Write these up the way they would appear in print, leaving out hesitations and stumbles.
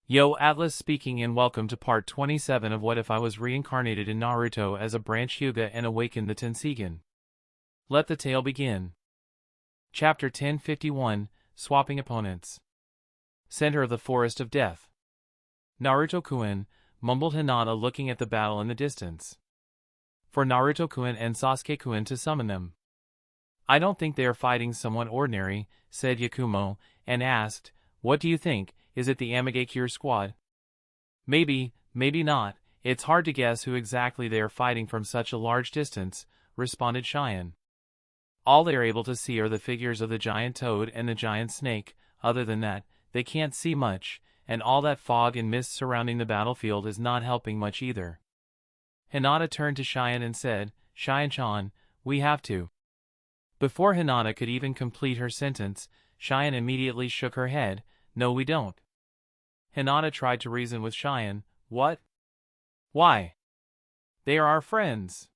Yo, Atlas speaking and welcome to part 27 of What If I Was Reincarnated in Naruto as a branch Hyuga and awakened the Tenseigan. Let the tale begin. Chapter 1051, Swapping Opponents. Center of the Forest of Death. Naruto-kun, mumbled Hinata looking at the battle in the distance. For Naruto-kun and Sasuke-kun to summon them. I don't think they are fighting someone ordinary, said Yakumo, and asked, what do you think? Is it the Amigakure squad? Maybe, maybe not, it's hard to guess who exactly they are fighting from such a large distance, responded Cheyenne. All they are able to see are the figures of the giant toad and the giant snake. Other than that, they can't see much, and all that fog and mist surrounding the battlefield is not helping much either. Hinata turned to Cheyenne and said, Cheyenne-chan, we have to. Before Hinata could even complete her sentence, Cheyenne immediately shook her head, no we don't. Hinata tried to reason with Cheyenne, what? Why? They are our friends.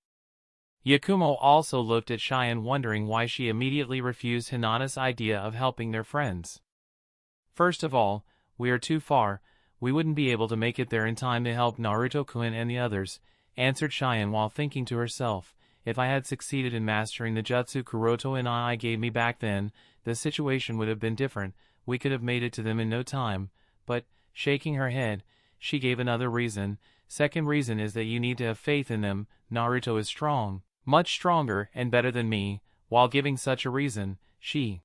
Yakumo also looked at Cheyenne wondering why she immediately refused Hinata's idea of helping their friends. First of all, we are too far, we wouldn't be able to make it there in time to help Naruto-kun and the others, answered Cheyenne while thinking to herself, if I had succeeded in mastering the jutsu Curoto and I gave me back then, the situation would have been different, we could have made it to them in no time, but, shaking her head, she gave another reason. Second reason is that you need to have faith in them. Naruto is strong, much stronger and better than me. While giving such a reason, she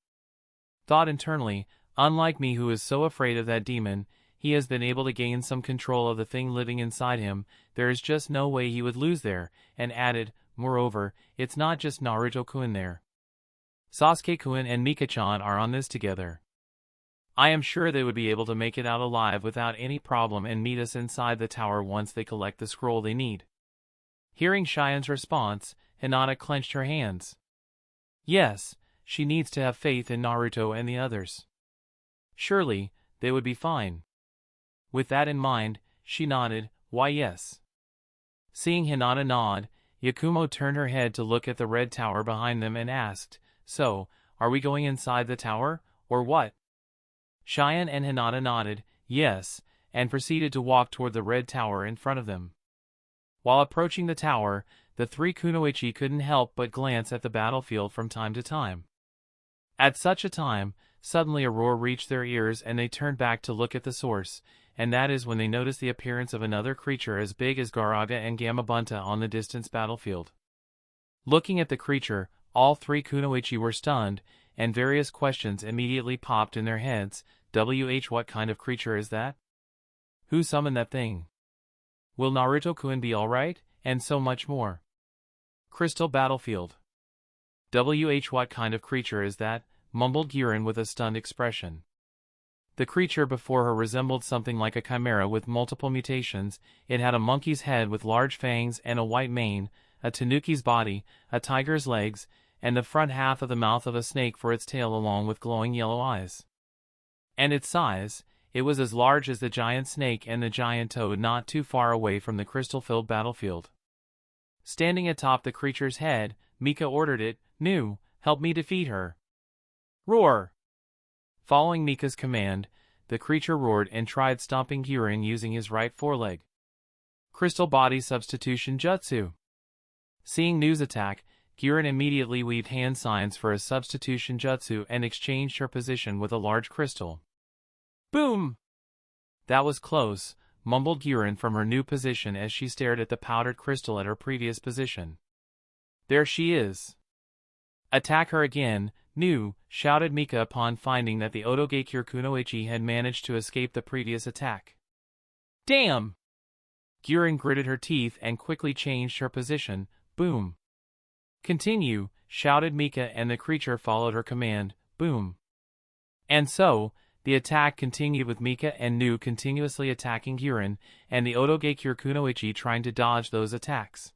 thought internally, unlike me who is so afraid of that demon, he has been able to gain some control of the thing living inside him, there is just no way he would lose there, and added, moreover, it's not just Naruto-kun there. Sasuke-kun and Mika-chan are on this together. I am sure they would be able to make it out alive without any problem and meet us inside the tower once they collect the scroll they need. Hearing Cheyenne's response, Hinata clenched her hands. Yes, she needs to have faith in Naruto and the others. Surely, they would be fine. With that in mind, she nodded, why yes. Seeing Hinata nod, Yakumo turned her head to look at the red tower behind them and asked, so, are we going inside the tower, or what? Cheyenne and Hinata nodded, yes, and proceeded to walk toward the red tower in front of them. While approaching the tower, the three kunoichi couldn't help but glance at the battlefield from time to time. At such a time, suddenly a roar reached their ears and they turned back to look at the source, and that is when they noticed the appearance of another creature as big as Gaaraga and Gamabunta on the distant battlefield. Looking at the creature, all three kunoichi were stunned, and various questions immediately popped in their heads. What kind of creature is that? Who summoned that thing? Will Naruto-kun be alright? And so much more. Crystal Battlefield. What kind of creature is that? Mumbled Giren with a stunned expression. The creature before her resembled something like a chimera with multiple mutations. It had a monkey's head with large fangs and a white mane, a tanuki's body, a tiger's legs, and the front half of the mouth of a snake for its tail along with glowing yellow eyes. And its size, it was as large as the giant snake and the giant toad not too far away from the crystal-filled battlefield. Standing atop the creature's head, Mika ordered it, Nu, help me defeat her. Roar! Following Mika's command, the creature roared and tried stomping Giren using his right foreleg. Crystal Body Substitution Jutsu. Seeing Nu's attack, Giren immediately weaved hand signs for a substitution jutsu and exchanged her position with a large crystal. Boom! That was close, mumbled Giren from her new position as she stared at the powdered crystal at her previous position. There she is. Attack her again, Nu, shouted Mika upon finding that the Otogakure kunoichi had managed to escape the previous attack. Damn! Giren gritted her teeth and quickly changed her position. Boom! Continue, shouted Mika and the creature followed her command, boom. And so, the attack continued with Mika and Nu continuously attacking Giren, and the Otogakure kunoichi trying to dodge those attacks.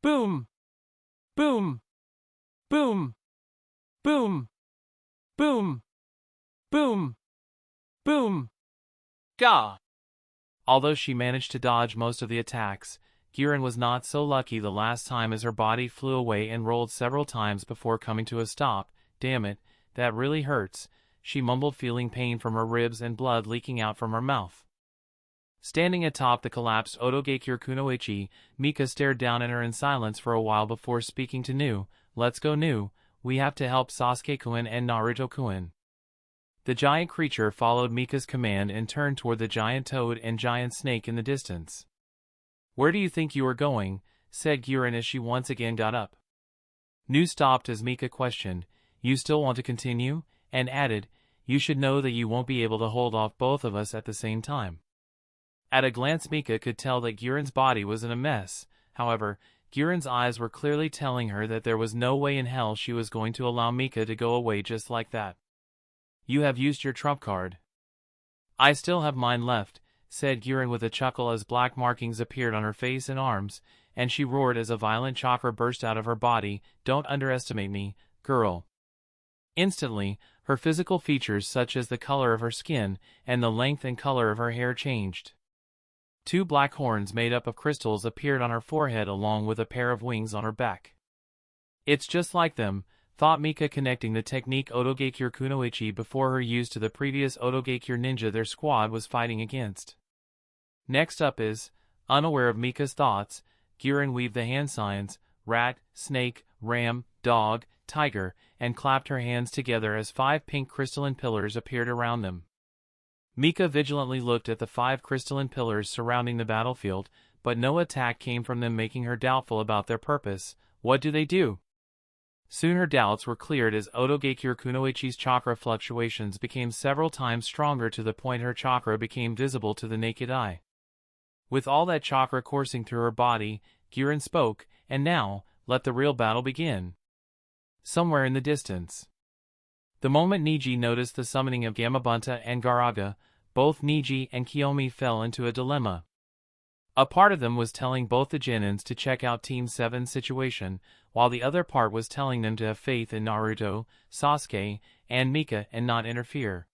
Boom! Boom! Boom! Boom! Boom! Boom! Boom! Gah! Although she managed to dodge most of the attacks, Giren was not so lucky the last time as her body flew away and rolled several times before coming to a stop. Damn it, that really hurts, she mumbled feeling pain from her ribs and blood leaking out from her mouth. Standing atop the collapsed Otogekure Kunoichi, Mika stared down at her in silence for a while before speaking to Nu. Let's go Nu, we have to help Sasuke-kun and Naruto-kun. The giant creature followed Mika's command and turned toward the giant toad and giant snake in the distance. Where do you think you are going? Said Giren as she once again got up. Nu stopped as Mika questioned, you still want to continue? And added, you should know that you won't be able to hold off both of us at the same time. At a glance Mika could tell that Giren's body was in a mess. However, Giren's eyes were clearly telling her that there was no way in hell she was going to allow Mika to go away just like that. You have used your trump card. I still have mine left, said Giren with a chuckle as black markings appeared on her face and arms, and she roared as a violent chakra burst out of her body. Don't underestimate me, girl. Instantly, her physical features such as the color of her skin and the length and color of her hair changed. 2 black horns made up of crystals appeared on her forehead along with a pair of wings on her back. It's just like them, thought Mika, connecting the technique Otogekure Kunoichi before her use to the previous Otogekure ninja their squad was fighting against. Next up is, unaware of Mika's thoughts, Giren weaved the hand signs, rat, snake, ram, dog, tiger, and clapped her hands together as 5 pink crystalline pillars appeared around them. Mika vigilantly looked at the 5 crystalline pillars surrounding the battlefield, but no attack came from them, making her doubtful about their purpose. What do they do? Soon her doubts were cleared as Otogekure Kunoichi's chakra fluctuations became several times stronger to the point her chakra became visible to the naked eye. With all that chakra coursing through her body, Giren spoke, and now, let the real battle begin. Somewhere in the distance. The moment Neji noticed the summoning of Gamabunta and Garaga, both Neji and Kiyomi fell into a dilemma. A part of them was telling both the Genins to check out Team 7's situation, while the other part was telling them to have faith in Naruto, Sasuke, and Mika and not interfere.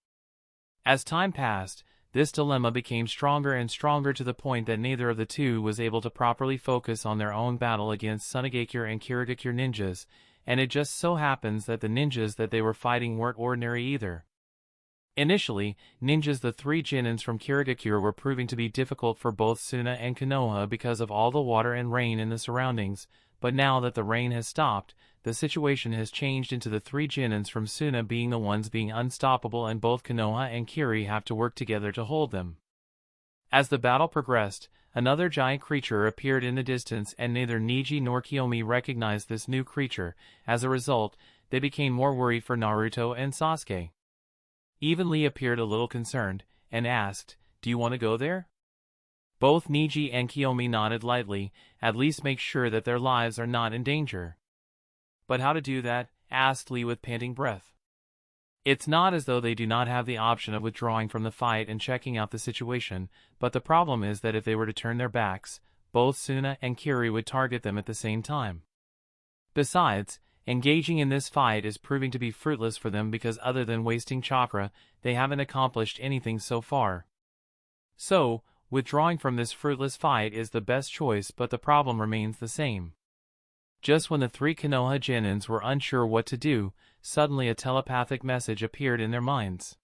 As time passed, this dilemma became stronger and stronger to the point that neither of the two was able to properly focus on their own battle against Sunagekure and Kirigakure ninjas, and it just so happens that the ninjas that they were fighting weren't ordinary either. Initially, ninjas the 3 Genins from Kirigakure were proving to be difficult for both Suna and Konoha because of all the water and rain in the surroundings, but now that the rain has stopped, the situation has changed into the 3 Genins from Suna being the ones being unstoppable, and both Konoha and Kiri have to work together to hold them. As the battle progressed, another giant creature appeared in the distance, and neither Neji nor Kiyomi recognized this new creature. As a result, they became more worried for Naruto and Sasuke. Even Lee appeared a little concerned, and asked, do you want to go there? Both Neji and Kiyomi nodded lightly, at least make sure that their lives are not in danger. But how to do that? Asked Lee with panting breath. It's not as though they do not have the option of withdrawing from the fight and checking out the situation, but the problem is that if they were to turn their backs, both Suna and Kiri would target them at the same time. Besides, engaging in this fight is proving to be fruitless for them because other than wasting chakra, they haven't accomplished anything so far. So, withdrawing from this fruitless fight is the best choice, but the problem remains the same. Just when the 3 Konoha Genins were unsure what to do, suddenly a telepathic message appeared in their minds.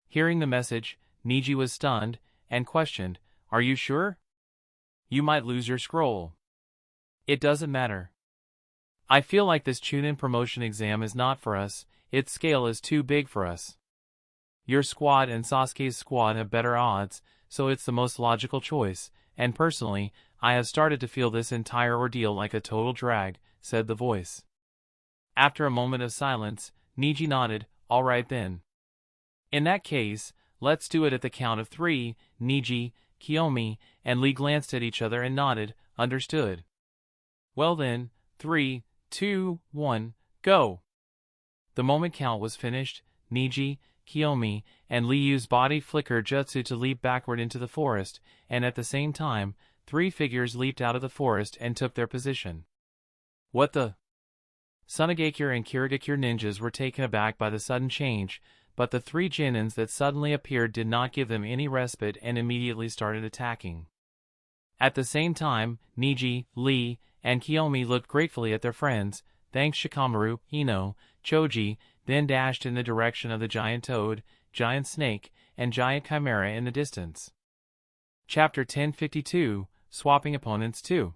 Hearing the message, Neji was stunned, and questioned, are you sure? You might lose your scroll. It doesn't matter. I feel like this Chunin promotion exam is not for us, its scale is too big for us. Your squad and Sasuke's squad have better odds, so it's the most logical choice, and personally, I have started to feel this entire ordeal like a total drag, said the voice. After a moment of silence, Neji nodded, all right then. In that case, let's do it at the count of 3, Neji, Kiyomi, and Lee glanced at each other and nodded, understood. Well then, 3, 2, 1, go! The moment count was finished, Neji, Kiyomi, and Lee used body flicker jutsu to leap backward into the forest, and at the same time, 3 figures leaped out of the forest and took their position. What the? Sunagekure and Kirigakure ninjas were taken aback by the sudden change, but the 3 Genins that suddenly appeared did not give them any respite and immediately started attacking. At the same time, Neji, Lee, and Kiyomi looked gratefully at their friends, thanked Shikamaru, Ino, Choji, then dashed in the direction of the giant toad, giant snake, and giant chimera in the distance. Chapter 1052, Swapping Opponents 2.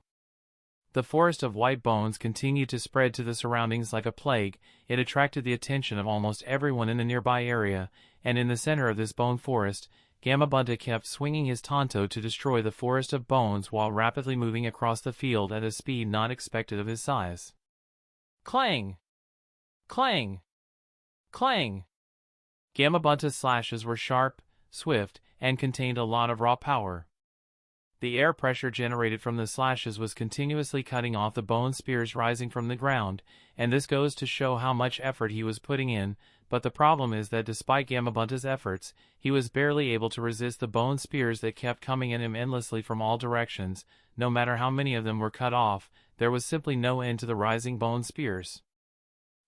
The forest of white bones continued to spread to the surroundings like a plague. It attracted the attention of almost everyone in the nearby area, and in the center of this bone forest, Gamabunta kept swinging his tanto to destroy the forest of bones while rapidly moving across the field at a speed not expected of his size. Clang! Clang! Clang! Gamabunta's slashes were sharp, swift, and contained a lot of raw power. The air pressure generated from the slashes was continuously cutting off the bone spears rising from the ground, and this goes to show how much effort he was putting in, but the problem is that despite Gamabunta's efforts, he was barely able to resist the bone spears that kept coming at him endlessly from all directions. No matter how many of them were cut off, there was simply no end to the rising bone spears.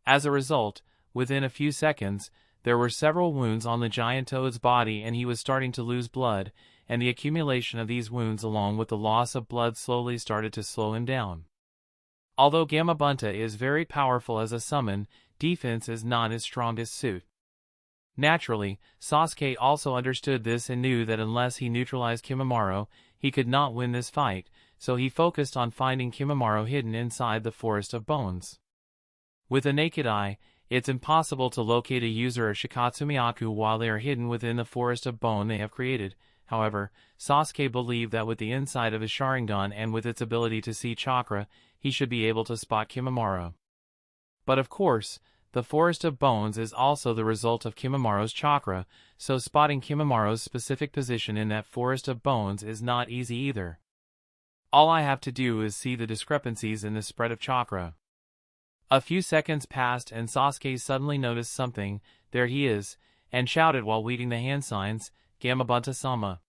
As a result, within a few seconds, there were several wounds on the giant toad's body and he was starting to lose blood, and the accumulation of these wounds along with the loss of blood slowly started to slow him down. Although Gamabunta is very powerful as a summon, defense is not his strongest suit. Naturally, Sasuke also understood this and knew that unless he neutralized Kimimaro, he could not win this fight, so he focused on finding Kimimaro hidden inside the forest of bones. With a naked eye, it's impossible to locate a user of Shikatsumi Haku while they are hidden within the forest of bone they have created. However, Sasuke believed that with the inside of his Sharingan and with its ability to see Chakra, he should be able to spot Kimimaro. But of course, the forest of bones is also the result of Kimimaro's Chakra, so spotting Kimimaro's specific position in that forest of bones is not easy either. All I have to do is see the discrepancies in the spread of Chakra. A few seconds passed and Sasuke suddenly noticed something. There he is, and shouted while weaving the hand signs, Gamabunta-sama.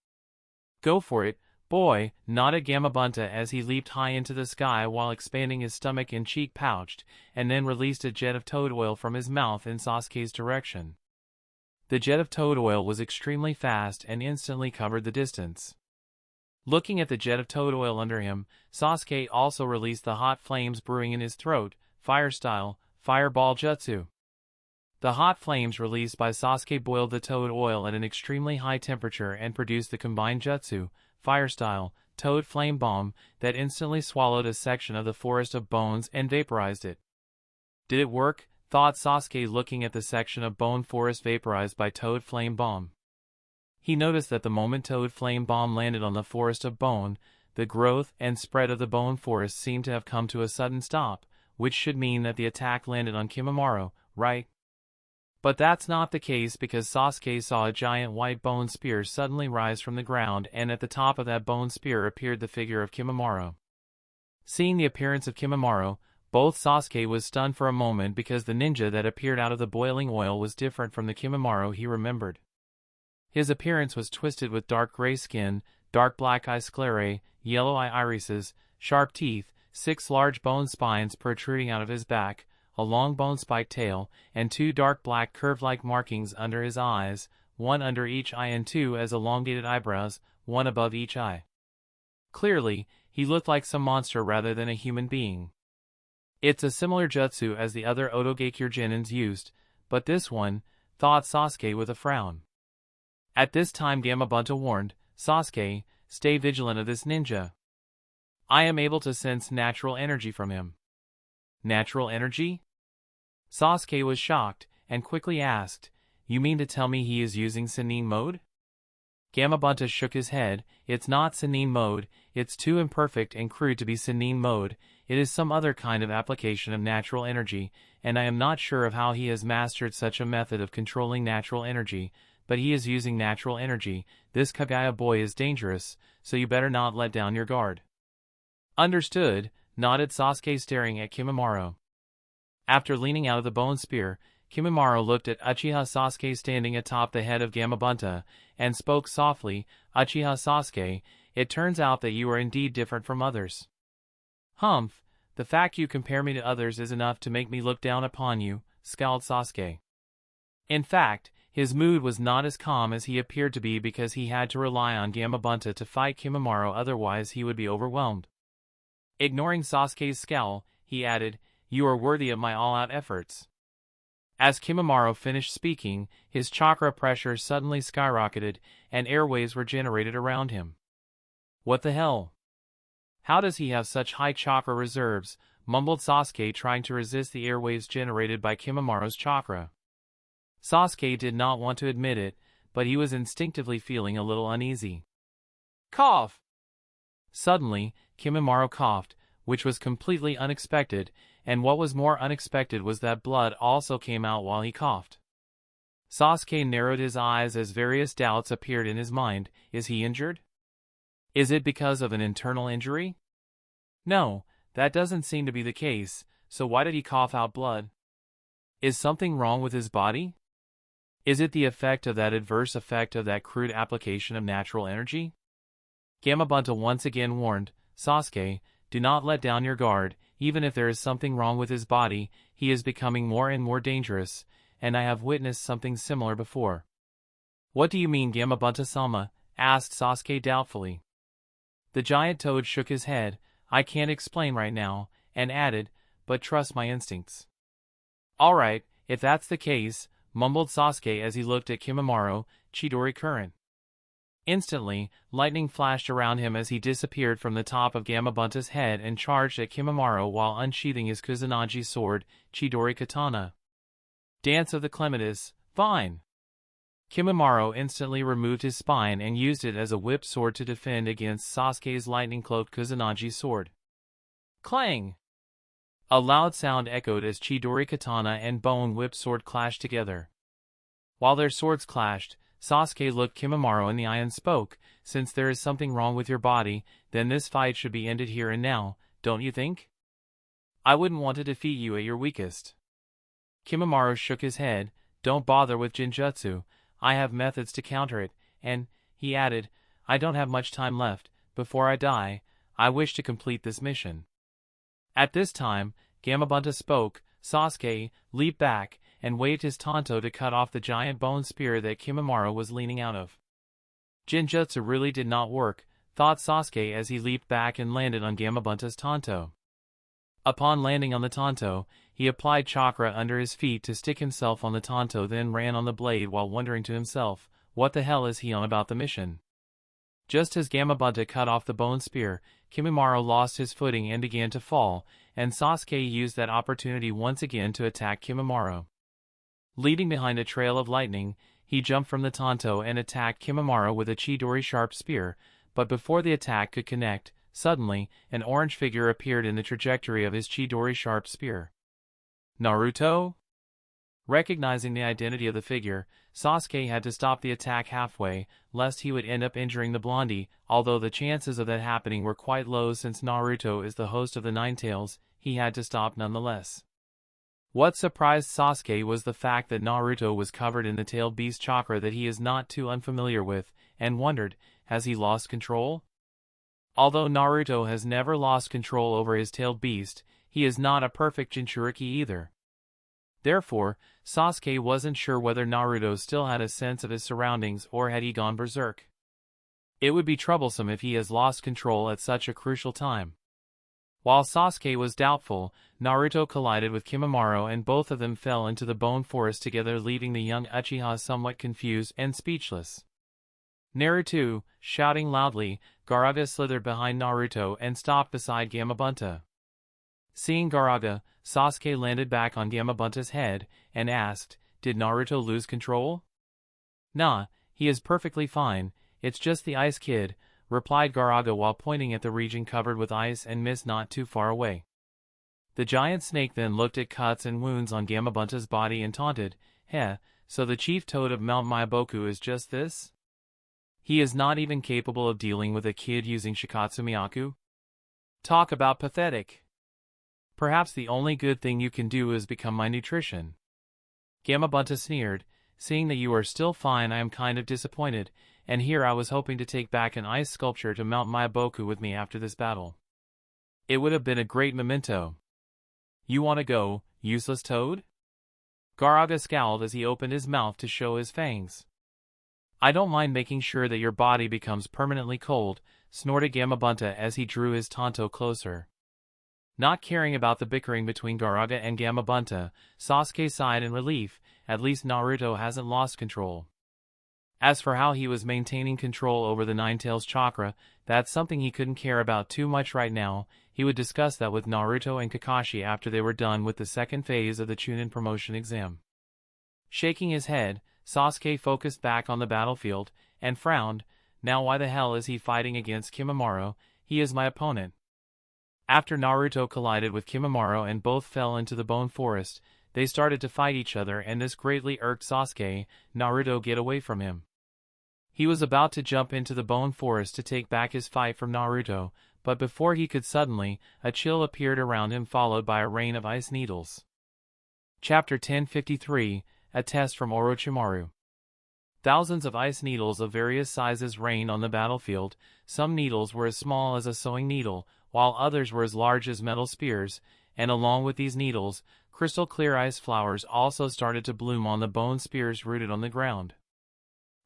Go for it, boy, nodded Gamabunta as he leaped high into the sky while expanding his stomach and cheek pouched, and then released a jet of toad oil from his mouth in Sasuke's direction. The jet of toad oil was extremely fast and instantly covered the distance. Looking at the jet of toad oil under him, Sasuke also released the hot flames brewing in his throat, fire-style, fireball jutsu. The hot flames released by Sasuke boiled the toad oil at an extremely high temperature and produced the combined jutsu, fire-style, toad flame bomb, that instantly swallowed a section of the forest of bones and vaporized it. Did it work? Thought Sasuke looking at the section of bone forest vaporized by toad flame bomb. He noticed that the moment toad flame bomb landed on the forest of bone, the growth and spread of the bone forest seemed to have come to a sudden stop, which should mean that the attack landed on Kimimaro, right? But that's not the case because Sasuke saw a giant white bone spear suddenly rise from the ground and at the top of that bone spear appeared the figure of Kimimaro. Seeing the appearance of Kimimaro, both Sasuke was stunned for a moment because the ninja that appeared out of the boiling oil was different from the Kimimaro he remembered. His appearance was twisted with dark gray skin, dark black eye sclerae, yellow eye irises, sharp teeth, 6 large bone spines protruding out of his back, a long bone-spiked tail, and 2 dark black curve-like markings under his eyes, 1 under each eye and 2 as elongated eyebrows, 1 above each eye. Clearly, he looked like some monster rather than a human being. It's a similar jutsu as the other Otogakure Genins used, but this one, thought Sasuke with a frown. At this time Gamabunta warned, Sasuke, stay vigilant of this ninja. I am able to sense natural energy from him. Natural energy? Sasuke was shocked, and quickly asked, you mean to tell me he is using Sannin mode? Gamabunta shook his head, it's not Sannin mode, it's too imperfect and crude to be Sannin mode, it is some other kind of application of natural energy, and I am not sure of how he has mastered such a method of controlling natural energy, but he is using natural energy. This Kagaya boy is dangerous, so you better not let down your guard. Understood, nodded Sasuke staring at Kimimaro. After leaning out of the bone spear, Kimimaro looked at Uchiha Sasuke standing atop the head of Gamabunta, and spoke softly, Uchiha Sasuke, it turns out that you are indeed different from others. Humph, the fact you compare me to others is enough to make me look down upon you, scowled Sasuke. In fact, his mood was not as calm as he appeared to be because he had to rely on Gamabunta to fight Kimimaro, otherwise he would be overwhelmed. Ignoring Sasuke's scowl, he added, you are worthy of my all-out efforts. As Kimimaro finished speaking, his chakra pressure suddenly skyrocketed, and airwaves were generated around him. What the hell? How does he have such high chakra reserves? Mumbled Sasuke, trying to resist the airwaves generated by Kimimaro's chakra. Sasuke did not want to admit it, but he was instinctively feeling a little uneasy. Cough! Suddenly, Kimimaro coughed, which was completely unexpected, and what was more unexpected was that blood also came out while he coughed. Sasuke narrowed his eyes as various doubts appeared in his mind. Is he injured? Is it because of an internal injury? No, that doesn't seem to be the case, so why did he cough out blood? Is something wrong with his body? Is it the effect of that adverse effect of that crude application of natural energy? Gamabunta once again warned, Sasuke, do not let down your guard. Even if there is something wrong with his body, he is becoming more and more dangerous, and I have witnessed something similar before. What do you mean, Gamabunta-sama? Asked Sasuke doubtfully. The giant toad shook his head. I can't explain right now, and added, but trust my instincts. Alright, if that's the case, mumbled Sasuke as he looked at Kimimaro, Chidori current. Instantly, lightning flashed around him as he disappeared from the top of Gamabunta's head and charged at Kimimaro while unsheathing his Kusanagi sword, Chidori Katana. Dance of the Clematis, fine! Kimimaro instantly removed his spine and used it as a whip sword to defend against Sasuke's lightning-cloaked Kusanagi sword. Clang! A loud sound echoed as Chidori Katana and Bone Whip Sword clashed together. While their swords clashed, Sasuke looked Kimimaro in the eye and spoke, since there is something wrong with your body, then this fight should be ended here and now, don't you think? I wouldn't want to defeat you at your weakest. Kimimaro shook his head, don't bother with Jinjutsu, I have methods to counter it, and, he added, I don't have much time left, before I die, I wish to complete this mission. At this time, Gamabunta spoke, Sasuke leaped back, and waved his tanto to cut off the giant bone spear that Kimimaro was leaning out of. Jinjutsu really did not work, thought Sasuke as he leaped back and landed on Gamabunta's tanto. Upon landing on the tanto, he applied chakra under his feet to stick himself on the tanto, then ran on the blade while wondering to himself, what the hell is he on about the mission? Just as Gamabunta cut off the bone spear, Kimimaro lost his footing and began to fall, and Sasuke used that opportunity once again to attack Kimimaro. Leading behind a trail of lightning, he jumped from the tanto and attacked Kimimaro with a Chidori sharp spear, but before the attack could connect, suddenly, an orange figure appeared in the trajectory of his Chidori sharp spear. Naruto? Recognizing the identity of the figure, Sasuke had to stop the attack halfway, lest he would end up injuring the blondie, although the chances of that happening were quite low since Naruto is the host of the Nine Tails, he had to stop nonetheless. What surprised Sasuke was the fact that Naruto was covered in the tailed beast chakra that he is not too unfamiliar with, and wondered, has he lost control? Although Naruto has never lost control over his tailed beast, he is not a perfect Jinchuriki either. Therefore, Sasuke wasn't sure whether Naruto still had a sense of his surroundings or had he gone berserk. It would be troublesome if he has lost control at such a crucial time. While Sasuke was doubtful, Naruto collided with Kimimaro and both of them fell into the bone forest together, leaving the young Uchiha somewhat confused and speechless. Naruto, shouting loudly, Gaaraga slithered behind Naruto and stopped beside Gamabunta. Seeing Gaaraga, Sasuke landed back on Gamabunta's head and asked, did Naruto lose control? Nah, he is perfectly fine, it's just the Ice Kid, replied Gaaraga while pointing at the region covered with ice and mist not too far away. The giant snake then looked at cuts and wounds on Gamabunta's body and taunted, heh, so the chief toad of Mount Myaboku is just this? He is not even capable of dealing with a kid using Shikatsu Myaku? Talk about pathetic. Perhaps the only good thing you can do is become my nutrition. Gamabunta sneered, seeing that you are still fine I am kind of disappointed, and here I was hoping to take back an ice sculpture to Mount Myaboku with me after this battle. It would have been a great memento. You want to go, useless toad? Gaaraga scowled as he opened his mouth to show his fangs. I don't mind making sure that your body becomes permanently cold, snorted Gamabunta as he drew his tanto closer. Not caring about the bickering between Gaaraga and Gamabunta, Sasuke sighed in relief, at least Naruto hasn't lost control. As for how he was maintaining control over the Ninetales chakra, that's something he couldn't care about too much right now. He would discuss that with Naruto and Kakashi after they were done with the second phase of the Chunin promotion exam. Shaking his head, Sasuke focused back on the battlefield, and frowned. Now why the hell is he fighting against Kimimaro? He is my opponent. After Naruto collided with Kimimaro and both fell into the bone forest, they started to fight each other, and this greatly irked Sasuke. Naruto, get away from him. He was about to jump into the bone forest to take back his fight from Naruto, but before he could suddenly, a chill appeared around him, followed by a rain of ice needles. Chapter 1053, A Test from Orochimaru. Thousands of ice needles of various sizes rained on the battlefield. Some needles were as small as a sewing needle, while others were as large as metal spears, and along with these needles, crystal clear ice flowers also started to bloom on the bone spears rooted on the ground.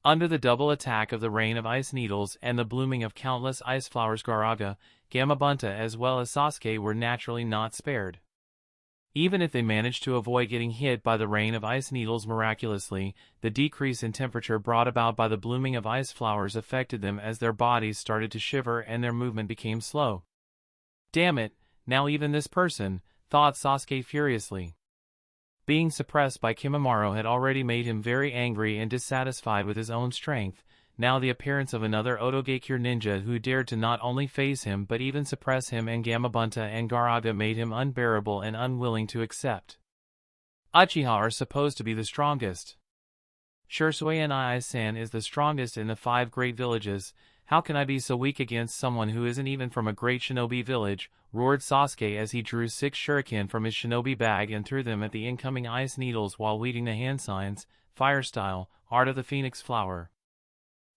Under the double attack of the rain of ice needles and the blooming of countless ice flowers, Gaaraga, Gamabunta as well as Sasuke were naturally not spared. Even if they managed to avoid getting hit by the rain of ice needles miraculously, the decrease in temperature brought about by the blooming of ice flowers affected them as their bodies started to shiver and their movement became slow. Damn it, now even this person, thought Sasuke furiously. Being suppressed by Kimimaro had already made him very angry and dissatisfied with his own strength. Now the appearance of another Otogakure ninja who dared to not only face him but even suppress him and Gamabunta and Gaaraga made him unbearable and unwilling to accept. Uchiha are supposed to be the strongest. Sure, Suian-san is the strongest in the 5 great villages. How can I be so weak against someone who isn't even from a great shinobi village? Roared Sasuke as he drew 6 shuriken from his shinobi bag and threw them at the incoming ice needles while leading the hand signs, Fire Style, Art of the Phoenix Flower.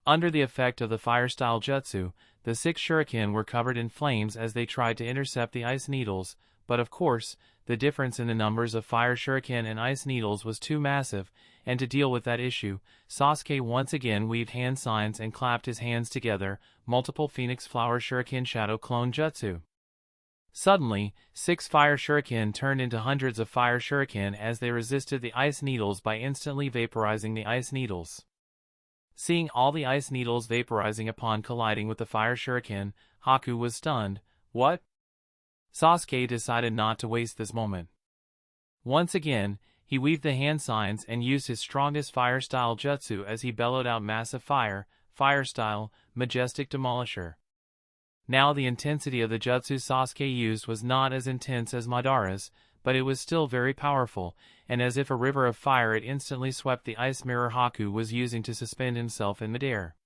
Under the effect of the Fire Style Jutsu, the 6 shuriken were covered in flames as they tried to intercept the ice needles, but of course, the difference in the numbers of fire shuriken and ice needles was too massive, and to deal with that issue, Sasuke once again weaved hand signs and clapped his hands together, multiple Phoenix Flower Shuriken Shadow Clone Jutsu. Suddenly, 6 fire shuriken turned into hundreds of fire shuriken as they resisted the ice needles by instantly vaporizing the ice needles. Seeing all the ice needles vaporizing upon colliding with the fire shuriken, Haku was stunned. What? Sasuke decided not to waste this moment. Once again, he weaved the hand signs and used his strongest fire style jutsu as he bellowed out massive fire style, majestic demolisher. Now the intensity of the jutsu Sasuke used was not as intense as Madara's, but it was still very powerful, and as if a river of fire it instantly swept the ice mirror Haku was using to suspend himself in midair.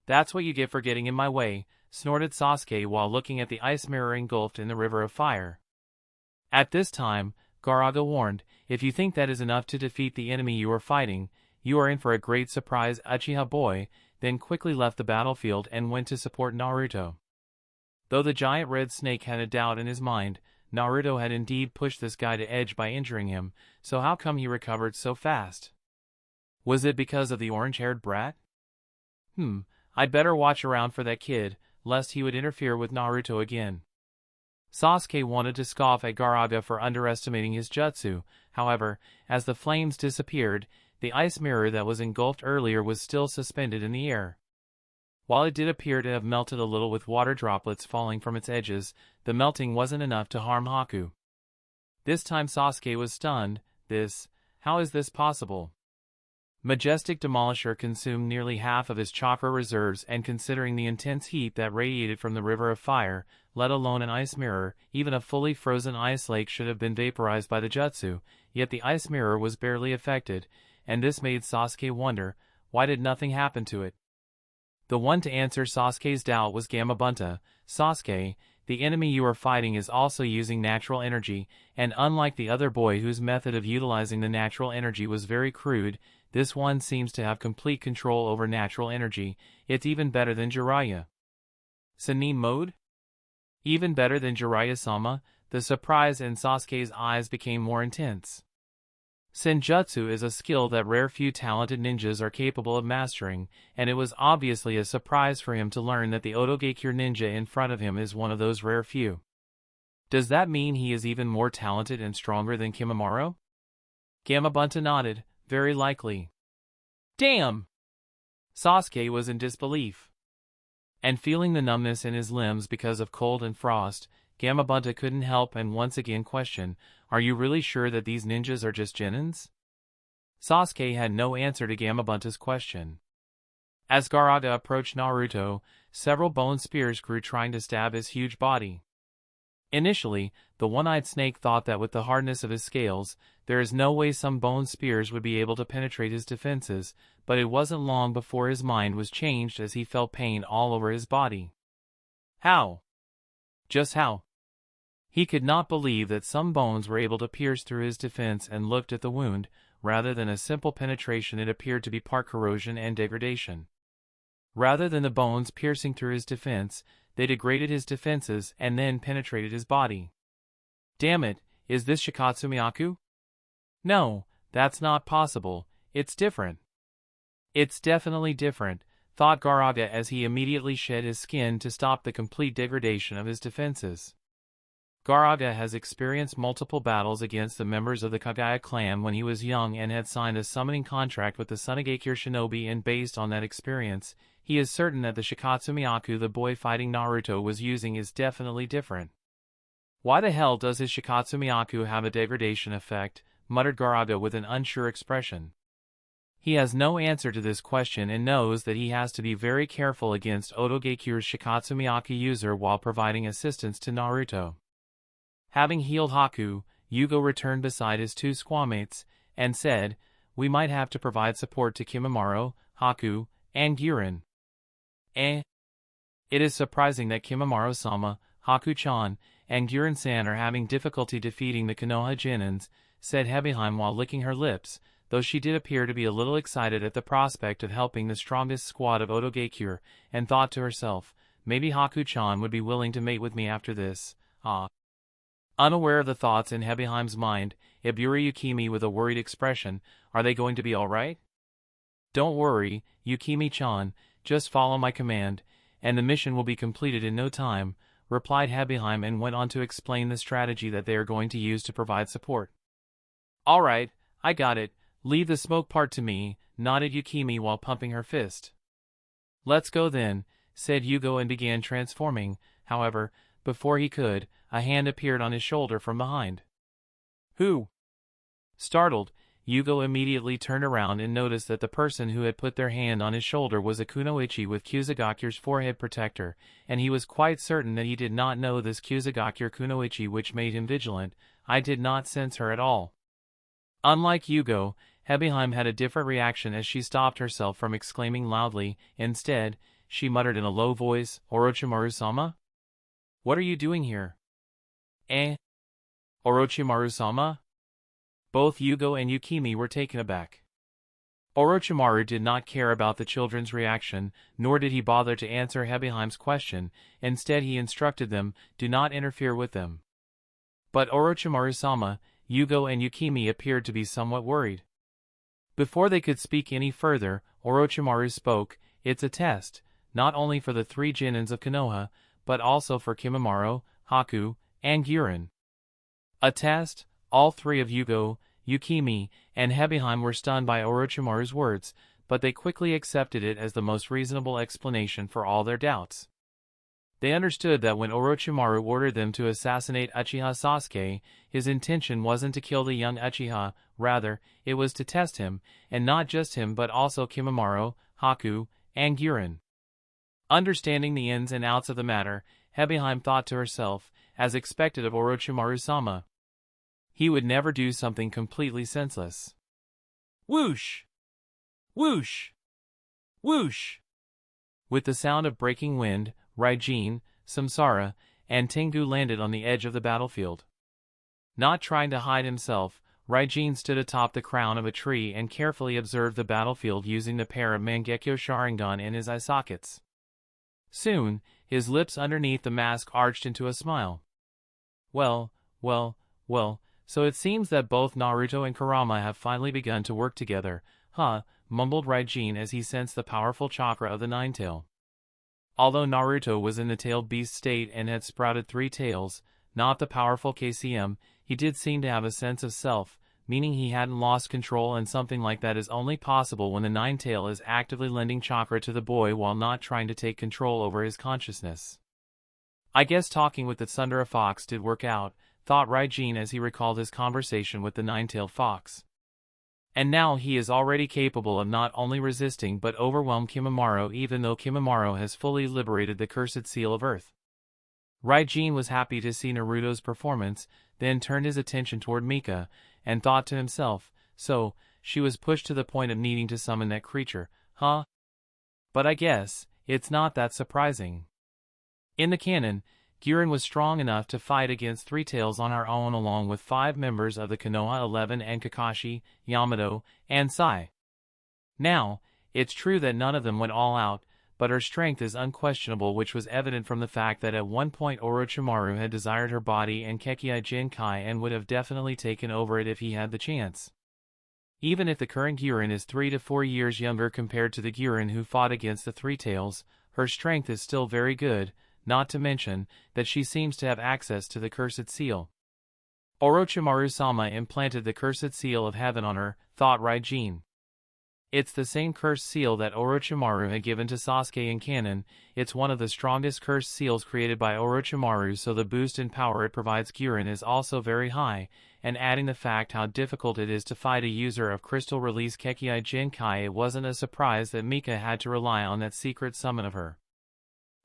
That's what you get for getting in my way, snorted Sasuke while looking at the ice mirror engulfed in the river of fire. At this time, Gaaraga warned, if you think that is enough to defeat the enemy you are fighting, you are in for a great surprise. Uchiha boy then quickly left the battlefield and went to support Naruto. Though the giant red snake had a doubt in his mind, Naruto had indeed pushed this guy to edge by injuring him, so how come he recovered so fast? Was it because of the orange-haired brat? I'd better watch around for that kid, lest he would interfere with Naruto again. Sasuke wanted to scoff at Gaaraga for underestimating his jutsu, however, as the flames disappeared, the ice mirror that was engulfed earlier was still suspended in the air. While it did appear to have melted a little with water droplets falling from its edges, the melting wasn't enough to harm Haku. This time Sasuke was stunned. How is this possible? Majestic Demolisher consumed nearly half of his chakra reserves, and considering the intense heat that radiated from the river of fire, let alone an ice mirror, even a fully frozen ice lake should have been vaporized by the jutsu, yet the ice mirror was barely affected, and this made Sasuke wonder, why did nothing happen to it? The one to answer Sasuke's doubt was Gamabunta. Sasuke, the enemy you are fighting is also using natural energy, and unlike the other boy whose method of utilizing the natural energy was very crude, this one seems to have complete control over natural energy. It's even better than Jeriah. Sannin mode? Even better than Jiraiya-sama? The surprise in Sasuke's eyes became more intense. Senjutsu is a skill that rare few talented ninjas are capable of mastering, and it was obviously a surprise for him to learn that the Otogakure ninja in front of him is one of those rare few. Does that mean he is even more talented and stronger than Kimimaro? Gamabunta nodded, very likely. Damn! Sasuke was in disbelief. And feeling the numbness in his limbs because of cold and frost, Gamabunta couldn't help and once again question, "Are you really sure that these ninjas are just genins?" Sasuke had no answer to Gamabunta's question. As Gaaraga approached Naruto, several bone spears grew trying to stab his huge body. Initially, the one-eyed snake thought that with the hardness of his scales, there is no way some bone spears would be able to penetrate his defenses, but it wasn't long before his mind was changed as he felt pain all over his body. How? Just how? He could not believe that some bones were able to pierce through his defense and looked at the wound. Rather than a simple penetration, it appeared to be part corrosion and degradation. Rather than the bones piercing through his defense, they degraded his defenses and then penetrated his body. Damn it, is this Shikatsu Miyaku? No, that's not possible, it's different. It's definitely different, thought Gaaraga as he immediately shed his skin to stop the complete degradation of his defenses. Gaaraga has experienced multiple battles against the members of the Kagaya clan when he was young and had signed a summoning contract with the Sunagakure shinobi, and based on that experience, he is certain that the Shikatsu Miyaku the boy fighting Naruto was using is definitely different. Why the hell does his Shikatsu Miyaku have a degradation effect? Muttered Gaaraga with an unsure expression. He has no answer to this question and knows that he has to be very careful against Otogakure's Shikatsu Miyaku user while providing assistance to Naruto. Having healed Haku, Hyuga returned beside his two squamates, and said, "We might have to provide support to Kimimaro, Haku, and Giren." It is surprising that Kimimaro-sama, Haku-chan, and Giren-san are having difficulty defeating the Konoha Genins, said Hebiheim while licking her lips, though she did appear to be a little excited at the prospect of helping the strongest squad of Otogakure, and thought to herself, maybe Haku-chan would be willing to mate with me after this. Unaware of the thoughts in Hebiheim's mind, Iburi Yukimi with a worried expression, "Are they going to be alright?" "Don't worry, Yukimi-chan, just follow my command, and the mission will be completed in no time," replied Hebiheim and went on to explain the strategy that they are going to use to provide support. "Alright, I got it, leave the smoke part to me," nodded Yukimi while pumping her fist. "Let's go then," said Hyuga and began transforming. However, before he could, a hand appeared on his shoulder from behind. "Who?" Startled, Hyuga immediately turned around and noticed that the person who had put their hand on his shoulder was a kunoichi with Kyuzugakure's forehead protector, and he was quite certain that he did not know this Kyuzugakure kunoichi, which made him vigilant. I did not sense her at all. Unlike Hyuga, Hebiheim had a different reaction as she stopped herself from exclaiming loudly. Instead, she muttered in a low voice, "Orochimaru-sama? What are you doing here?" Orochimaru-sama? Both Hyuga and Yukimi were taken aback. Orochimaru did not care about the children's reaction, nor did he bother to answer Hebiheim's question. Instead he instructed them, "Do not interfere with them." But Orochimaru-sama, Hyuga and Yukimi appeared to be somewhat worried. Before they could speak any further, Orochimaru spoke, "It's a test, not only for the three Genins of Konoha, but also for Kimimaro, Haku, and Giren." A test? All three of Hyuga, Yukimi, and Hebiheim were stunned by Orochimaru's words, but they quickly accepted it as the most reasonable explanation for all their doubts. They understood that when Orochimaru ordered them to assassinate Uchiha Sasuke, his intention wasn't to kill the young Uchiha, rather, it was to test him, and not just him but also Kimimaro, Haku, and Giren. Understanding the ins and outs of the matter, Hebiheim thought to herself, as expected of Orochimaru-sama. He would never do something completely senseless. Whoosh! Whoosh! Whoosh! With the sound of breaking wind, Ryene, Samsara, and Tengu landed on the edge of the battlefield. Not trying to hide himself, Ryene stood atop the crown of a tree and carefully observed the battlefield using the pair of Mangekyo Sharingan in his eye sockets. Soon, his lips underneath the mask arched into a smile. Well, so it seems that both Naruto and Kurama have finally begun to work together, huh, mumbled Ryene as he sensed the powerful chakra of the Nine-Tail. Although Naruto was in the tailed beast state and had sprouted 3 tails, not the powerful KCM, he did seem to have a sense of self, meaning he hadn't lost control, and something like that is only possible when the Nine-Tail is actively lending chakra to the boy while not trying to take control over his consciousness. I guess talking with the Tsundere Fox did work out, thought Ryene as he recalled his conversation with the Nine-Tailed Fox. And now he is already capable of not only resisting but overwhelm Kimimaro, even though Kimimaro has fully liberated the cursed seal of Earth. Ryene was happy to see Naruto's performance, then turned his attention toward Mika, and thought to himself, so, she was pushed to the point of needing to summon that creature, huh? But I guess, it's not that surprising. In the canon, Giren was strong enough to fight against Three Tails on her own along with 5 members of the Konoha 11 and Kakashi, Yamato, and Sai. Now, it's true that none of them went all out, but her strength is unquestionable, which was evident from the fact that at one point Orochimaru had desired her body and Kekkai Jinkai and would have definitely taken over it if he had the chance. Even if the current Giren is 3 to 4 years younger compared to the Giren who fought against the Three Tails, her strength is still very good, not to mention that she seems to have access to the cursed seal. Orochimaru-sama implanted the cursed seal of heaven on her, thought Ryene. It's the same cursed seal that Orochimaru had given to Sasuke in Canon. It's one of the strongest cursed seals created by Orochimaru, so the boost in power it provides Giren is also very high, and adding the fact how difficult it is to fight a user of crystal release Kekkai Jinkai, it wasn't a surprise that Mika had to rely on that secret summon of her.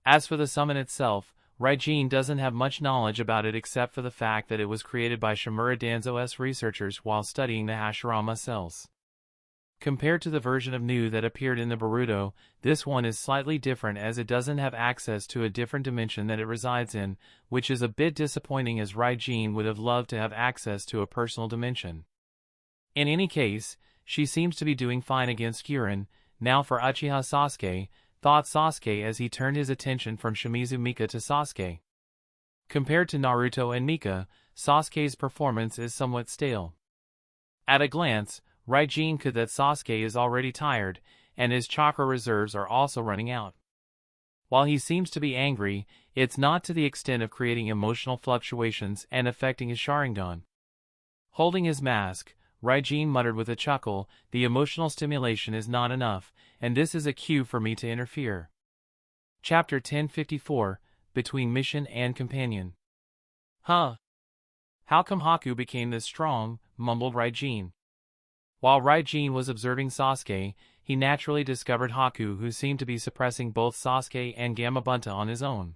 As for the summon itself, Ryene doesn't have much knowledge about it except for the fact that it was created by Shimura Danzo's researchers while studying the Hashirama cells. Compared to the version of Nu that appeared in the Boruto, this one is slightly different as it doesn't have access to a different dimension that it resides in, which is a bit disappointing as Ryene would have loved to have access to a personal dimension. In any case, she seems to be doing fine against Giren. Now for Uchiha Sasuke, thought Sasuke as he turned his attention from Shimizu Mika to Sasuke. Compared to Naruto and Mika, Sasuke's performance is somewhat stale. At a glance, Ryene could that Sasuke is already tired, and his chakra reserves are also running out. While he seems to be angry, it's not to the extent of creating emotional fluctuations and affecting his Sharingan. Holding his mask, Ryene muttered with a chuckle, the emotional stimulation is not enough, and this is a cue for me to interfere. Chapter 1054, Between Mission and Companion. Huh? How come Haku became this strong, mumbled Ryene. While Ryene was observing Sasuke, he naturally discovered Haku, who seemed to be suppressing both Sasuke and Gamabunta on his own.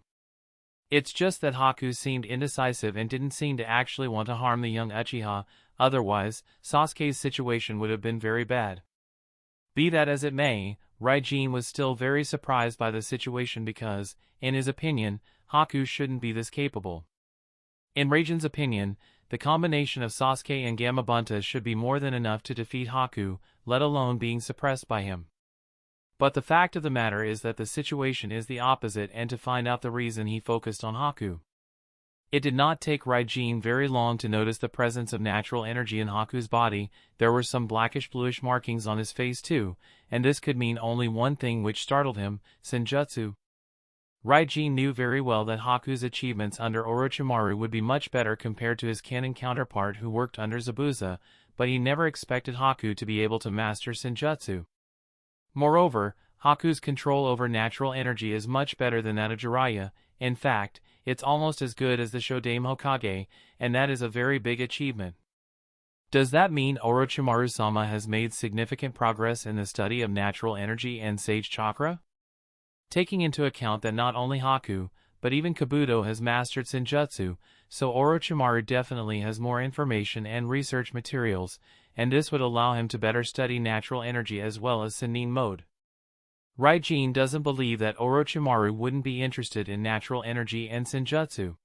It's just that Haku seemed indecisive and didn't seem to actually want to harm the young Uchiha, otherwise, Sasuke's situation would have been very bad. Be that as it may, Ryene was still very surprised by the situation because, in his opinion, Haku shouldn't be this capable. In Raiden's opinion, the combination of Sasuke and Gamabunta should be more than enough to defeat Haku, let alone being suppressed by him. But the fact of the matter is that the situation is the opposite, and to find out the reason he focused on Haku. It did not take Ryene very long to notice the presence of natural energy in Haku's body. There were some blackish-bluish markings on his face too, and this could mean only one thing, which startled him: Senjutsu. Ryene knew very well that Haku's achievements under Orochimaru would be much better compared to his Canon counterpart who worked under Zabuza, but he never expected Haku to be able to master Senjutsu. Moreover, Haku's control over natural energy is much better than that of Jeriah. In fact, it's almost as good as the Shodame Hokage, and that is a very big achievement. Does that mean Orochimaru-sama has made significant progress in the study of natural energy and Sage Chakra? Taking into account that not only Haku, but even Kabuto has mastered Senjutsu, so Orochimaru definitely has more information and research materials, and this would allow him to better study natural energy as well as Sennin mode. Ryene doesn't believe that Orochimaru wouldn't be interested in natural energy and Senjutsu.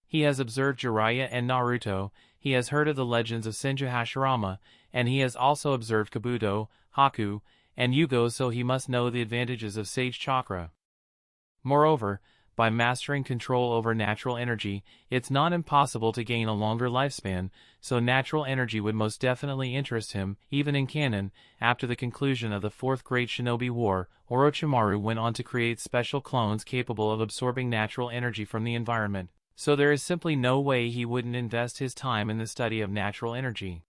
He has observed Jiraiya and Naruto, he has heard of the legends of Senju Hashirama, and he has also observed Kabuto, Haku, and Hyuga, so he must know the advantages of Sage Chakra. Moreover, by mastering control over natural energy, it's not impossible to gain a longer lifespan, so natural energy would most definitely interest him. Even in canon, after the conclusion of the Fourth Great Shinobi War, Orochimaru went on to create special clones capable of absorbing natural energy from the environment, so there is simply no way he wouldn't invest his time in the study of natural energy.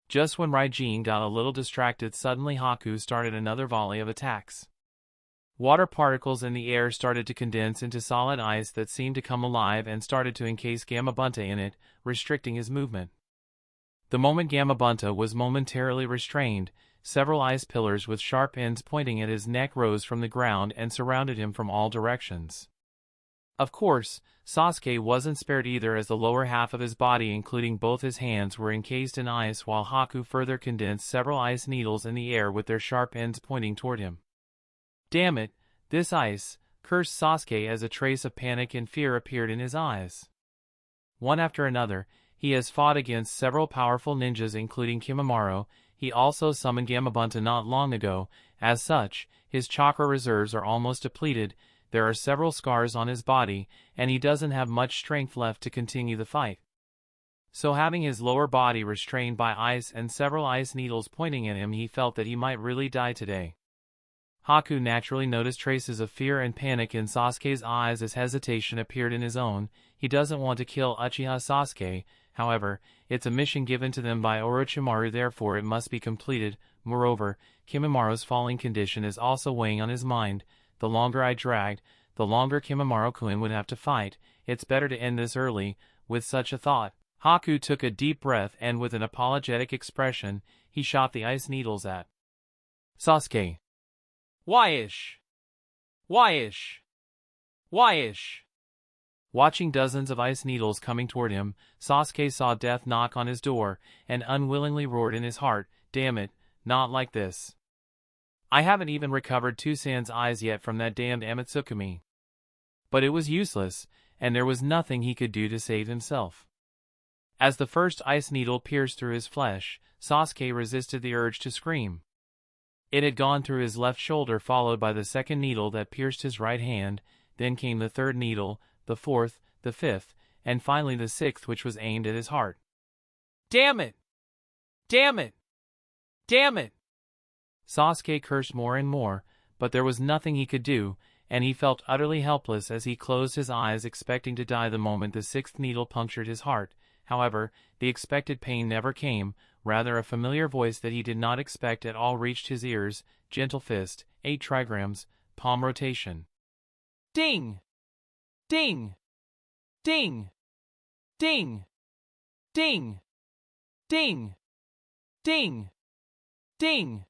Just when Ryene got a little distracted, suddenly Haku started another volley of attacks. Water particles in the air started to condense into solid ice that seemed to come alive and started to encase Gamabunta in it, restricting his movement. The moment Gamabunta was momentarily restrained, several ice pillars with sharp ends pointing at his neck rose from the ground and surrounded him from all directions. Of course, Sasuke wasn't spared either, as the lower half of his body, including both his hands, were encased in ice, while Haku further condensed several ice needles in the air with their sharp ends pointing toward him. "Damn it, this ice," cursed Sasuke as a trace of panic and fear appeared in his eyes. One after another, he has fought against several powerful ninjas including Kimimaro. He also summoned Gamabunta not long ago. As such, his chakra reserves are almost depleted, there are several scars on his body, and he doesn't have much strength left to continue the fight. So having his lower body restrained by ice and several ice needles pointing at him, he felt that he might really die today. Haku naturally noticed traces of fear and panic in Sasuke's eyes as hesitation appeared in his own. He doesn't want to kill Uchiha Sasuke, however, it's a mission given to them by Orochimaru, therefore it must be completed. Moreover, Kimimaro's falling condition is also weighing on his mind. The longer I dragged, the longer Kimimaro-kun would have to fight. It's better to end this early. With such a thought, Haku took a deep breath and with an apologetic expression, he shot the ice needles at Sasuke. Why-ish? Why-ish? Why-ish? Watching dozens of ice needles coming toward him, Sasuke saw death knock on his door, and unwillingly roared in his heart, "Damn it, not like this. I haven't even recovered Tusan's eyes yet from that damned Amatsukami." But it was useless, and there was nothing he could do to save himself. As the first ice needle pierced through his flesh, Sasuke resisted the urge to scream. It had gone through his left shoulder, followed by the second needle that pierced his right hand, then came the third needle, the fourth, the fifth, and finally the sixth, which was aimed at his heart. "Damn it! Damn it! Damn it!" Sasuke cursed more and more, but there was nothing he could do, and he felt utterly helpless as he closed his eyes, expecting to die the moment the sixth needle punctured his heart. However, the expected pain never came. Rather, a familiar voice that he did not expect at all reached his ears. "Gentle fist, 8 trigrams, palm rotation." Ding! Ding! Ding! Ding! Ding! Ding! Ding! Ding!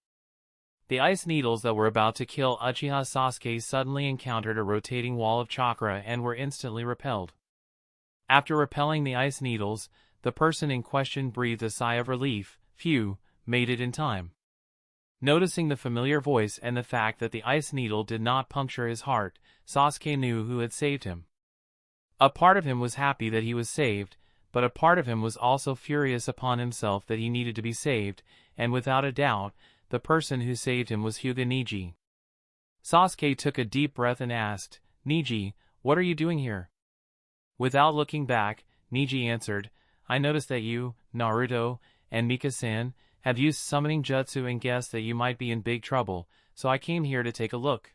The ice needles that were about to kill Uchiha Sasuke suddenly encountered a rotating wall of chakra and were instantly repelled. After repelling the ice needles, the person in question breathed a sigh of relief. "Phew, made it in time." Noticing the familiar voice and the fact that the ice needle did not puncture his heart, Sasuke knew who had saved him. A part of him was happy that he was saved, but a part of him was also furious upon himself that he needed to be saved, and without a doubt, the person who saved him was Hyuga Neji. Sasuke took a deep breath and asked, "Neji, what are you doing here?" Without looking back, Neji answered, "I noticed that you, Naruto, and Mika-san have used summoning jutsu and guessed that you might be in big trouble, so I came here to take a look."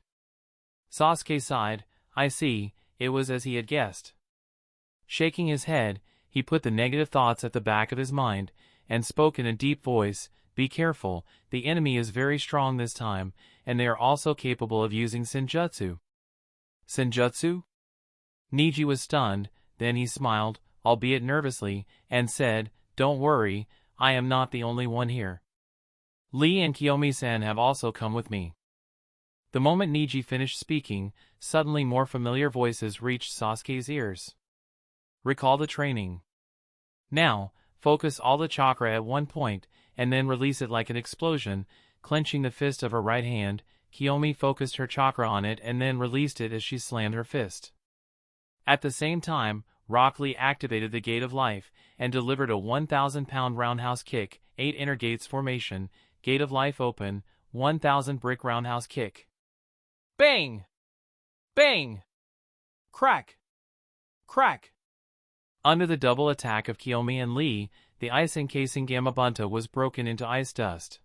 Sasuke sighed. "I see, it was as he had guessed." Shaking his head, he put the negative thoughts at the back of his mind, and spoke in a deep voice, "Be careful, the enemy is very strong this time, and they are also capable of using senjutsu." "Senjutsu?" Neji was stunned, then he smiled, albeit nervously, and said, "Don't worry, I am not the only one here. Lee and Kiyomi-san have also come with me." The moment Neji finished speaking, suddenly more familiar voices reached Sasuke's ears. "Recall the training. Now, focus all the chakra at one point, and then release it like an explosion." Clenching the fist of her right hand, Kiyomi focused her chakra on it and then released it as she slammed her fist. At the same time, Rock Lee activated the Gate of Life, and delivered a 1,000-pound roundhouse kick. 8 inner gates formation, Gate of Life open, 1,000 brick roundhouse kick. Bang! Bang! Crack! Crack! Under the double attack of Kiyomi and Lee, the ice encasing Gamabunta was broken into ice dust.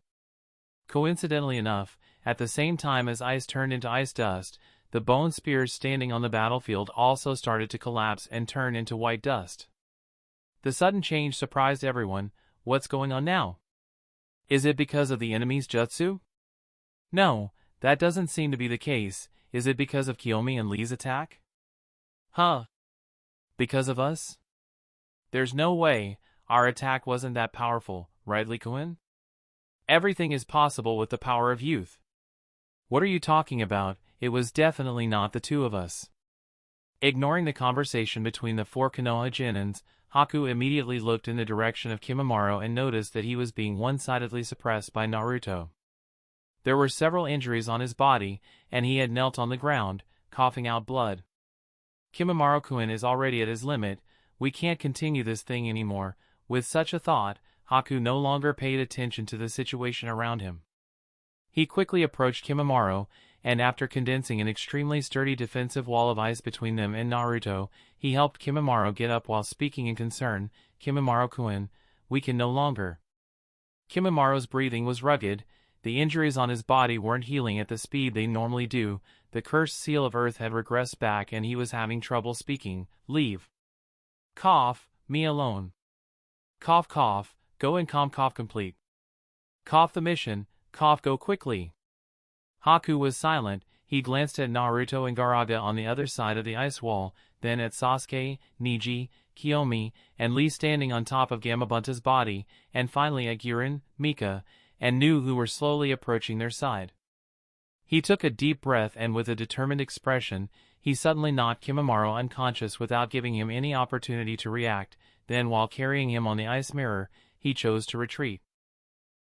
Coincidentally enough, at the same time as ice turned into ice dust, the bone spears standing on the battlefield also started to collapse and turn into white dust. The sudden change surprised everyone. "What's going on now?" Is it because of the enemy's jutsu? No, that doesn't seem to be the case. Is it because of Kiyomi and Lee's attack? Huh? Because of us? There's no way. Our attack wasn't that powerful, right, Likuin? Everything is possible with the power of youth. What are you talking about? It was definitely not the two of us. Ignoring the conversation between the four Konoha Genins, Haku immediately looked in the direction of Kimimaro and noticed that he was being one-sidedly suppressed by Naruto. There were several injuries on his body, and he had knelt on the ground, coughing out blood. Kimimaro-kun is already at his limit. We can't continue this thing anymore. With such a thought, Haku no longer paid attention to the situation around him. He quickly approached Kimimaro, and after condensing an extremely sturdy defensive wall of ice between them and Naruto, he helped Kimimaro get up while speaking in concern. Kimimaro-kun, we can no longer. Kimimaro's breathing was rugged. The injuries on his body weren't healing at the speed they normally do. The cursed seal of earth had regressed back and he was having trouble speaking. Leave. Cough, me alone. Cough cough, go and cough complete. Cough the mission, cough go quickly. Haku was silent. He glanced at Naruto and Gaaraga on the other side of the ice wall, then at Sasuke, Neji, Kiyomi, and Lee standing on top of Gamabunta's body, and finally at Giren, Mika, and Nu who were slowly approaching their side. He took a deep breath and with a determined expression, he suddenly knocked Kimimaro unconscious without giving him any opportunity to react. Then while carrying him on the ice mirror, he chose to retreat.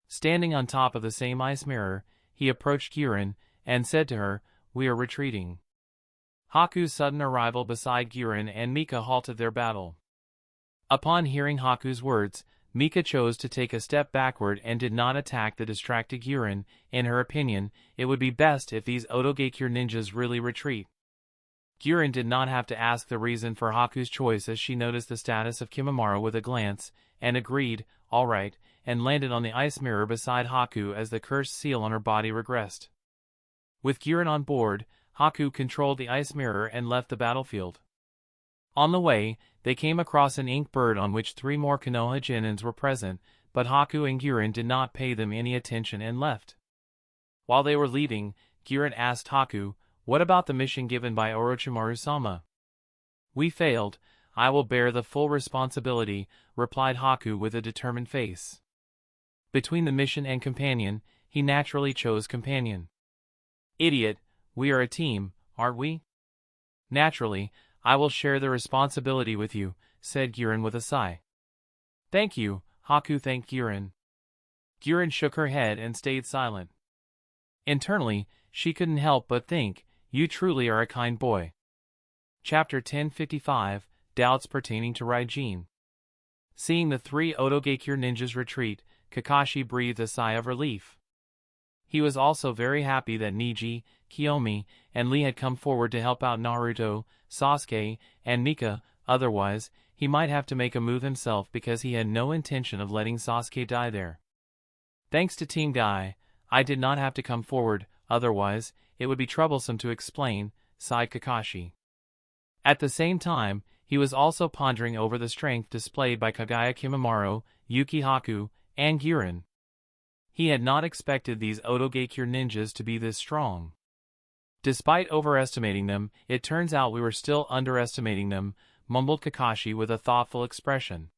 Standing on top of the same ice mirror, he approached Giren, and said to her, "We are retreating." Haku's sudden arrival beside Giren and Mika halted their battle. Upon hearing Haku's words, Mika chose to take a step backward and did not attack the distracted Giren. In her opinion, it would be best if these Otogakure ninjas really retreat. Giren did not have to ask the reason for Haku's choice as she noticed the status of Kimimaro with a glance, and agreed, all right, and landed on the ice mirror beside Haku as the cursed seal on her body regressed. With Giren on board, Haku controlled the ice mirror and left the battlefield. On the way, they came across an ink bird on which 3 more Konoha Genins were present, but Haku and Giren did not pay them any attention and left. While they were leaving, Giren asked Haku, "What about the mission given by Orochimaru-sama?" "We failed. I will bear the full responsibility," replied Haku with a determined face. Between the mission and companion, he naturally chose companion. "Idiot, we are a team, aren't we?" "Naturally, I will share the responsibility with you," said Giren with a sigh. "Thank you," Haku thanked Giren. Giren shook her head and stayed silent. Internally, she couldn't help but think, "You truly are a kind boy." Chapter 1055, Doubts Pertaining to Ryene. Seeing the 3 Otogakure ninjas retreat, Kakashi breathed a sigh of relief. He was also very happy that Neji, Kiyomi, and Lee had come forward to help out Naruto, Sasuke, and Mika. Otherwise, he might have to make a move himself because he had no intention of letting Sasuke die there. "Thanks to Team Guy, I did not have to come forward, otherwise, it would be troublesome to explain," sighed Kakashi. At the same time, he was also pondering over the strength displayed by Kagaya Kimimaro, Yuki Haku, and Giren. He had not expected these Otogakure ninjas to be this strong. "Despite overestimating them, it turns out we were still underestimating them," mumbled Kakashi with a thoughtful expression.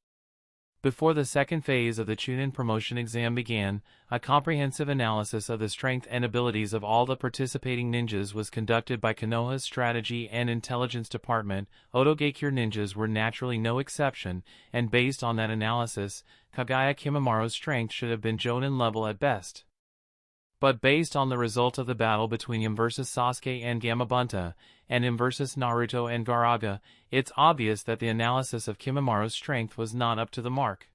Before the second phase of the Chunin promotion exam began, a comprehensive analysis of the strength and abilities of all the participating ninjas was conducted by Konoha's Strategy and Intelligence Department. Otogakure ninjas were naturally no exception, and based on that analysis, Kagaya Kimimaro's strength should have been Jonin level at best. But based on the result of the battle between him versus Sasuke and Gamabunta, and him versus Naruto and Gaaraga, it's obvious that the analysis of Kimimaro's strength was not up to the mark.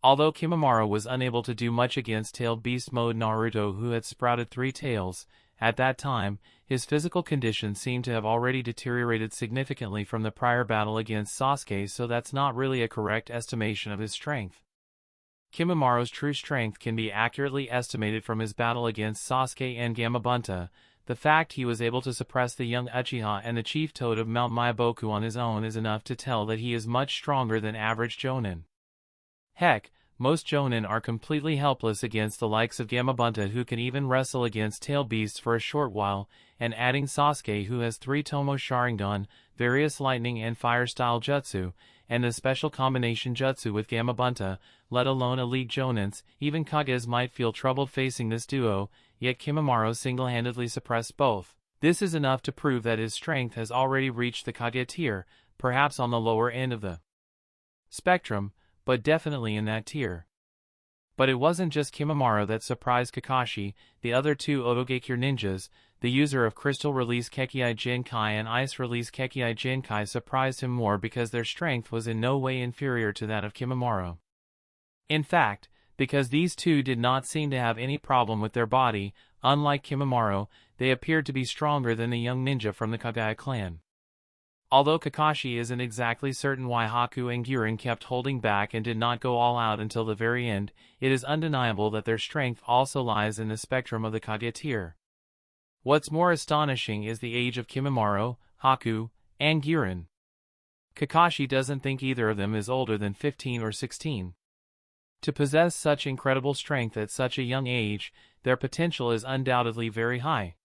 Although Kimimaro was unable to do much against Tailed Beast Mode Naruto, who had sprouted 3 tails, at that time, his physical condition seemed to have already deteriorated significantly from the prior battle against Sasuke, so that's not really a correct estimation of his strength. Kimimaro's true strength can be accurately estimated from his battle against Sasuke and Gamabunta. The fact he was able to suppress the young Uchiha and the chief toad of Mount Myaboku on his own is enough to tell that he is much stronger than average Jonin. Heck, most jonin are completely helpless against the likes of Gamabunta, who can even wrestle against tail beasts for a short while, and adding Sasuke, who has 3 Tomo Sharingan, various lightning and fire style jutsu, and a special combination jutsu with Gamabunta, let alone elite jonins. Even Kages might feel troubled facing this duo, yet Kimimaro single-handedly suppressed both. This is enough to prove that his strength has already reached the Kage tier, perhaps on the lower end of the spectrum, but definitely in that tier. But it wasn't just Kimimaro that surprised Kakashi. The other 2 Otogakure ninjas, the user of Crystal Release Kekkai Genkai and Ice Release Kekkai Genkai, surprised him more because their strength was in no way inferior to that of Kimimaro. In fact, because these 2 did not seem to have any problem with their body, unlike Kimimaro, they appeared to be stronger than the young ninja from the Kagaya clan. Although Kakashi isn't exactly certain why Haku and Giren kept holding back and did not go all out until the very end, it is undeniable that their strength also lies in the spectrum of the Kage tier. What's more astonishing is the age of Kimimaro, Haku, and Giren. Kakashi doesn't think either of them is older than 15 or 16. To possess such incredible strength at such a young age, their potential is undoubtedly very high.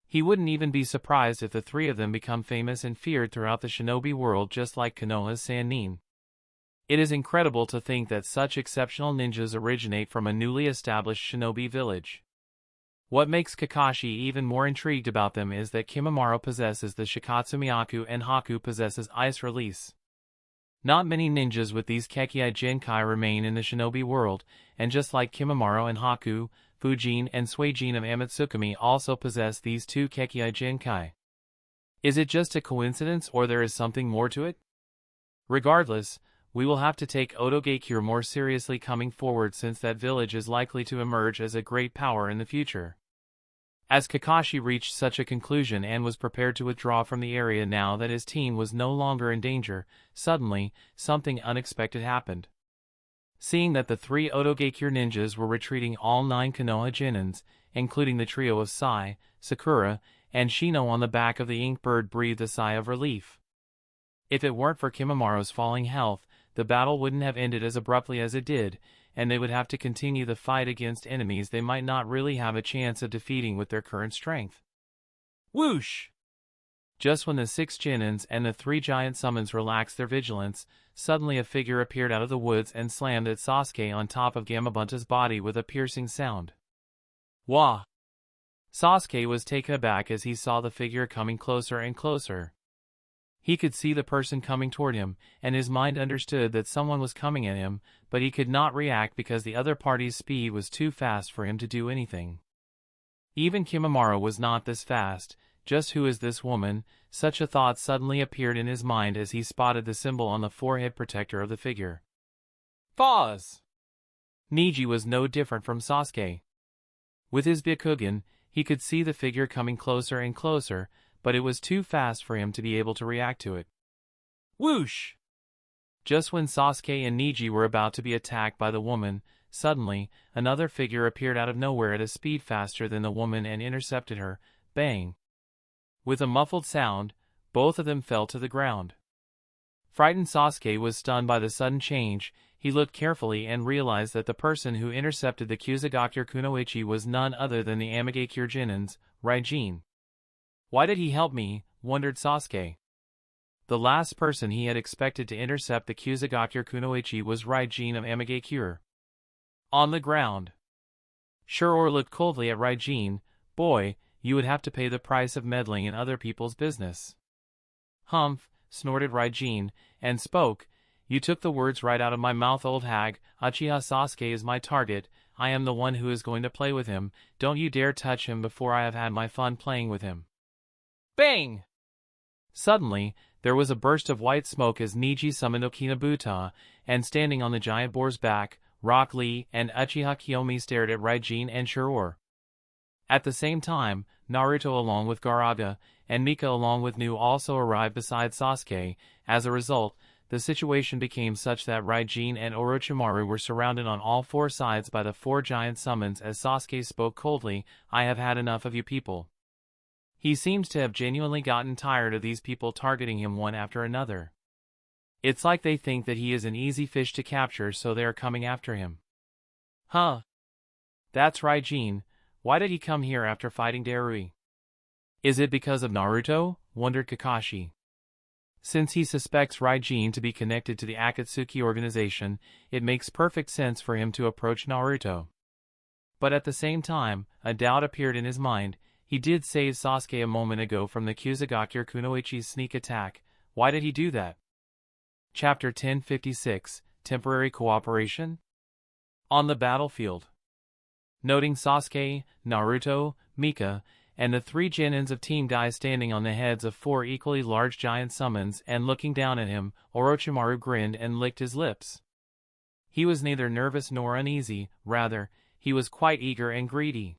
He wouldn't even be surprised if the 3 of them become famous and feared throughout the shinobi world, just like Konoha's Sannin. It is incredible to think that such exceptional ninjas originate from a newly established shinobi village. What makes Kakashi even more intrigued about them is that Kimimaro possesses the Shikatsu Myaku and Haku possesses Ice Release. Not many ninjas with these Kekkai Genkai remain in the shinobi world, and just like Kimimaro and Haku, Fujin and Suijin of Amatsukami also possess these 2 Kekkai Genkai. Is it just a coincidence, or there is something more to it? Regardless, we will have to take Otogakure more seriously coming forward, since that village is likely to emerge as a great power in the future. As Kakashi reached such a conclusion and was prepared to withdraw from the area now that his team was no longer in danger, suddenly, something unexpected happened. Seeing that the 3 Otogakure ninjas were retreating, all 9 Konoha Genins, including the trio of Sai, Sakura, and Shino on the back of the Ink Bird, breathed a sigh of relief. If it weren't for Kimimaro's falling health, the battle wouldn't have ended as abruptly as it did, and they would have to continue the fight against enemies they might not really have a chance of defeating with their current strength. Whoosh! Just when the 6 Genins and the 3 giant summons relaxed their vigilance, suddenly a figure appeared out of the woods and slammed at Sasuke on top of Gamabunta's body with a piercing sound. Wah! Sasuke was taken aback as he saw the figure coming closer and closer. He could see the person coming toward him, and his mind understood that someone was coming at him, but he could not react because the other party's speed was too fast for him to do anything. Even Kimimaro was not this fast. Just who is this woman? Such a thought suddenly appeared in his mind as he spotted the symbol on the forehead protector of the figure. Pause! Neji was no different from Sasuke. With his Byakugan, he could see the figure coming closer and closer, but it was too fast for him to be able to react to it. Whoosh! Just when Sasuke and Neji were about to be attacked by the woman, suddenly, another figure appeared out of nowhere at a speed faster than the woman and intercepted her. Bang! With a muffled sound, both of them fell to the ground. Frightened Sasuke was stunned by the sudden change. He looked carefully and realized that the person who intercepted the Kyuzugakure Kunoichi was none other than the Amigakure Genins, Ryene. Why did he help me? Wondered Sasuke. The last person he had expected to intercept the Kyuzugakure Kunoichi was Ryene of Amigakure. On the ground. Shuror looked coldly at Ryene. Boy, you would have to pay the price of meddling in other people's business. Humph, snorted Ryene, and spoke. You took the words right out of my mouth, old hag. Uchiha Sasuke is my target. I am the one who is going to play with him. Don't you dare touch him before I have had my fun playing with him. Bang! Suddenly, there was a burst of white smoke as Neji summoned Okinabuta, and standing on the giant boar's back, Rock Lee and Uchiha Kiyomi stared at Ryene and Shuror. At the same time, Naruto along with Gaaraga, and Mika along with Nu also arrived beside Sasuke. As a result, the situation became such that Ryene and Orochimaru were surrounded on all 4 sides by the 4 giant summons as Sasuke spoke coldly. I have had enough of you people. He seems to have genuinely gotten tired of these people targeting him one after another. It's like they think that he is an easy fish to capture, so they are coming after him. Huh. That's Ryene. Why did he come here after fighting Jeriah? Is it because of Naruto? Wondered Kakashi. Since he suspects Ryene to be connected to the Akatsuki organization, it makes perfect sense for him to approach Naruto. But at the same time, a doubt appeared in his mind. He did save Sasuke a moment ago from the Kusagakure Kunoichi's sneak attack. Why did he do that? Chapter 1056, Temporary Cooperation? On the battlefield. Noting Sasuke, Naruto, Mika, and the 3 genins of Team Guy standing on the heads of 4 equally large giant summons and looking down at him, Orochimaru grinned and licked his lips. He was neither nervous nor uneasy, rather, he was quite eager and greedy.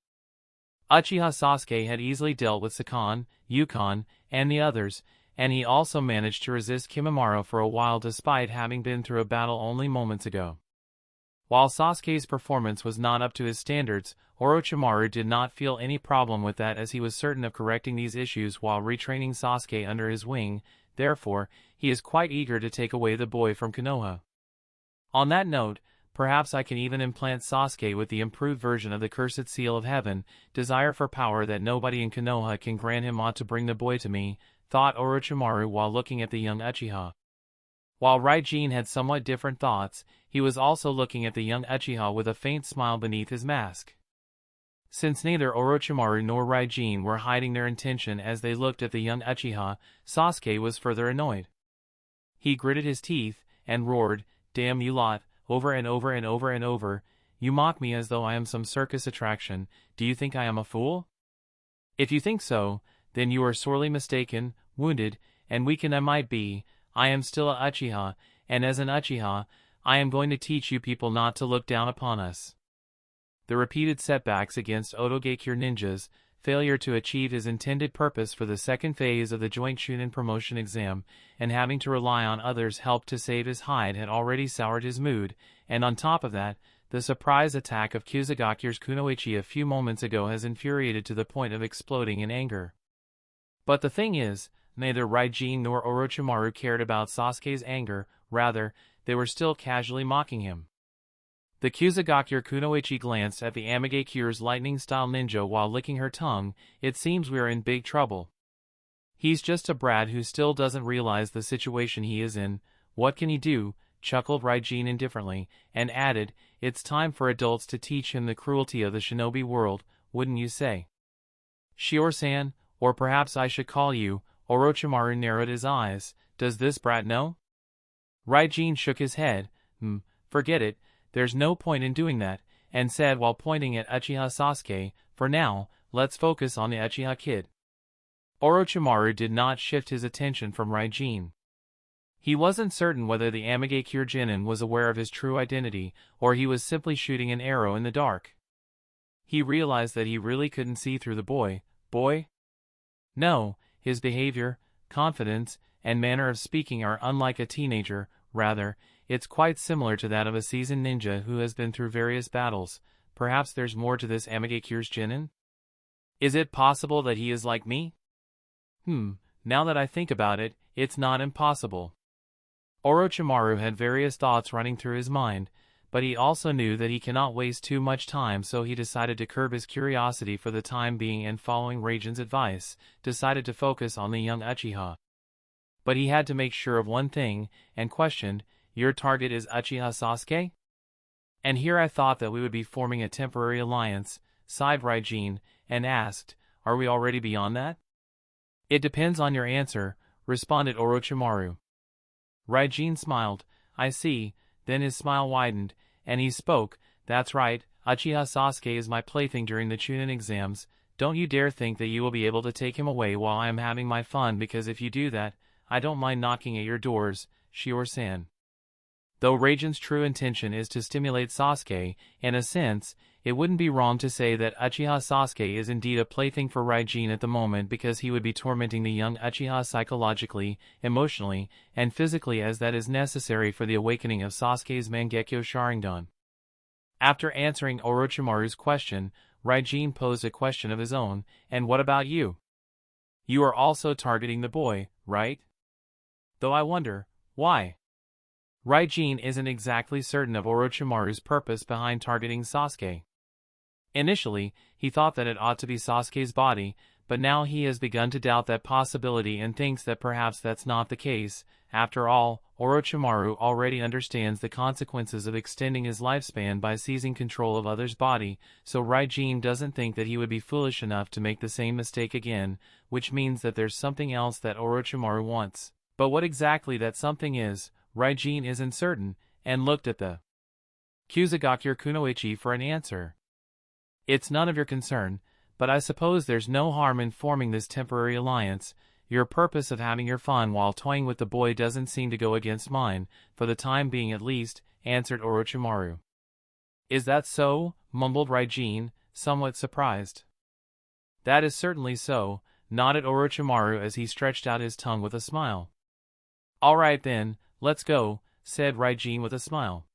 Uchiha Sasuke had easily dealt with Sakon, Yukon, and the others, and he also managed to resist Kimimaro for a while despite having been through a battle only moments ago. While Sasuke's performance was not up to his standards, Orochimaru did not feel any problem with that as he was certain of correcting these issues while retraining Sasuke under his wing. Therefore, he is quite eager to take away the boy from Konoha. On that note, perhaps I can even implant Sasuke with the improved version of the Cursed Seal of Heaven. Desire for power that nobody in Konoha can grant him ought to bring the boy to me, thought Orochimaru while looking at the young Uchiha. While Ryene had somewhat different thoughts, he was also looking at the young Uchiha with a faint smile beneath his mask. Since neither Orochimaru nor Ryene were hiding their intention as they looked at the young Uchiha, Sasuke was further annoyed. He gritted his teeth and roared, "Damn you lot, over and over and over and over, you mock me as though I am some circus attraction. Do you think I am a fool? If you think so, then you are sorely mistaken. Wounded and weakened I might be, I am still a Uchiha, and as an Uchiha, I am going to teach you people not to look down upon us." The repeated setbacks against Otogakure ninjas, failure to achieve his intended purpose for the second phase of the joint Chunin promotion exam, and having to rely on others' help to save his hide had already soured his mood, and on top of that, the surprise attack of Kusagakure's Kunoichi a few moments ago has infuriated to the point of exploding in anger. But the thing is, neither Ryene nor Orochimaru cared about Sasuke's anger, rather, they were still casually mocking him. The Kusagakure Kunoichi glanced at the Amagakure's lightning-style ninja while licking her tongue. "It seems we are in big trouble. He's just a brat who still doesn't realize the situation he is in. What can he do?" chuckled Ryene indifferently, and added, "It's time for adults to teach him the cruelty of the shinobi world, wouldn't you say?" "Shior-san, or perhaps I should call you," Orochimaru narrowed his eyes. "Does this brat know?" Ryene shook his head. Forget it, there's no point in doing that," and said while pointing at Uchiha Sasuke, "For now, let's focus on the Uchiha kid." Orochimaru did not shift his attention from Ryene. He wasn't certain whether the Amagakure Genin was aware of his true identity, or he was simply shooting an arrow in the dark. He realized that he really couldn't see through the boy. No, his behavior, confidence, and manner of speaking are unlike a teenager, rather, it's quite similar to that of a seasoned ninja who has been through various battles. Perhaps there's more to this Amagakure's Genin? Is it possible that he is like me? Now that I think about it, it's not impossible. Orochimaru had various thoughts running through his mind, but he also knew that he cannot waste too much time, so he decided to curb his curiosity for the time being and, following Ryujen's advice, decided to focus on the young Uchiha. But he had to make sure of one thing, and questioned, "Your target is Uchiha Sasuke?" "And here I thought that we would be forming a temporary alliance," sighed Ryene, and asked, "Are we already beyond that?" "It depends on your answer," responded Orochimaru. Ryene smiled. "I see," then his smile widened, and he spoke, "That's right, Uchiha Sasuke is my plaything during the Chunin exams. Don't you dare think that you will be able to take him away while I am having my fun, because if you do that, I don't mind knocking at your doors, Shior-san." Though Ryujen's true intention is to stimulate Sasuke, in a sense, it wouldn't be wrong to say that Uchiha Sasuke is indeed a plaything for Ryene at the moment, because he would be tormenting the young Uchiha psychologically, emotionally, and physically, as that is necessary for the awakening of Sasuke's Mangekyo Sharingan. After answering Orochimaru's question, Ryene posed a question of his own, "And what about you? You are also targeting the boy, right? Though I wonder, why?" Ryene isn't exactly certain of Orochimaru's purpose behind targeting Sasuke. Initially, he thought that it ought to be Sasuke's body, but now he has begun to doubt that possibility and thinks that perhaps that's not the case. After all, Orochimaru already understands the consequences of extending his lifespan by seizing control of others' body, so Ryene doesn't think that he would be foolish enough to make the same mistake again, which means that there's something else that Orochimaru wants. But what exactly that something is, Ryene isn't certain, and looked at the Kyuzugaku Kunoichi for an answer. It's none of your concern, but I suppose there's no harm in forming this temporary alliance. Your purpose of having your fun while toying with the boy doesn't seem to go against mine, for the time being at least, answered Orochimaru. Is that so? Mumbled Ryene, somewhat surprised. That is certainly so, nodded Orochimaru as he stretched out his tongue with a smile. All right then, let's go, said Ryene with a smile.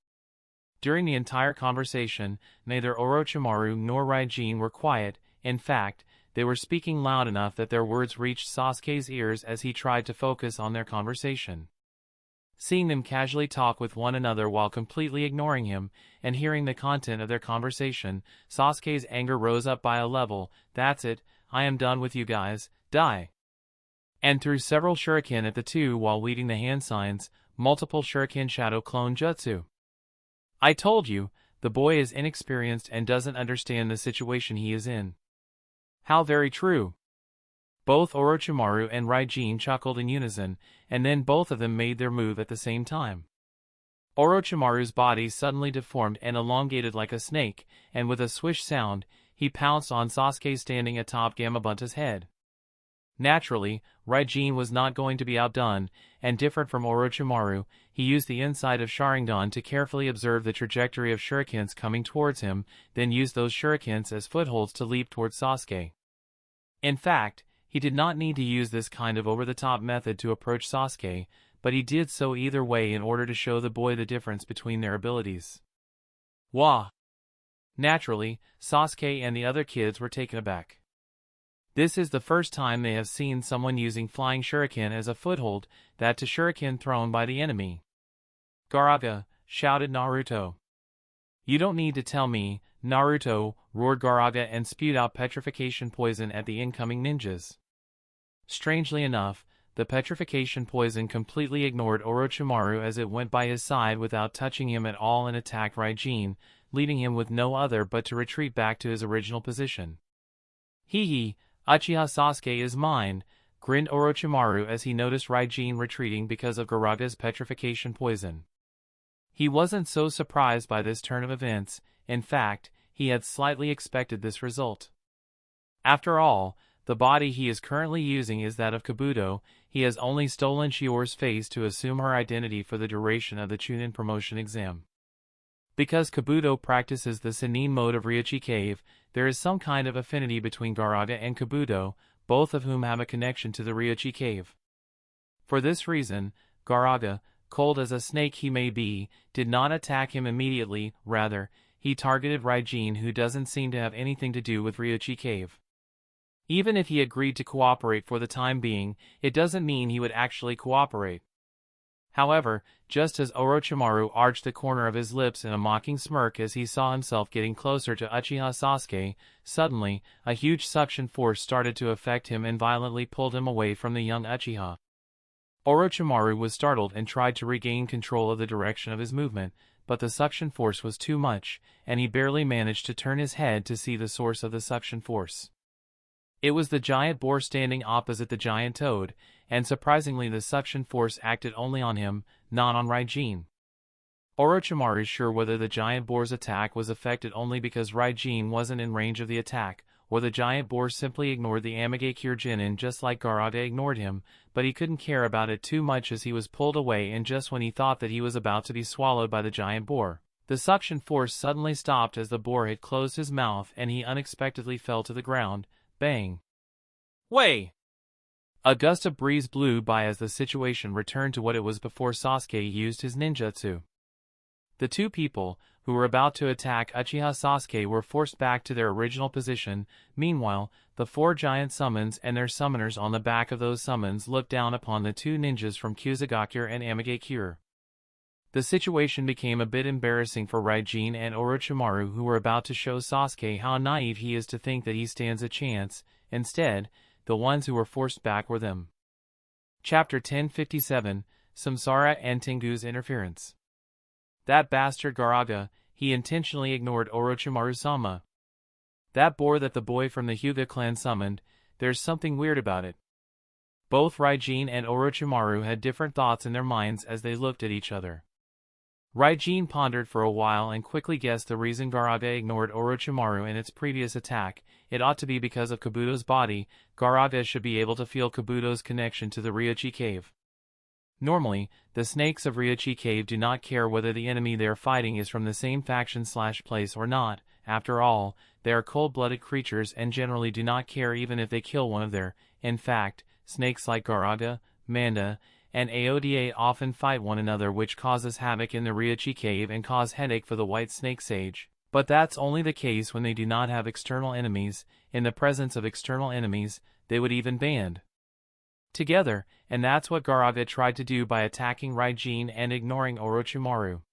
During the entire conversation, neither Orochimaru nor Ryene were quiet. In fact, they were speaking loud enough that their words reached Sasuke's ears as he tried to focus on their conversation. Seeing them casually talk with one another while completely ignoring him, and hearing the content of their conversation, Sasuke's anger rose up by a level. That's it, I am done with you guys, die. And threw several shuriken at the two while leading the hand signs, multiple shuriken shadow clone jutsu. I told you, the boy is inexperienced and doesn't understand the situation he is in. How very true. Both Orochimaru and Ryene chuckled in unison, and then both of them made their move at the same time. Orochimaru's body suddenly deformed and elongated like a snake, and with a swish sound, he pounced on Sasuke standing atop Gamabunta's head. Naturally, Ryene was not going to be outdone, and different from Orochimaru, he used the inside of Sharingan to carefully observe the trajectory of shurikens coming towards him, then used those shurikens as footholds to leap towards Sasuke. In fact, he did not need to use this kind of over-the-top method to approach Sasuke, but he did so either way in order to show the boy the difference between their abilities. Wah! Naturally, Sasuke and the other kids were taken aback. This is the first time they have seen someone using flying shuriken as a foothold, that to shuriken thrown by the enemy. Gaaraga, shouted Naruto. You don't need to tell me, Naruto, roared Gaaraga and spewed out petrification poison at the incoming ninjas. Strangely enough, the petrification poison completely ignored Orochimaru as it went by his side without touching him at all and attacked Ryene, leaving him with no other but to retreat back to his original position. Hee hee, Uchiha Sasuke is mine, grinned Orochimaru as he noticed Ryene retreating because of Gaaraga's petrification poison. He wasn't so surprised by this turn of events. In fact, he had slightly expected this result. After all, the body he is currently using is that of Kabuto. He has only stolen Shior's face to assume her identity for the duration of the Chunin promotion exam. Because Kabuto practices the Sannin mode of Ryuchi Cave, there is some kind of affinity between Gaaraga and Kabuto, both of whom have a connection to the Ryuchi Cave. For this reason, Gaaraga, cold as a snake he may be, did not attack him immediately. Rather, he targeted Ryene, who doesn't seem to have anything to do with Ryuchi Cave. Even if he agreed to cooperate for the time being, it doesn't mean he would actually cooperate. However, just as Orochimaru arched the corner of his lips in a mocking smirk as he saw himself getting closer to Uchiha Sasuke, suddenly, a huge suction force started to affect him and violently pulled him away from the young Uchiha. Orochimaru was startled and tried to regain control of the direction of his movement, but the suction force was too much, and he barely managed to turn his head to see the source of the suction force. It was the giant boar standing opposite the giant toad, and surprisingly the suction force acted only on him, not on Ryene. Orochimaru is sure whether the giant boar's attack was affected only because Ryene wasn't in range of the attack, or the giant boar simply ignored the Amigakure Genin just like Gaaraga ignored him, but he couldn't care about it too much as he was pulled away, and just when he thought that he was about to be swallowed by the giant boar, the suction force suddenly stopped as the boar had closed his mouth and he unexpectedly fell to the ground. Bang! Way! A gust of breeze blew by as the situation returned to what it was before Sasuke used his ninjutsu. The two people, who were about to attack Uchiha Sasuke, were forced back to their original position. Meanwhile, the four giant summons and their summoners on the back of those summons looked down upon the two ninjas from Kyuzugaku and Amigakure. The situation became a bit embarrassing for Ryene and Orochimaru, who were about to show Sasuke how naive he is to think that he stands a chance. Instead, the ones who were forced back were them. Chapter 1057, Samsara and Tengu's Interference. That bastard Gaaraga, he intentionally ignored Orochimaru-sama. That boar that the boy from the Hyuga clan summoned, there's something weird about it. Both Ryene and Orochimaru had different thoughts in their minds as they looked at each other. Ryene pondered for a while and quickly guessed the reason Gaaraga ignored Orochimaru in its previous attack. It ought to be because of Kabuto's body. Gaaraga should be able to feel Kabuto's connection to the Ryochi Cave. Normally, the snakes of Ryochi Cave do not care whether the enemy they are fighting is from the same faction/place or not. After all, they are cold-blooded creatures and generally do not care even if they kill one of their. In fact, snakes like Gaaraga, Manda, and Aoda often fight one another, which causes havoc in the Ryochi Cave and cause headache for the White Snake Sage. But that's only the case when they do not have external enemies. In the presence of external enemies, they would even band together, and that's what Gaaraga tried to do by attacking Ryene and ignoring Orochimaru.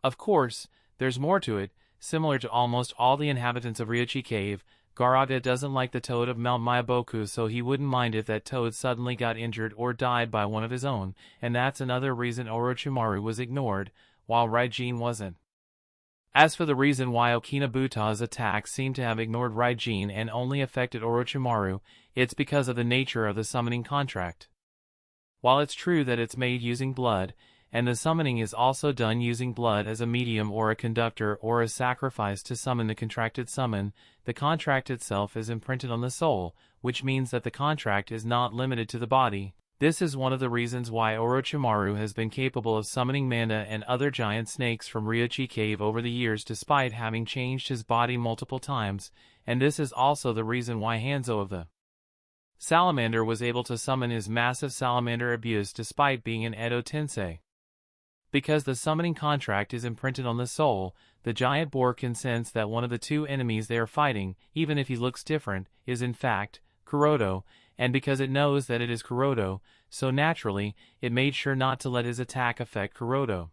Of course, there's more to it. Similar to almost all the inhabitants of Ryochi Cave, Gaaraga doesn't like the toad of Mount Myaboku, so he wouldn't mind if that toad suddenly got injured or died by one of his own, and that's another reason Orochimaru was ignored, while Ryene wasn't. As for the reason why Okinabuta's attack seemed to have ignored Ryene and only affected Orochimaru, it's because of the nature of the summoning contract. While it's true that it's made using blood, and the summoning is also done using blood as a medium or a conductor or a sacrifice to summon the contracted summon, the contract itself is imprinted on the soul, which means that the contract is not limited to the body. This is one of the reasons why Orochimaru has been capable of summoning Manda and other giant snakes from Ryochi Cave over the years despite having changed his body multiple times, and this is also the reason why Hanzo of the Salamander was able to summon his massive salamander abuse despite being an Edo Tensei. Because the summoning contract is imprinted on the soul, the giant boar can sense that one of the two enemies they are fighting, even if he looks different, is in fact Curoto, and because it knows that it is Curoto, so naturally, it made sure not to let his attack affect Curoto.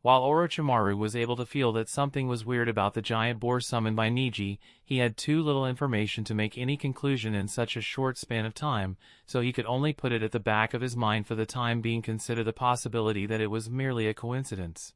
While Orochimaru was able to feel that something was weird about the giant boar summoned by Neji, he had too little information to make any conclusion in such a short span of time, so he could only put it at the back of his mind for the time being, consider the possibility that it was merely a coincidence.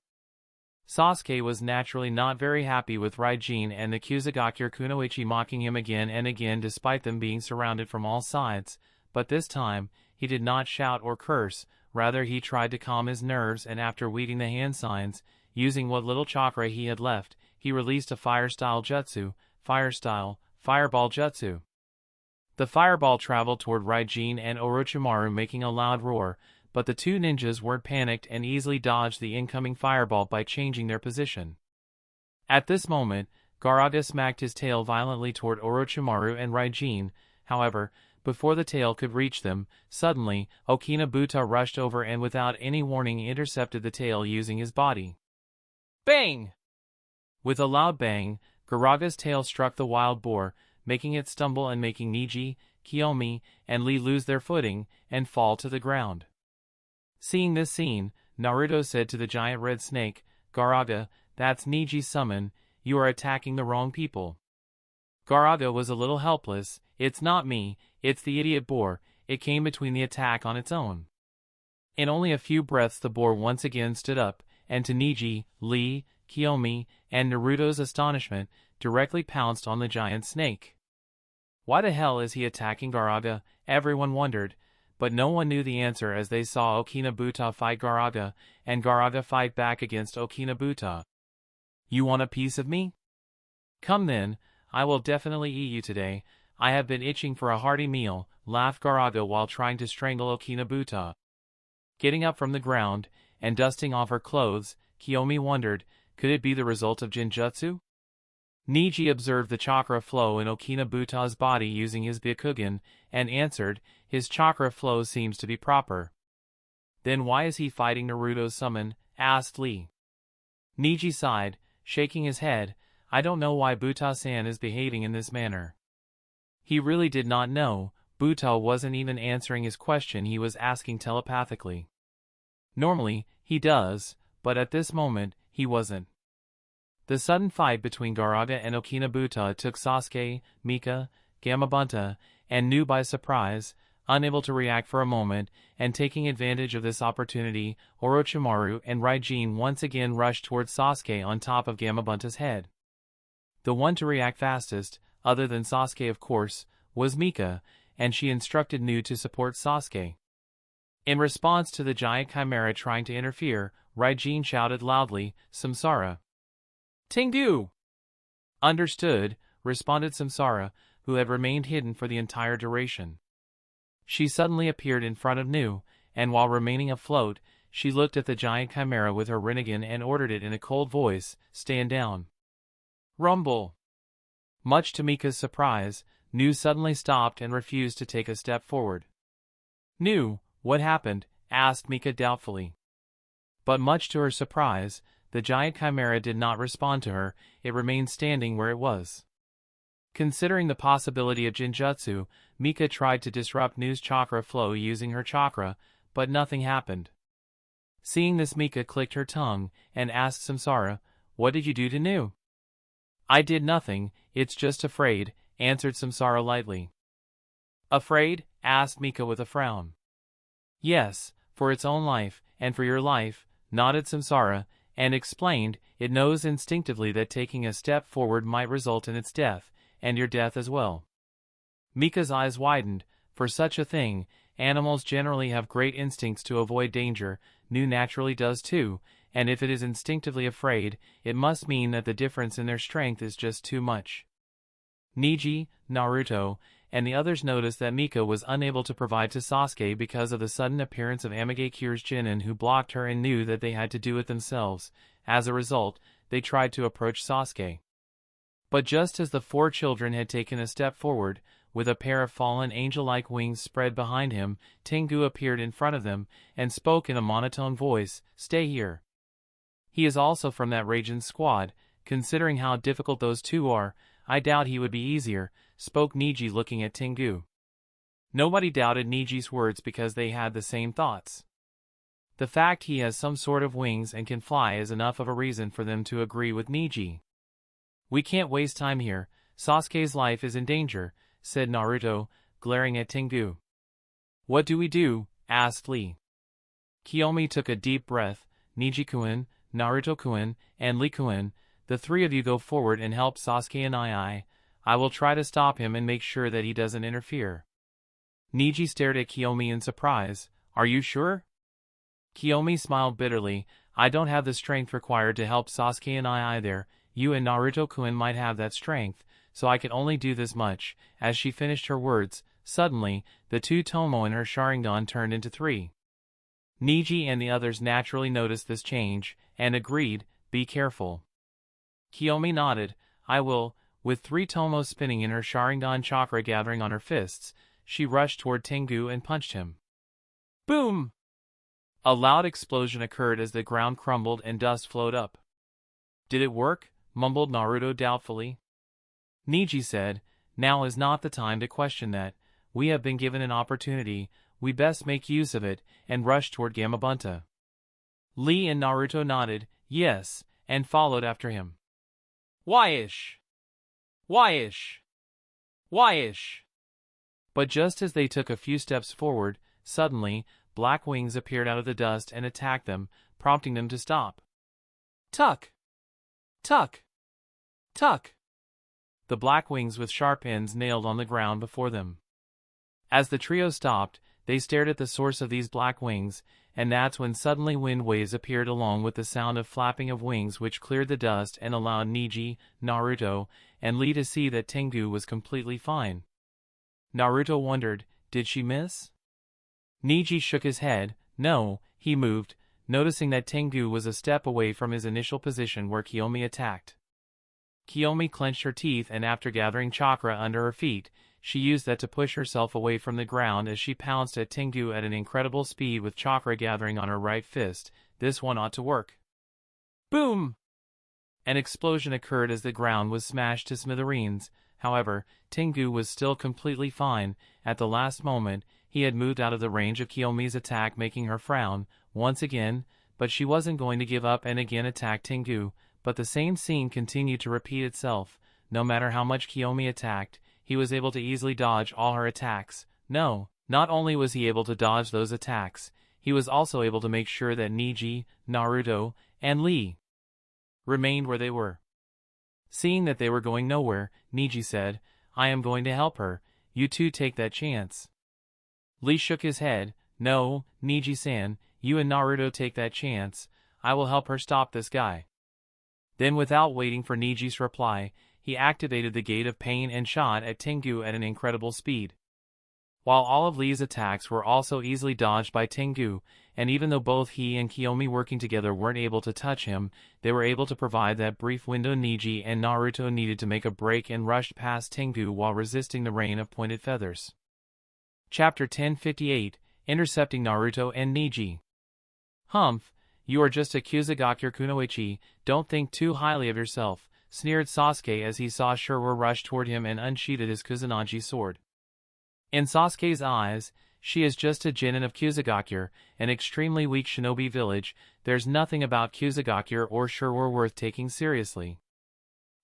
Sasuke was naturally not very happy with Ryene and the Kusagakure Kunoichi mocking him again and again despite them being surrounded from all sides, but this time, he did not shout or curse. Rather, he tried to calm his nerves, and after weeding the hand signs, using what little chakra he had left, he released a fire-style jutsu, fireball jutsu. The fireball traveled toward Ryene and Orochimaru making a loud roar, but the two ninjas weren't panicked and easily dodged the incoming fireball by changing their position. At this moment, Gaaraga smacked his tail violently toward Orochimaru and Ryene. However, before the tail could reach them, suddenly, Okinabuta rushed over and without any warning intercepted the tail using his body. Bang! With a loud bang, Gaaraga's tail struck the wild boar, making it stumble and making Neji, Kiyomi, and Lee lose their footing and fall to the ground. Seeing this scene, Naruto said to the giant red snake, "Gaaraga, that's Neji's summon, you are attacking the wrong people." Gaaraga was a little helpless. "It's not me, it's the idiot boar," it came between the attack on its own. In only a few breaths the boar once again stood up, and to Neji, Lee, Kiyomi, and Naruto's astonishment, directly pounced on the giant snake. Why the hell is he attacking Gaaraga? Everyone wondered, but no one knew the answer as they saw Okinabuta fight Gaaraga, and Gaaraga fight back against Okinabuta. "You want a piece of me? Come then, I will definitely eat you today. I have been itching for a hearty meal," laughed Gaaraga while trying to strangle Okinabuta. Getting up from the ground, and dusting off her clothes, Kiyomi wondered, could it be the result of Jinjutsu? Neji observed the chakra flow in Okinabuta's body using his Byakugan, and answered, his chakra flow seems to be proper. "Then why is he fighting Naruto's summon?" asked Lee. Neji sighed, shaking his head. "I don't know why Buta-san is behaving in this manner." He really did not know. Buta wasn't even answering his question, he was asking telepathically. Normally, he does, but at this moment, he wasn't. The sudden fight between Gaaraga and Okinabuta took Sasuke, Mika, Gamabunta, and Nu by surprise. Unable to react for a moment, and taking advantage of this opportunity, Orochimaru and Ryene once again rushed towards Sasuke on top of Gamabunta's head. The one to react fastest, other than Sasuke of course, was Mika, and she instructed Nu to support Sasuke. In response to the giant chimera trying to interfere, Ryene shouted loudly, "Samsara!" "Tengu!" "Understood," responded Samsara, who had remained hidden for the entire duration. She suddenly appeared in front of Nu, and while remaining afloat, she looked at the giant chimera with her Rinnegan and ordered it in a cold voice, "Stand down." Rumble. Much to Mika's surprise, Nu suddenly stopped and refused to take a step forward. "Nu, what happened?" asked Mika doubtfully. But much to her surprise, the giant chimera did not respond to her, it remained standing where it was. Considering the possibility of Jinjutsu, Mika tried to disrupt Nu's chakra flow using her chakra, but nothing happened. Seeing this, Mika clicked her tongue and asked Samsara, "What did you do to Nu?" "I did nothing, it's just afraid," answered Samsara lightly. "Afraid?" asked Mika with a frown. "Yes, for its own life, and for your life," nodded Samsara, and explained, "It knows instinctively that taking a step forward might result in its death, and your death as well." Mika's eyes widened. For such a thing, animals generally have great instincts to avoid danger. Nu naturally does too, and if it is instinctively afraid, it must mean that the difference in their strength is just too much. Neji, Naruto, and the others noticed that Mika was unable to provide to Sasuke because of the sudden appearance of Amagekyure's Giren, who blocked her and knew that they had to do it themselves. As a result, they tried to approach Sasuke. But just as the four children had taken a step forward, with a pair of fallen angel-like wings spread behind him, Tengu appeared in front of them, and spoke in a monotone voice, "Stay here." "He is also from that Raijin squad. Considering how difficult those two are, I doubt he would be easier," spoke Neji looking at Tengu. Nobody doubted Neji's words because they had the same thoughts. The fact he has some sort of wings and can fly is enough of a reason for them to agree with Neji. "We can't waste time here, Sasuke's life is in danger," said Naruto, glaring at Tengu. "What do we do?" asked Lee. Kiyomi took a deep breath. "Neji-kun, Naruto-kun, and Lee-kun, the three of you go forward and help Sasuke and I will try to stop him and make sure that he doesn't interfere." Neji stared at Kiyomi in surprise. "Are you sure?" Kiyomi smiled bitterly. "I don't have the strength required to help Sasuke and I either. You and Naruto-kun might have that strength, so I can only do this much." As she finished her words, suddenly, the two tomo in her Sharingan turned into three. Neji and the others naturally noticed this change, and agreed, "Be careful." Kiyomi nodded. "I will." With three tomos spinning in her Sharingan chakra gathering on her fists, she rushed toward Tengu and punched him. Boom! A loud explosion occurred as the ground crumbled and dust flowed up. "Did it work?" mumbled Naruto doubtfully. Neji said, "Now is not the time to question that. We have been given an opportunity, we best make use of it," and rushed toward Gamabunta. Lee and Naruto nodded, yes, and followed after him. Why-ish! Why-ish! Why-ish! But just as they took a few steps forward, suddenly, black wings appeared out of the dust and attacked them, prompting them to stop. Tuck! Tuck! Tuck! The black wings with sharp ends nailed on the ground before them. As the trio stopped, they stared at the source of these black wings, and that's when suddenly wind waves appeared along with the sound of flapping of wings, which cleared the dust and allowed Neji, Naruto, and Lee to see that Tengu was completely fine. Naruto wondered, did she miss? Neji shook his head. No, he moved, noticing that Tengu was a step away from his initial position where Kiyomi attacked. Kiyomi clenched her teeth, and after gathering chakra under her feet, she used that to push herself away from the ground as she pounced at Tengu at an incredible speed with chakra gathering on her right fist. This one ought to work. Boom! An explosion occurred as the ground was smashed to smithereens. However, Tengu was still completely fine. At the last moment, he had moved out of the range of Kiyomi's attack, making her frown. Once again, but she wasn't going to give up and again attack Tengu, but the same scene continued to repeat itself. No matter how much Kiyomi attacked, he was able to easily dodge all her attacks. No, not only was he able to dodge those attacks, he was also able to make sure that Neji, Naruto, and Lee remained where they were. Seeing that they were going nowhere, Neji said, "I am going to help her, you two take that chance." Lee shook his head. "No, Neji-san, you and Naruto take that chance, I will help her stop this guy." Then without waiting for Neji's reply, he activated the Gate of Pain and shot at Tengu at an incredible speed. While all of Lee's attacks were also easily dodged by Tengu, and even though both he and Kiyomi working together weren't able to touch him, they were able to provide that brief window Neji and Naruto needed to make a break and rushed past Tengu while resisting the rain of pointed feathers. Chapter 1058, Intercepting Naruto and Neji. "Humph, you are just a Kusagakure Kunoichi, don't think too highly of yourself," sneered Sasuke as he saw Shirwa rush toward him and unsheathed his Kusanagi sword. In Sasuke's eyes, she is just a genin of Kusagakure, an extremely weak shinobi village. There's nothing about Kusagakure or Shirwa worth taking seriously.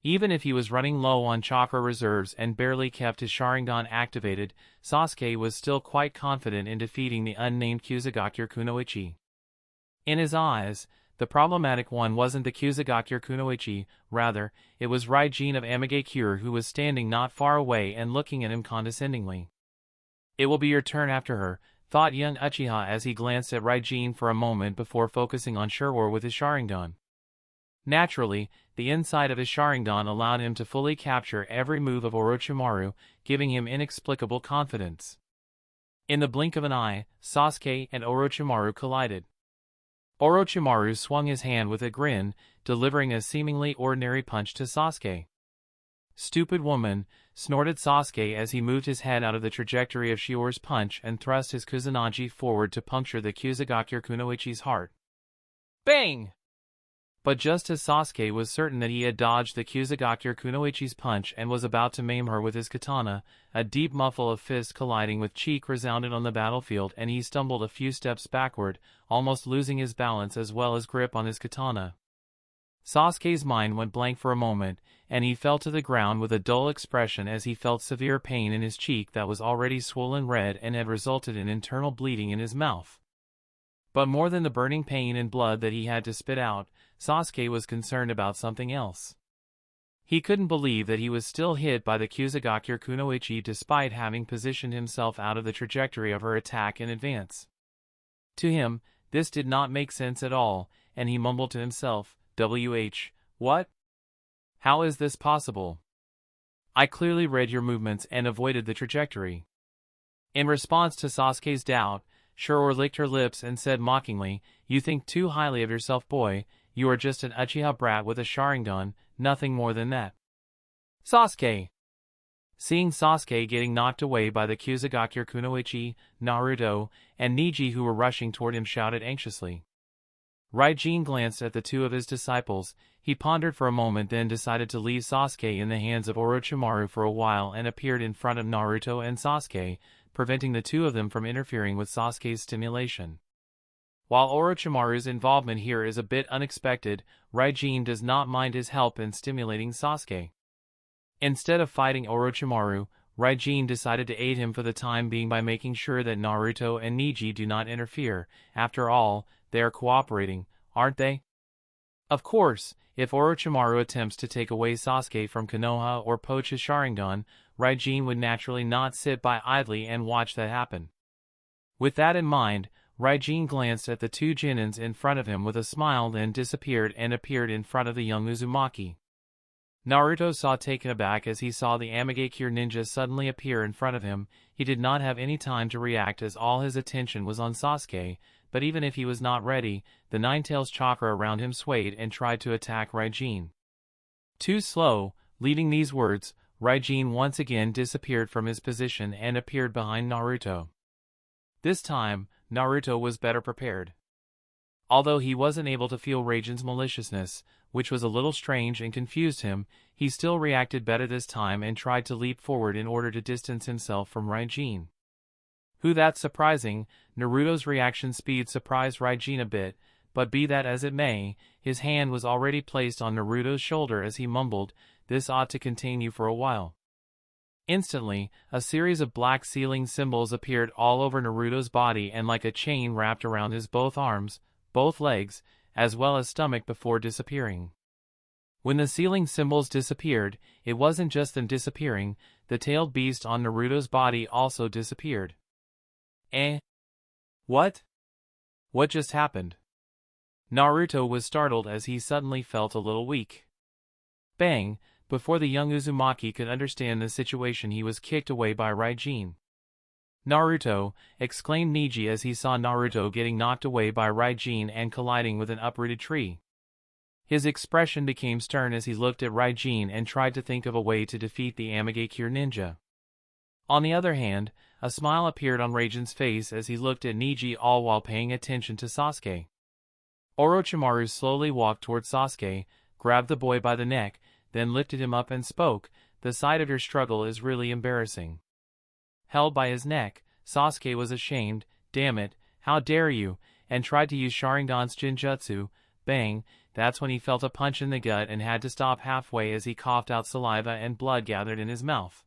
Even if he was running low on chakra reserves and barely kept his Sharingan activated, Sasuke was still quite confident in defeating the unnamed Kusagakure Kunoichi. In his eyes, the problematic one wasn't the Kusagakure Kunoichi, rather, it was Ryene of Amigakure who was standing not far away and looking at him condescendingly. "It will be your turn after her," thought young Uchiha as he glanced at Ryene for a moment before focusing on Shirwa with his Sharingan. Naturally, the inside of his Sharingan allowed him to fully capture every move of Orochimaru, giving him inexplicable confidence. In the blink of an eye, Sasuke and Orochimaru collided. Orochimaru swung his hand with a grin, delivering a seemingly ordinary punch to Sasuke. "Stupid woman," snorted Sasuke as he moved his head out of the trajectory of Shior's punch and thrust his Kusanagi forward to puncture the Kusagakure Kunoichi's heart. Bang! But just as Sasuke was certain that he had dodged the Kusagakure Kunoichi's punch and was about to maim her with his katana, a deep muffle of fist colliding with cheek resounded on the battlefield and he stumbled a few steps backward, almost losing his balance as well as grip on his katana. Sasuke's mind went blank for a moment, and he fell to the ground with a dull expression as he felt severe pain in his cheek that was already swollen red and had resulted in internal bleeding in his mouth. But more than the burning pain and blood that he had to spit out, Sasuke was concerned about something else. He couldn't believe that he was still hit by the Kusagakure Kunoichi despite having positioned himself out of the trajectory of her attack in advance. To him, this did not make sense at all, and he mumbled to himself, what? How is this possible? I clearly read your movements and avoided the trajectory." In response to Sasuke's doubt, Shirwa licked her lips and said mockingly, "You think too highly of yourself, boy. You are just an Uchiha brat with a Sharingan, nothing more than that." Sasuke! Seeing Sasuke getting knocked away by the Kusagakure Kunoichi, Naruto, and Neji who were rushing toward him shouted anxiously. Ryene glanced at the two of his disciples. He pondered for a moment, then decided to leave Sasuke in the hands of Orochimaru for a while and appeared in front of Naruto and Sasuke, preventing the two of them from interfering with Sasuke's stimulation. While Orochimaru's involvement here is a bit unexpected, Ryene does not mind his help in stimulating Sasuke. Instead of fighting Orochimaru, Ryene decided to aid him for the time being by making sure that Naruto and Neji do not interfere. After all, they are cooperating, aren't they? Of course, if Orochimaru attempts to take away Sasuke from Konoha or poach his Sharingan, Ryene would naturally not sit by idly and watch that happen. With that in mind, Ryene glanced at the two genins in front of him with a smile, then disappeared and appeared in front of the young Uzumaki. Naruto saw taken aback as he saw the Amigakure ninja suddenly appear in front of him. He did not have any time to react as all his attention was on Sasuke, but even if he was not ready, the Ninetales chakra around him swayed and tried to attack Ryene. Too slow, leaving these words, Ryene once again disappeared from his position and appeared behind Naruto. This time, Naruto was better prepared. Although he wasn't able to feel Ryene's maliciousness, which was a little strange and confused him, he still reacted better this time and tried to leap forward in order to distance himself from Ryene. That's surprising. Naruto's reaction speed surprised Ryene a bit, but be that as it may, his hand was already placed on Naruto's shoulder as he mumbled, "This ought to contain you for a while." Instantly, a series of black sealing symbols appeared all over Naruto's body and like a chain wrapped around his both arms, both legs, as well as stomach before disappearing. When the sealing symbols disappeared, it wasn't just them disappearing, the tailed beast on Naruto's body also disappeared. What? What just happened? Naruto was startled as he suddenly felt a little weak. Bang! Before the young Uzumaki could understand the situation, he was kicked away by Ryene. "Naruto!" exclaimed Neji as he saw Naruto getting knocked away by Ryene and colliding with an uprooted tree. His expression became stern as he looked at Ryene and tried to think of a way to defeat the Amigakure ninja. On the other hand, a smile appeared on Ryene's face as he looked at Neji, all while paying attention to Sasuke. Orochimaru slowly walked towards Sasuke, grabbed the boy by the neck, then lifted him up and spoke, "The sight of your struggle is really embarrassing." Held by his neck, Sasuke was ashamed, "Damn it, how dare you," and tried to use Sharingan's Jinjutsu. Bang! That's when he felt a punch in the gut and had to stop halfway as he coughed out saliva and blood gathered in his mouth.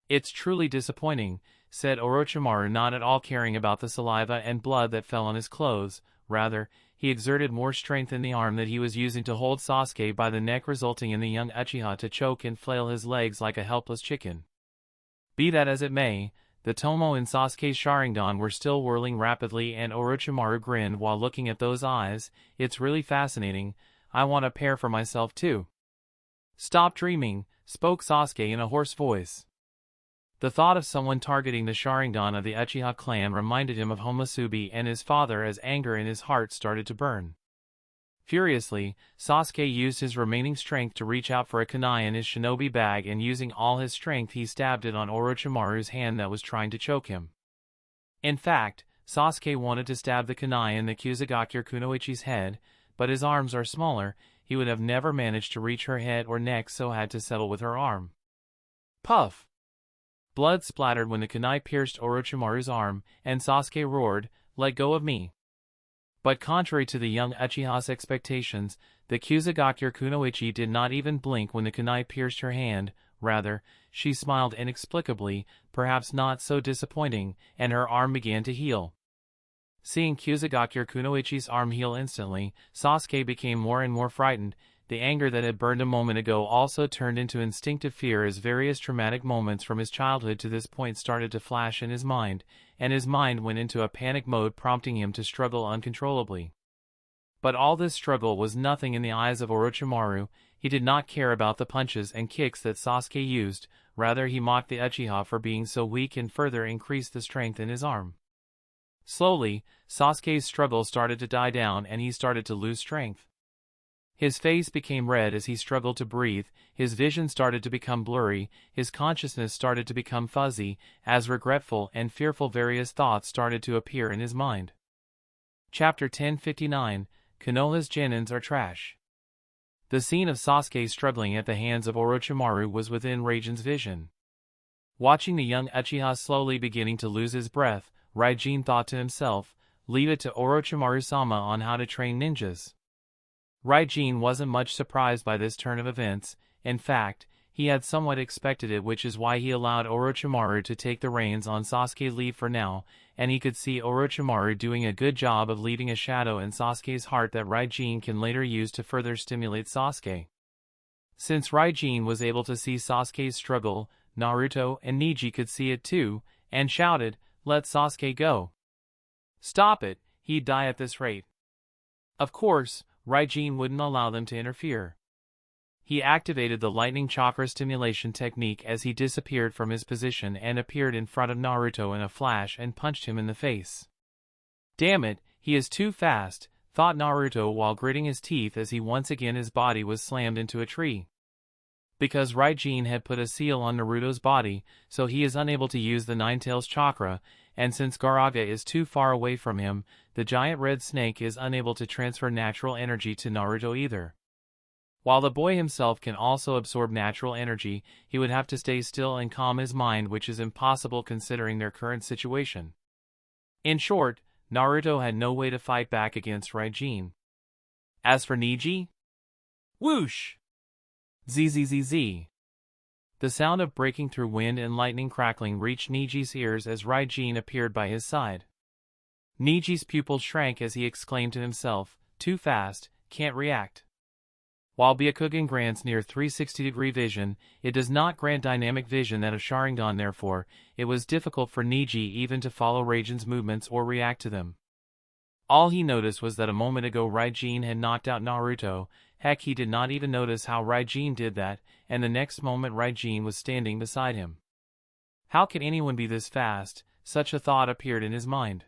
"It's truly disappointing," said Orochimaru, not at all caring about the saliva and blood that fell on his clothes. Rather, he exerted more strength in the arm that he was using to hold Sasuke by the neck, resulting in the young Uchiha to choke and flail his legs like a helpless chicken. Be that as it may, the Tomo in Sasuke's Sharingan were still whirling rapidly, and Orochimaru grinned while looking at those eyes. "It's really fascinating. I want a pair for myself too." "Stop dreaming," spoke Sasuke in a hoarse voice. The thought of someone targeting the Sharingan of the Uchiha clan reminded him of Homusubi and his father as anger in his heart started to burn. Furiously, Sasuke used his remaining strength to reach out for a kunai in his shinobi bag, and using all his strength he stabbed it on Orochimaru's hand that was trying to choke him. In fact, Sasuke wanted to stab the kunai in the Kusagakure Kunoichi's head, but his arms are smaller, he would have never managed to reach her head or neck, so had to settle with her arm. Puff! Blood splattered when the kunai pierced Orochimaru's arm, and Sasuke roared, "Let go of me." But contrary to the young Uchiha's expectations, the Kusagakure Kunoichi did not even blink when the kunai pierced her hand. Rather, she smiled inexplicably, perhaps not so disappointing, and her arm began to heal. Seeing Kusagakure Kunoichi's arm heal instantly, Sasuke became more and more frightened. The anger that had burned a moment ago also turned into instinctive fear as various traumatic moments from his childhood to this point started to flash in his mind, and his mind went into a panic mode, prompting him to struggle uncontrollably. But all this struggle was nothing in the eyes of Orochimaru. He did not care about the punches and kicks that Sasuke used, rather he mocked the Uchiha for being so weak and further increased the strength in his arm. Slowly, Sasuke's struggle started to die down and he started to lose strength. His face became red as he struggled to breathe, his vision started to become blurry, his consciousness started to become fuzzy, as regretful and fearful various thoughts started to appear in his mind. Chapter 1059, Konoha's Genins are trash. The scene of Sasuke struggling at the hands of Orochimaru was within Ryene's vision. Watching the young Uchiha slowly beginning to lose his breath, Ryene thought to himself, "Leave it to Orochimaru-sama on how to train ninjas." Ryene wasn't much surprised by this turn of events. In fact, he had somewhat expected it, which is why he allowed Orochimaru to take the reins on Sasuke's leave for now, and he could see Orochimaru doing a good job of leaving a shadow in Sasuke's heart that Ryene can later use to further stimulate Sasuke. Since Ryene was able to see Sasuke's struggle, Naruto and Neji could see it too, and shouted, "Let Sasuke go. Stop it, he'd die at this rate." Of course, Ryene wouldn't allow them to interfere. He activated the lightning chakra stimulation technique as he disappeared from his position and appeared in front of Naruto in a flash and punched him in the face. "Damn it, he is too fast," thought Naruto while gritting his teeth as he once again his body was slammed into a tree. Because Ryene had put a seal on Naruto's body, so he is unable to use the Ninetales chakra, and since Gaaraga is too far away from him, the giant red snake is unable to transfer natural energy to Naruto either. While the boy himself can also absorb natural energy, he would have to stay still and calm his mind, which is impossible considering their current situation. In short, Naruto had no way to fight back against Ryene. As for Neji? Whoosh! Zzz. The sound of breaking through wind and lightning crackling reached Neji's ears as Ryene appeared by his side. Neji's pupils shrank as he exclaimed to himself, "Too fast, can't react." While Byakugan grants near 360-degree vision, it does not grant dynamic vision that of Sharingan. Therefore, it was difficult for Neji even to follow Raiden's movements or react to them. All he noticed was that a moment ago Ryene had knocked out Naruto. Heck, he did not even notice how Ryene did that, and the next moment Ryene was standing beside him. How could anyone be this fast? Such a thought appeared in his mind.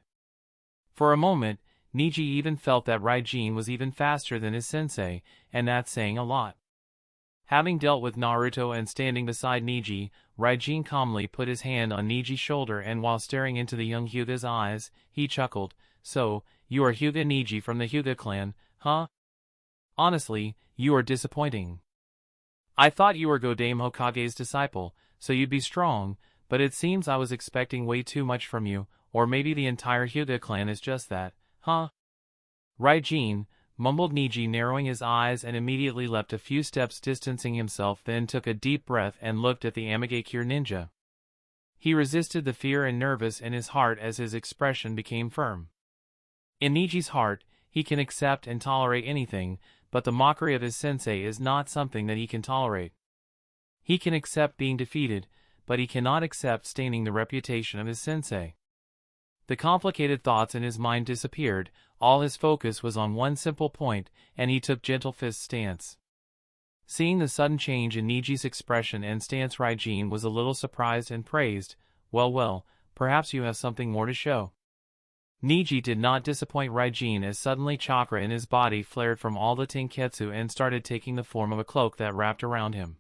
For a moment, Neji even felt that Ryene was even faster than his sensei, and that's saying a lot. Having dealt with Naruto and standing beside Neji, Ryene calmly put his hand on Neji's shoulder, and while staring into the young Hyuga's eyes, he chuckled, "So, you are Hyuga Neji from the Hyuga clan, huh? Honestly, you are disappointing. I thought you were Godame Hokage's disciple, so you'd be strong, but it seems I was expecting way too much from you, or maybe the entire Hyuga clan is just that, huh?" Ryene, mumbled Neji, narrowing his eyes, and immediately leapt a few steps, distancing himself, then took a deep breath and looked at the Amigakure ninja. He resisted the fear and nervous in his heart as his expression became firm. In Neji's heart, he can accept and tolerate anything, but the mockery of his sensei is not something that he can tolerate. He can accept being defeated, but he cannot accept staining the reputation of his sensei. The complicated thoughts in his mind disappeared, all his focus was on one simple point, and he took gentle fist stance. Seeing the sudden change in Neji's expression and stance, Ryene was a little surprised and praised, well, perhaps you have something more to show." Neji did not disappoint Ryene as suddenly chakra in his body flared from all the tenketsu and started taking the form of a cloak that wrapped around him.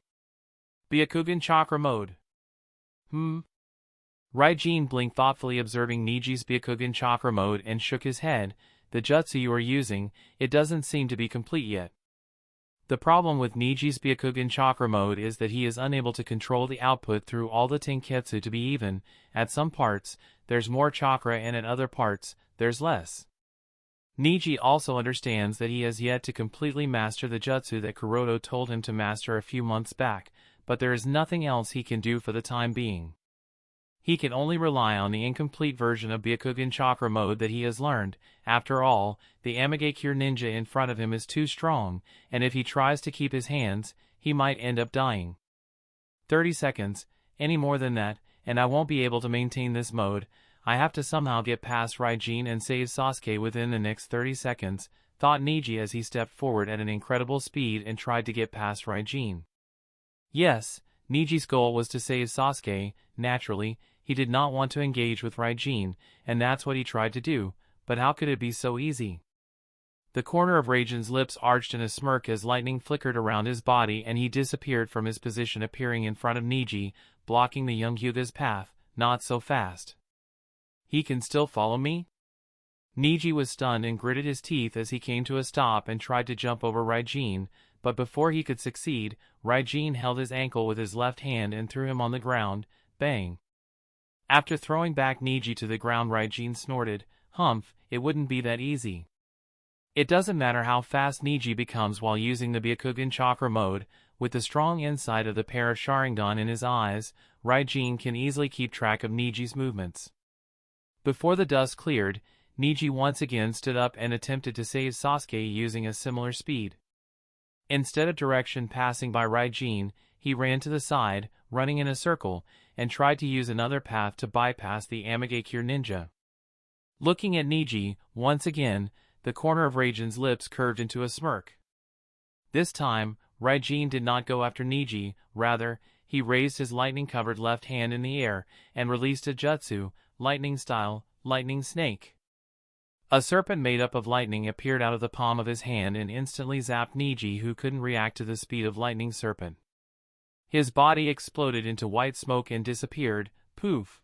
Byakugan chakra mode. Ryene blinked thoughtfully, observing Neji's Byakugan chakra mode, and shook his head. "The jutsu you are using, it doesn't seem to be complete yet." The problem with Neji's Byakugan chakra mode is that he is unable to control the output through all the tenketsu to be even. At some parts, there's more chakra, and at other parts, there's less. Neji also understands that he has yet to completely master the jutsu that Curoto told him to master a few months back, but there is nothing else he can do for the time being. He can only rely on the incomplete version of Byakugan chakra mode that he has learned. After all, the Amigakure ninja in front of him is too strong, and if he tries to keep his hands, he might end up dying. 30 seconds, any more than that, and I won't be able to maintain this mode. I have to somehow get past Ryene and save Sasuke within the next 30 seconds, thought Neji as he stepped forward at an incredible speed and tried to get past Ryene. Yes, Neji's goal was to save Sasuke. Naturally, he did not want to engage with Ryene, and that's what he tried to do, but how could it be so easy? The corner of Ryene's lips arched in a smirk as lightning flickered around his body and he disappeared from his position, appearing in front of Neji, blocking the young Hyuga's path. Not so fast. He can still follow me? Neji was stunned and gritted his teeth as he came to a stop and tried to jump over Ryene, but before he could succeed, Ryene held his ankle with his left hand and threw him on the ground. Bang! After throwing back Neji to the ground, Ryene snorted, "Humph, it wouldn't be that easy." It doesn't matter how fast Neji becomes while using the Byakugan chakra mode, with the strong insight of the pair of Sharingan in his eyes, Ryene can easily keep track of Neji's movements. Before the dust cleared, Neji once again stood up and attempted to save Sasuke using a similar speed. Instead of direction passing by Ryene, he ran to the side, running in a circle, and tried to use another path to bypass the Amigakure ninja. Looking at Neji, once again, the corner of Ryene's lips curved into a smirk. This time, Ryene did not go after Neji, rather, he raised his lightning-covered left hand in the air, and released a jutsu, lightning-style, lightning snake. A serpent made up of lightning appeared out of the palm of his hand and instantly zapped Neji, who couldn't react to the speed of lightning serpent. His body exploded into white smoke and disappeared, poof.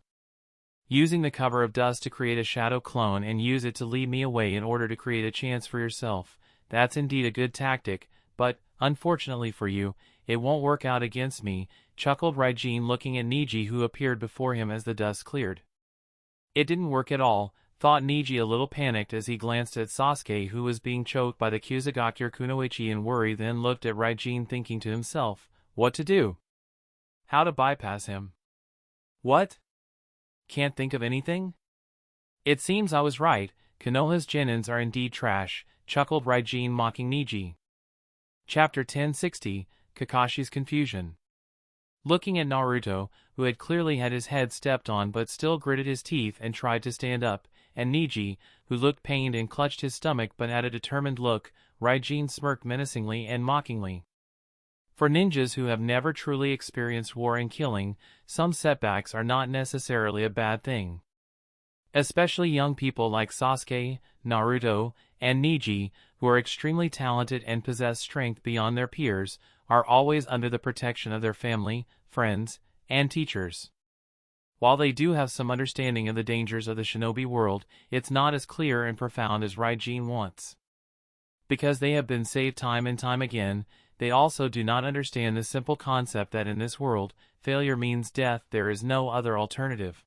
Using the cover of dust to create a shadow clone and use it to lead me away in order to create a chance for yourself, that's indeed a good tactic, but, unfortunately for you, it won't work out against me, chuckled Ryene, looking at Neji, who appeared before him as the dust cleared. It didn't work at all, thought Neji, a little panicked as he glanced at Sasuke, who was being choked by the Kusagakure Kunoichi in worry, then looked at Ryene, thinking to himself, what to do? How to bypass him? What? Can't think of anything? It seems I was right, Konoha's genins are indeed trash, chuckled Ryene, mocking Neji. Chapter 1060, Kakashi's Confusion. Looking at Naruto, who had clearly had his head stepped on but still gritted his teeth and tried to stand up, and Neji, who looked pained and clutched his stomach but had a determined look, Ryene smirked menacingly and mockingly. For ninjas who have never truly experienced war and killing, some setbacks are not necessarily a bad thing. Especially young people like Sasuke, Naruto, and Neji, who are extremely talented and possess strength beyond their peers, are always under the protection of their family, friends, and teachers. While they do have some understanding of the dangers of the shinobi world, it's not as clear and profound as Ryene wants. Because they have been saved time and time again, they also do not understand the simple concept that in this world, failure means death, there is no other alternative.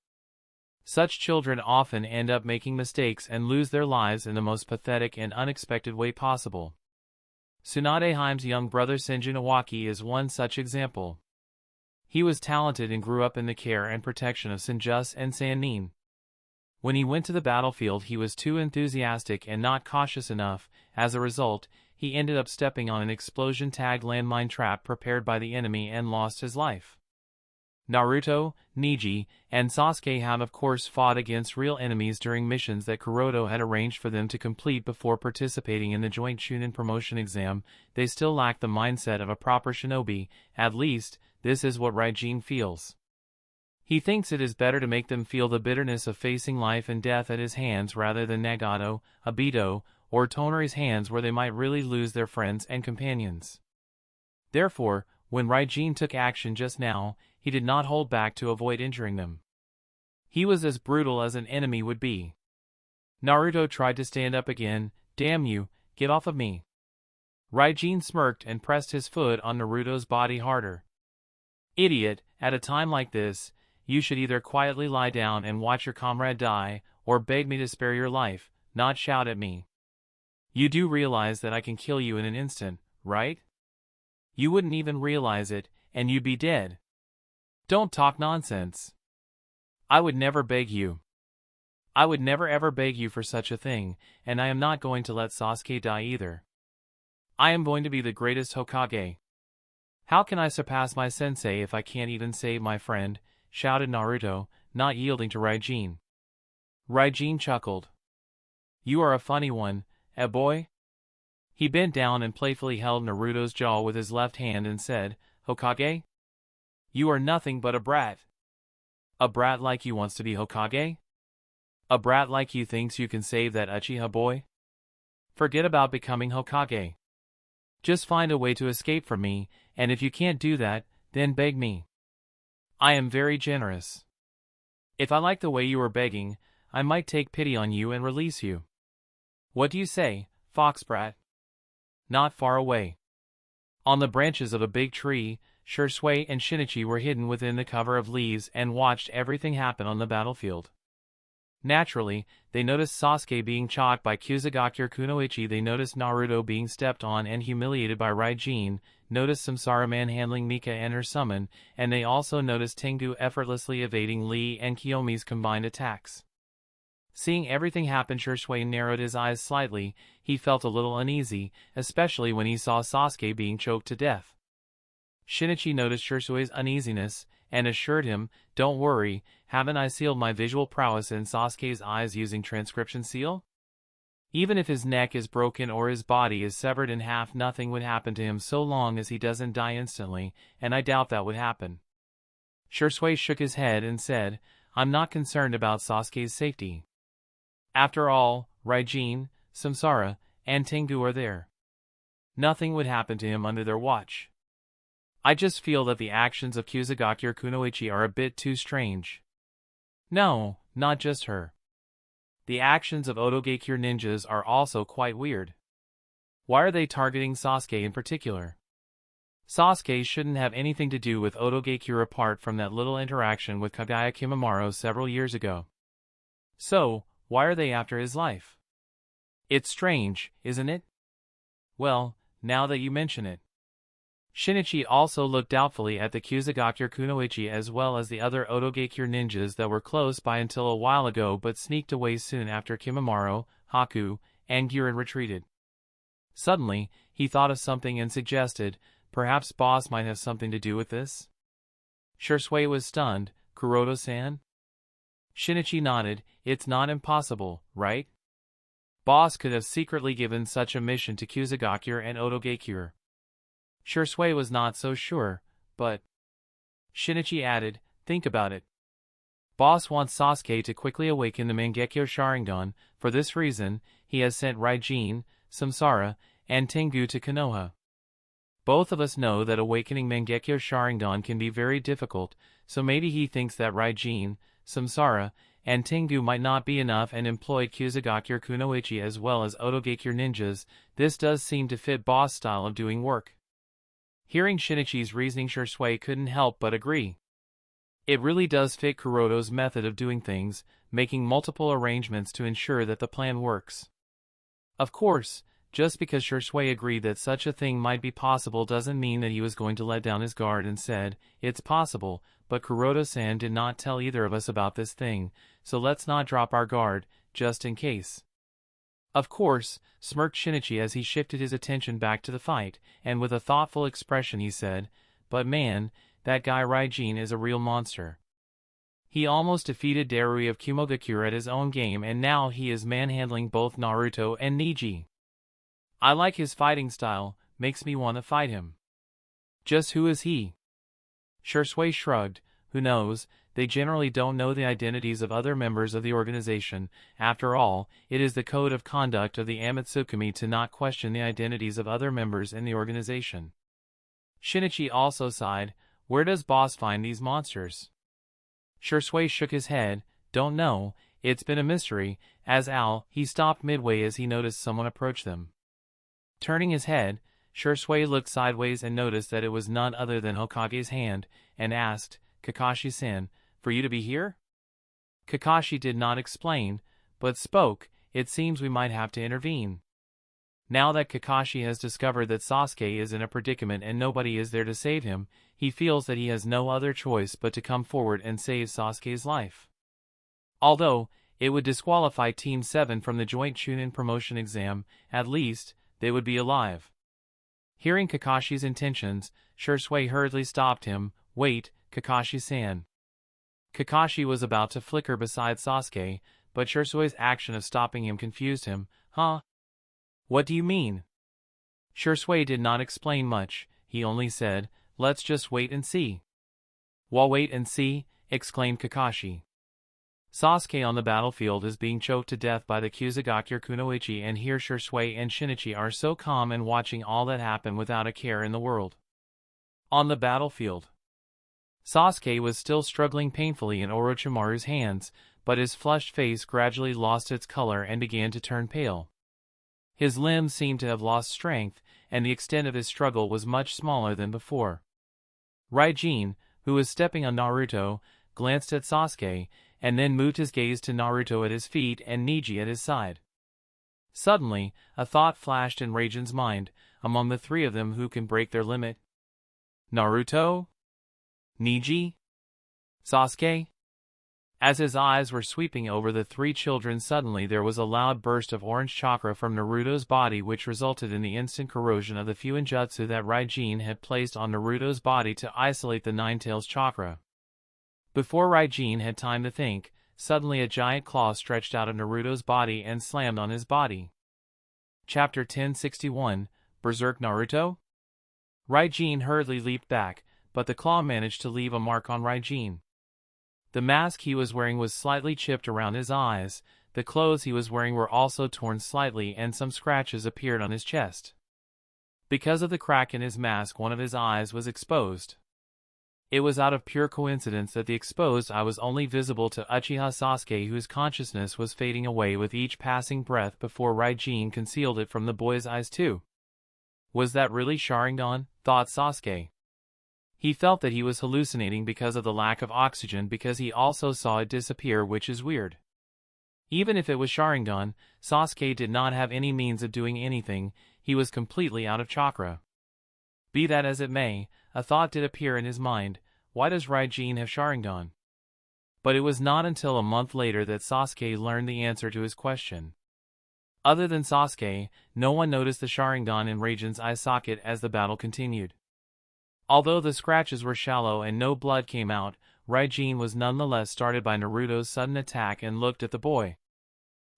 Such children often end up making mistakes and lose their lives in the most pathetic and unexpected way possible. Tsunade Heime's young brother Senjin Iwaki is one such example. He was talented and grew up in the care and protection of Senjus and Sannin. When he went to the battlefield, he was too enthusiastic and not cautious enough. As a result, he ended up stepping on an explosion-tagged landmine trap prepared by the enemy and lost his life. Naruto, Neji, and Sasuke have of course fought against real enemies during missions that Curoto had arranged for them to complete before participating in the joint Chunin promotion exam. They still lack the mindset of a proper shinobi, at least, this is what Ryene feels. He thinks it is better to make them feel the bitterness of facing life and death at his hands rather than Nagato, Obito, or Tonari's hands, where they might really lose their friends and companions. Therefore, when Ryene took action just now, he did not hold back to avoid injuring them. He was as brutal as an enemy would be. Naruto tried to stand up again. Damn you, get off of me. Ryene smirked and pressed his foot on Naruto's body harder. Idiot, at a time like this, you should either quietly lie down and watch your comrade die, or beg me to spare your life, not shout at me. You do realize that I can kill you in an instant, right? You wouldn't even realize it, and you'd be dead. Don't talk nonsense. I would never beg you. I would never ever beg you for such a thing, and I am not going to let Sasuke die either. I am going to be the greatest Hokage. How can I surpass my sensei if I can't even save my friend? Shouted Naruto, not yielding to Ryene. Ryene chuckled. You are a funny one, eh boy? He bent down and playfully held Naruto's jaw with his left hand and said, Hokage? You are nothing but a brat. A brat like you wants to be Hokage? A brat like you thinks you can save that Uchiha boy? Forget about becoming Hokage. Just find a way to escape from me, and if you can't do that, then beg me. I am very generous. If I like the way you are begging, I might take pity on you and release you. What do you say, fox brat? Not far away. On the branches of a big tree, Shisui and Shinichi were hidden within the cover of leaves and watched everything happen on the battlefield. Naturally, they noticed Sasuke being chalked by Kusagakure Kunoichi, they noticed Naruto being stepped on and humiliated by Ryene, noticed Samsara manhandling Mika and her summon, and they also noticed Tengu effortlessly evading Lee and Kiyomi's combined attacks. Seeing everything happen, Shisui narrowed his eyes slightly. He felt a little uneasy, especially when he saw Sasuke being choked to death. Shinichi noticed Shisui's uneasiness, and assured him, don't worry, haven't I sealed my visual prowess in Sasuke's eyes using transcription seal? Even if his neck is broken or his body is severed in half, nothing would happen to him so long as he doesn't die instantly, and I doubt that would happen. Shisui shook his head and said, I'm not concerned about Sasuke's safety. After all, Ryene, Samsara, and Tengu are there. Nothing would happen to him under their watch. I just feel that the actions of Kusagakure Kunoichi are a bit too strange. No, not just her. The actions of Otogakure ninjas are also quite weird. Why are they targeting Sasuke in particular? Sasuke shouldn't have anything to do with Otogakure apart from that little interaction with Kagaya Kimimaro several years ago. So, Why are they after his life? It's strange, isn't it? Well, now that you mention it. Shinichi also looked doubtfully at the Kusagakure Kunoichi as well as the other Otogakure ninjas that were close by until a while ago but sneaked away soon after Kimimaro, Haku, and Giren retreated. Suddenly, he thought of something and suggested, perhaps Boss might have something to do with this? Shursui was stunned. Curoto-san? Shinichi nodded. It's not impossible, right? Boss could have secretly given such a mission to Kusagakure and Otogakure. Shursui was not so sure, but... Shinichi added, think about it. Boss wants Sasuke to quickly awaken the Mangekyo Sharingan. For this reason, he has sent Ryene, Samsara, and Tengu to Konoha. Both of us know that awakening Mangekyo Sharingan can be very difficult, so maybe he thinks that Ryene, Samsara, and Tengu might not be enough and employed Kusagakure Kunoichi as well as Otogakure ninjas. This does seem to fit Boss' style of doing work. Hearing Shinichi's reasoning, Shursui couldn't help but agree. It really does fit Curoto's method of doing things, making multiple arrangements to ensure that the plan works. Of course, just because Shursui agreed that such a thing might be possible doesn't mean that he was going to let down his guard and said, it's possible, but Curoto-san did not tell either of us about this thing, so let's not drop our guard, just in case. Of course, smirked Shinichi as he shifted his attention back to the fight, and with a thoughtful expression he said, but man, that guy Ryene is a real monster. He almost defeated Darui of Kumogakure at his own game and now he is manhandling both Naruto and Neji. I like his fighting style, makes me want to fight him. Just who is he? Shursui shrugged. Who knows, they generally don't know the identities of other members of the organization. After all, it is the code of conduct of the Amatsukumi to not question the identities of other members in the organization. Shinichi also sighed. Where does Boss find these monsters? Shursui shook his head. Don't know, it's been a mystery. He stopped midway as he noticed someone approach them. Turning his head, Shursui looked sideways and noticed that it was none other than Hokage's hand, and asked, Kakashi-san, for you to be here? Kakashi did not explain, but spoke, it seems we might have to intervene. Now that Kakashi has discovered that Sasuke is in a predicament and nobody is there to save him, he feels that he has no other choice but to come forward and save Sasuke's life. Although, it would disqualify Team 7 from the joint Chunin promotion exam, at least, they would be alive. Hearing Kakashi's intentions, Shursui hurriedly stopped him. Wait, Kakashi-san. Kakashi was about to flicker beside Sasuke, but Shursui's action of stopping him confused him. Huh? What do you mean? Shursui did not explain much, he only said, let's just wait and see. Well, wait and see, exclaimed Kakashi. Sasuke on the battlefield is being choked to death by the Kusagakure Kunoichi and here Shursui and Shinichi are so calm and watching all that happen without a care in the world. On the battlefield. Sasuke was still struggling painfully in Orochimaru's hands, but his flushed face gradually lost its color and began to turn pale. His limbs seemed to have lost strength, and the extent of his struggle was much smaller than before. Ryene, who was stepping on Naruto, glanced at Sasuke, and then moved his gaze to Naruto at his feet and Neji at his side. Suddenly, a thought flashed in Raiden's mind, among the three of them who can break their limit? Naruto? Neji? Sasuke? As his eyes were sweeping over the three children suddenly there was a loud burst of orange chakra from Naruto's body which resulted in the instant corrosion of the Fuinjutsu that Ryene had placed on Naruto's body to isolate the Ninetales chakra. Before Ryene had time to think, suddenly a giant claw stretched out of Naruto's body and slammed on his body. Chapter 1061, Berserk Naruto? Ryene hurriedly leaped back, but the claw managed to leave a mark on Ryene. The mask he was wearing was slightly chipped around his eyes, the clothes he was wearing were also torn slightly and some scratches appeared on his chest. Because of the crack in his mask one of his eyes was exposed. It was out of pure coincidence that the exposed eye was only visible to Uchiha Sasuke whose consciousness was fading away with each passing breath before Ryene concealed it from the boy's eyes too. Was that really Sharingan? Thought Sasuke. He felt that he was hallucinating because of the lack of oxygen because he also saw it disappear which is weird. Even if it was Sharingan, Sasuke did not have any means of doing anything, he was completely out of chakra. Be that as it may, a thought did appear in his mind: why does Ryene have Sharingan? But it was not until a month later that Sasuke learned the answer to his question. Other than Sasuke, no one noticed the Sharingan in Raiden's eye socket as the battle continued. Although the scratches were shallow and no blood came out, Ryene was nonetheless startled by Naruto's sudden attack and looked at the boy.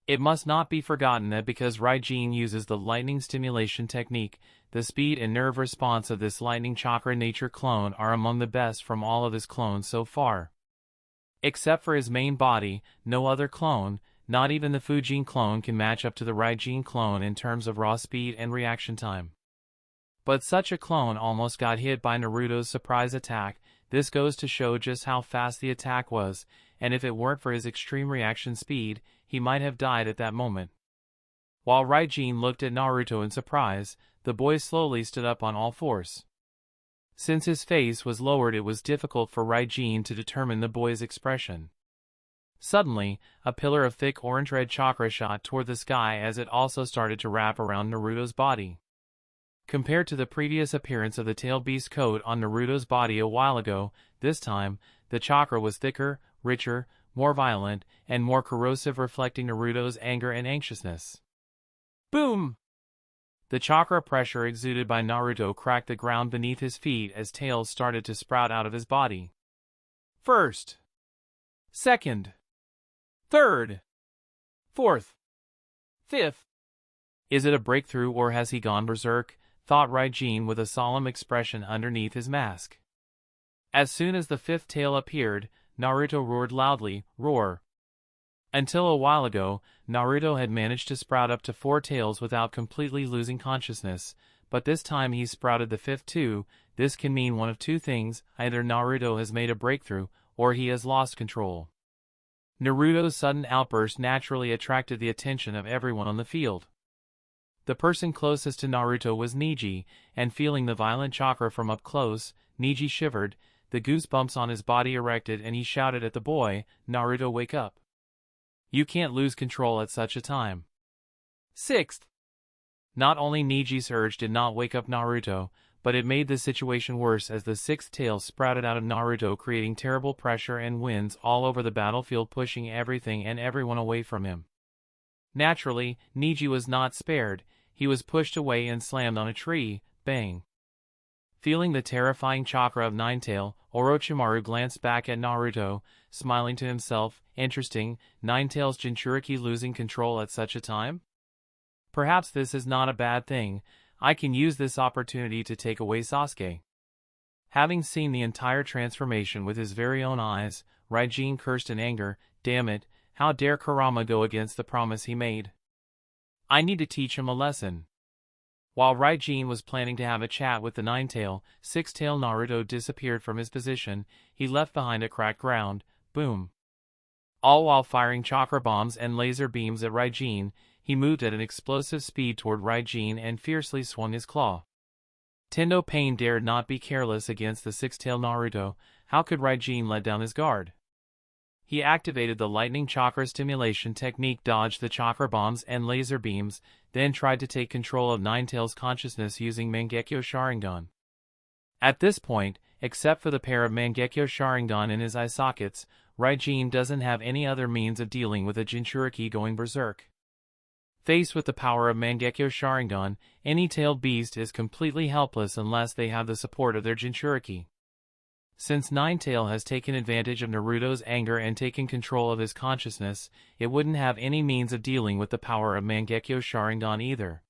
It must not be forgotten that because Ryene uses the lightning stimulation technique, the speed and nerve response of this lightning chakra nature clone are among the best from all of his clones so far. Except for his main body, no other clone, not even the Fujin clone, can match up to the Ryene clone in terms of raw speed and reaction time. But such a clone almost got hit by Naruto's surprise attack. This goes to show just how fast the attack was, and if it weren't for his extreme reaction speed, he might have died at that moment. While Ryene looked at Naruto in surprise, the boy slowly stood up on all fours. Since his face was lowered, it was difficult for Ryene to determine the boy's expression. Suddenly, a pillar of thick orange-red chakra shot toward the sky as it also started to wrap around Naruto's body. Compared to the previous appearance of the tailed beast coat on Naruto's body a while ago, this time, the chakra was thicker, richer, more violent, and more corrosive, reflecting Naruto's anger and anxiousness. Boom! The chakra pressure exuded by Naruto cracked the ground beneath his feet as tails started to sprout out of his body. First, second, third, fourth, fifth. Is it a breakthrough or has he gone berserk? Thought Ryene with a solemn expression underneath his mask. As soon as the fifth tail appeared, Naruto roared loudly, roar. Until a while ago, Naruto had managed to sprout up to 4 tails without completely losing consciousness, but this time he sprouted the fifth too. This can mean one of two things: either Naruto has made a breakthrough, or he has lost control. Naruto's sudden outburst naturally attracted the attention of everyone on the field. The person closest to Naruto was Neji, and feeling the violent chakra from up close, Neji shivered, the goosebumps on his body erected, and he shouted at the boy, "Naruto, wake up. You can't lose control at such a time." Sixth. Not only Neji's urge did not wake up Naruto, but it made the situation worse as the sixth tail sprouted out of Naruto, creating terrible pressure and winds all over the battlefield, pushing everything and everyone away from him. Naturally, Neji was not spared. He was pushed away and slammed on a tree. Bang! Feeling the terrifying chakra of Ninetail, Orochimaru glanced back at Naruto, smiling to himself. Interesting, Ninetail's Jinchuriki losing control at such a time? Perhaps this is not a bad thing. I can use this opportunity to take away Sasuke. Having seen the entire transformation with his very own eyes, Ryene cursed in anger. Damn it, how dare Kurama go against the promise he made? I need to teach him a lesson. While Ryene was planning to have a chat with the Ninetail, Six-Tail Naruto disappeared from his position. He left behind a cracked ground. Boom! All while firing chakra bombs and laser beams at Ryene, he moved at an explosive speed toward Ryene and fiercely swung his claw. Tendo Pain dared not be careless against the Six-Tail Naruto. How could Ryene let down his guard? He activated the lightning chakra stimulation technique, dodged the chakra bombs and laser beams, then tried to take control of Ninetail's consciousness using Mangekyo Sharingan. At this point, except for the pair of Mangekyo Sharingan in his eye sockets, Ryene doesn't have any other means of dealing with a Jinchuriki going berserk. Faced with the power of Mangekyo Sharingan, any tailed beast is completely helpless unless they have the support of their Jinchuriki. Since Ninetail has taken advantage of Naruto's anger and taken control of his consciousness, it wouldn't have any means of dealing with the power of Mangekyo Sharingan either.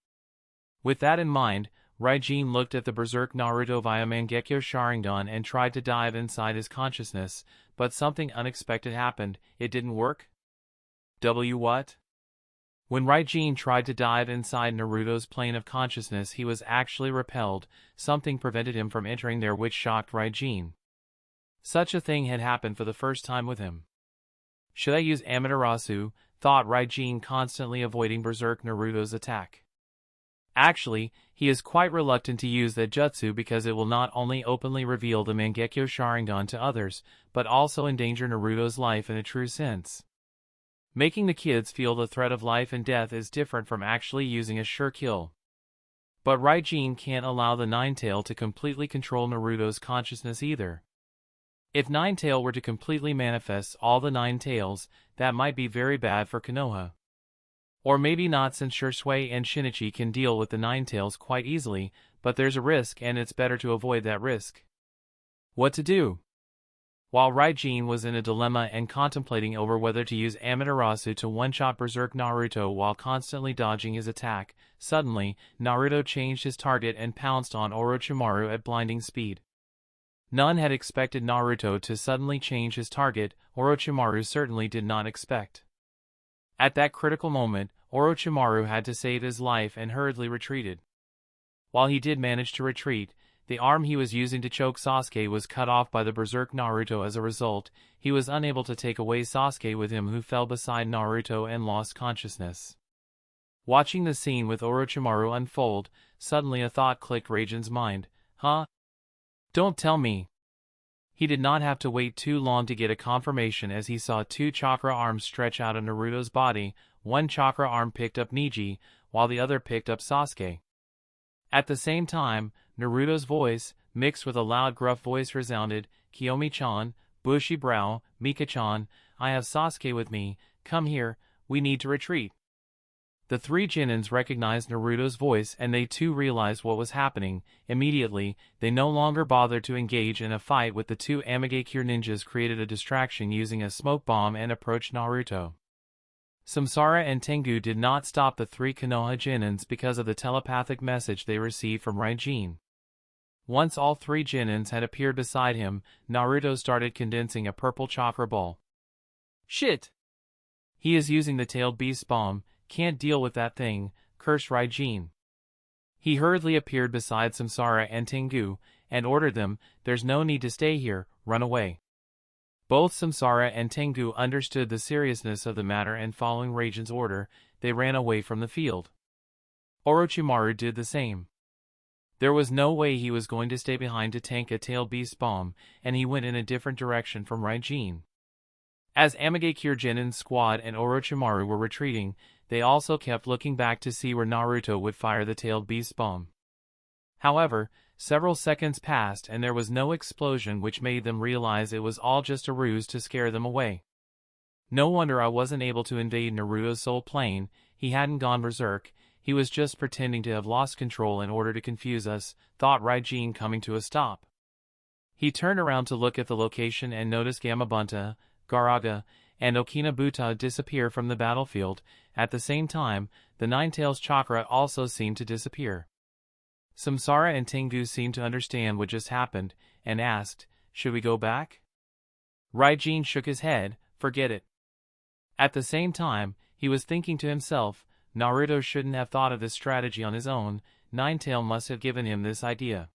With that in mind, Ryene looked at the berserk Naruto via Mangekyo Sharingan and tried to dive inside his consciousness, but something unexpected happened. It didn't work? What? When Ryene tried to dive inside Naruto's plane of consciousness, he was actually repelled. Something prevented him from entering there, which shocked Ryene. Such a thing had happened for the first time with him. Should I use Amaterasu? Thought Ryene, constantly avoiding berserk Naruto's attack. Actually, he is quite reluctant to use that jutsu because it will not only openly reveal the Mangekyo Sharingan to others, but also endanger Naruto's life in a true sense. Making the kids feel the threat of life and death is different from actually using a sure kill. But Ryene can't allow the Ninetail to completely control Naruto's consciousness either. If Ninetail were to completely manifest all the 9 tails, that might be very bad for Konoha. Or maybe not, since Shursui and Shinichi can deal with the 9 tails quite easily, but there's a risk and it's better to avoid that risk. What to do? While Ryene was in a dilemma and contemplating over whether to use Amaterasu to one-shot Berserk Naruto while constantly dodging his attack, suddenly, Naruto changed his target and pounced on Orochimaru at blinding speed. None had expected Naruto to suddenly change his target. Orochimaru certainly did not expect. At that critical moment, Orochimaru had to save his life and hurriedly retreated. While he did manage to retreat, the arm he was using to choke Sasuke was cut off by the Berserk Naruto. As a result, he was unable to take away Sasuke with him, who fell beside Naruto and lost consciousness. Watching the scene with Orochimaru unfold, suddenly a thought clicked Raiden's mind. Huh? Don't tell me. He did not have to wait too long to get a confirmation as he saw 2 chakra arms stretch out of Naruto's body. One chakra arm picked up Neji, while the other picked up Sasuke. At the same time, Naruto's voice, mixed with a loud gruff voice, resounded. Kiyomi-chan, bushy brow, Mika-chan, I have Sasuke with me, come here, we need to retreat. The 3 Genins recognized Naruto's voice and they too realized what was happening. Immediately, they no longer bothered to engage in a fight with the 2 Amigakure ninjas, created a distraction using a smoke bomb and approached Naruto. Samsara and Tengu did not stop the 3 Konoha Genins because of the telepathic message they received from Ryene. Once all 3 Genins had appeared beside him, Naruto started condensing a purple chakra ball. Shit! He is using the tailed beast bomb, can't deal with that thing, cursed Ryene. He hurriedly appeared beside Samsara and Tengu, and ordered them, there's no need to stay here, run away. Both Samsara and Tengu understood the seriousness of the matter, and following Raiden's order, they ran away from the field. Orochimaru did the same. There was no way he was going to stay behind to tank a tailed beast bomb, and he went in a different direction from Ryene. As Amigakure Genin's squad and Orochimaru were retreating, they also kept looking back to see where Naruto would fire the tailed beast bomb. However, several seconds passed and there was no explosion, which made them realize it was all just a ruse to scare them away. No wonder I wasn't able to invade Naruto's soul plane. He hadn't gone berserk, he was just pretending to have lost control in order to confuse us, thought Ryene, coming to a stop. He turned around to look at the location and noticed Gamabunta, Gaaraga, and Okinabuta disappear from the battlefield. At the same time, the 9 tails chakra also seemed to disappear. Samsara and Tengu seemed to understand what just happened, and asked, should we go back? Ryene shook his head, forget it. At the same time, he was thinking to himself, Naruto shouldn't have thought of this strategy on his own, Ninetail must have given him this idea.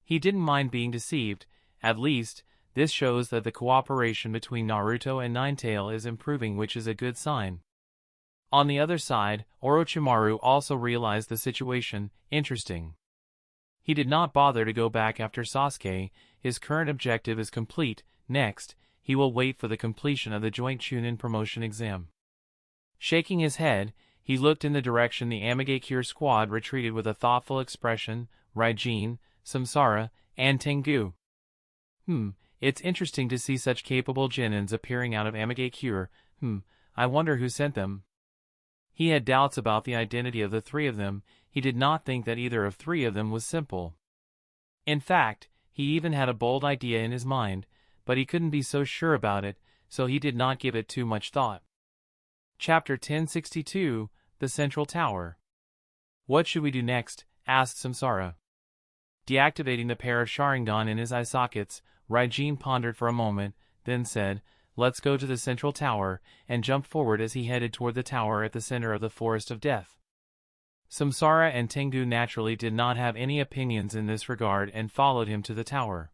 He didn't mind being deceived, at least, this shows that the cooperation between Naruto and Ninetail is improving, which is a good sign. On the other side, Orochimaru also realized the situation. Interesting. He did not bother to go back after Sasuke, his current objective is complete. Next, he will wait for the completion of the joint Chunin promotion exam. Shaking his head, he looked in the direction the Amigakure squad retreated with a thoughtful expression. Ryene, Samsara, and Tengu. It's interesting to see such capable Genins appearing out of Amigakure. I wonder who sent them. He had doubts about the identity of the 3 of them. He did not think that either of 3 of them was simple. In fact, he even had a bold idea in his mind, but he couldn't be so sure about it, so he did not give it too much thought. Chapter 1062, The Central Tower. What should we do next? Asked Samsara. Deactivating the pair of Sharingan in his eye sockets, Ryene pondered for a moment, then said, let's go to the central tower, and jumped forward as he headed toward the tower at the center of the Forest of Death. Samsara and Tengu naturally did not have any opinions in this regard and followed him to the tower.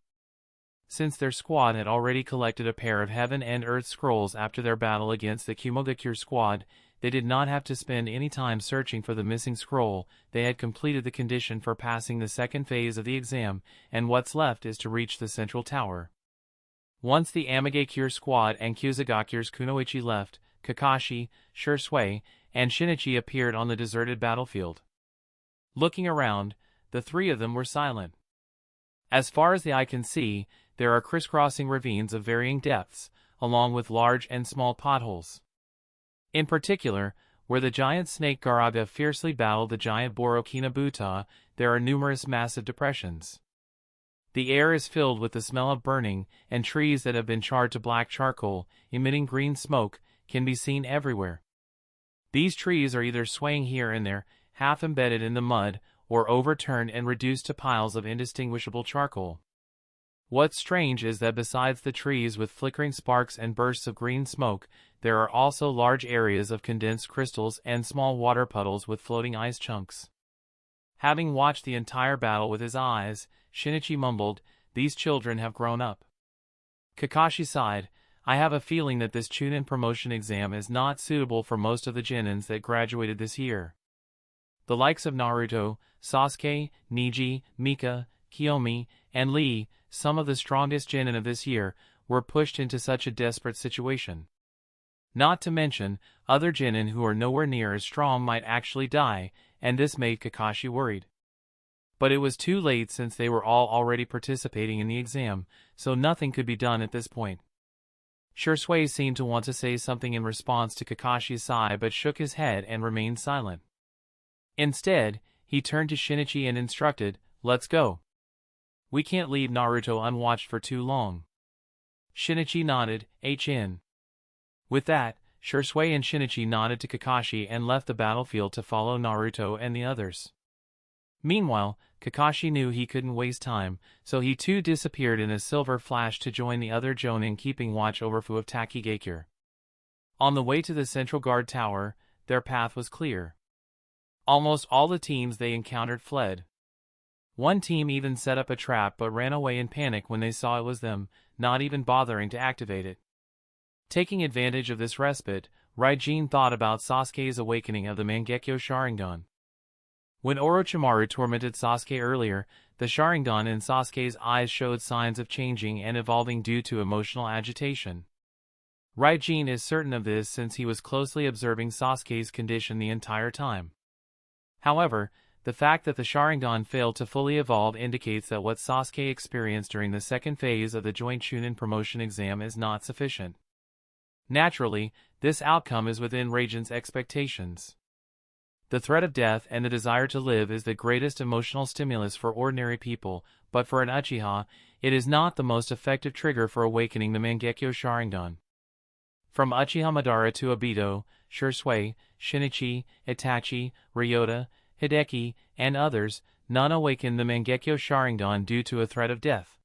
Since their squad had already collected a pair of Heaven and Earth scrolls after their battle against the Kimimaro squad, they did not have to spend any time searching for the missing scroll. They had completed the condition for passing the second phase of the exam, and what's left is to reach the central tower. Once the Amigakure squad and Kuzugakure's kunoichi left, Kakashi, Sasuke, and Shinichi appeared on the deserted battlefield. Looking around, the three of them were silent. As far as the eye can see, there are crisscrossing ravines of varying depths, along with large and small potholes. In particular, where the giant snake Garaga fiercely battled the giant boar Okinabuta, there are numerous massive depressions. The air is filled with the smell of burning, and trees that have been charred to black charcoal, emitting green smoke, can be seen everywhere. These trees are either swaying here and there, half embedded in the mud, or overturned and reduced to piles of indistinguishable charcoal. What's strange is that besides the trees with flickering sparks and bursts of green smoke, there are also large areas of condensed crystals and small water puddles with floating ice chunks. Having watched the entire battle with his eyes, Shinichi mumbled, "These children have grown up." Kakashi sighed, "I have a feeling that this Chunin promotion exam is not suitable for most of the Genins that graduated this year. The likes of Naruto, Sasuke, Neji, Mika, Kiyomi, and Lee, some of the strongest Genin of this year, were pushed into such a desperate situation. Not to mention, other Genin who are nowhere near as strong might actually die, and this made Kakashi worried. But it was too late since they were all already participating in the exam, so nothing could be done at this point." Sasuke seemed to want to say something in response to Kakashi's sigh but shook his head and remained silent. Instead, he turned to Shinichi and instructed, "Let's go. We can't leave Naruto unwatched for too long." Shinichi nodded, "HN." With that, Sasuke and Shinichi nodded to Kakashi and left the battlefield to follow Naruto and the others. Meanwhile, Kakashi knew he couldn't waste time, so he too disappeared in a silver flash to join the other Jonin keeping watch over Fu of Takigakure. On the way to the central guard tower, their path was clear. Almost all the teams they encountered fled. One team even set up a trap but ran away in panic when they saw it was them, not even bothering to activate it. Taking advantage of this respite, Ryene thought about Sasuke's awakening of the Mangekyo Sharingan. When Orochimaru tormented Sasuke earlier, the Sharingan in Sasuke's eyes showed signs of changing and evolving due to emotional agitation. Ryene is certain of this since he was closely observing Sasuke's condition the entire time. However, the fact that the Sharingan failed to fully evolve indicates that what Sasuke experienced during the second phase of the joint Chunin promotion exam is not sufficient. Naturally, this outcome is within Ryene's expectations. The threat of death and the desire to live is the greatest emotional stimulus for ordinary people, but for an Uchiha, it is not the most effective trigger for awakening the Mangekyo Sharingan. From Uchiha Madara to Obito, Sasuke, Shinichi, Itachi, Ryota, Hideki, and others, none awakened the Mangekyo Sharingan due to a threat of death.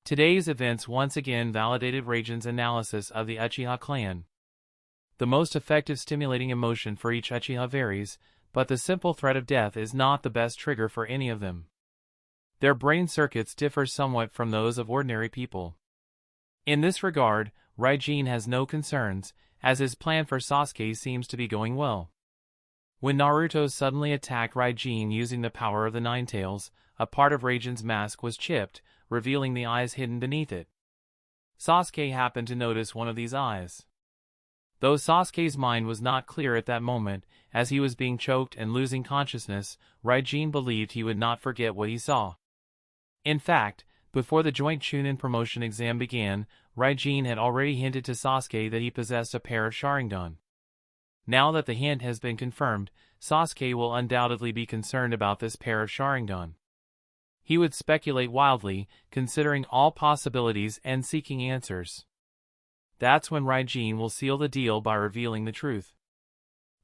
Today's events once again validated Ryene's analysis of the Uchiha clan. The most effective stimulating emotion for each Uchiha varies, but the simple threat of death is not the best trigger for any of them. Their brain circuits differ somewhat from those of ordinary people. In this regard, Ryene has no concerns, as his plan for Sasuke seems to be going well. When Naruto suddenly attacked Ryene using the power of the Nine Tails, a part of Ryene's mask was chipped, revealing the eyes hidden beneath it. Sasuke happened to notice one of these eyes. Though Sasuke's mind was not clear at that moment, as he was being choked and losing consciousness, Ryene believed he would not forget what he saw. In fact, before the joint Chunin promotion exam began, Ryene had already hinted to Sasuke that he possessed a pair of Sharingan. Now that the hint has been confirmed, Sasuke will undoubtedly be concerned about this pair of Sharingan. He would speculate wildly, considering all possibilities and seeking answers. That's when Ryene will seal the deal by revealing the truth.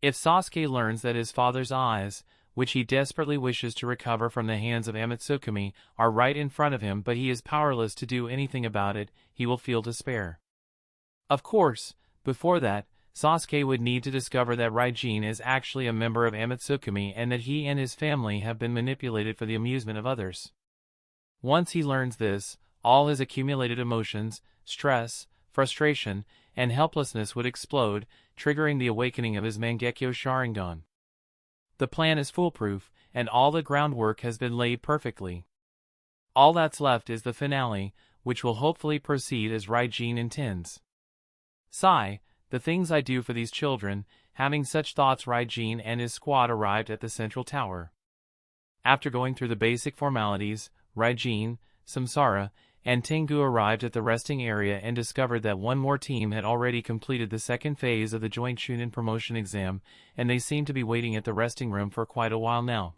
If Sasuke learns that his father's eyes, which he desperately wishes to recover from the hands of Amatsukami, are right in front of him but he is powerless to do anything about it, he will feel despair. Of course, before that, Sasuke would need to discover that Ryene is actually a member of Amatsukami and that he and his family have been manipulated for the amusement of others. Once he learns this, all his accumulated emotions, stress, frustration, and helplessness would explode, triggering the awakening of his Mangekyo Sharingan. The plan is foolproof, and all the groundwork has been laid perfectly. All that's left is the finale, which will hopefully proceed as Ryene intends. Sigh, The things I do for these children." Having such thoughts, Ryene and his squad arrived at the central tower. After going through the basic formalities, Ryene, Samsara, and Tengu arrived at the resting area and discovered that one more team had already completed the second phase of the joint Chunin promotion exam, and they seemed to be waiting at the resting room for quite a while now.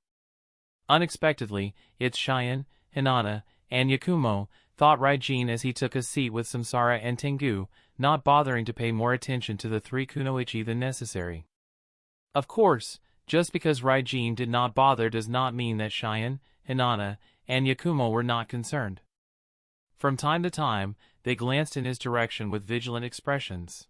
Unexpectedly, it's Cheyenne, Hinata, and Yakumo, thought Ryene as he took a seat with Samsara and Tengu, not bothering to pay more attention to the three kunoichi than necessary. Of course, just because Ryene did not bother does not mean that Cheyenne, Hinata, and Yakumo were not concerned. From time to time, they glanced in his direction with vigilant expressions.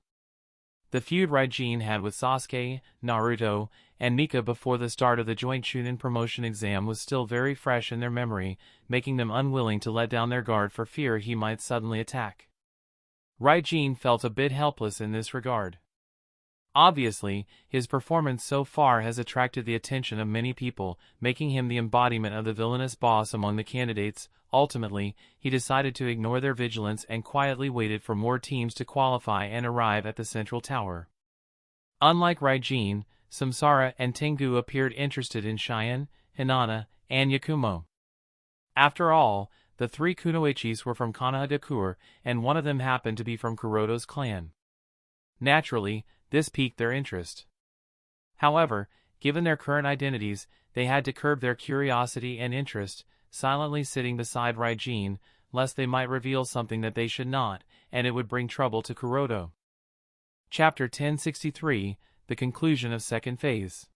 The feud Ryene had with Sasuke, Naruto, and Mika before the start of the joint Chunin promotion exam was still very fresh in their memory, making them unwilling to let down their guard for fear he might suddenly attack. Ryene felt a bit helpless in this regard. Obviously, his performance so far has attracted the attention of many people, making him the embodiment of the villainous boss among the candidates. Ultimately, he decided to ignore their vigilance and quietly waited for more teams to qualify and arrive at the central tower. Unlike Ryene, Samsara and Tengu appeared interested in Cheyenne, Hinata, and Yakumo. After all, the three kunoichis were from Konohagakure, and one of them happened to be from Curoto's clan. Naturally, this piqued their interest. However, given their current identities, they had to curb their curiosity and interest, silently sitting beside Ryene, lest they might reveal something that they should not, and it would bring trouble to Curoto. Chapter 1063, The Conclusion of Second Phase.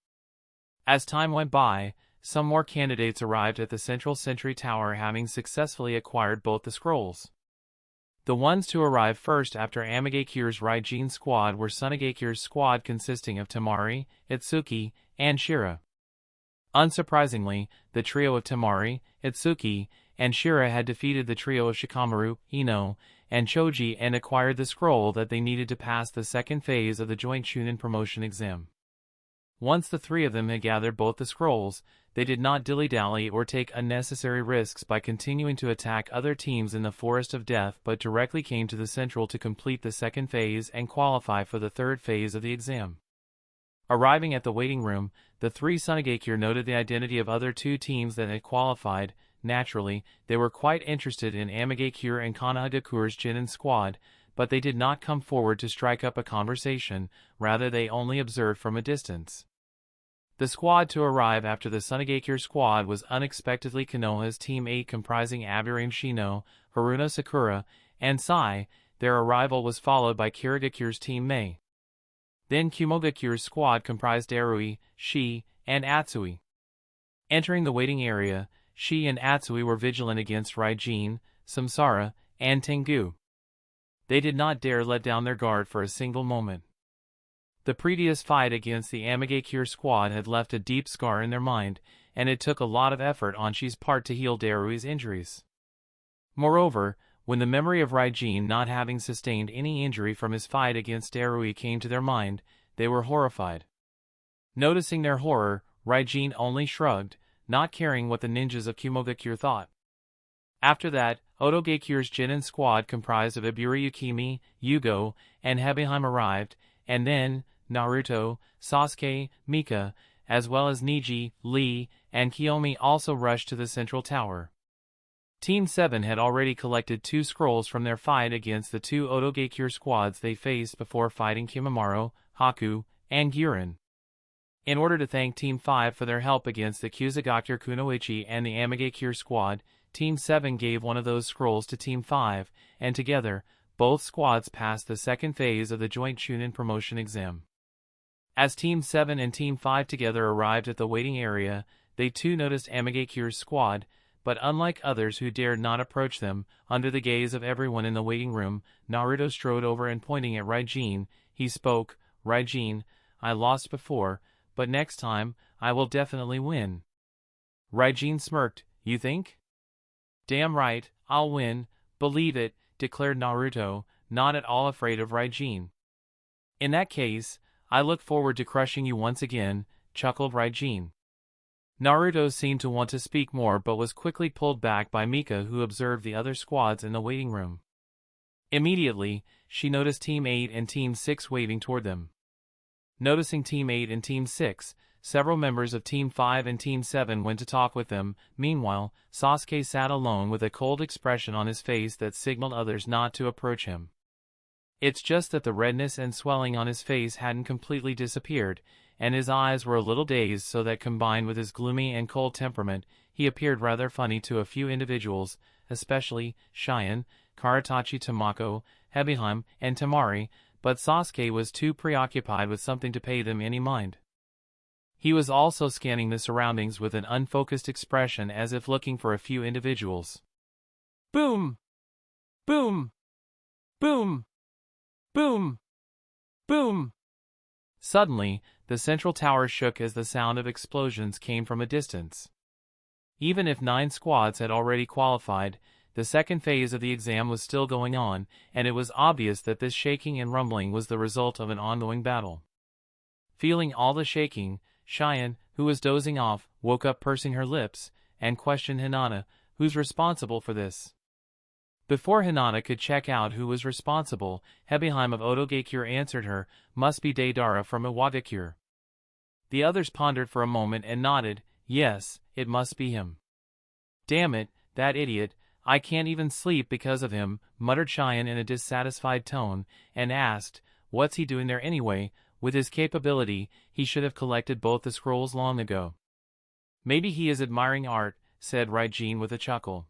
As time went by, some more candidates arrived at the Central Sentry Tower, having successfully acquired both the scrolls. The ones to arrive first after Amagakure's Ryene squad were Sunagakure's squad, consisting of Temari, Itsuki, and Shira. Unsurprisingly, the trio of Temari, Itsuki, and Shira had defeated the trio of Shikamaru, Ino, and Choji and acquired the scroll that they needed to pass the second phase of the joint Chunin promotion exam. Once the three of them had gathered both the scrolls, they did not dilly-dally or take unnecessary risks by continuing to attack other teams in the Forest of Death, but directly came to the Central to complete the second phase and qualify for the third phase of the exam. Arriving at the waiting room, the three Sunagakure noted the identity of other two teams that had qualified. Naturally, they were quite interested in Amagakure and Konohagakure's Jinin squad, but they did not come forward to strike up a conversation, rather they only observed from a distance. The squad to arrive after the Sunagakure squad was unexpectedly Konoha's Team 8, comprising Aburame Shino, Haruna Sakura, and Sai. Their arrival was followed by Kirigakure's Team Mei. Then Kumogakure's squad comprised Arui, Shi, and Atsui. Entering the waiting area, Shi and Atsui were vigilant against Ryene, Samsara, and Tengu. They did not dare let down their guard for a single moment. The previous fight against the Amagakure squad had left a deep scar in their mind, and it took a lot of effort on Shi's part to heal Darui's injuries. Moreover, when the memory of Ryene not having sustained any injury from his fight against Darui came to their mind, they were horrified. Noticing their horror, Ryene only shrugged, not caring what the ninjas of Kumogakure thought. After that, Otogakure's Jinin squad, comprised of Iburi Yukimi, Yugo, and Hebeheim, arrived, and then Naruto, Sasuke, Mika, as well as Neji, Lee, and Kiyomi also rushed to the central tower. Team 7 had already collected 2 scrolls from their fight against the 2 Otogakure squads they faced before fighting Kimimaro, Haku, and Giren. In order to thank Team 5 for their help against the Kusagakure Kunoichi and the Amagakure squad, Team 7 gave one of those scrolls to Team 5, and together, both squads passed the second phase of the joint Chunin promotion exam. As Team 7 and Team 5 together arrived at the waiting area, they too noticed Amagakure's squad, but unlike others who dared not approach them, under the gaze of everyone in the waiting room, Naruto strode over and pointing at Ryene, he spoke, "Ryene, I lost before, but next time, I will definitely win." Ryene smirked, "You think?" "Damn right, I'll win, believe it," declared Naruto, not at all afraid of Ryene. "In that case, I look forward to crushing you once again," chuckled Ryene. Naruto seemed to want to speak more but was quickly pulled back by Mika, who observed the other squads in the waiting room. Immediately, she noticed Team 8 and Team 6 waving toward them. Noticing Team 8 and Team 6, several members of Team 5 and Team 7 went to talk with them. Meanwhile, Sasuke sat alone with a cold expression on his face that signaled others not to approach him. It's just that the redness and swelling on his face hadn't completely disappeared, and his eyes were a little dazed, so that combined with his gloomy and cold temperament, he appeared rather funny to a few individuals, especially Cheyenne, Karatachi Tamako, Hebiheim, and Temari, but Sasuke was too preoccupied with something to pay them any mind. He was also scanning the surroundings with an unfocused expression, as if looking for a few individuals. Boom! Boom! Boom! Boom! Boom! Suddenly, the central tower shook as the sound of explosions came from a distance. Even if 9 squads had already qualified, the second phase of the exam was still going on, and it was obvious that this shaking and rumbling was the result of an ongoing battle. Feeling all the shaking, Cheyenne, who was dozing off, woke up pursing her lips, and questioned Hinata, who's responsible for this. Before Hinata could check out who was responsible, Hebiheim of Otogakure answered her, must be Deidara from Iwagakure. The others pondered for a moment and nodded, yes, it must be him. Damn it, that idiot, I can't even sleep because of him, muttered Cheyenne in a dissatisfied tone, and asked, what's he doing there anyway? With his capability, he should have collected both the scrolls long ago. Maybe he is admiring art, said Ryene with a chuckle.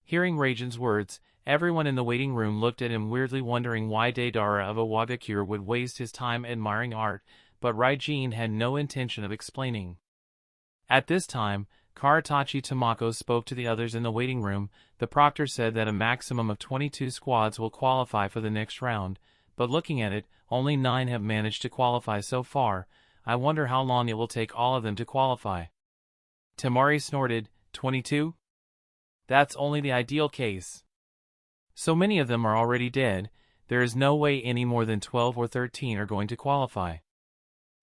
Hearing Raiden's words, everyone in the waiting room looked at him weirdly, wondering why Deidara of Iwagakure would waste his time admiring art, but Ryene had no intention of explaining. At this time, Karatachi Tamako spoke to the others in the waiting room. The proctor said that a maximum of 22 squads will qualify for the next round, but looking at it, only 9 have managed to qualify so far. I wonder how long it will take all of them to qualify. Temari snorted, 22? That's only the ideal case. So many of them are already dead, there is no way any more than 12 or 13 are going to qualify.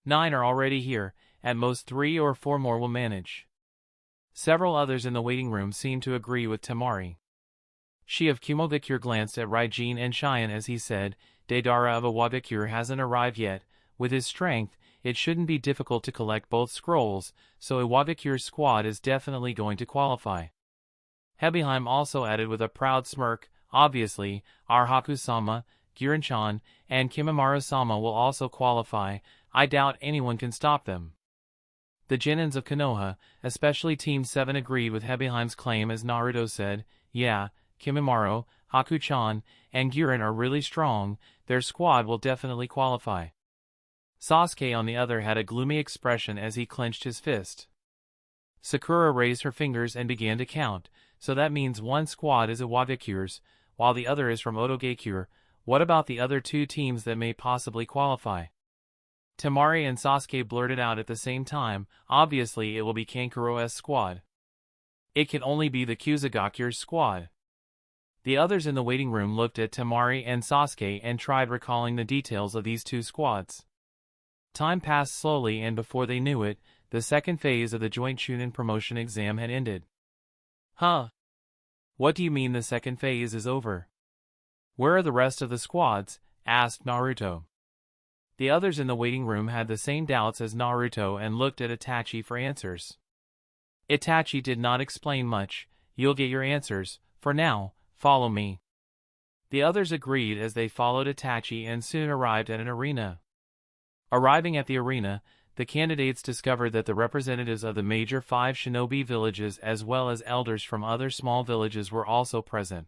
9 are already here, at most 3 or 4 more will manage. Several others in the waiting room seemed to agree with Temari. She of Kimimaro glanced at Ryene and Cheyenne as he said, Deidara of Iwagakure hasn't arrived yet. With his strength, it shouldn't be difficult to collect both scrolls, so Iwagakure's squad is definitely going to qualify. Hebiheim also added with a proud smirk, obviously, our Haku-sama, Giren-chan, and Kimimaro-sama will also qualify. I doubt anyone can stop them. The Genins of Konoha, especially Team 7, agreed with Hebiheim's claim as Naruto said, yeah, Kimimaro, Haku-chan, and Giren are really strong, their squad will definitely qualify. Sasuke on the other had a gloomy expression as he clenched his fist. Sakura raised her fingers and began to count, so that means 1 squad is Iwagakure's, while the other is from Otogakure. What about the other 2 teams that may possibly qualify? Temari and Sasuke blurted out at the same time, obviously it will be Kankuro's squad. It can only be the Kusagakure's squad. The others in the waiting room looked at Temari and Sasuke and tried recalling the details of these 2 squads. Time passed slowly, and before they knew it, the second phase of the joint Chunin promotion exam had ended. Huh? What do you mean the second phase is over? Where are the rest of the squads? Asked Naruto. The others in the waiting room had the same doubts as Naruto and looked at Itachi for answers. Itachi did not explain much. You'll get your answers. For now, follow me. The others agreed as they followed Itachi and soon arrived at an arena. Arriving at the arena, the candidates discovered that the representatives of the major 5 shinobi villages as well as elders from other small villages were also present.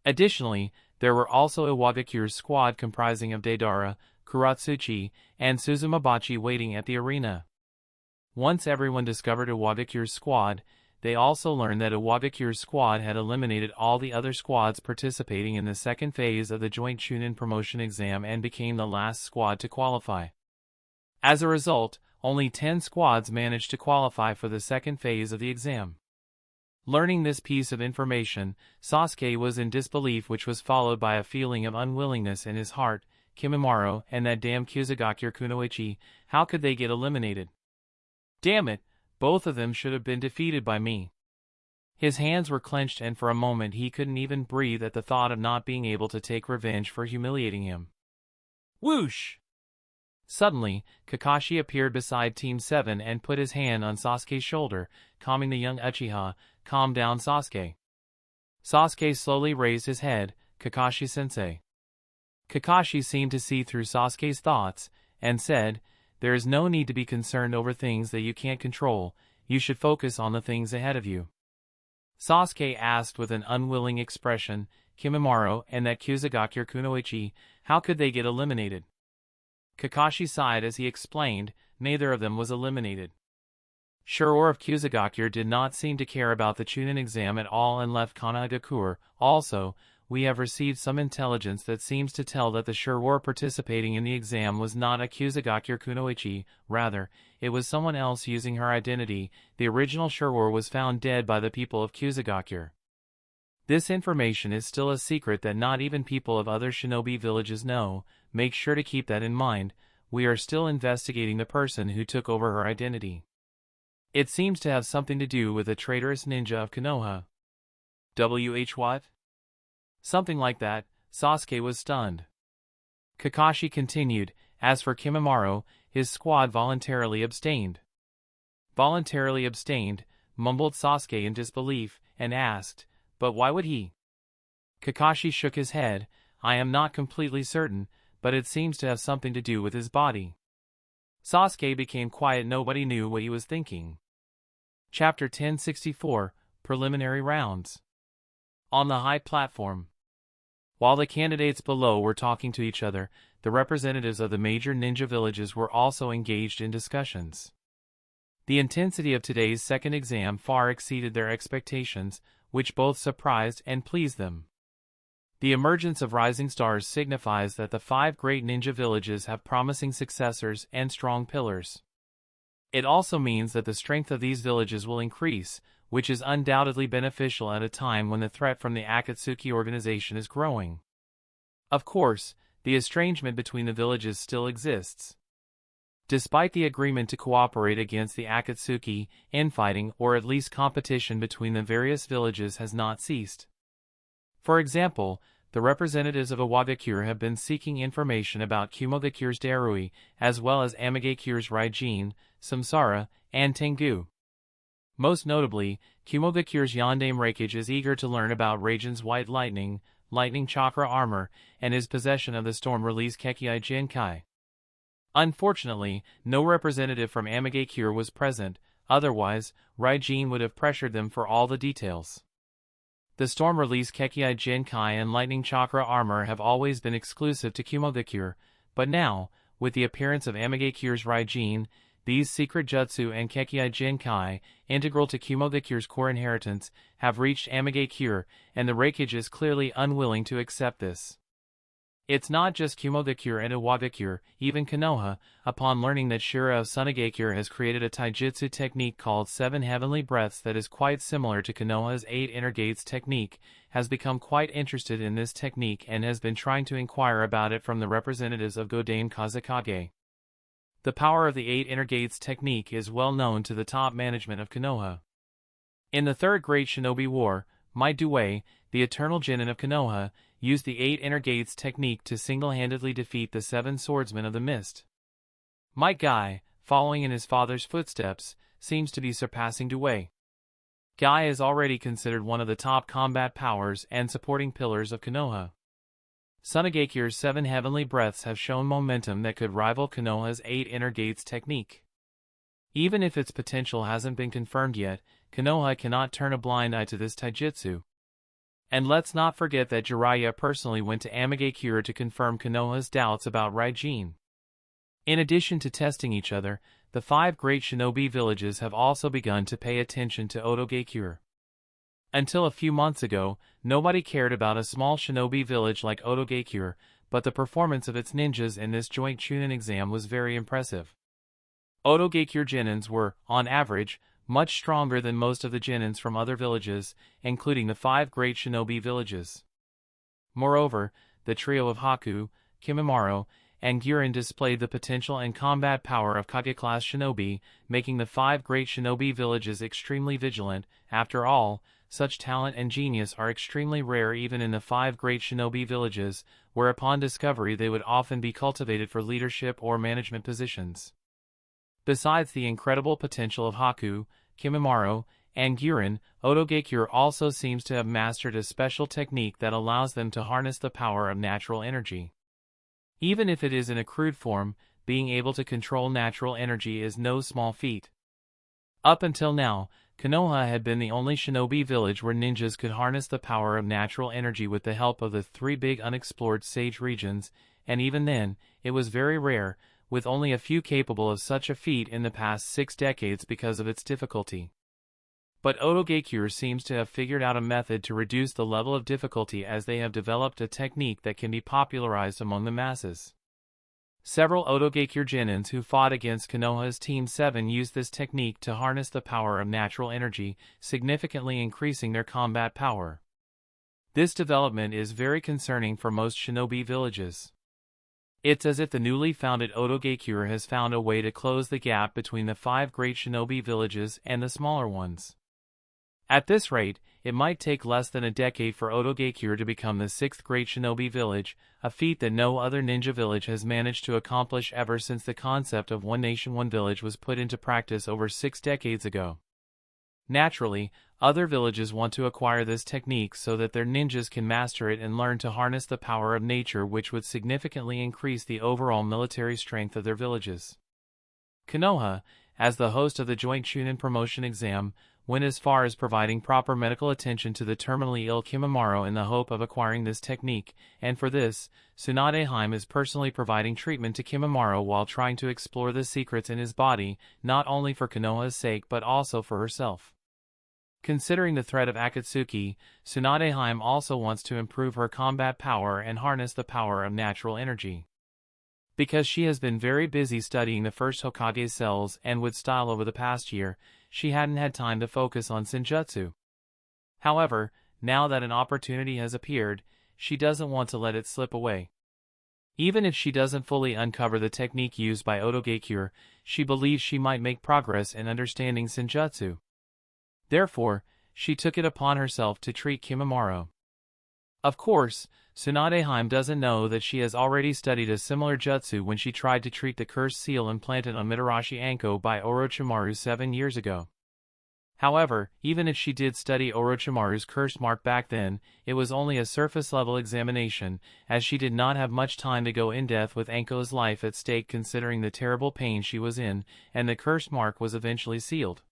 Additionally, there were also Iwagakure's squad comprising of Deidara, Kuratsuchi, and Suzumabachi waiting at the arena. Once everyone discovered Iwagakure's squad, they also learned that Iwagakure's squad had eliminated all the other squads participating in the second phase of the joint Chunin promotion exam and became the last squad to qualify. As a result, only 10 squads managed to qualify for the second phase of the exam. Learning this piece of information, Sasuke was in disbelief, which was followed by a feeling of unwillingness in his heart. Kimimaro and that damn Kusagakure Kunoichi, how could they get eliminated? Damn it, both of them should have been defeated by me. His hands were clenched and for a moment he couldn't even breathe at the thought of not being able to take revenge for humiliating him. Whoosh! Suddenly, Kakashi appeared beside Team 7 and put his hand on Sasuke's shoulder, calming the young Uchiha. Calm down, Sasuke. Sasuke slowly raised his head. Kakashi-sensei. Kakashi seemed to see through Sasuke's thoughts, and said, there is no need to be concerned over things that you can't control, you should focus on the things ahead of you. Sasuke asked with an unwilling expression, Kimimaro and that Kyuzugakure Kunoichi, how could they get eliminated? Kakashi sighed as he explained, neither of them was eliminated. Shiror of Kyuzugakure did not seem to care about the Chunin exam at all and left Kanagakure. Also, we have received some intelligence that seems to tell that the Shiror participating in the exam was not a Kyuzugakure Kunoichi, rather, it was someone else using her identity. The original Shiror was found dead by the people of Kyuzugakure. This information is still a secret that not even people of other shinobi villages know. Make sure to keep that in mind. We are still investigating the person who took over her identity. It seems to have something to do with the traitorous ninja of Konoha. What? Something like that. Sasuke was stunned. Kakashi continued, as for Kimimaro, his squad voluntarily abstained. Voluntarily abstained, mumbled Sasuke in disbelief, and asked, but why would he? Kakashi shook his head, I am not completely certain, but it seems to have something to do with his body. Sasuke became quiet. Nobody knew what he was thinking. Chapter 1064, Preliminary Rounds. On the high platform. While the candidates below were talking to each other, the representatives of the major ninja villages were also engaged in discussions. The intensity of today's second exam far exceeded their expectations, which both surprised and pleased them. The emergence of rising stars signifies that the 5 great ninja villages have promising successors and strong pillars. It also means that the strength of these villages will increase, which is undoubtedly beneficial at a time when the threat from the Akatsuki organization is growing. Of course, the estrangement between the villages still exists. Despite the agreement to cooperate against the Akatsuki, infighting or at least competition between the various villages has not ceased. For example, the representatives of Awagakure have been seeking information about Kumogakure's Darui, as well as Amagakure's Ryene, Samsara, and Tengu. Most notably, Kumogakure's Yondaime Reikage is eager to learn about Raigen's White Lightning Chakra armor, and his possession of the Storm Release Kekkai Jinkai. Unfortunately, no representative from Amagakure was present, otherwise, Ryene would have pressured them for all the details. The Storm Release Kekkai Jinkai and Lightning Chakra armor have always been exclusive to Kumogakuure, but now, with the appearance of Amagakure's Ryene, these secret jutsu and Kekkai Jinkai, integral to Kumogakure's core inheritance, have reached Amagakure, and the Reikage is clearly unwilling to accept this. It's not just Kumogakuure and Awagakure, even Konoha, upon learning that Jeriah of Sunagakure has created a taijutsu technique called 7 Heavenly Breaths that is quite similar to Konoha's 8 Inner Gates technique, has become quite interested in this technique and has been trying to inquire about it from the representatives of Godaime Kazekage. The power of the 8 Inner Gates technique is well known to the top management of Konoha. In the Third Great Shinobi War, Might Due, the Eternal Genin of Konoha, used the 8 Inner Gates technique to single-handedly defeat the 7 Swordsmen of the Mist. Might Guy, following in his father's footsteps, seems to be surpassing Due. Guy is already considered one of the top combat powers and supporting pillars of Konoha. Sunagakure's 7 Heavenly Breaths have shown momentum that could rival Konoha's 8 Inner Gates technique. Even if its potential hasn't been confirmed yet, Konoha cannot turn a blind eye to this taijutsu. And let's not forget that Jeriah personally went to Amagakure to confirm Konoha's doubts about Ryene. In addition to testing each other, the 5 great shinobi villages have also begun to pay attention to Otogakure. Until a few months ago, nobody cared about a small shinobi village like Otogakure, but the performance of its ninjas in this joint Chunin exam was very impressive. Otogakure genins were, on average, much stronger than most of the genins from other villages, including the 5 great shinobi villages. Moreover, the trio of Haku, Kimimaro, and Giren displayed the potential and combat power of Kage-class shinobi, making the 5 great shinobi villages extremely vigilant. After all, such talent and genius are extremely rare even in the 5 great shinobi villages, where upon discovery they would often be cultivated for leadership or management positions. Besides the incredible potential of Haku, Kimimaro, and Giren, Otogekyur also seems to have mastered a special technique that allows them to harness the power of natural energy. Even if it is in a crude form, being able to control natural energy is no small feat. Up until now, Konoha had been the only shinobi village where ninjas could harness the power of natural energy with the help of the 3 big unexplored sage regions, and even then, it was very rare, with only a few capable of such a feat in the past 6 decades because of its difficulty. But Otogekyur seems to have figured out a method to reduce the level of difficulty as they have developed a technique that can be popularized among the masses. Several Otogekyur genins who fought against Konoha's Team 7 used this technique to harness the power of natural energy, significantly increasing their combat power. This development is very concerning for most shinobi villages. It's as if the newly founded Otogekyur has found a way to close the gap between the 5 great shinobi villages and the smaller ones. At this rate, it might take less than a decade for Otogekyur to become the 6th great shinobi village, a feat that no other ninja village has managed to accomplish ever since the concept of one nation one village was put into practice over 6 decades ago. Naturally, other villages want to acquire this technique so that their ninjas can master it and learn to harness the power of nature, which would significantly increase the overall military strength of their villages. Konoha, as the host of the joint Chunin promotion exam, went as far as providing proper medical attention to the terminally ill Kimimaro in the hope of acquiring this technique, and for this, Sunade is personally providing treatment to Kimimaro while trying to explore the secrets in his body, not only for Konoha's sake but also for herself. Considering the threat of Akatsuki, Sunade also wants to improve her combat power and harness the power of natural energy. Because she has been very busy studying the first Hokage's cells and wood style over the past year, she hadn't had time to focus on Senjutsu. However, now that an opportunity has appeared, she doesn't want to let it slip away. Even if she doesn't fully uncover the technique used by Otogekyur, she believes she might make progress in understanding Senjutsu. Therefore, she took it upon herself to treat Kimimaro. Of course, Sunade doesn't know that she has already studied a similar jutsu when she tried to treat the cursed seal implanted on Mitarashi Anko by Orochimaru 7 years ago. However, even if she did study Orochimaru's curse mark back then, it was only a surface-level examination, as she did not have much time to go in-depth with Anko's life at stake considering the terrible pain she was in, and the curse mark was eventually sealed.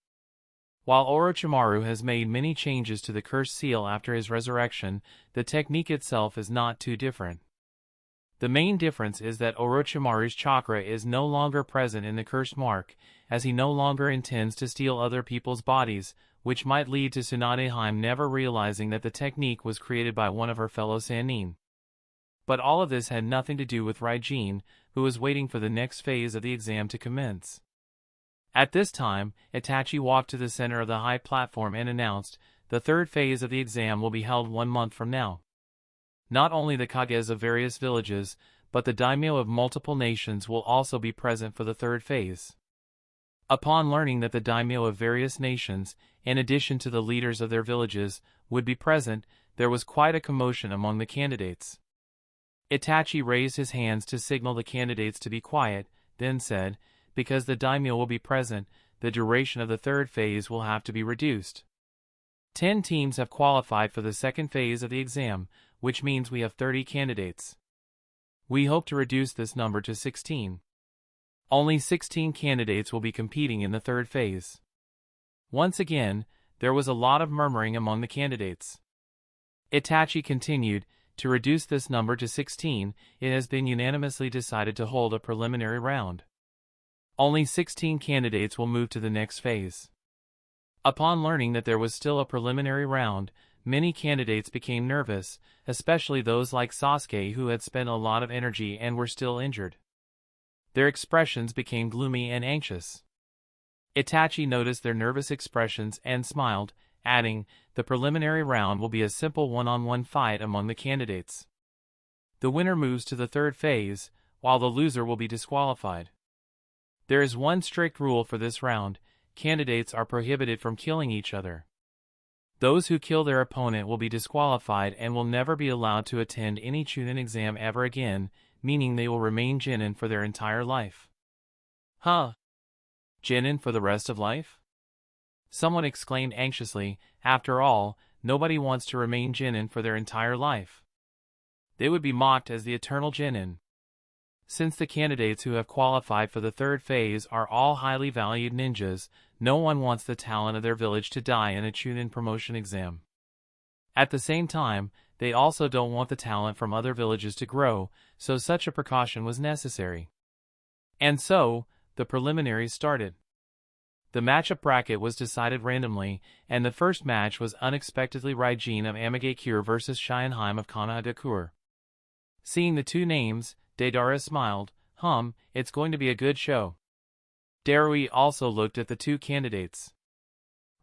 While Orochimaru has made many changes to the cursed seal after his resurrection, the technique itself is not too different. The main difference is that Orochimaru's chakra is no longer present in the cursed mark, as he no longer intends to steal other people's bodies, which might lead to Sunade never realizing that the technique was created by one of her fellow Sannin. But all of this had nothing to do with Ryene, who was waiting for the next phase of the exam to commence. At this time, Itachi walked to the center of the high platform and announced, "The 3rd phase of the exam will be held 1 month from now." Not only the Kages of various villages, but the daimyo of multiple nations will also be present for the 3rd phase. Upon learning that the daimyo of various nations, in addition to the leaders of their villages, would be present, there was quite a commotion among the candidates. Itachi raised his hands to signal the candidates to be quiet, then said, "Because the daimyo will be present, the duration of the 3rd phase will have to be reduced. 10 teams have qualified for the 2nd phase of the exam, which means we have 30 candidates. We hope to reduce this number to 16. Only 16 candidates will be competing in the 3rd phase." Once again, there was a lot of murmuring among the candidates. Itachi continued, "To reduce this number to 16, it has been unanimously decided to hold a preliminary round. Only 16 candidates will move to the next phase." Upon learning that there was still a preliminary round, many candidates became nervous, especially those like Sasuke who had spent a lot of energy and were still injured. Their expressions became gloomy and anxious. Itachi noticed their nervous expressions and smiled, adding, "The preliminary round will be a simple one-on-one fight among the candidates. The winner moves to the 3rd phase, while the loser will be disqualified. There is one strict rule for this round: candidates are prohibited from killing each other. Those who kill their opponent will be disqualified and will never be allowed to attend any Chunin exam ever again, meaning they will remain Genin for their entire life. Huh? Genin for the rest of life? Someone exclaimed anxiously. After all, nobody wants to remain Genin for their entire life. They would be mocked as the eternal Genin. Since the candidates who have qualified for the third phase are all highly valued ninjas, no one wants the talent of their village to die in a Chunin promotion exam. At the same time, they also don't want the talent from other villages to grow, so such a precaution was necessary. And so, the preliminaries started. The matchup bracket was decided randomly, and the first match was unexpectedly Ryene of Amagakure versus Shienheim of Konohagakure. Seeing the two names, Deidara smiled. It's going to be a good show. Darui also looked at the two candidates.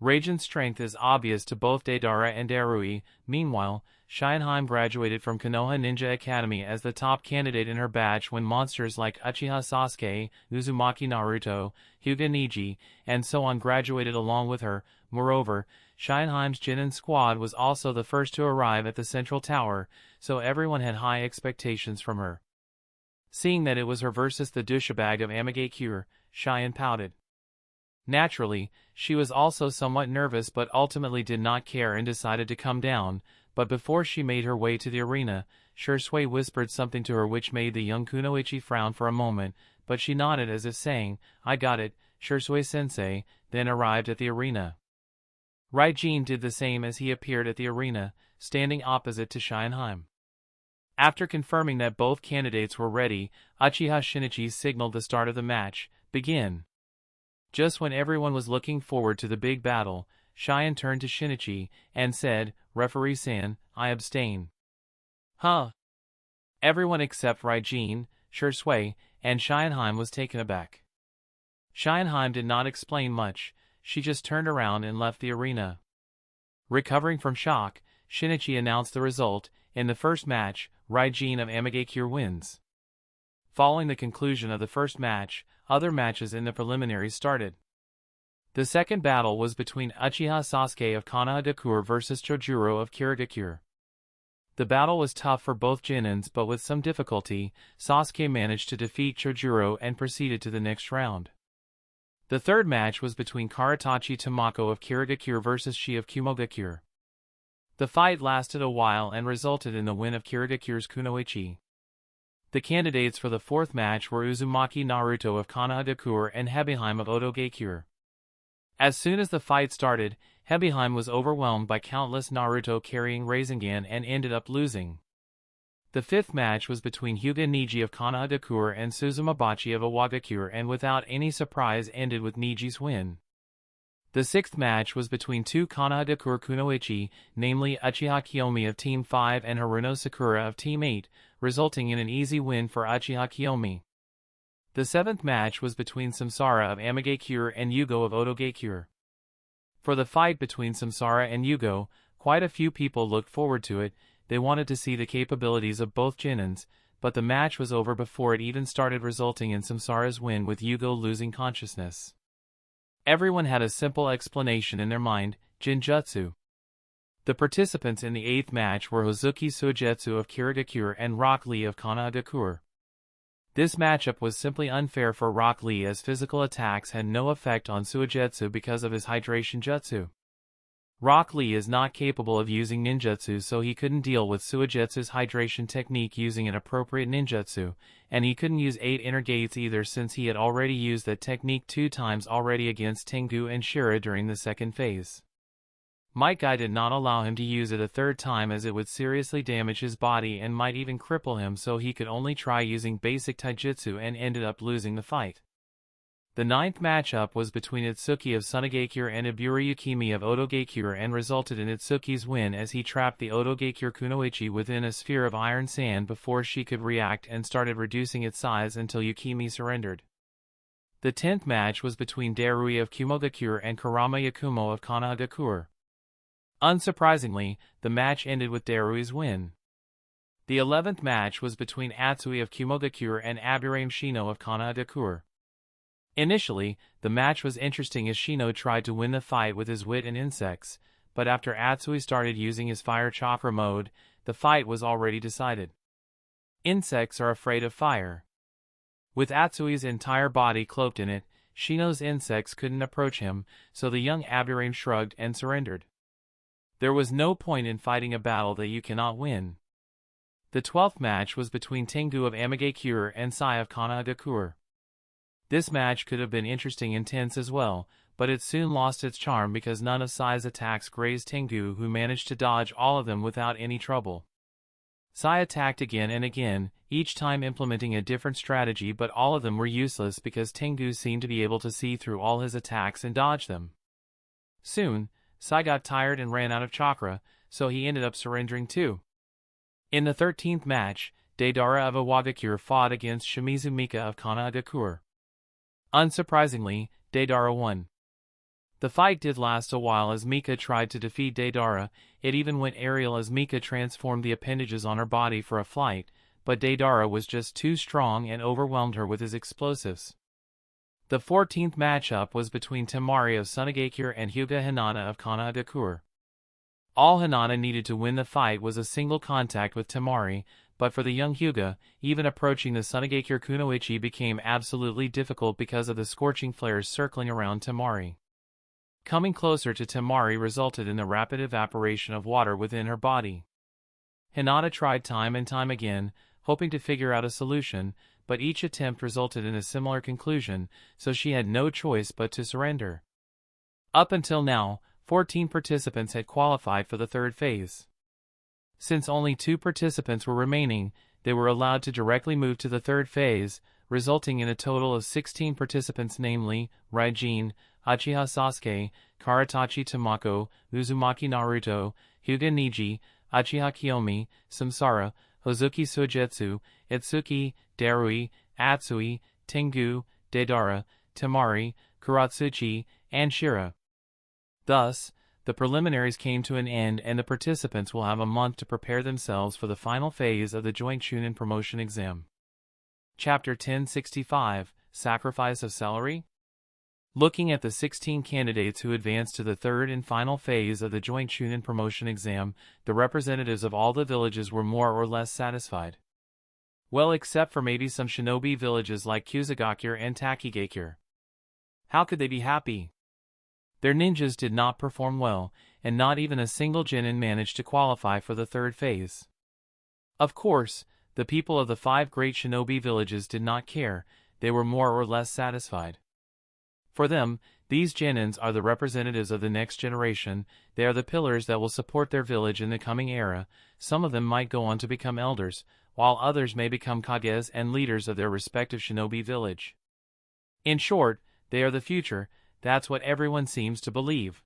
Raijin's strength is obvious to both Deidara and Darui. Meanwhile, Shienheim graduated from Konoha Ninja Academy as the top candidate in her batch when monsters like Uchiha Sasuke, Uzumaki Naruto, Hyuga Neji, and so on graduated along with her. Moreover, Shienheim's Genin squad was also the first to arrive at the central tower, so everyone had high expectations from her. Seeing that it was her versus the douchebag of Amagakure, Cheyenne pouted. Naturally, she was also somewhat nervous but ultimately did not care and decided to come down, but before she made her way to the arena, Shursui whispered something to her which made the young Kunoichi frown for a moment, but she nodded as if saying, "I got it, Shursui-sensei," then arrived at the arena. Ryene did the same as he appeared at the arena, standing opposite to Shienheim. After confirming that both candidates were ready, Uchiha Shinichi signaled the start of the match. Begin. Just when everyone was looking forward to the big battle, Cheyenne turned to Shinichi and said, "Referee-san, I abstain." Huh? Everyone except Ryene, Shursui, and Shienheim was taken aback. Shienheim did not explain much, she just turned around and left the arena. Recovering from shock, Shinichi announced the result. In the first match, Ryene of Amagakure wins. Following the conclusion of the first match, other matches in the preliminaries started. The second battle was between Uchiha Sasuke of Konohagakure versus Chojuro of Kirigakure. The battle was tough for both Genins, but with some difficulty, Sasuke managed to defeat Chojuro and proceeded to the next round. The third match was between Karatachi Tamako of Kirigakure versus Shi of Kumogakure. The fight lasted a while and resulted in the win of Kirigakure's Kunoichi. The candidates for the fourth match were Uzumaki Naruto of Konohagakure and Hebiheim of Otogakure. As soon as the fight started, Hebiheim was overwhelmed by countless Naruto carrying Rasengan and ended up losing. The fifth match was between Hyuga Neji of Konohagakure and Suzumabachi of Iwagakure and without any surprise ended with Neji's win. The sixth match was between two Konohagakure Kunoichi, namely Uchiha Kiyomi of Team 5 and Haruno Sakura of Team 8, resulting in an easy win for Uchiha Kiyomi. The seventh match was between Samsara of Amagakure and Yugo of Otogakure. For the fight between Samsara and Yugo, quite a few people looked forward to it. They wanted to see the capabilities of both Genins, but the match was over before it even started, resulting in Samsara's win with Yugo losing consciousness. Everyone had a simple explanation in their mind: Jinjutsu. The participants in the eighth match were Hozuki Suigetsu of Kirigakure and Rock Lee of Konohagakure. This matchup was simply unfair for Rock Lee as physical attacks had no effect on Suigetsu because of his hydration jutsu. Rock Lee is not capable of using ninjutsu, so he couldn't deal with Suigetsu's hydration technique using an appropriate ninjutsu, and he couldn't use 8 inner gates either since he had already used that technique 2 times already against Tengu and Shira during the second phase. Might Guy did not allow him to use it a third time as it would seriously damage his body and might even cripple him, so he could only try using basic taijutsu and ended up losing the fight. The ninth matchup was between Itsuki of Sunagakure and Iburi Yukimi of Otogakure and resulted in Itsuki's win as he trapped the Otogakure Kunoichi within a sphere of iron sand before she could react and started reducing its size until Yukimi surrendered. The 10th match was between Darui of Kumogakure and Kurama Yakumo of Konohagakure. Unsurprisingly, the match ended with Darui's win. The 11th match was between Atsui of Kumogakure and Aburaim Shino of Konohagakure. Initially, the match was interesting as Shino tried to win the fight with his wit and insects, but after Atsui started using his fire chakra mode, the fight was already decided. Insects are afraid of fire. With Atsui's entire body cloaked in it, Shino's insects couldn't approach him, so the young Aburame shrugged and surrendered. There was no point in fighting a battle that you cannot win. The 12th match was between Tengu of Amigakure and Sai of Kanagakure. This match could have been interesting and tense as well, but it soon lost its charm because none of Sai's attacks grazed Tengu, who managed to dodge all of them without any trouble. Sai attacked again and again, each time implementing a different strategy, but all of them were useless because Tengu seemed to be able to see through all his attacks and dodge them. Soon, Sai got tired and ran out of chakra, so he ended up surrendering too. In the 13th match, Deidara of Iwagakure fought against Shimizu Mika of Kanagakure. Unsurprisingly, Deidara won. The fight did last a while as Mika tried to defeat Deidara. It even went aerial as Mika transformed the appendages on her body for a flight, but Deidara was just too strong and overwhelmed her with his explosives. The 14th matchup was between Temari of Sunagakure and Hyuga Hinata of Kanagakure. All Hinata needed to win the fight was a single contact with Temari, but for the young Hyuga, even approaching the Sunagakure kunoichi became absolutely difficult because of the scorching flares circling around Temari. Coming closer to Temari resulted in the rapid evaporation of water within her body. Hinata tried time and time again, hoping to figure out a solution, but each attempt resulted in a similar conclusion, so she had no choice but to surrender. Up until now, 14 participants had qualified for the third phase. Since only 2 participants were remaining, they were allowed to directly move to the third phase, resulting in a total of 16 participants, namely, Ryene, Uchiha Sasuke, Karatachi Tamako, Uzumaki Naruto, Hyuga Neji, Uchiha Kiyomi, Samsara, Hozuki Suigetsu, Itsuki, Darui, Atsui, Tengu, Deidara, Temari, Kuratsuchi, and Shira. Thus, the preliminaries came to an end and the participants will have a month to prepare themselves for the final phase of the Joint Chunin Promotion Exam. Chapter 1065, Sacrifice of Celery? Looking at the 16 candidates who advanced to the third and final phase of the Joint Chunin Promotion Exam, the representatives of all the villages were more or less satisfied. Well, except for maybe some shinobi villages like Kusagakure and Takigakure. How could they be happy? Their ninjas did not perform well, and not even a single genin managed to qualify for the third phase. Of course, the people of the 5 great shinobi villages did not care, they were more or less satisfied. For them, these genins are the representatives of the next generation, they are the pillars that will support their village in the coming era. Some of them might go on to become elders, while others may become kages and leaders of their respective shinobi village. In short, they are the future, that's what everyone seems to believe.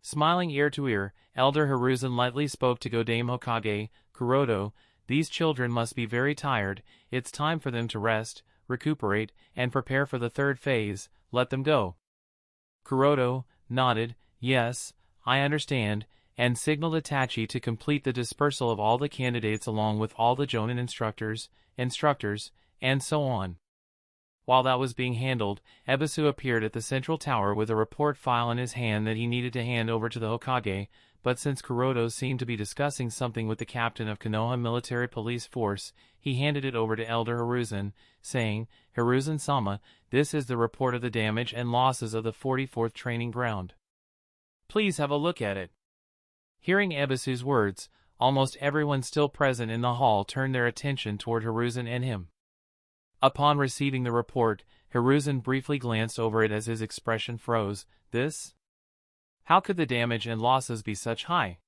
Smiling ear to ear, Elder Hiruzen lightly spoke to Godame Hokage, Curoto, these children must be very tired, it's time for them to rest, recuperate, and prepare for the third phase, let them go. Curoto nodded, yes, I understand, and signaled Itachi to complete the dispersal of all the candidates along with all the jonin instructors, and so on. While that was being handled, Ebisu appeared at the central tower with a report file in his hand that he needed to hand over to the Hokage, but since Curoto seemed to be discussing something with the captain of Konoha Military Police Force, he handed it over to Elder Hiruzen, saying, Hiruzen-sama, this is the report of the damage and losses of the 44th Training Ground. Please have a look at it. Hearing Ebisu's words, almost everyone still present in the hall turned their attention toward Hiruzen and him. Upon receiving the report, Hiruzen briefly glanced over it as his expression froze. This? How could the damage and losses be such high?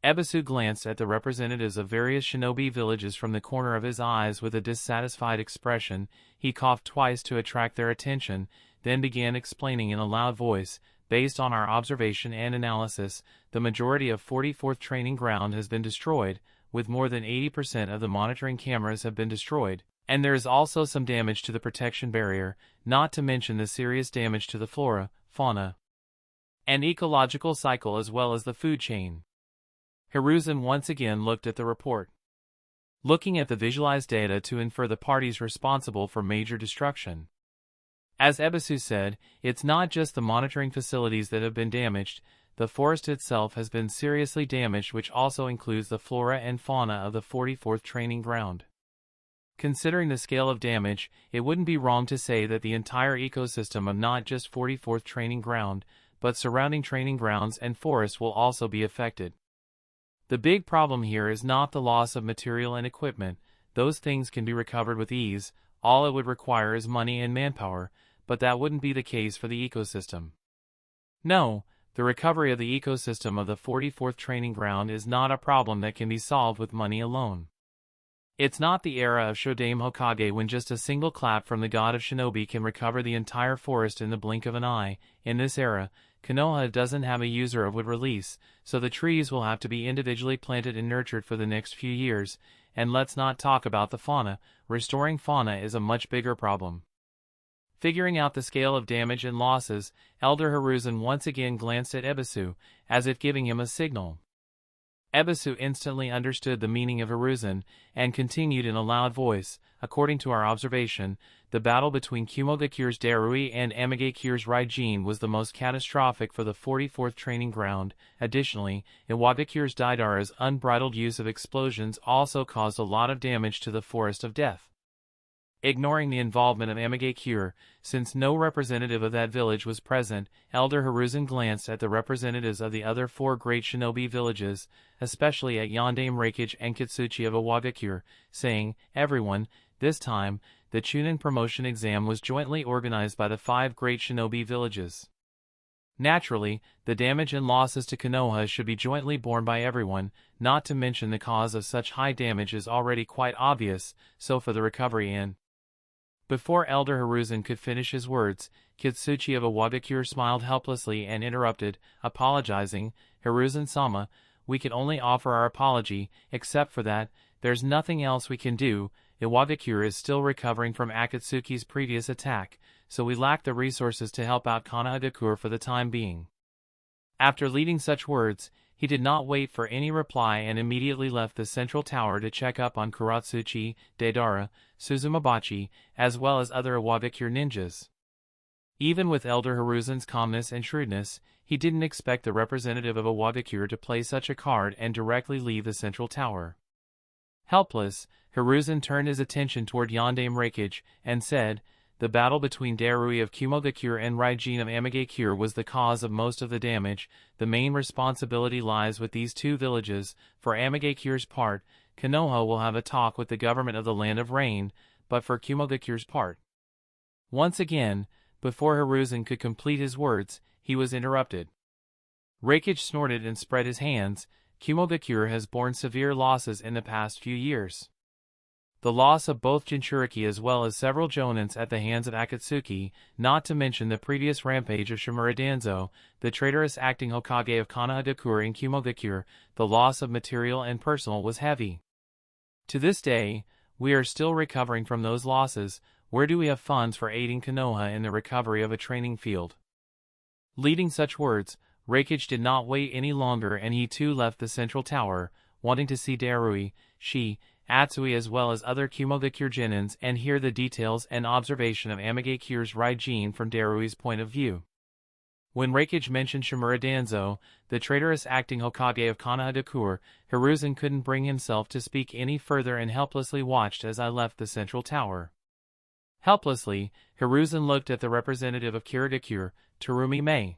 Ebisu glanced at the representatives of various shinobi villages from the corner of his eyes with a dissatisfied expression. He coughed twice to attract their attention, then began explaining in a loud voice, based on our observation and analysis, the majority of 44th Training Ground has been destroyed, with more than 80% of the monitoring cameras have been destroyed, and there is also some damage to the protection barrier, not to mention the serious damage to the flora, fauna, and ecological cycle as well as the food chain. Hiruzen once again looked at the report, looking at the visualized data to infer the parties responsible for major destruction. As Ebisu said, it's not just the monitoring facilities that have been damaged, the forest itself has been seriously damaged, which also includes the flora and fauna of the 44th training ground. Considering the scale of damage, it wouldn't be wrong to say that the entire ecosystem of not just 44th training ground, but surrounding training grounds and forests will also be affected. The big problem here is not the loss of material and equipment; those things can be recovered with ease. All it would require is money and manpower, but that wouldn't be the case for the ecosystem. No, the recovery of the ecosystem of the 44th training ground is not a problem that can be solved with money alone. It's not the era of Shodaime Hokage when just a single clap from the god of shinobi can recover the entire forest in the blink of an eye. In this era, Konoha doesn't have a user of wood release, so the trees will have to be individually planted and nurtured for the next few years, and let's not talk about the fauna. Restoring fauna is a much bigger problem. Figuring out the scale of damage and losses, Elder Hiruzen once again glanced at Ebisu, as if giving him a signal. Ebisu instantly understood the meaning of Hiruzen, and continued in a loud voice, "According to our observation, the battle between Kumogakure's Darui and Amagekyure's Ryene was the most catastrophic for the 44th training ground. Additionally, Iwagakure's Deidara's unbridled use of explosions also caused a lot of damage to the Forest of Death." Ignoring the involvement of Amagekure, since no representative of that village was present, Elder Hiruzen glanced at the representatives of the other 4 great shinobi villages, especially at Yondaime Reikage and Kitsuchi of Iwagakure, saying, "Everyone, this time, the Chunin promotion exam was jointly organized by the 5 great shinobi villages. Naturally, the damage and losses to Konoha should be jointly borne by everyone, not to mention the cause of such high damage is already quite obvious, so for the recovery in..." Before Elder Hiruzen could finish his words, Kitsuchi of Iwagakure smiled helplessly and interrupted, apologizing, "Hiruzen-sama, we can only offer our apology. Except for that, there's nothing else we can do. Iwagakure is still recovering from Akatsuki's previous attack, so we lack the resources to help out Kanagakure for the time being." After leading such words, he did not wait for any reply and immediately left the central tower to check up on Kuratsuchi, Deidara, Suzumabachi, as well as other Iwagakure ninjas. Even with Elder Hiruzen's calmness and shrewdness, he didn't expect the representative of Iwagakure to play such a card and directly leave the central tower. Helpless, Hiruzen turned his attention toward Yondaime Reikage, and said, "The battle between Darui of Kumogakure and Ryene of Amagekure was the cause of most of the damage. The main responsibility lies with these 2 villages. For Amagekyure's part, Konoha will have a talk with the government of the Land of Rain, but for Kumogakure's part..." Once again, before Hiruzen could complete his words, he was interrupted. Reikage snorted and spread his hands. "Kumogakure has borne severe losses in the past few years. The loss of both Jinchuriki as well as several jonins at the hands of Akatsuki, not to mention the previous rampage of Shimura Danzo, the traitorous acting Hokage of Kanagakure in Kumogakure. The loss of material and personal was heavy. To this day, we are still recovering from those losses. Where do we have funds for aiding Konoha in the recovery of a training field?" Leading such words, Reikage did not wait any longer, and he too left the central tower, wanting to see Darui, Atsui as well as other Kumogakure genins and hear the details and observation of Amagekyure's Ryene from Darui's point of view. When Reikage mentioned Shimura Danzo, the traitorous acting Hokage of Kanagakure, Hiruzen couldn't bring himself to speak any further and helplessly watched as I left the central tower. Helplessly, Hiruzen looked at the representative of Kirigakure, Terumi Mei.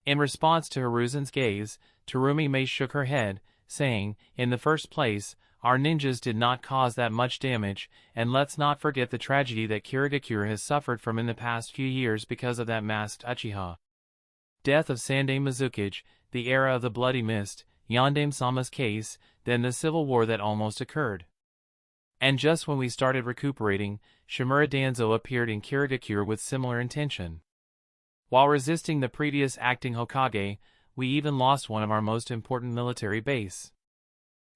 In response to Hiruzen's gaze, Terumi Mei shook her head, saying, "In the first place, our ninjas did not cause that much damage, and let's not forget the tragedy that Kirigakure has suffered from in the past few years because of that masked Uchiha. Death of Sandaime Mizukage, the era of the Bloody Mist, Yondaime-sama's case, then the civil war that almost occurred. And just when we started recuperating, Shimura Danzo appeared in Kirigakure with similar intention. While resisting the previous acting Hokage, we even lost one of our most important military base.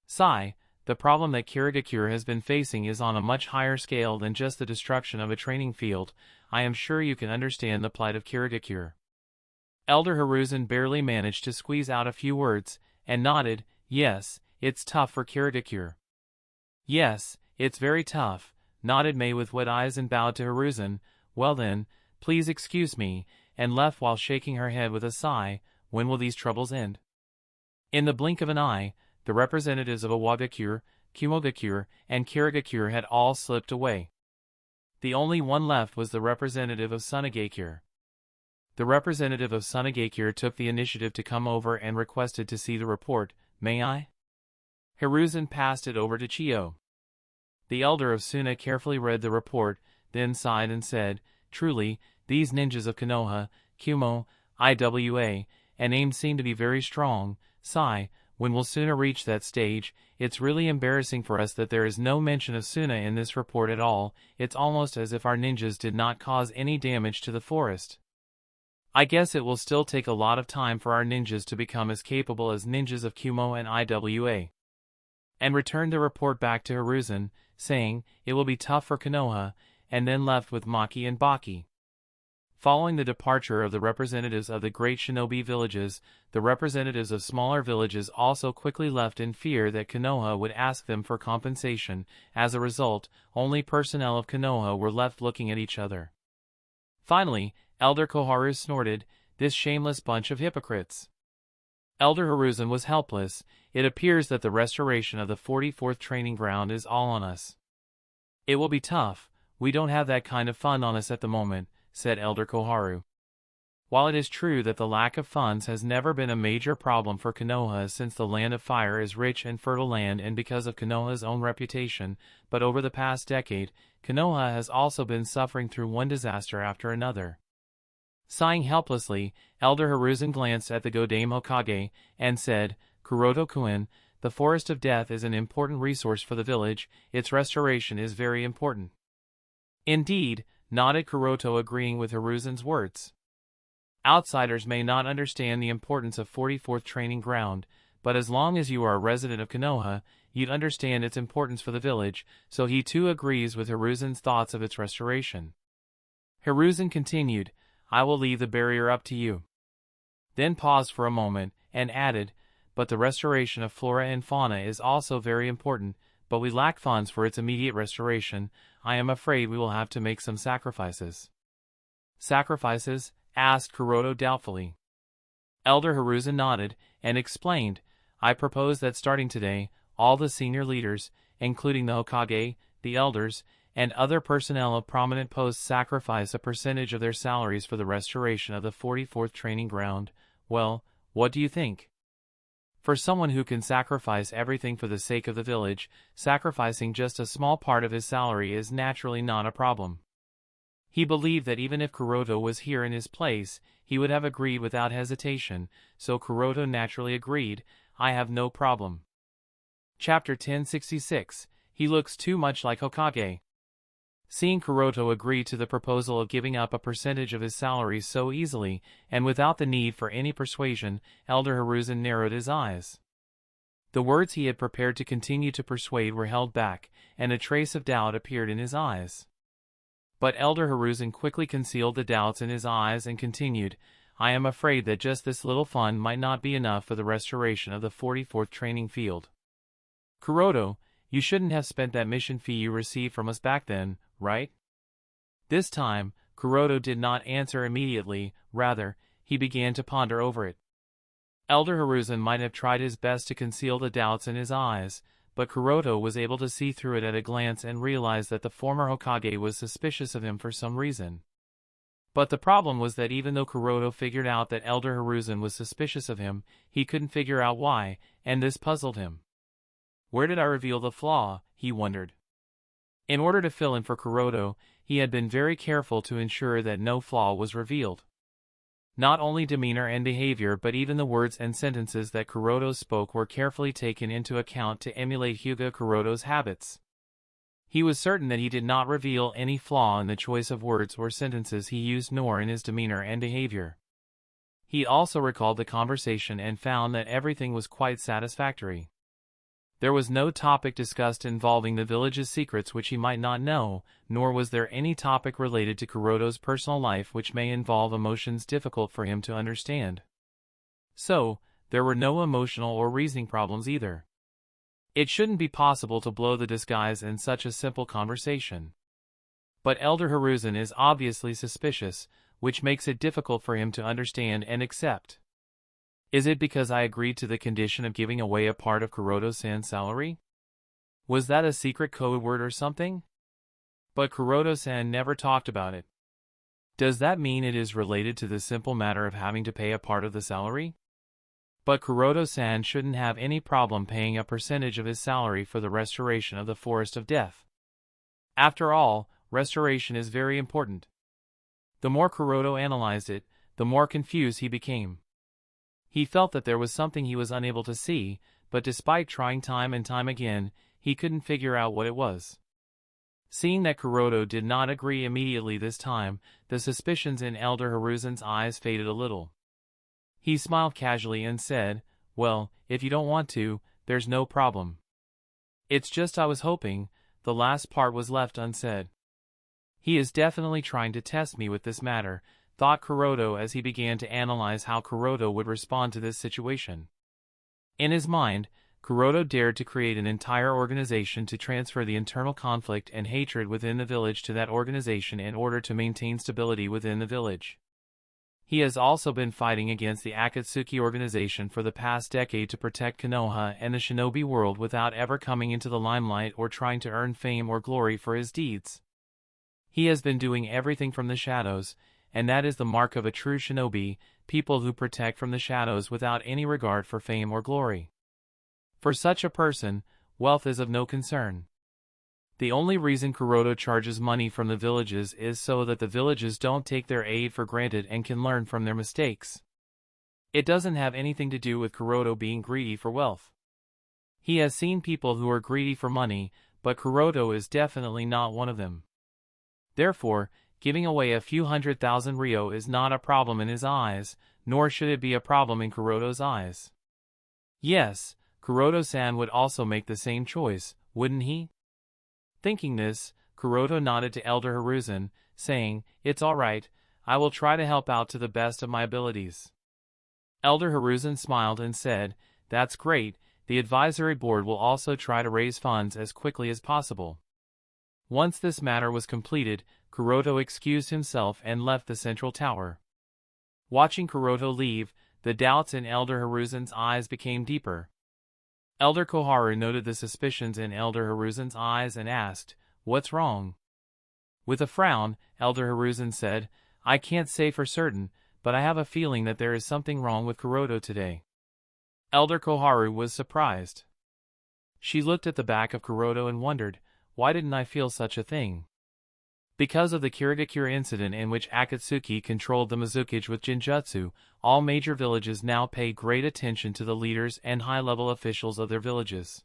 Sigh. The problem that Kirigakure has been facing is on a much higher scale than just the destruction of a training field. I am sure you can understand the plight of Kirigakure." Elder Hiruzen barely managed to squeeze out a few words, and nodded, "Yes, it's tough for Kirigakure." "Yes, it's very tough," nodded Mei with wet eyes and bowed to Hiruzen. "Well then, please excuse me," and left while shaking her head with a sigh. when will these troubles end? In the blink of an eye, the representatives of Awagakure, Kumogakure, and Kirigakure had all slipped away. The only one left was the representative of Sunagakure. The representative of Sunagakure took the initiative to come over and requested to see the report. May I? Hiruzen passed it over to Chiyo. The elder of Suna carefully read the report, then sighed and said, "Truly, these ninjas of Konoha, Kumo, Iwa, and AIM seem to be very strong. Sigh, when will Suna reach that stage? It's really embarrassing for us that there is no mention of Suna in this report at all. It's almost as if our ninjas did not cause any damage to the forest. I guess it will still take a lot of time for our ninjas to become as capable as ninjas of Kumo and Iwa." And returned the report back to Hiruzen, saying, "It will be tough for Konoha," and then left with Maki and Baki. Following the departure of the representatives of the great shinobi villages, the representatives of smaller villages also quickly left in fear that Konoha would ask them for compensation. As a result, only personnel of Konoha were left looking at each other. Finally, Elder Koharu snorted, "This shameless bunch of hypocrites." Elder Hiruzen was helpless. "It appears that the restoration of the 44th training ground is all on us. It will be tough. We don't have that kind of fund on us at the moment," said Elder Koharu. While it is true that the lack of funds has never been a major problem for Konoha since the Land of Fire is rich and fertile land and because of Konoha's own reputation, but over the past decade, Konoha has also been suffering through one disaster after another. Sighing helplessly, Elder Hiruzen glanced at the Godame Hokage and said, "Curoto-kun, the Forest of Death is an important resource for the village. Its restoration is very important." "Indeed," nodded Curoto, agreeing with Hiruzen's words. "Outsiders may not understand the importance of 44th training ground, but as long as you are a resident of Konoha, you'd understand its importance for the village," so he too agrees with Hiruzen's thoughts of its restoration. Hiruzen continued, "I will leave the barrier up to you." Then paused for a moment, and added, "But the restoration of flora and fauna is also very important, but we lack funds for its immediate restoration. I am afraid we will have to make some sacrifices." "Sacrifices?" asked Curoto doubtfully. Elder Hiruzen nodded, and explained, "I propose that starting today, all the senior leaders, including the Hokage, the elders, and other personnel of prominent posts sacrifice a percentage of their salaries for the restoration of the 44th training ground. Well, what do you think? For someone who can sacrifice everything for the sake of the village, sacrificing just a small part of his salary is naturally not a problem." He believed that even if Curoto was here in his place, he would have agreed without hesitation, so Curoto naturally agreed, "I have no problem." Chapter 1066, He looks too much like Hokage. Seeing Curoto agree to the proposal of giving up a percentage of his salary so easily, and without the need for any persuasion, Elder Hiruzen narrowed his eyes. The words he had prepared to continue to persuade were held back, and a trace of doubt appeared in his eyes. But Elder Hiruzen quickly concealed the doubts in his eyes and continued, "I am afraid that just this little fund might not be enough for the restoration of the 44th training field. Curoto, you shouldn't have spent that mission fee you received from us back then, right?" This time, Curoto did not answer immediately, rather, he began to ponder over it. Elder Hiruzen might have tried his best to conceal the doubts in his eyes, but Curoto was able to see through it at a glance and realized that the former Hokage was suspicious of him for some reason. But the problem was that even though Curoto figured out that Elder Hiruzen was suspicious of him, he couldn't figure out why, and this puzzled him. Where did I reveal the flaw, he wondered. In order to fill in for Curoto, he had been very careful to ensure that no flaw was revealed. Not only demeanor and behavior but even the words and sentences that Curoto spoke were carefully taken into account to emulate Hyuga Kuroto's habits. He was certain that he did not reveal any flaw in the choice of words or sentences he used nor in his demeanor and behavior. He also recalled the conversation and found that everything was quite satisfactory. There was no topic discussed involving the village's secrets which he might not know, nor was there any topic related to Kuroto's personal life which may involve emotions difficult for him to understand. So, there were no emotional or reasoning problems either. It shouldn't be possible to blow the disguise in such a simple conversation. But Elder Hiruzen is obviously suspicious, which makes it difficult for him to understand and accept. Is it because I agreed to the condition of giving away a part of Curoto-san's salary? Was that a secret code word or something? But Curoto-san never talked about it. Does that mean it is related to the simple matter of having to pay a part of the salary? But Curoto-san shouldn't have any problem paying a percentage of his salary for the restoration of the Forest of Death. After all, restoration is very important. The more Curoto analyzed it, the more confused he became. He felt that there was something he was unable to see, but despite trying time and time again, he couldn't figure out what it was. Seeing that Curoto did not agree immediately this time, the suspicions in Elder Hiruzen's eyes faded a little. He smiled casually and said, "Well, if you don't want to, there's no problem. It's just I was hoping," the last part was left unsaid. He is definitely trying to test me with this matter, thought Curoto as he began to analyze how Curoto would respond to this situation. In his mind, Curoto dared to create an entire organization to transfer the internal conflict and hatred within the village to that organization in order to maintain stability within the village. He has also been fighting against the Akatsuki organization for the past decade to protect Konoha and the shinobi world without ever coming into the limelight or trying to earn fame or glory for his deeds. He has been doing everything from the shadows, and that is the mark of a true shinobi, people who protect from the shadows without any regard for fame or glory. For such a person, wealth is of no concern. The only reason Curoto charges money from the villages is so that the villages don't take their aid for granted and can learn from their mistakes. It doesn't have anything to do with Curoto being greedy for wealth. He has seen people who are greedy for money, but Curoto is definitely not one of them. Therefore, giving away a few 100,000 ryo is not a problem in his eyes, nor should it be a problem in Curoto's eyes. Yes, Curoto-san would also make the same choice, wouldn't he? Thinking this, Curoto nodded to Elder Hiruzen, saying, "It's all right, I will try to help out to the best of my abilities." Elder Hiruzen smiled and said, "That's great, the advisory board will also try to raise funds as quickly as possible." Once this matter was completed, Curoto excused himself and left the central tower. Watching Curoto leave, the doubts in Elder Hiruzen's eyes became deeper. Elder Koharu noted the suspicions in Elder Hiruzen's eyes and asked, "What's wrong?" With a frown, Elder Hiruzen said, "I can't say for certain, but I have a feeling that there is something wrong with Curoto today." Elder Koharu was surprised. She looked at the back of Curoto and wondered, why didn't I feel such a thing? Because of the Kirigakure incident in which Akatsuki controlled the Mizukage with Jinjutsu, all major villages now pay great attention to the leaders and high-level officials of their villages.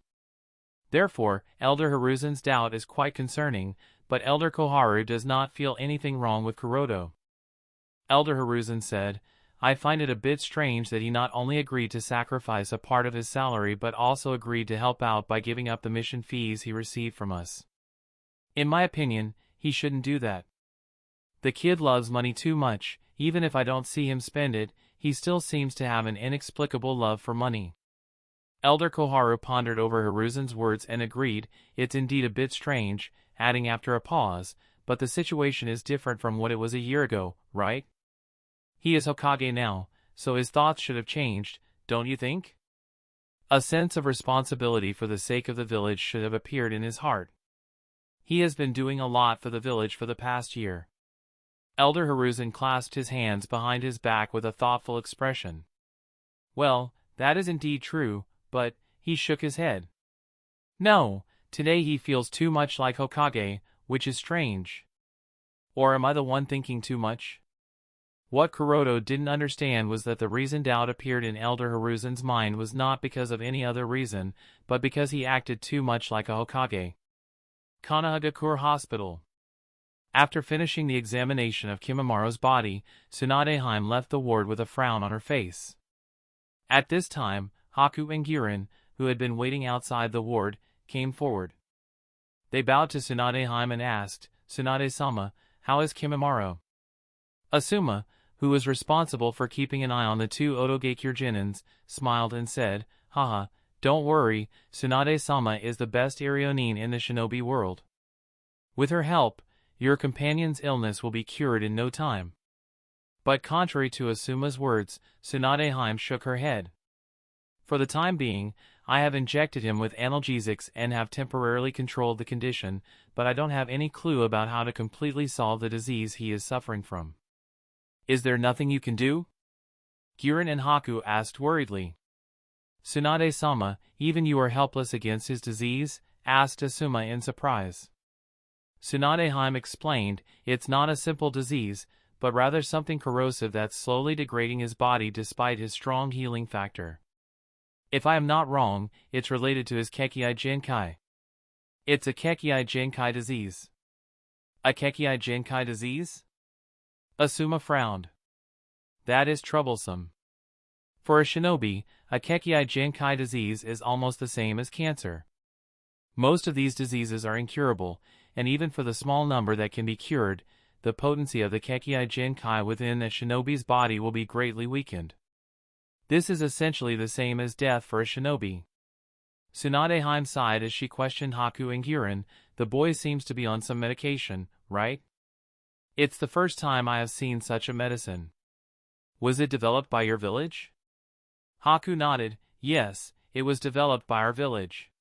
Therefore, Elder Hiruzen's doubt is quite concerning, but Elder Koharu does not feel anything wrong with Curoto. Elder Hiruzen said, "I find it a bit strange that he not only agreed to sacrifice a part of his salary but also agreed to help out by giving up the mission fees he received from us. In my opinion, he shouldn't do that. The kid loves money too much, even if I don't see him spend it, he still seems to have an inexplicable love for money." Elder Koharu pondered over Hiruzen's words and agreed, "It's indeed a bit strange," adding after a pause, "but the situation is different from what it was a year ago, right? He is Hokage now, so his thoughts should have changed, don't you think? A sense of responsibility for the sake of the village should have appeared in his heart. He has been doing a lot for the village for the past year." Elder Hiruzen clasped his hands behind his back with a thoughtful expression. "Well, that is indeed true, but," he shook his head. "No, today he feels too much like Hokage, which is strange. Or am I the one thinking too much?" What Curoto didn't understand was that the reason doubt appeared in Elder Hiruzen's mind was not because of any other reason, but because he acted too much like a Hokage. Konohagakure Hospital. After finishing the examination of Kimimaro's body, Sunade left the ward with a frown on her face. At this time, Haku and Giren, who had been waiting outside the ward, came forward. They bowed to Sunade and asked, "Sunade-sama, how is Kimimaro?" Asuma, who was responsible for keeping an eye on the two Otogakure Genins, smiled and said, "Haha, don't worry, Sunade-sama is the best Irionin in the shinobi world. With her help, your companion's illness will be cured in no time." But contrary to Asuma's words, Tsunade shook her head. For the time being, I have injected him with analgesics and have temporarily controlled the condition, but I don't have any clue about how to completely solve the disease he is suffering from. Is there nothing you can do? Giren and Haku asked worriedly. Tsunade-sama, even you are helpless against his disease? Asked Asuma in surprise. Tsunade explained, it's not a simple disease, but rather something corrosive that's slowly degrading his body despite his strong healing factor. If I am not wrong, it's related to his Kekii Genkai. It's a Kekii Genkai disease. A Kekii Genkai disease? Asuma frowned. That is troublesome. For a shinobi, a Kekii Genkai disease is almost the same as cancer. Most of these diseases are incurable, and even for the small number that can be cured, the potency of the Kekii Genkai within a shinobi's body will be greatly weakened. This is essentially the same as death for a shinobi. Tsunade sighed as she questioned Haku and Giren. The boy seems to be on some medication, right? It's the first time I have seen such a medicine. Was it developed by your village? Haku nodded. Yes, it was developed by our village.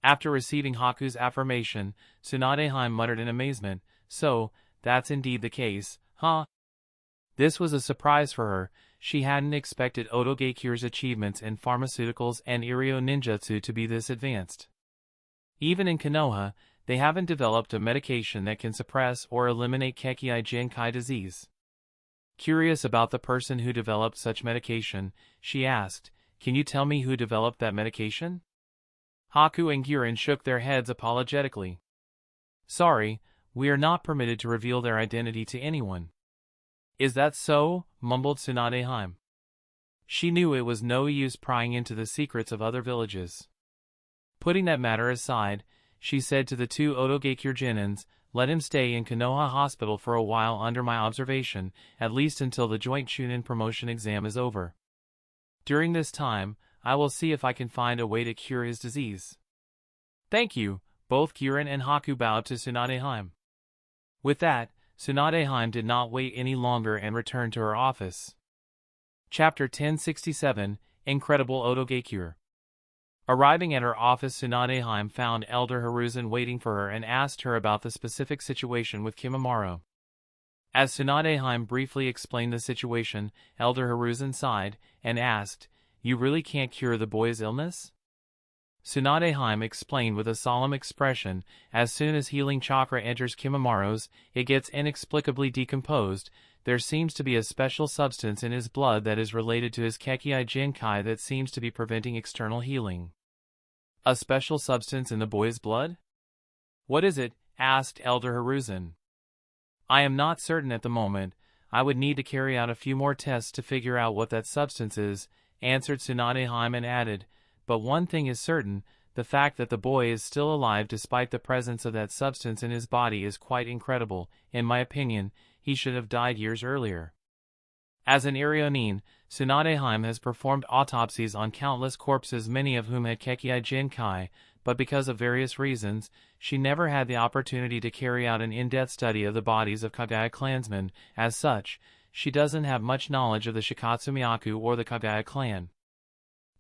After receiving Haku's affirmation, Tsunade muttered in amazement, so, that's indeed the case, huh? This was a surprise for her. She hadn't expected Otogekyu's achievements in pharmaceuticals and Iryo ninjutsu to be this advanced. Even in Konoha, they haven't developed a medication that can suppress or eliminate Kekii Genkai disease. Curious about the person who developed such medication, she asked, can you tell me who developed that medication? Haku and Giren shook their heads apologetically. Sorry, we are not permitted to reveal their identity to anyone. Is that so? Mumbled Tsunade. She knew it was no use prying into the secrets of other villages. Putting that matter aside, she said to the two Otogekure Genins, let him stay in Konoha Hospital for a while under my observation, at least until the joint Chunin promotion exam is over. During this time, I will see if I can find a way to cure his disease. Thank you. Both Giren and Haku bowed to Tsunade. With that, Tsunade did not wait any longer and returned to her office. Chapter 1067, Incredible Otogekure. Arriving at her office, Tsunade found Elder Hiruzen waiting for her and asked her about the specific situation with Kimimaro. As Tsunade briefly explained the situation, Elder Hiruzen sighed and asked, you really can't cure the boy's illness? Tsunade explained with a solemn expression, as soon as healing chakra enters Kimimaro's, it gets inexplicably decomposed. There seems to be a special substance in his blood that is related to his Kekii Genkai that seems to be preventing external healing. A special substance in the boy's blood? What is it? Asked Elder Hiruzen. I am not certain at the moment. I would need to carry out a few more tests to figure out what that substance is, answered Tsunade and added, but one thing is certain, the fact that the boy is still alive despite the presence of that substance in his body is quite incredible. In my opinion, he should have died years earlier. As an Iryonin, Tsunade has performed autopsies on countless corpses, many of whom had Kekii Genkai, but because of various reasons, she never had the opportunity to carry out an in-depth study of the bodies of Kagaya clansmen. As such, she doesn't have much knowledge of the Shikatsumiyaku or the Kagaya clan.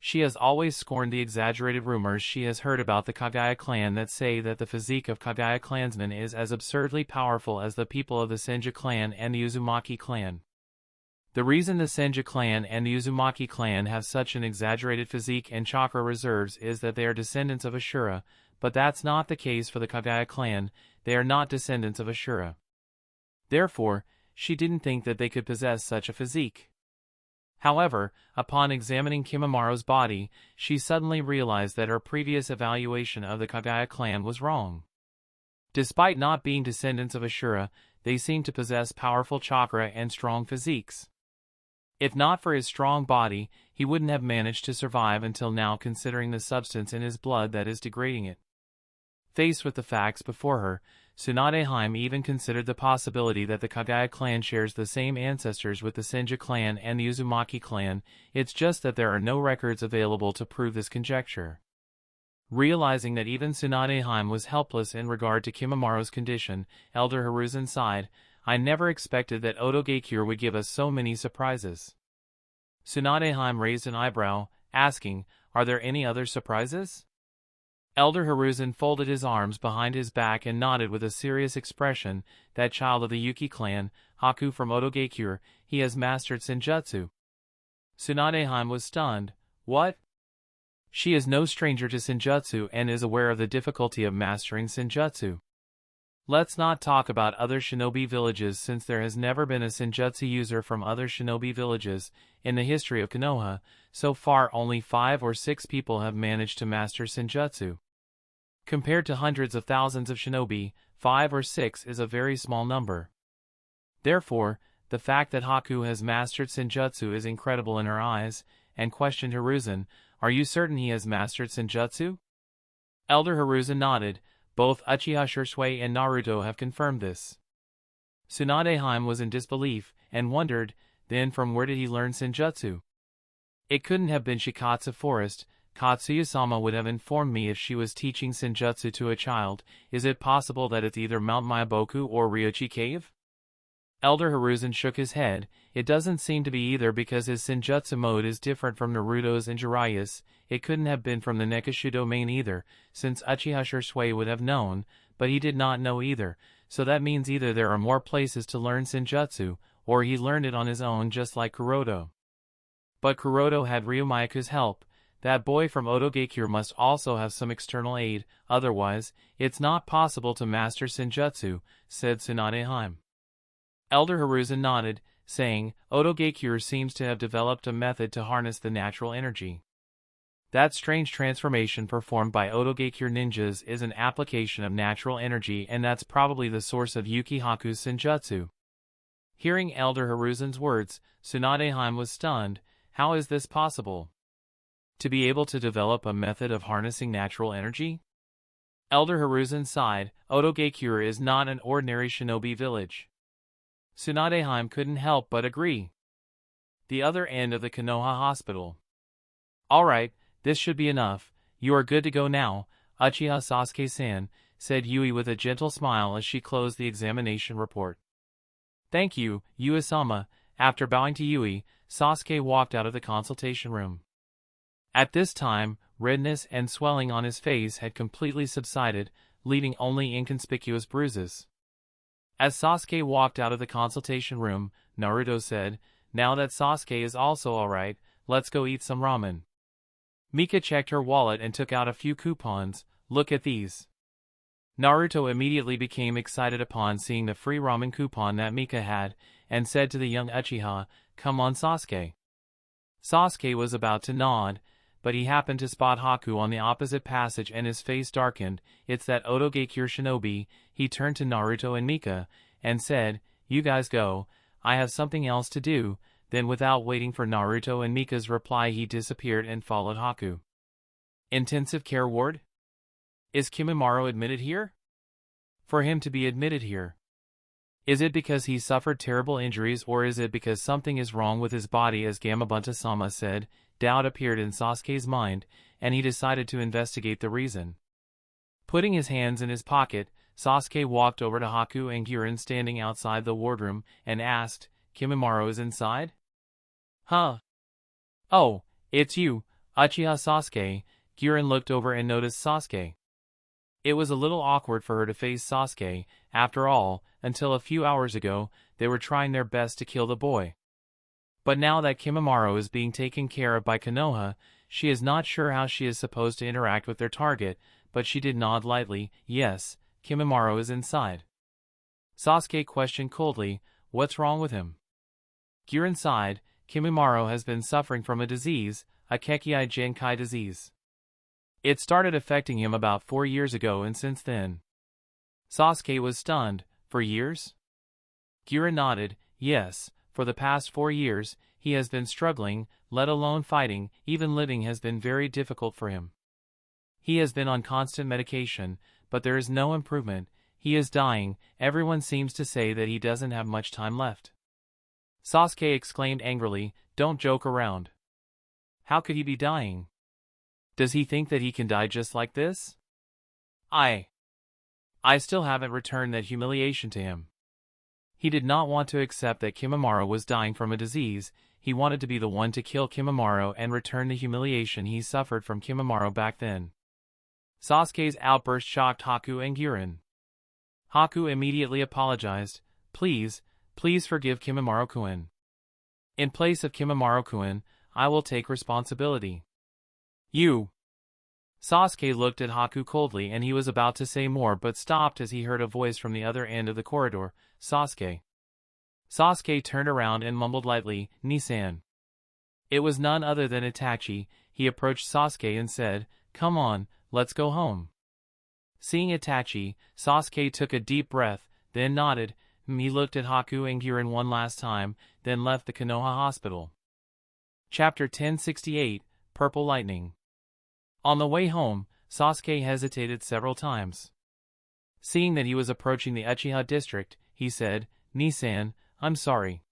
She has always scorned the exaggerated rumors she has heard about the Kagaya clan that say that the physique of Kagaya clansmen is as absurdly powerful as the people of the Senju clan and the Uzumaki clan. The reason the Senju clan and the Uzumaki clan have such an exaggerated physique and chakra reserves is that they are descendants of Ashura, but that's not the case for the Kagaya clan. They are not descendants of Ashura. Therefore, she didn't think that they could possess such a physique. However, upon examining Kimimaro's body, she suddenly realized that her previous evaluation of the Kagaya clan was wrong. Despite not being descendants of Ashura, they seem to possess powerful chakra and strong physiques. If not for his strong body, he wouldn't have managed to survive until now, considering the substance in his blood that is degrading it. Faced with the facts before her, Tsunade even considered the possibility that the Kagaya clan shares the same ancestors with the Senju clan and the Uzumaki clan. It's just that there are no records available to prove this conjecture. Realizing that even Tsunade was helpless in regard to Kimimaro's condition, Elder Hiruzen sighed, I never expected that Otogekyure would give us so many surprises. Tsunade raised an eyebrow, asking, are there any other surprises? Elder Hiruzen folded his arms behind his back and nodded with a serious expression. That child of the Yuki clan, Haku from Otogekyure, he has mastered Senjutsu. Tsunade was stunned. What? She is no stranger to Senjutsu and is aware of the difficulty of mastering Senjutsu. Let's not talk about other shinobi villages, since there has never been a Senjutsu user from other shinobi villages. In the history of Konoha, so far only 5 or 6 people have managed to master Senjutsu. Compared to hundreds of thousands of shinobi, 5 or 6 is a very small number. Therefore, the fact that Haku has mastered Senjutsu is incredible in her eyes, and questioned Hiruzen, are you certain he has mastered Senjutsu? Elder Hiruzen nodded. Both Uchiha Shisui and Naruto have confirmed this. Tsunade was in disbelief, and wondered, then from where did he learn Senjutsu? It couldn't have been Shikatsu Forest. Katsuya-sama would have informed me if she was teaching Senjutsu to a child. Is it possible that it's either Mount Myaboku or Ryochi Cave? Elder Hiruzen shook his head. It doesn't seem to be either, because his Senjutsu mode is different from Naruto's and Jiraiya's. It couldn't have been from the Nekashu domain either, since Uchiha Shisui would have known, but he did not know either, so that means either there are more places to learn Senjutsu, or he learned it on his own just like Curoto. But Curoto had Ryumayaku's help. That boy from Otogekyure must also have some external aid, otherwise, it's not possible to master Senjutsu, said Tsunade. Elder Hiruzen nodded, saying, Otogekyure seems to have developed a method to harness the natural energy. That strange transformation performed by Otogekyure ninjas is an application of natural energy, and that's probably the source of Yuki Haku's Senjutsu. Hearing Elder Hiruzen's words, Tsunade was stunned. How is this possible? To be able to develop a method of harnessing natural energy? Elder Hiruzen sighed. Otogekyure is not an ordinary shinobi village. Tsunade couldn't help but agree. The other end of the Konoha hospital. Alright, this should be enough. You are good to go now, Uchiha Sasuke-san, said Yui with a gentle smile as she closed the examination report. Thank you, Yui-sama. After bowing to Yui, Sasuke walked out of the consultation room. At this time, redness and swelling on his face had completely subsided, leaving only inconspicuous bruises. As Sasuke walked out of the consultation room, Naruto said, now that Sasuke is also alright, let's go eat some ramen. Mika checked her wallet and took out a few coupons. Look at these. Naruto immediately became excited upon seeing the free ramen coupon that Mika had, and said to the young Uchiha, come on Sasuke. Sasuke was about to nod, but he happened to spot Haku on the opposite passage and his face darkened. It's that Otogekyure shinobi. He turned to Naruto and Mika, and said, you guys go, I have something else to do. Then without waiting for Naruto and Mika's reply, he disappeared and followed Haku. Intensive care ward? Is Kimimaro admitted here? For him to be admitted here, is it because he suffered terrible injuries, or is it because something is wrong with his body? As Gamabunta-sama said, doubt appeared in Sasuke's mind, and he decided to investigate the reason. Putting his hands in his pocket, Sasuke walked over to Haku and Giren standing outside the wardroom, and asked, Kimimaro is inside? Huh? Oh, it's you, Uchiha Sasuke. Giren looked over and noticed Sasuke. It was a little awkward for her to face Sasuke. After all, until a few hours ago, they were trying their best to kill the boy. But now that Kimimaro is being taken care of by Konoha, she is not sure how she is supposed to interact with their target, but she did nod lightly. Yes, Kimimaro is inside. Sasuke questioned coldly, what's wrong with him? Giren sighed. Kimimaro has been suffering from a disease, a Kekii Genkai disease. It started affecting him about 4 years ago, and since then. Sasuke was stunned. For years? Giren nodded. Yes, for the past 4 years, he has been struggling, let alone fighting. Even living has been very difficult for him. He has been on constant medication, but there is no improvement. He is dying. Everyone seems to say that he doesn't have much time left. Sasuke exclaimed angrily, don't joke around. How could he be dying? Does he think that he can die just like this? I still haven't returned that humiliation to him. He did not want to accept that Kimimaro was dying from a disease. He wanted to be the one to kill Kimimaro and return the humiliation he suffered from Kimimaro back then. Sasuke's outburst shocked Haku and Giren. Haku immediately apologized. Please forgive Kimimaro-kun. In place of Kimimaro-kun, I will take responsibility. You. Sasuke looked at Haku coldly and he was about to say more but stopped as he heard a voice from the other end of the corridor. Sasuke. Sasuke turned around and mumbled lightly, "Ni-san." It was none other than Itachi. He approached Sasuke and said, "Come on, let's go home." Seeing Itachi, Sasuke took a deep breath, then nodded. He looked at Haku and Giren one last time, then left the Konoha hospital. Chapter 1068, Purple Lightning. On the way home, Sasuke hesitated several times. Seeing that he was approaching the Uchiha district, he said, "Ni-san, I'm sorry."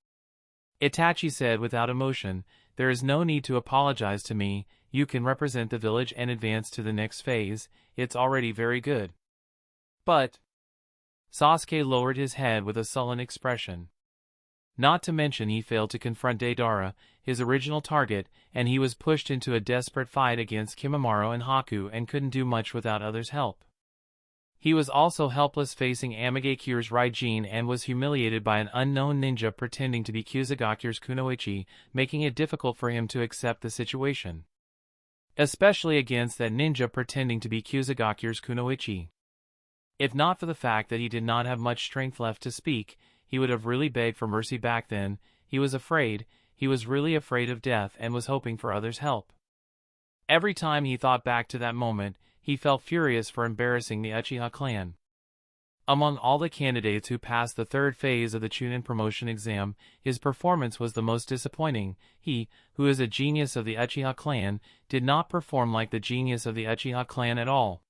Itachi said without emotion, "There is no need to apologize to me. You can represent the village and advance to the next phase. It's already very good." But Sasuke lowered his head with a sullen expression. Not to mention he failed to confront Deidara, his original target, and he was pushed into a desperate fight against Kimimaro and Haku and couldn't do much without others' help. He was also helpless facing Amagekyu's Ryene and was humiliated by an unknown ninja pretending to be Kuzugaku's Kunoichi, making it difficult for him to accept the situation. Especially against that ninja pretending to be Kuzugaku's Kunoichi. If not for the fact that he did not have much strength left to speak, he would have really begged for mercy back then. He was really afraid of death and was hoping for others' help. Every time he thought back to that moment, he felt furious for embarrassing the Uchiha clan. Among all the candidates who passed the third phase of the Chunin promotion exam, his performance was the most disappointing. He, who is a genius of the Uchiha clan, did not perform like the genius of the Uchiha clan at all.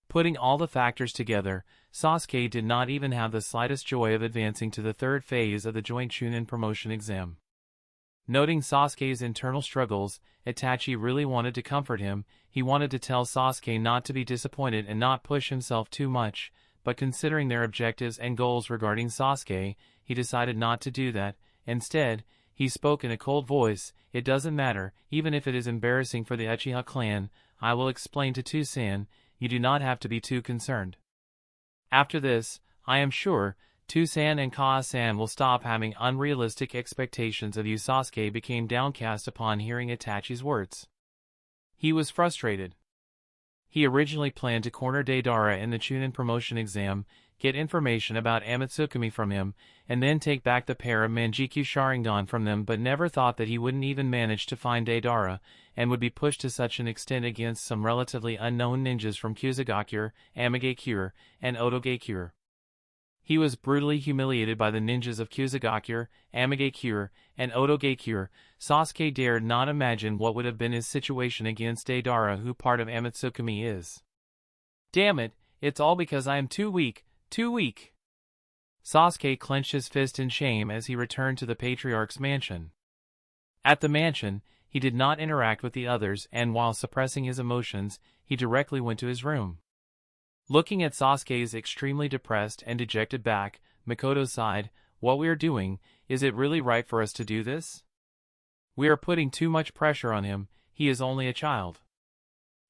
Putting all the factors together, Sasuke did not even have the slightest joy of advancing to the third phase of the joint Chunin promotion exam. Noting Sasuke's internal struggles, Itachi really wanted to comfort him. He wanted to tell Sasuke not to be disappointed and not push himself too much, but considering their objectives and goals regarding Sasuke, he decided not to do that. Instead, he spoke in a cold voice, "It doesn't matter, even if it is embarrassing for the Uchiha clan. I will explain to Tenseigan. You do not have to be too concerned. After this, I am sure, Tenseigan and Kaa-san will stop having unrealistic expectations of you." Sasuke became downcast upon hearing Itachi's words. He was frustrated. He originally planned to corner Deidara in the Chunin promotion exam, get information about Amatsukami from him, and then take back the pair of Manjikyu Sharingan from them, but never thought that he wouldn't even manage to find Deidara, and would be pushed to such an extent against some relatively unknown ninjas from Kuzugaku, Amagekure, and Otogekure. He was brutally humiliated by the ninjas of Kuzugaku, Amagekure, and Otogekure. Sasuke dared not imagine what would have been his situation against Deidara, who part of Amatsukami is. "Damn it, it's all because I am too weak, too weak." Sasuke clenched his fist in shame as he returned to the Patriarch's mansion. At the mansion, he did not interact with the others, and while suppressing his emotions, he directly went to his room. Looking at Sasuke's extremely depressed and dejected back, Mikoto sighed, "What we are doing, is it really right for us to do this? We are putting too much pressure on him, he is only a child."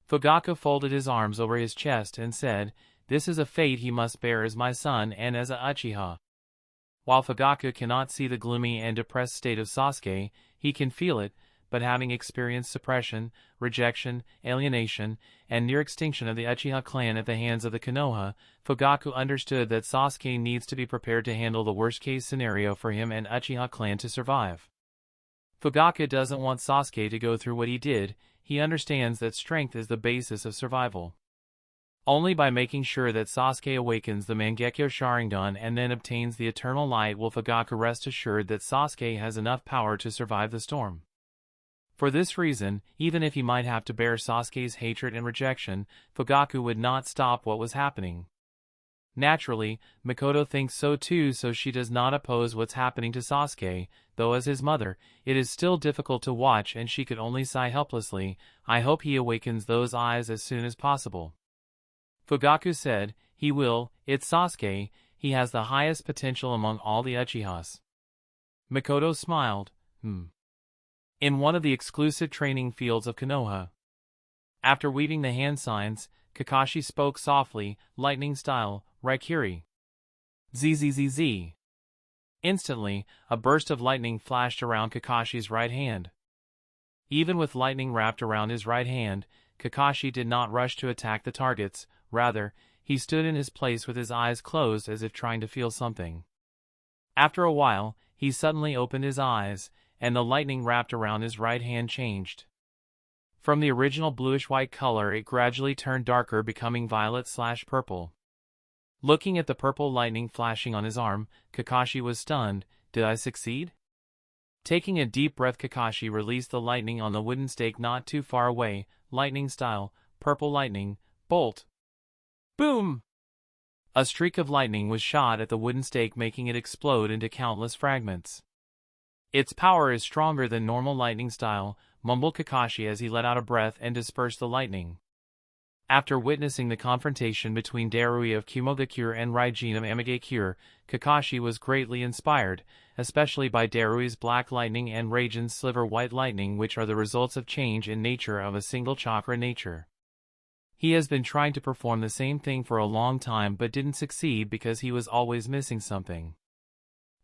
Fugaku folded his arms over his chest and said, "This is a fate he must bear as my son and as a Uchiha." While Fugaku cannot see the gloomy and depressed state of Sasuke, he can feel it, but having experienced suppression, rejection, alienation, and near extinction of the Uchiha clan at the hands of the Konoha, Fugaku understood that Sasuke needs to be prepared to handle the worst-case scenario for him and Uchiha clan to survive. Fugaku doesn't want Sasuke to go through what he did. He understands that strength is the basis of survival. Only by making sure that Sasuke awakens the Mangekyo Sharingan and then obtains the Eternal Light will Fugaku rest assured that Sasuke has enough power to survive the storm. For this reason, even if he might have to bear Sasuke's hatred and rejection, Fugaku would not stop what was happening. Naturally, Mikoto thinks so too, so she does not oppose what's happening to Sasuke, though as his mother, it is still difficult to watch and she could only sigh helplessly. "I hope he awakens those eyes as soon as possible." Fugaku said, "He will, it's Sasuke, he has the highest potential among all the Uchihas. Mikoto smiled, in one of the exclusive training fields of Konoha. After weaving the hand signs, Kakashi spoke softly, lightning style, Raikiri. Zzz. Instantly, a burst of lightning flashed around Kakashi's right hand. Even with lightning wrapped around his right hand, Kakashi did not rush to attack the targets, rather, he stood in his place with his eyes closed as if trying to feel something. After a while, he suddenly opened his eyes, and the lightning wrapped around his right hand changed. From the original bluish-white color it gradually turned darker, becoming violet/purple. Looking at the purple lightning flashing on his arm, Kakashi was stunned. Did I succeed? Taking a deep breath, Kakashi released the lightning on the wooden stake not too far away, lightning style, purple lightning, bolt. Boom! A streak of lightning was shot at the wooden stake, making it explode into countless fragments. Its power is stronger than normal lightning style, mumbled Kakashi as he let out a breath and dispersed the lightning. After witnessing the confrontation between Darui of Kimimaro and Ryene of Amigakure, Kakashi was greatly inspired, especially by Darui's black lightning and Raigen's sliver white lightning, which are the results of change in nature of a single chakra nature. He has been trying to perform the same thing for a long time but didn't succeed because he was always missing something.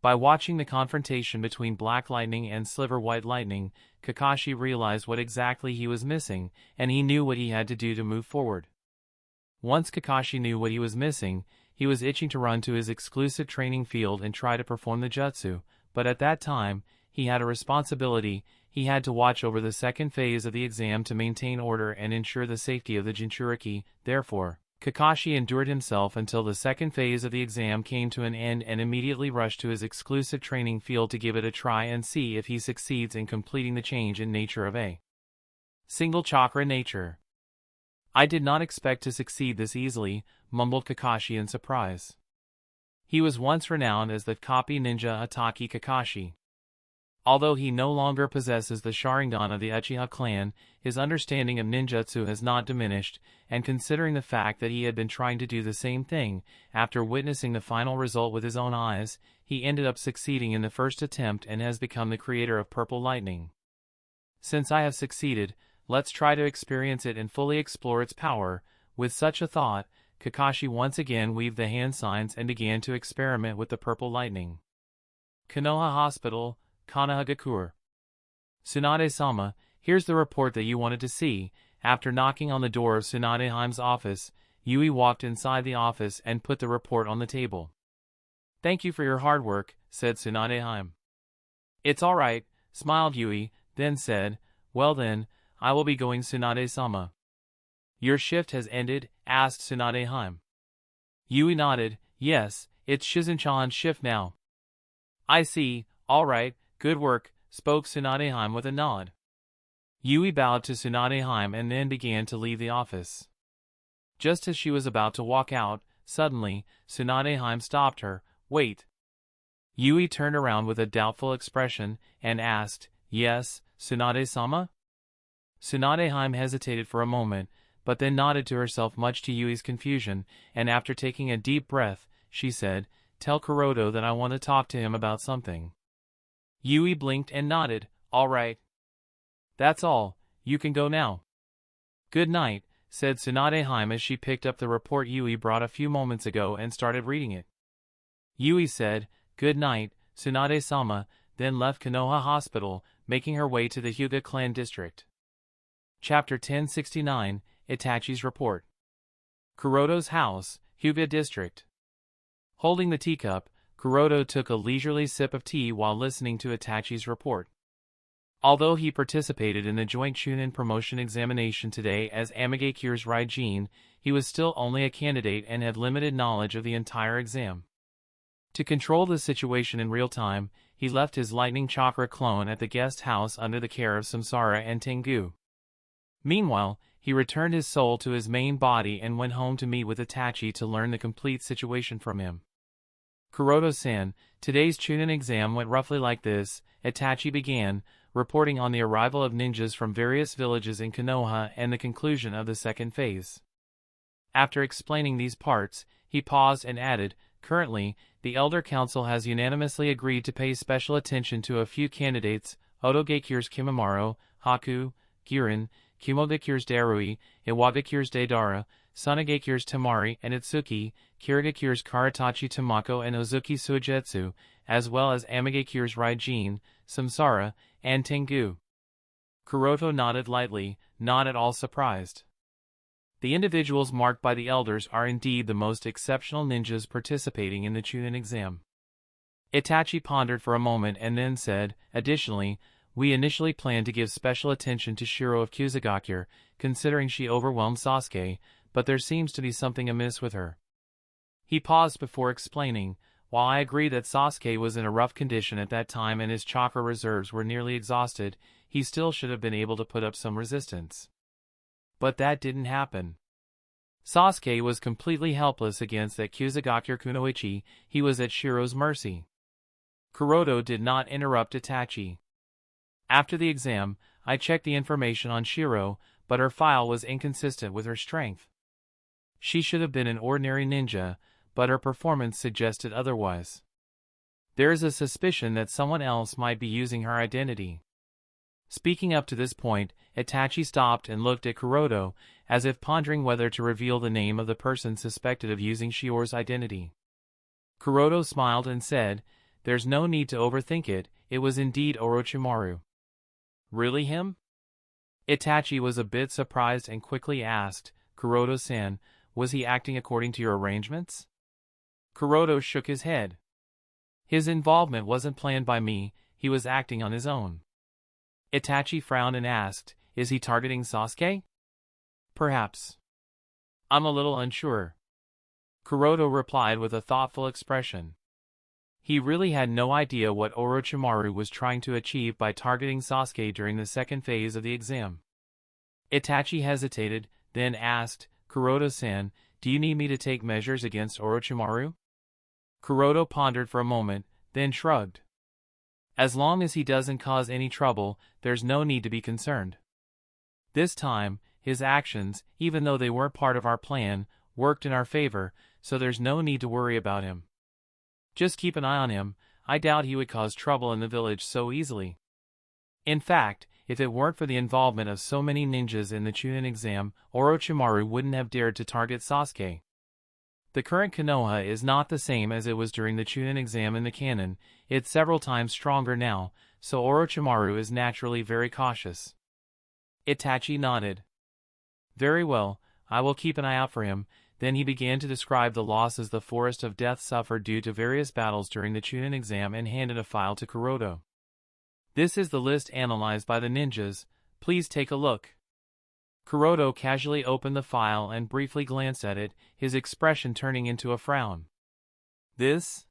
By watching the confrontation between Black Lightning and Sliver White Lightning, Kakashi realized what exactly he was missing, and he knew what he had to do to move forward. Once Kakashi knew what he was missing, he was itching to run to his exclusive training field and try to perform the jutsu, but at that time, he had a responsibility. He had to watch over the second phase of the exam to maintain order and ensure the safety of the Jinchuriki. Therefore, Kakashi endured himself until the second phase of the exam came to an end and immediately rushed to his exclusive training field to give it a try and see if he succeeds in completing the change in nature of a single chakra nature. I did not expect to succeed this easily, mumbled Kakashi in surprise. He was once renowned as the copy ninja Ataki Kakashi. Although he no longer possesses the Sharingan of the Uchiha clan, his understanding of ninjutsu has not diminished, and considering the fact that he had been trying to do the same thing, after witnessing the final result with his own eyes, he ended up succeeding in the first attempt and has become the creator of Purple Lightning. Since I have succeeded, let's try to experience it and fully explore its power. With such a thought, Kakashi once again weaved the hand signs and began to experiment with the Purple Lightning. Konoha Hospital, Kanahagakure. Sunade-sama, here's the report that you wanted to see. After knocking on the door of Tsunadeheim's office, Yui walked inside the office and put the report on the table. Thank you for your hard work, said Tsunadeheim. It's all right, smiled Yui, then said, well then, I will be going. Tsunade-sama. Your shift has ended? Asked Tsunadeheim. Yui nodded. Yes, it's Shizen-chan's shift now. I see, all right. Good work, spoke Tsunadeheim with a nod. Yui bowed to Tsunadeheim and then began to leave the office. Just as she was about to walk out, suddenly, Tsunadeheim stopped her. Wait. Yui turned around with a doubtful expression and asked, Yes, Tsunade-sama? Tsunadeheim hesitated for a moment, but then nodded to herself much to Yui's confusion, and after taking a deep breath, she said, Tell Curoto that I want to talk to him about something. Yui blinked and nodded. All right. That's all, you can go now. Good night, said Tsunadeheim as she picked up the report Yui brought a few moments ago and started reading it. Yui said, Good night, Tsunade-sama, then left Konoha Hospital, making her way to the Hyuga clan district. Chapter 1069, Itachi's Report. Curoto's house, Hyuga district. Holding the teacup, Curoto took a leisurely sip of tea while listening to Itachi's report. Although he participated in the joint Chunin promotion examination today as Amigakure's Ryene, he was still only a candidate and had limited knowledge of the entire exam. To control the situation in real time, he left his lightning chakra clone at the guest house under the care of Samsara and Tengu. Meanwhile, he returned his soul to his main body and went home to meet with Itachi to learn the complete situation from him. Curoto-san, today's Chunin exam went roughly like this. Itachi began, reporting on the arrival of ninjas from various villages in Konoha and the conclusion of the second phase. After explaining these parts, he paused and added, Currently, the Elder Council has unanimously agreed to pay special attention to a few candidates: Otogekire's Kimimaro, Haku, Giren, Kimogekire's Darui, Iwagakire's Deidara, Sunagekire's Temari and Itsuki, Kirigakire's Karatachi Tamako and Ozuki Suijetsu, as well as Amagekire's Ryene, Samsara, and Tengu. Curoto nodded lightly, not at all surprised. The individuals marked by the elders are indeed the most exceptional ninjas participating in the Chunin exam. Itachi pondered for a moment and then said, additionally, we initially planned to give special attention to Shiro of Kusagakure, considering she overwhelmed Sasuke, but there seems to be something amiss with her. He paused before explaining, while I agree that Sasuke was in a rough condition at that time and his chakra reserves were nearly exhausted, he still should have been able to put up some resistance. But that didn't happen. Sasuke was completely helpless against that Kusagakure kunoichi, he was at Shiro's mercy. Curoto did not interrupt Itachi. After the exam, I checked the information on Shiro, but her file was inconsistent with her strength. She should have been an ordinary ninja, but her performance suggested otherwise. There is a suspicion that someone else might be using her identity. Speaking up to this point, Itachi stopped and looked at Curoto, as if pondering whether to reveal the name of the person suspected of using Shiro's identity. Curoto smiled and said, there's no need to overthink it, it was indeed Orochimaru. Really him? Itachi was a bit surprised and quickly asked, Curoto-san, was he acting according to your arrangements? Curoto shook his head. His involvement wasn't planned by me, he was acting on his own. Itachi frowned and asked, is he targeting Sasuke? Perhaps. I'm a little unsure. Curoto replied with a thoughtful expression. He really had no idea what Orochimaru was trying to achieve by targeting Sasuke during the second phase of the exam. Itachi hesitated, then asked, Curoto-san, do you need me to take measures against Orochimaru? Curoto pondered for a moment, then shrugged. As long as he doesn't cause any trouble, there's no need to be concerned. This time, his actions, even though they weren't part of our plan, worked in our favor, so there's no need to worry about him. Just keep an eye on him, I doubt he would cause trouble in the village so easily. In fact, if it weren't for the involvement of so many ninjas in the Chunin exam, Orochimaru wouldn't have dared to target Sasuke. The current Konoha is not the same as it was during the Chunin exam in the Canon, it's several times stronger now, so Orochimaru is naturally very cautious. Itachi nodded. Very well, I will keep an eye out for him. Then he began to describe the losses the Forest of Death suffered due to various battles during the Chunin exam and handed a file to Curoto. This is the list analyzed by the ninjas, please take a look. Curoto casually opened the file and briefly glanced at it, his expression turning into a frown. This?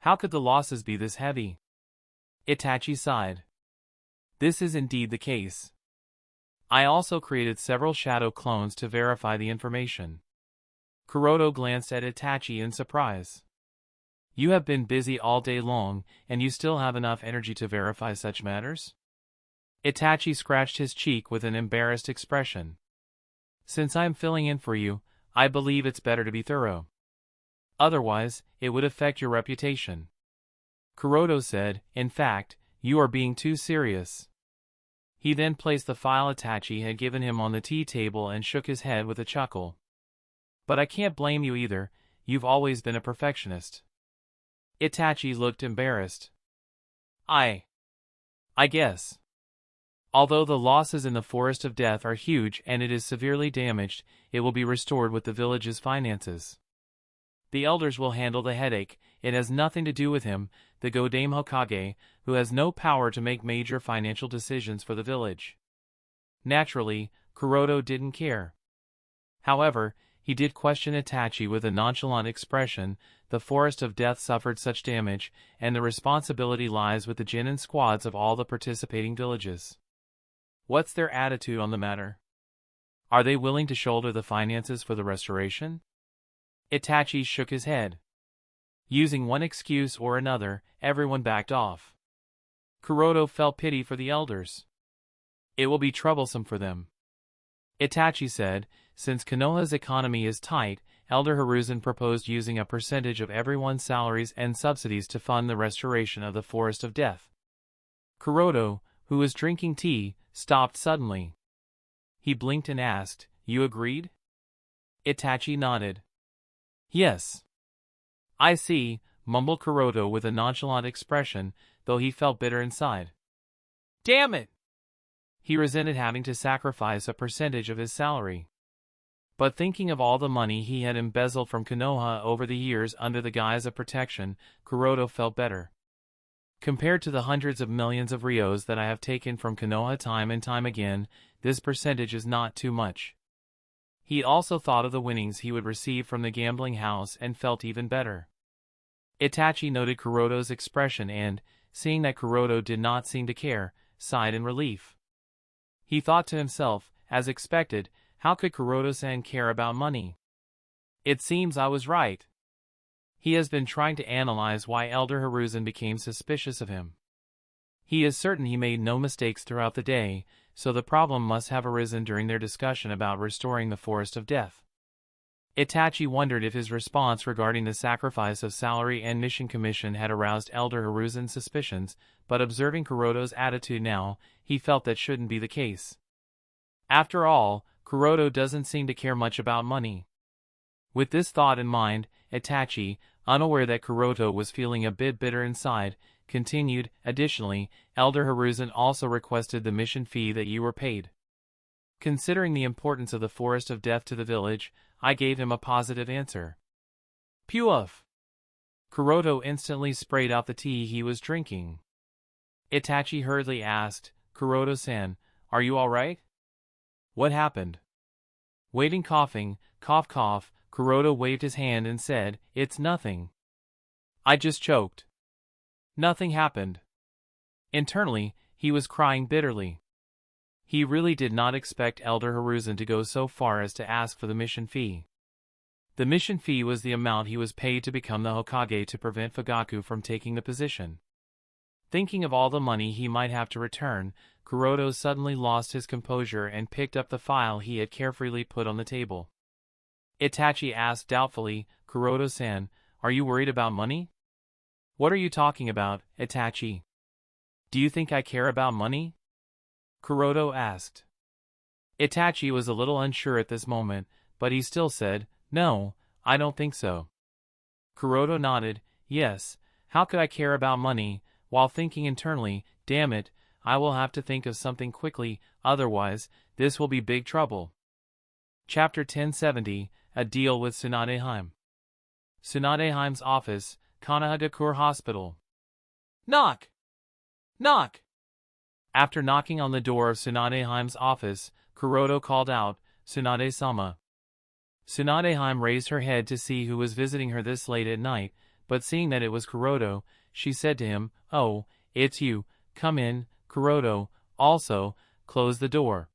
How could the losses be this heavy? Itachi sighed. This is indeed the case. I also created several shadow clones to verify the information. Curoto glanced at Itachi in surprise. You have been busy all day long, and you still have enough energy to verify such matters? Itachi scratched his cheek with an embarrassed expression. Since I'm filling in for you, I believe it's better to be thorough. Otherwise, it would affect your reputation. Curoto said, in fact, you are being too serious. He then placed the file Itachi had given him on the tea table and shook his head with a chuckle. But I can't blame you either, you've always been a perfectionist. Itachi looked embarrassed. I guess. Although the losses in the Forest of Death are huge and it is severely damaged, it will be restored with the village's finances. The elders will handle the headache, it has nothing to do with him, the Godame Hokage, who has no power to make major financial decisions for the village. Naturally, Curoto didn't care. However, he did question Itachi with a nonchalant expression. The Forest of Death suffered such damage, and the responsibility lies with the genin squads of all the participating villages. What's their attitude on the matter? Are they willing to shoulder the finances for the restoration? Itachi shook his head. Using one excuse or another, everyone backed off. Curoto felt pity for the elders. It will be troublesome for them. Itachi said, since Konoha's economy is tight, Elder Hiruzen proposed using a percentage of everyone's salaries and subsidies to fund the restoration of the Forest of Death. Curoto, who was drinking tea, stopped suddenly. He blinked and asked, "You agreed?" Itachi nodded. "Yes." "I see," mumbled Curoto with a nonchalant expression, though he felt bitter inside. Damn it! He resented having to sacrifice a percentage of his salary. But thinking of all the money he had embezzled from Konoha over the years under the guise of protection, Curoto felt better. Compared to the hundreds of millions of Ryos that I have taken from Konoha time and time again, this percentage is not too much. He also thought of the winnings he would receive from the gambling house and felt even better. Itachi noted Curoto's expression and, seeing that Curoto did not seem to care, sighed in relief. He thought to himself, as expected, how could Curoto-san care about money? It seems I was right. He has been trying to analyze why Elder Hiruzen became suspicious of him. He is certain he made no mistakes throughout the day, so the problem must have arisen during their discussion about restoring the Forest of Death. Itachi wondered if his response regarding the sacrifice of salary and mission commission had aroused Elder Hiruzen's suspicions, but observing Kuroto's attitude now, he felt that shouldn't be the case. After all, Curoto doesn't seem to care much about money. With this thought in mind, Itachi, unaware that Curoto was feeling a bit bitter inside, continued, "Additionally, Elder Hiruzen also requested the mission fee that you were paid. Considering the importance of the Forest of Death to the village, I gave him a positive answer." Puff! Curoto instantly sprayed out the tea he was drinking. Itachi hurriedly asked, "Curoto-san, are you alright? What happened?" Waiting coughing, cough cough, Curoto waved his hand and said, "It's nothing. I just choked." Nothing happened. Internally, he was crying bitterly. He really did not expect Elder Hiruzen to go so far as to ask for the mission fee. The mission fee was the amount he was paid to become the Hokage to prevent Fugaku from taking the position. Thinking of all the money he might have to return, Curoto suddenly lost his composure and picked up the file he had carefully put on the table. Itachi asked doubtfully, "Curoto-san, are you worried about money?" "What are you talking about, Itachi? Do you think I care about money?" Curoto asked. Itachi was a little unsure at this moment, but he still said, "No, I don't think so." Curoto nodded, "Yes, how could I care about money?" while thinking internally, "Damn it, I will have to think of something quickly, otherwise, this will be big trouble." Chapter 1070, A Deal with Tsunade. Tsunade's office, Kanahagakure Hospital. Knock! Knock! After knocking on the door of Tsunade's office, Curoto called out, "Tsunade-sama." Tsunade raised her head to see who was visiting her this late at night, but seeing that it was Curoto, she said to him, "Oh, it's you, come in, Curoto, also, close the door."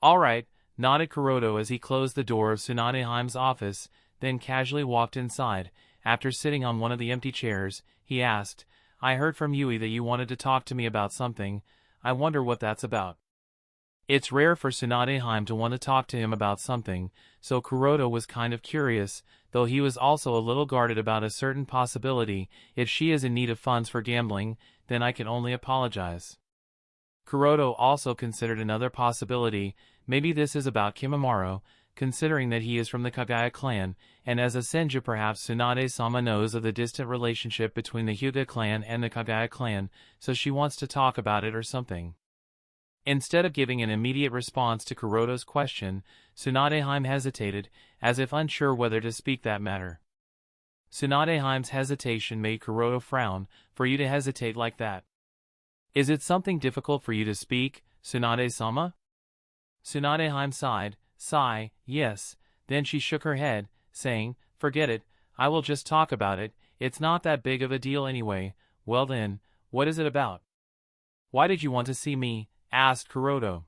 "All right," nodded Curoto as he closed the door of Tsunade's office, then casually walked inside. After sitting on one of the empty chairs, he asked, "I heard from Yui that you wanted to talk to me about something. I wonder what that's about." It's rare for Tsunade to want to talk to him about something, so Curoto was kind of curious, though he was also a little guarded about a certain possibility. If she is in need of funds for gambling, then I can only apologize. Curoto also considered another possibility. Maybe this is about Kimimaro, considering that he is from the Kagaya clan, and as a Senju perhaps Tsunade-sama knows of the distant relationship between the Hyuga clan and the Kagaya clan, so she wants to talk about it or something. Instead of giving an immediate response to Kuroto's question, Tsunade hesitated, as if unsure whether to speak that matter. Tsunade's hesitation made Curoto frown. "For you to hesitate like that? Is it something difficult for you to speak, Tsunade-sama?" Tsunade sighed, "Yes." Then she shook her head, saying, "Forget it, I will just talk about it, it's not that big of a deal anyway." "Well then, what is it about?" "Why did you want to see me?" asked Curoto.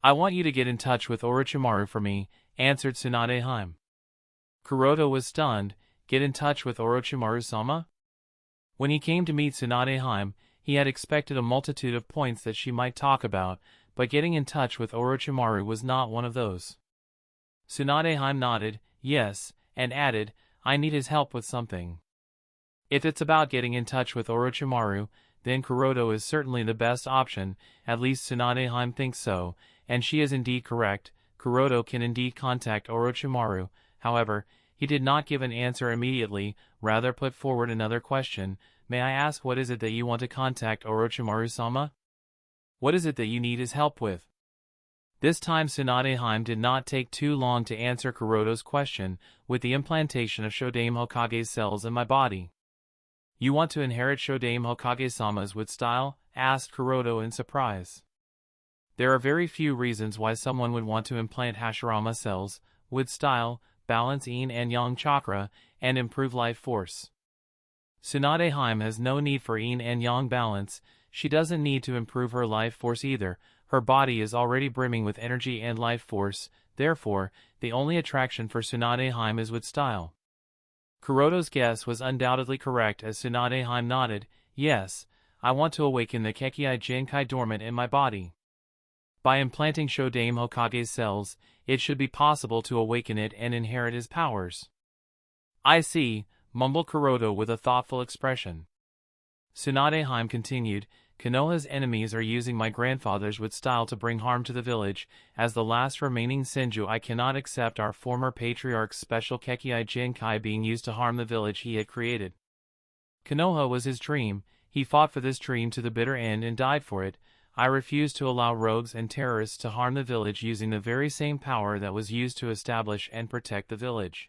"I want you to get in touch with Orochimaru for me," answered Tsunade. Curoto was stunned. Get in touch with Orochimaru-sama? When he came to meet Tsunade, he had expected a multitude of points that she might talk about, but getting in touch with Orochimaru was not one of those. Sunade nodded, yes, and added, I need his help with something. If it's about getting in touch with Orochimaru, then Curoto is certainly the best option, at least Sunade thinks so, and she is indeed correct. Curoto can indeed contact Orochimaru. However, he did not give an answer immediately, rather put forward another question. May I ask, what is it that you want to contact Orochimaru-sama? What is it that you need his help with? This time Sunade did not take too long to answer Curoto's question. With the implantation of Shodaime Hokage's cells in my body. You want to inherit Shodaime Hokage-sama's wood style? Asked Curoto in surprise. There are very few reasons why someone would want to implant Hashirama cells, wood style, balance yin and yang chakra, and improve life force. Sunade has no need for yin and yang balance. She doesn't need to improve her life force either. Her body is already brimming with energy and life force. Therefore, the only attraction for Sunade is wood style. Curoto's guess was undoubtedly correct as Sunade nodded, yes, I want to awaken the Kekkei Genkai dormant in my body. By implanting Shodaime Hokage's cells, it should be possible to awaken it and inherit his powers. I see, mumbled Curoto with a thoughtful expression. Sunade continued, Konoha's enemies are using my grandfather's wood style to bring harm to the village. As the last remaining Senju, I cannot accept our former patriarch's special Kekkei Genkai being used to harm the village he had created. Konoha was his dream. He fought for this dream to the bitter end and died for it. I refuse to allow rogues and terrorists to harm the village using the very same power that was used to establish and protect the village.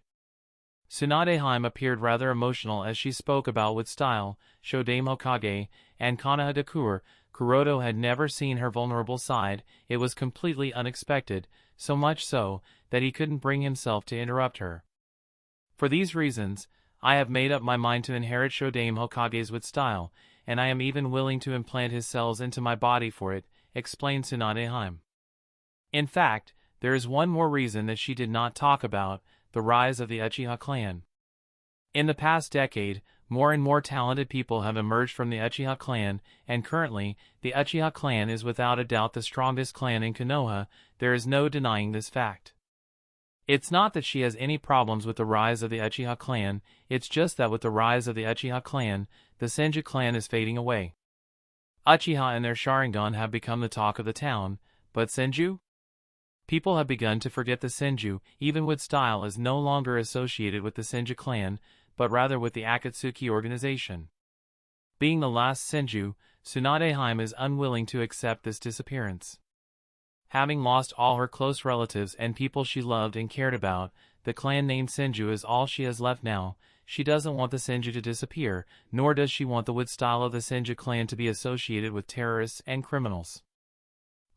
Sunade appeared rather emotional as she spoke about wood style, Shodaime Hokage, and Konoha Dekur. Curoto had never seen her vulnerable side. It was completely unexpected, so much so that he couldn't bring himself to interrupt her. For these reasons, I have made up my mind to inherit Shodaime Hokage's wood style, and I am even willing to implant his cells into my body for it, explained Sunade. In fact, there is one more reason that she did not talk about, the rise of the Uchiha clan. In the past decade, more and more talented people have emerged from the Uchiha clan, and currently, the Uchiha clan is without a doubt the strongest clan in Konoha. There is no denying this fact. It's not that she has any problems with the rise of the Uchiha clan, it's just that with the rise of the Uchiha clan, the Senju clan is fading away. Uchiha and their Sharingan have become the talk of the town, but Senju? People have begun to forget the Senju. Even wood style is no longer associated with the Senju clan, but rather with the Akatsuki organization. Being the last Senju, Sunade is unwilling to accept this disappearance. Having lost all her close relatives and people she loved and cared about, the clan named Senju is all she has left now. She doesn't want the Senju to disappear, nor does she want the wood style of the Senju clan to be associated with terrorists and criminals.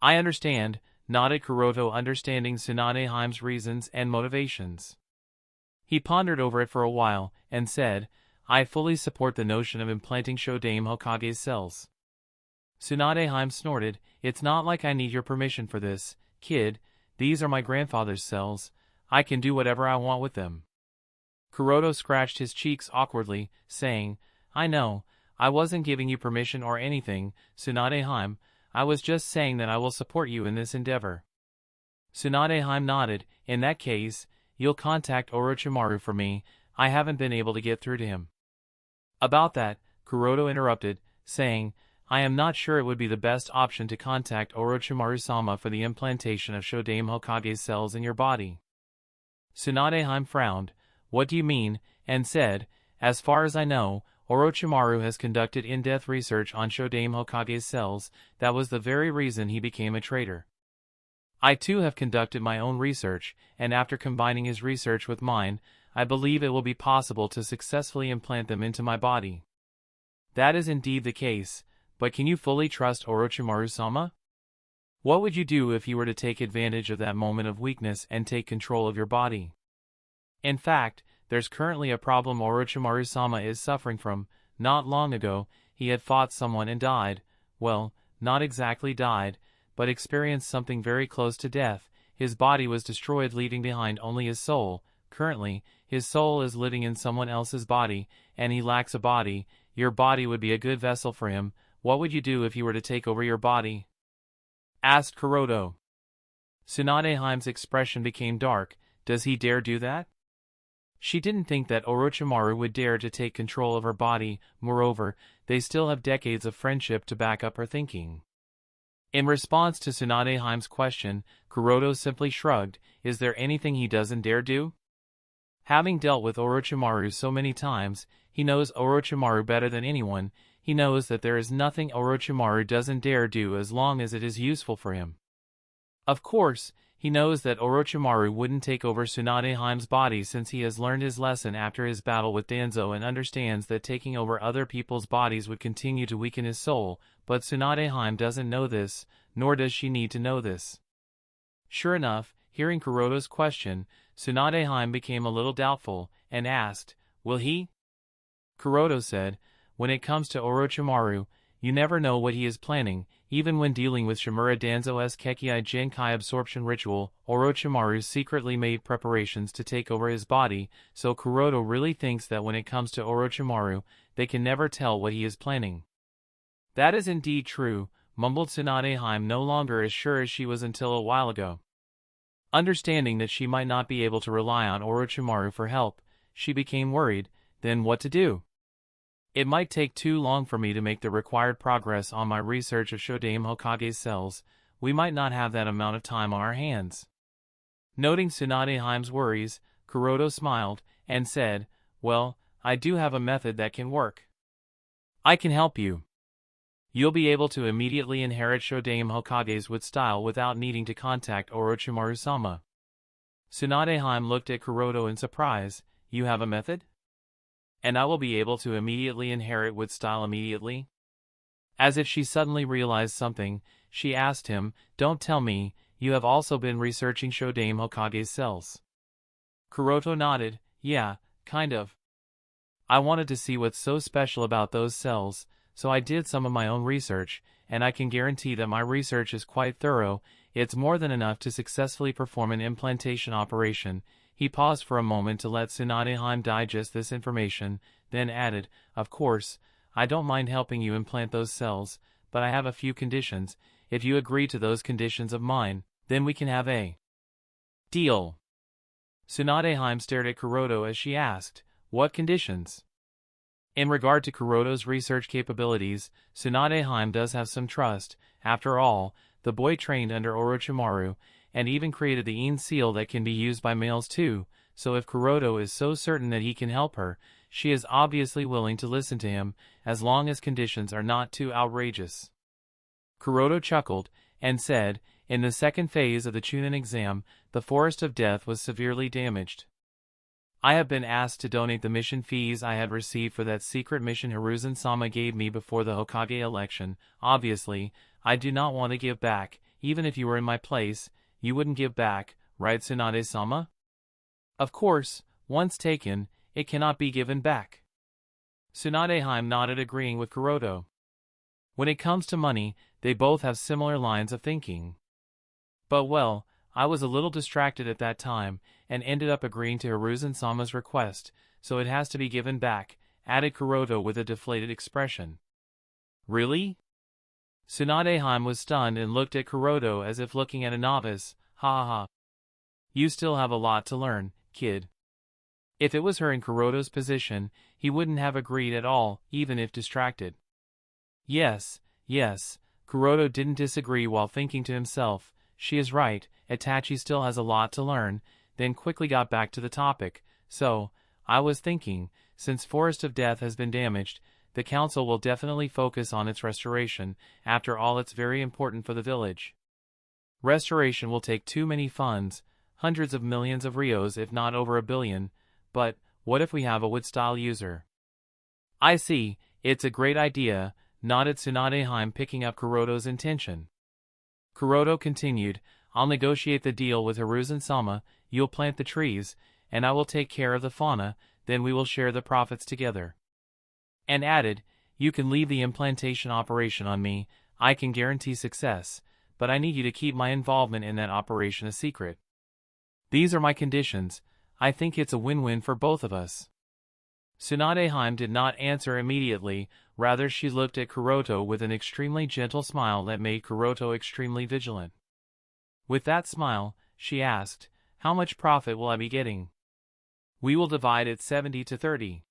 I understand, nodded Curoto, understanding Sunade reasons and motivations. He pondered over it for a while, and said, I fully support the notion of implanting Shodaime Hokage's cells. Sunade snorted, it's not like I need your permission for this, kid, these are my grandfather's cells, I can do whatever I want with them. Curoto scratched his cheeks awkwardly, saying, I know, I wasn't giving you permission or anything, Sunade I was just saying that I will support you in this endeavor. Sunade nodded, in that case, you'll contact Orochimaru for me, I haven't been able to get through to him. About that, Curoto interrupted, saying, I am not sure it would be the best option to contact Orochimaru-sama for the implantation of Shodaime Hokage's cells in your body. Sunade frowned, what do you mean, and said, as far as I know, Orochimaru has conducted in-depth research on Shodaime Hokage's cells. That was the very reason he became a traitor. I too have conducted my own research, and after combining his research with mine, I believe it will be possible to successfully implant them into my body. That is indeed the case, but can you fully trust Orochimaru-sama? What would you do if you were to take advantage of that moment of weakness and take control of your body? In fact, there's currently a problem Orochimaru-sama is suffering from. Not long ago, he had fought someone and died. Well, not exactly died, but experienced something very close to death. His body was destroyed, leaving behind only his soul. Currently, his soul is living in someone else's body, and he lacks a body. Your body would be a good vessel for him. What would you do if you were to take over your body? Asked Curoto. Sunade's expression became dark, Does he dare do that? She didn't think that Orochimaru would dare to take control of her body. Moreover, they still have decades of friendship to back up her thinking. In response to Tsunade Haime's question, Curoto simply shrugged. Is there anything he doesn't dare do? Having dealt with Orochimaru so many times, he knows Orochimaru better than anyone. He knows that there is nothing Orochimaru doesn't dare do as long as it is useful for him. Of course, he knows that Orochimaru wouldn't take over Tsunade Haime's body since he has learned his lesson after his battle with Danzo and understands that taking over other people's bodies would continue to weaken his soul, but Tsunade Haime doesn't know this, nor does she need to know this. Sure enough, hearing Curoto's question, Tsunade Haime became a little doubtful, and asked, "Will he?" Curoto said, "When it comes to Orochimaru, you never know what he is planning." Even when dealing with Shimura Danzo's Kekkai Genkai absorption ritual, Orochimaru secretly made preparations to take over his body, so Curoto really thinks that when it comes to Orochimaru, they can never tell what he is planning. "That is indeed true," mumbled Tsunade Haime, no longer as sure as she was until a while ago. Understanding that she might not be able to rely on Orochimaru for help, she became worried. Then what to do? It might take too long for me to make the required progress on my research of Shodaime Hokage's cells. We might not have that amount of time on our hands. Noting Tsunade Haime's worries, Curoto smiled, and said, "Well, I do have a method that can work. I can help you. You'll be able to immediately inherit Shodaime Hokage's with style without needing to contact Orochimaru-sama." Tsunade Haime looked at Curoto in surprise. "You have a method? And I will be able to immediately inherit with style immediately?" As if she suddenly realized something, she asked him, "Don't tell me, you have also been researching Shodaime Hokage's cells?" Curoto nodded. "Yeah, kind of. I wanted to see what's so special about those cells, so I did some of my own research, and I can guarantee that my research is quite thorough. It's more than enough to successfully perform an implantation operation." He paused for a moment to let Tsunade Haime digest this information, then added, "Of course, I don't mind helping you implant those cells, but I have a few conditions. If you agree to those conditions of mine, then we can have a deal." Tsunade Haime stared at Curoto as she asked, "What conditions?" In regard to Curoto's research capabilities, Tsunade Haime does have some trust. After all, the boy trained under Orochimaru, and even created the In seal that can be used by males too, so if Curoto is so certain that he can help her, she is obviously willing to listen to him, as long as conditions are not too outrageous. Curoto chuckled, and said, "In the second phase of the Chunin exam, the Forest of Death was severely damaged. I have been asked to donate the mission fees I had received for that secret mission Hiruzen-sama gave me before the Hokage election. Obviously, I do not want to give back. Even if you were in my place, you wouldn't give back, right, Tsunade-sama?" "Of course, once taken, it cannot be given back." Tsunade Haime nodded, agreeing with Curoto. When it comes to money, they both have similar lines of thinking. "But well, I was a little distracted at that time, and ended up agreeing to Hiruzen-sama's request, so it has to be given back," added Curoto with a deflated expression. "Really?" Tsunade Haime was stunned and looked at Curoto as if looking at a novice. "Ha ha ha. You still have a lot to learn, kid." If it was her in Curoto's position, he wouldn't have agreed at all, even if distracted. Yes, Curoto didn't disagree while thinking to himself, "She is right, Itachi still has a lot to learn," then quickly got back to the topic. "So, I was thinking, since Forest of Death has been damaged, the council will definitely focus on its restoration. After all, it's very important for the village. Restoration will take too many funds, hundreds of millions of rios if not over $1 billion, but what if we have a wood-style user?" "I see, it's a great idea," nodded Tsunade Haime, picking up Curoto's intention. Curoto continued, "I'll negotiate the deal with Hiruzen-sama, you'll plant the trees, and I will take care of the fauna, then we will share the profits together." And added, "You can leave the implantation operation on me, I can guarantee success, but I need you to keep my involvement in that operation a secret. These are my conditions. I think it's a win-win for both of us." Tsunade Haime did not answer immediately, rather she looked at Curoto with an extremely gentle smile that made Curoto extremely vigilant. With that smile, she asked, How much profit will I be getting? We will divide it 70 to 30.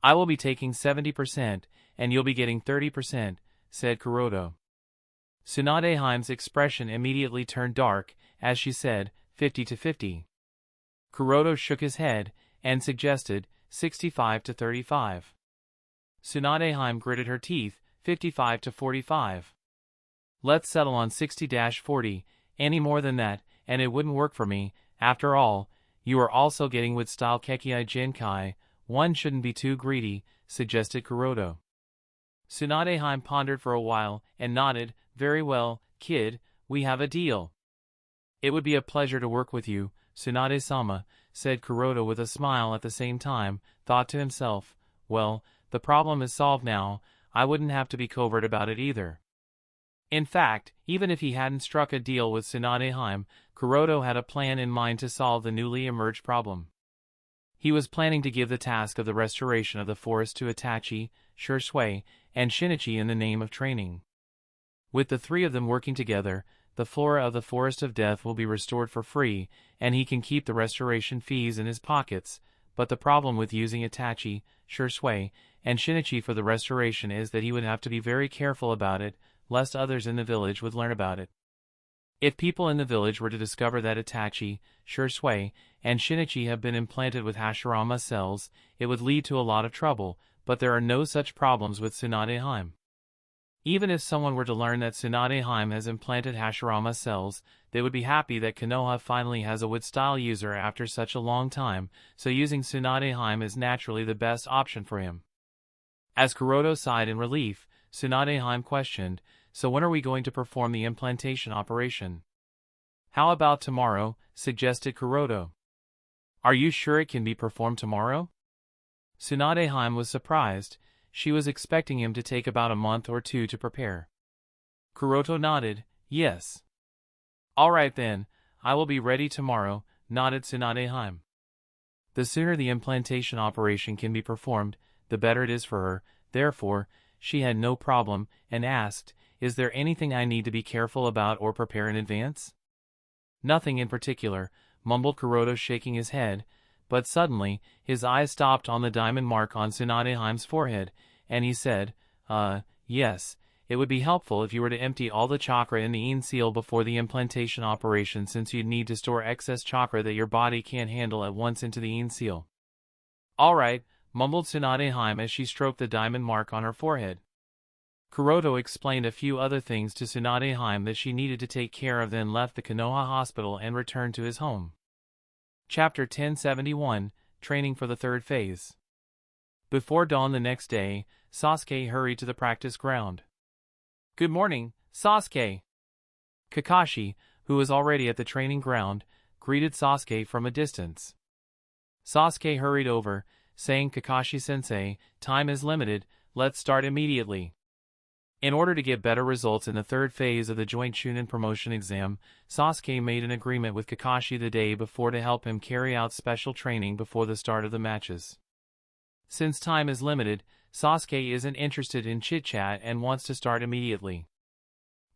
I will be taking 70%, and you'll be getting 30%, said Curoto. Sunade Heime's expression immediately turned dark, as she said, 50 to 50. Curoto shook his head, and suggested, 65 to 35. Sunade Heim gritted her teeth, 55 to 45. Let's settle on 60-40, any more than that, and it wouldn't work for me. After all, you are also getting with style Kekkei Jinkai. One shouldn't be too greedy, suggested Curoto. Sunade Heim pondered for a while, and nodded, very well, kid, we have a deal. It would be a pleasure to work with you, Sunade-sama, said Curoto with a smile at the same time, thought to himself, well, the problem is solved now, I wouldn't have to be covert about it either. In fact, even if he hadn't struck a deal with Sunade Heim, Curoto had a plan in mind to solve the newly emerged problem. He was planning to give the task of the restoration of the forest to Itachi, Shursui, and Shinichi in the name of training. With the three of them working together, the flora of the Forest of Death will be restored for free, and he can keep the restoration fees in his pockets, but the problem with using Itachi, Shursui, and Shinichi for the restoration is that he would have to be very careful about it, lest others in the village would learn about it. If people in the village were to discover that Itachi, Shursui, and Shinichi have been implanted with Hashirama cells, it would lead to a lot of trouble, but there are no such problems with Sunade Heim. Even if someone were to learn that Sunade Heim has implanted Hashirama cells, they would be happy that Konoha finally has a wood-style user after such a long time, so using Sunade Heim is naturally the best option for him. As Curoto sighed in relief, Sunade Heim questioned, so when are we going to perform the implantation operation? How about tomorrow, suggested Curoto. Are you sure it can be performed tomorrow? Sunade Heim was surprised. She was expecting him to take about a month or two to prepare. Curoto nodded, yes. All right then, I will be ready tomorrow, nodded Sunade Heim. The sooner the implantation operation can be performed, the better it is for her, therefore, she had no problem, and asked, is there anything I need to be careful about or prepare in advance? Nothing in particular, mumbled Curoto shaking his head, but suddenly, his eyes stopped on the diamond mark on Sunade Heim's forehead, and he said, yes, it would be helpful if you were to empty all the chakra in the In seal before the implantation operation since you'd need to store excess chakra that your body can't handle at once into the In seal. All right, mumbled Sunade Heim as she stroked the diamond mark on her forehead. Curoto explained a few other things to Sunade Heim that she needed to take care of, then left the Konoha hospital and returned to his home. Chapter 1071, Training for the Third Phase. Before dawn the next day, Sasuke hurried to the practice ground. Good morning, Sasuke. Kakashi, who was already at the training ground, greeted Sasuke from a distance. Sasuke hurried over, saying, Kakashi-sensei, time is limited, let's start immediately. In order to get better results in the third phase of the joint Chunin promotion exam, Sasuke made an agreement with Kakashi the day before to help him carry out special training before the start of the matches. Since time is limited, Sasuke isn't interested in chit-chat and wants to start immediately.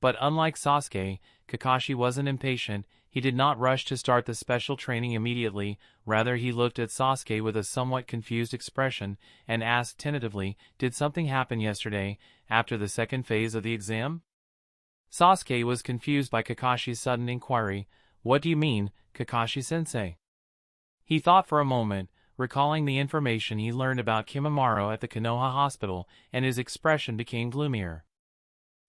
But unlike Sasuke, Kakashi wasn't impatient. He did not rush to start the special training immediately, rather he looked at Sasuke with a somewhat confused expression, and asked tentatively, did something happen yesterday, after the second phase of the exam? Sasuke was confused by Kakashi's sudden inquiry. What do you mean, Kakashi-sensei? He thought for a moment, recalling the information he learned about Kimimaro at the Konoha hospital, and his expression became gloomier.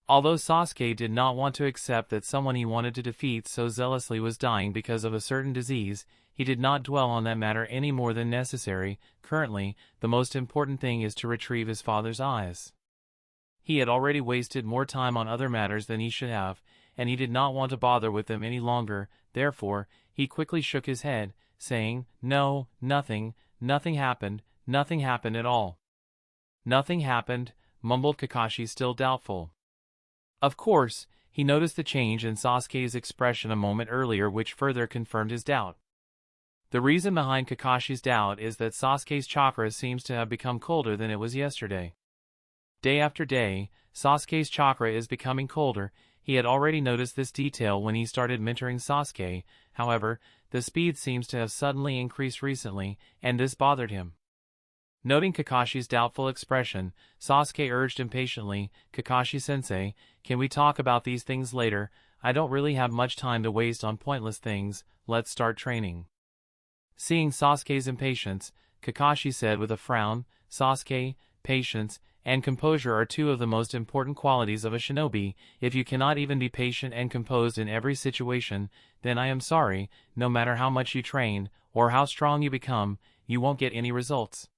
Although Sasuke did not want to accept that someone he wanted to defeat so zealously was dying because of a certain disease, he did not dwell on that matter any more than necessary. Currently, the most important thing is to retrieve his father's eyes. He had already wasted more time on other matters than he should have, and he did not want to bother with them any longer. Therefore, he quickly shook his head, saying, No, nothing happened at all. Nothing happened, mumbled Kakashi, still doubtful. Of course, he noticed the change in Sasuke's expression a moment earlier, which further confirmed his doubt. The reason behind Kakashi's doubt is that Sasuke's chakra seems to have become colder than it was yesterday. Day after day, Sasuke's chakra is becoming colder. He had already noticed this detail when he started mentoring Sasuke. However, the speed seems to have suddenly increased recently, and this bothered him. Noting Kakashi's doubtful expression, Sasuke urged impatiently, "Kakashi-sensei, can we talk about these things later? I don't really have much time to waste on pointless things, let's start training." Seeing Sasuke's impatience, Kakashi said with a frown, "Sasuke, patience and composure are two of the most important qualities of a shinobi. If you cannot even be patient and composed in every situation, then I am sorry, no matter how much you train, or how strong you become, you won't get any results.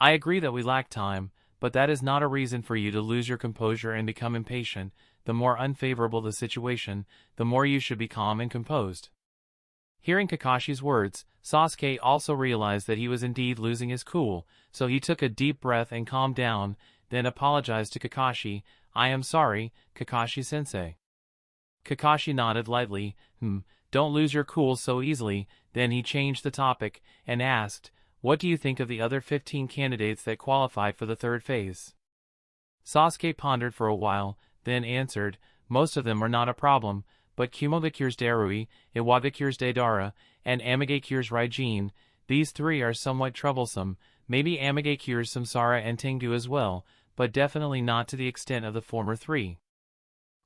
I agree that we lack time, but that is not a reason for you to lose your composure and become impatient. The more unfavorable the situation, the more you should be calm and composed." Hearing Kakashi's words, Sasuke also realized that he was indeed losing his cool, so he took a deep breath and calmed down, then apologized to Kakashi. "I am sorry, Kakashi-sensei." Kakashi nodded lightly. Don't lose your cool so easily." Then he changed the topic, and asked, "What do you think of the other 15 candidates that qualified for the third phase?" Sasuke pondered for a while, then answered, "Most of them are not a problem, but Kumogakure's Darui, Iwagakure's Deidara, and Amagakure's Ryene, these three are somewhat troublesome, maybe Amagakure's Samsara and Tengu as well, but definitely not to the extent of the former three."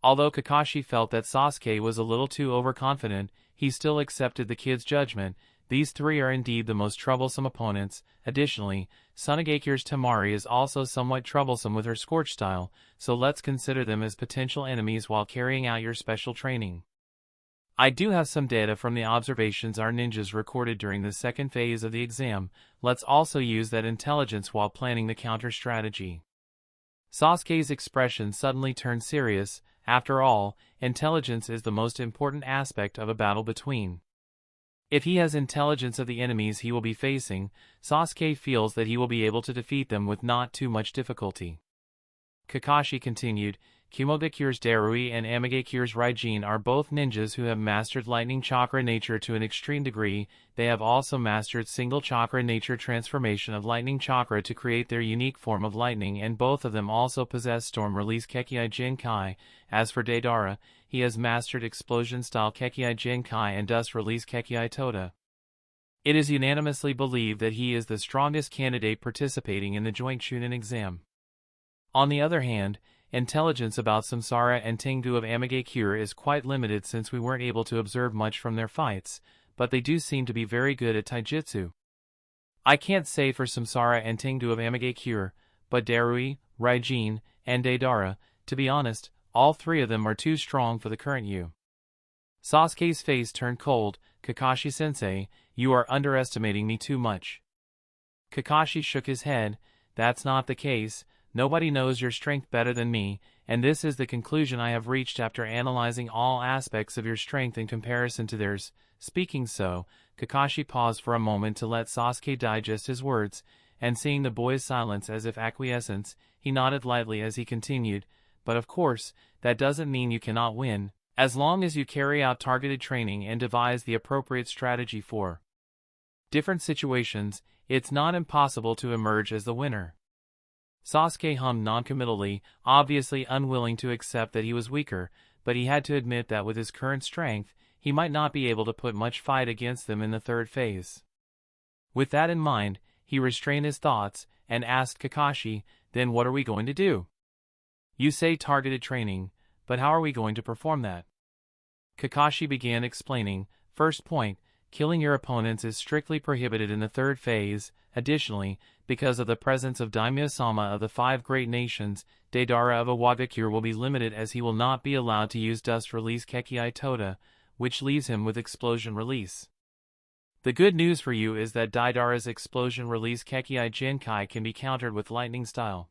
Although Kakashi felt that Sasuke was a little too overconfident, he still accepted the kid's judgment. These three are indeed the most troublesome opponents. Additionally, Sunagakure's Temari is also somewhat troublesome with her Scorch style, so let's consider them as potential enemies while carrying out your special training. I do have some data from the observations our ninjas recorded during the second phase of the exam. Let's also use that intelligence while planning the counter strategy. Sasuke's expression suddenly turned serious. After all, intelligence is the most important aspect of a battle between. If he has intelligence of the enemies he will be facing, Sasuke feels that he will be able to defeat them with not too much difficulty. Kakashi continued, "Kumogakure's Darui and Amagakure's Ryene are both ninjas who have mastered lightning chakra nature to an extreme degree. They have also mastered single chakra nature transformation of lightning chakra to create their unique form of lightning, and both of them also possess storm release Kekkai Genkai. As for Deidara, he has mastered explosion style Kekkai Genkai and dust release Kekkai Tota. It is unanimously believed that he is the strongest candidate participating in the joint Chunin exam. On the other hand, intelligence about Samsara and Tengu of Amagakure is quite limited since we weren't able to observe much from their fights, but they do seem to be very good at taijutsu. I can't say for Samsara and Tengu of Amagakure, but Darui, Ryene, and Deidara, to be honest, all three of them are too strong for the current you." Sasuke's face turned cold. "Kakashi-sensei, you are underestimating me too much." Kakashi shook his head. "That's not the case. Nobody knows your strength better than me, and this is the conclusion I have reached after analyzing all aspects of your strength in comparison to theirs." Speaking so, Kakashi paused for a moment to let Sasuke digest his words, and seeing the boy's silence as if acquiescence, he nodded lightly as he continued, "But of course, that doesn't mean you cannot win, as long as you carry out targeted training and devise the appropriate strategy for different situations. It's not impossible to emerge as the winner." Sasuke hummed noncommittally, obviously unwilling to accept that he was weaker, but he had to admit that with his current strength, he might not be able to put much fight against them in the third phase. With that in mind, he restrained his thoughts, and asked Kakashi, "Then what are we going to do? You say targeted training, but how are we going to perform that?" Kakashi began explaining. "First point, killing your opponents is strictly prohibited in the third phase. Additionally, because of the presence of Daimyo-sama of the 5 great nations, Deidara of Iwagakure will be limited as he will not be allowed to use dust release Kekkai Tota, which leaves him with explosion release. The good news for you is that Deidara's explosion release Kekkai Genkai can be countered with lightning style."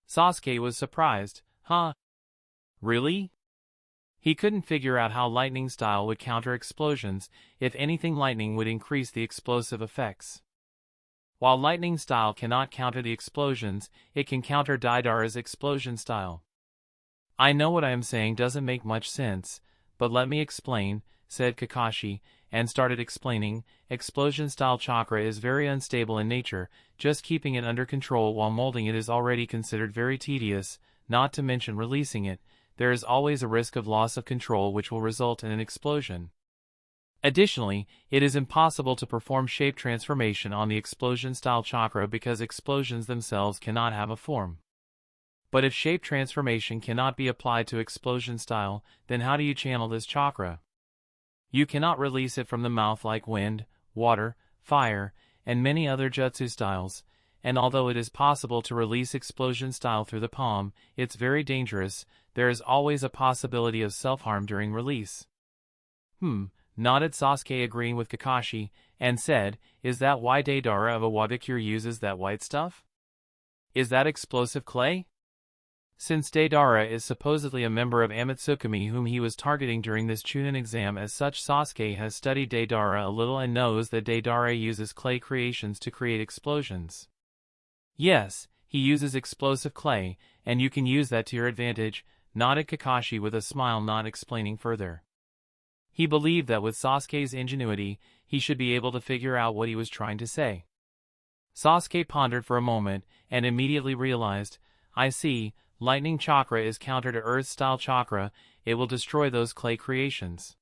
Sasuke was surprised. "Huh? Really?" He couldn't figure out how lightning style would counter explosions. If anything, lightning would increase the explosive effects. While lightning style cannot counter the explosions, it can counter Deidara's explosion style. "I know what I am saying doesn't make much sense, but let me explain," said Kakashi, and started explaining. "Explosion style chakra is very unstable in nature. Just keeping it under control while molding it is already considered very tedious, not to mention releasing it. there is always a risk of loss of control which will result in an explosion. Additionally, it is impossible to perform shape transformation on the explosion-style chakra because explosions themselves cannot have a form. But if shape transformation cannot be applied to explosion style, then how do you channel this chakra? You cannot release it from the mouth like wind, water, fire, and many other jutsu styles, and although it is possible to release explosion style through the palm, it's very dangerous. There is always a possibility of self-harm during release. Nodded Sasuke, agreeing with Kakashi, and said, "Is that why Deidara of Iwabikure uses that white stuff? Is that explosive clay?" Since Deidara is supposedly a member of Amatsukami whom he was targeting during this Chunin exam, as such Sasuke has studied Deidara a little and knows that Deidara uses clay creations to create explosions. "Yes, he uses explosive clay, and you can use that to your advantage," nodded Kakashi with a smile, not explaining further. He believed that with Sasuke's ingenuity, he should be able to figure out what he was trying to say. Sasuke pondered for a moment, and immediately realized, "I see, lightning chakra is counter to earth-style chakra, it will destroy those clay creations."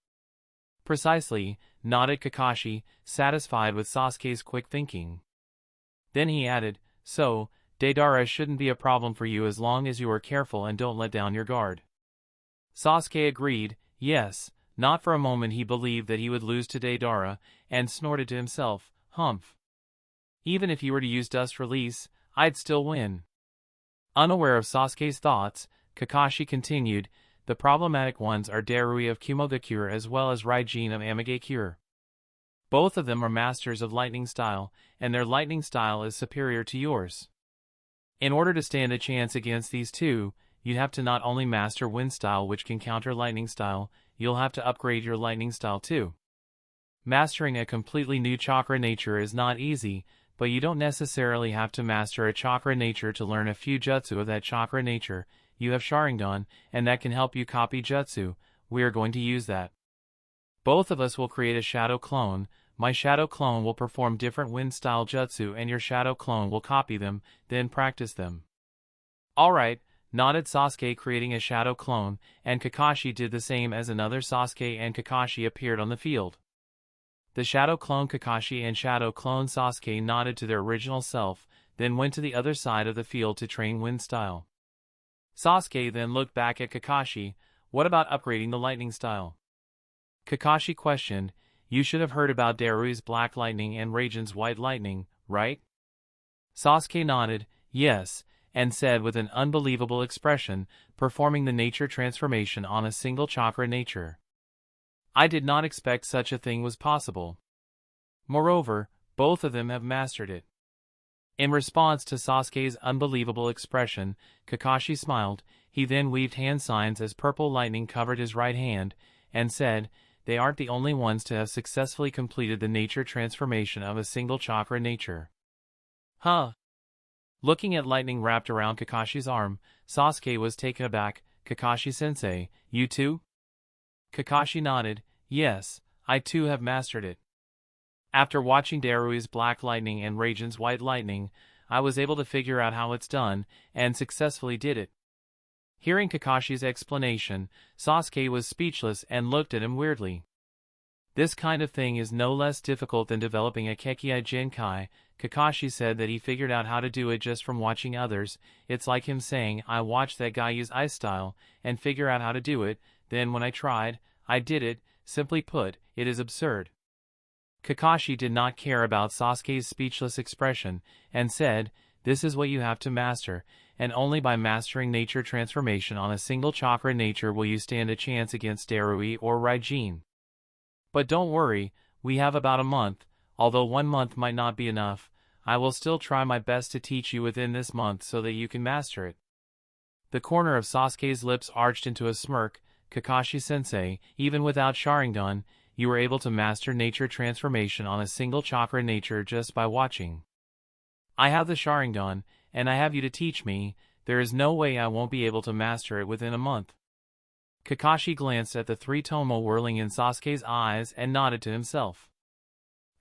"Precisely," nodded Kakashi, satisfied with Sasuke's quick thinking. Then he added, "So, Deidara shouldn't be a problem for you as long as you are careful and don't let down your guard." Sasuke agreed, yes. Not for a moment he believed that he would lose to Deidara, and snorted to himself, "Humph. Even if you were to use Dust Release, I'd still win." Unaware of Sasuke's thoughts, Kakashi continued, "The problematic ones are Darui of Kumogakure as well as Ryene of Amigakure. Both of them are masters of lightning style, and their lightning style is superior to yours. In order to stand a chance against these two, you'd have to not only master wind style which can counter lightning style, you'll have to upgrade your lightning style too. Mastering a completely new chakra nature is not easy, but you don't necessarily have to master a chakra nature to learn a few jutsu of that chakra nature. You have Sharingan, and that can help you copy jutsu. We are going to use that. Both of us will create a shadow clone. My shadow clone will perform different wind-style jutsu and your shadow clone will copy them, then practice them." "Alright," nodded Sasuke, creating a shadow clone, and Kakashi did the same as another Sasuke and Kakashi appeared on the field. The shadow clone Kakashi and shadow clone Sasuke nodded to their original self, then went to the other side of the field to train wind style. Sasuke then looked back at Kakashi. "What about upgrading the lightning style?" Kakashi questioned. "You should have heard about Darui's black lightning and Raiden's white lightning, right?" Sasuke nodded, yes, and said with an unbelievable expression, performing the nature transformation on a single chakra nature. "I did not expect such a thing was possible. Moreover, both of them have mastered it." In response to Sasuke's unbelievable expression, Kakashi smiled. He then weaved hand signs as purple lightning covered his right hand, and said, "They aren't the only ones to have successfully completed the nature transformation of a single chakra nature." "Huh?" Looking at lightning wrapped around Kakashi's arm, Sasuke was taken aback. "Kakashi-sensei, you too?" Kakashi nodded, "Yes, I too have mastered it. After watching Darui's black lightning and Raiden's white lightning, I was able to figure out how it's done, and successfully did it." Hearing Kakashi's explanation, Sasuke was speechless and looked at him weirdly. "This kind of thing is no less difficult than developing a Kekkei Genkai." Kakashi said that he figured out how to do it just from watching others. It's like him saying, "I watched that guy use ice style, and figure out how to do it, then when I tried, I did it." Simply put, it is absurd. Kakashi did not care about Sasuke's speechless expression, and said, "This is what you have to master, and only by mastering nature transformation on a single chakra nature will you stand a chance against Darui or Ryene. But don't worry, we have about a month, although 1 month might not be enough. I will still try my best to teach you within this month so that you can master it." The corner of Sasuke's lips arched into a smirk. "Kakashi-sensei, even without Sharingan, you were able to master nature transformation on a single chakra nature just by watching. I have the Sharingan, and I have you to teach me. There is no way I won't be able to master it within a month." Kakashi glanced at the 3 tomo whirling in Sasuke's eyes and nodded to himself.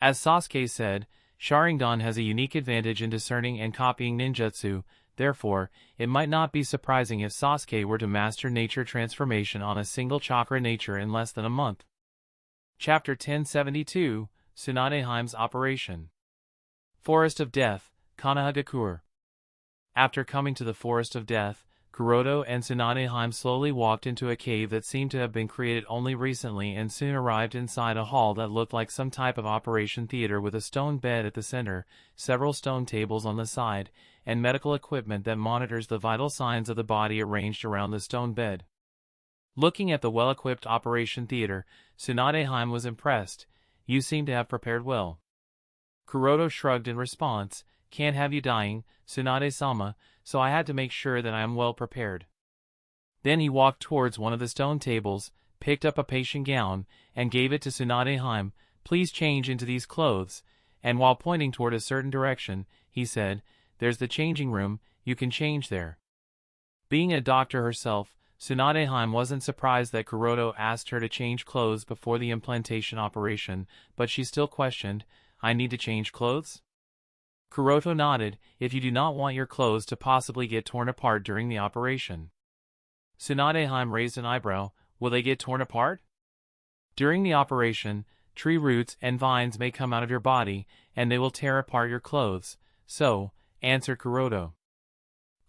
As Sasuke said, Sharingan has a unique advantage in discerning and copying ninjutsu. Therefore, it might not be surprising if Sasuke were to master nature transformation on a single chakra nature in less than a month. Chapter 1072, Tsunade's Operation. Forest of Death, Konohagakure. After coming to the Forest of Death, Curoto and Tsunade slowly walked into a cave that seemed to have been created only recently and soon arrived inside a hall that looked like some type of operation theater with a stone bed at the center, several stone tables on the side, and medical equipment that monitors the vital signs of the body arranged around the stone bed. Looking at the well-equipped operation theater, Tsunade was impressed. "You seem to have prepared well." Curoto shrugged in response. "Can't have you dying, Tsunade-sama, so I had to make sure that I am well prepared." Then he walked towards one of the stone tables, picked up a patient gown, and gave it to Tsunade. "Please change into these clothes," and while pointing toward a certain direction, he said, "There's the changing room, you can change there." Being a doctor herself, Tsunade wasn't surprised that Curoto asked her to change clothes before the implantation operation, but she still questioned, "I need to change clothes?" Curoto nodded, "If you do not want your clothes to possibly get torn apart during the operation." Tsunade raised an eyebrow. "Will they get torn apart?" "During the operation, tree roots and vines may come out of your body, and they will tear apart your clothes, so," answered Curoto.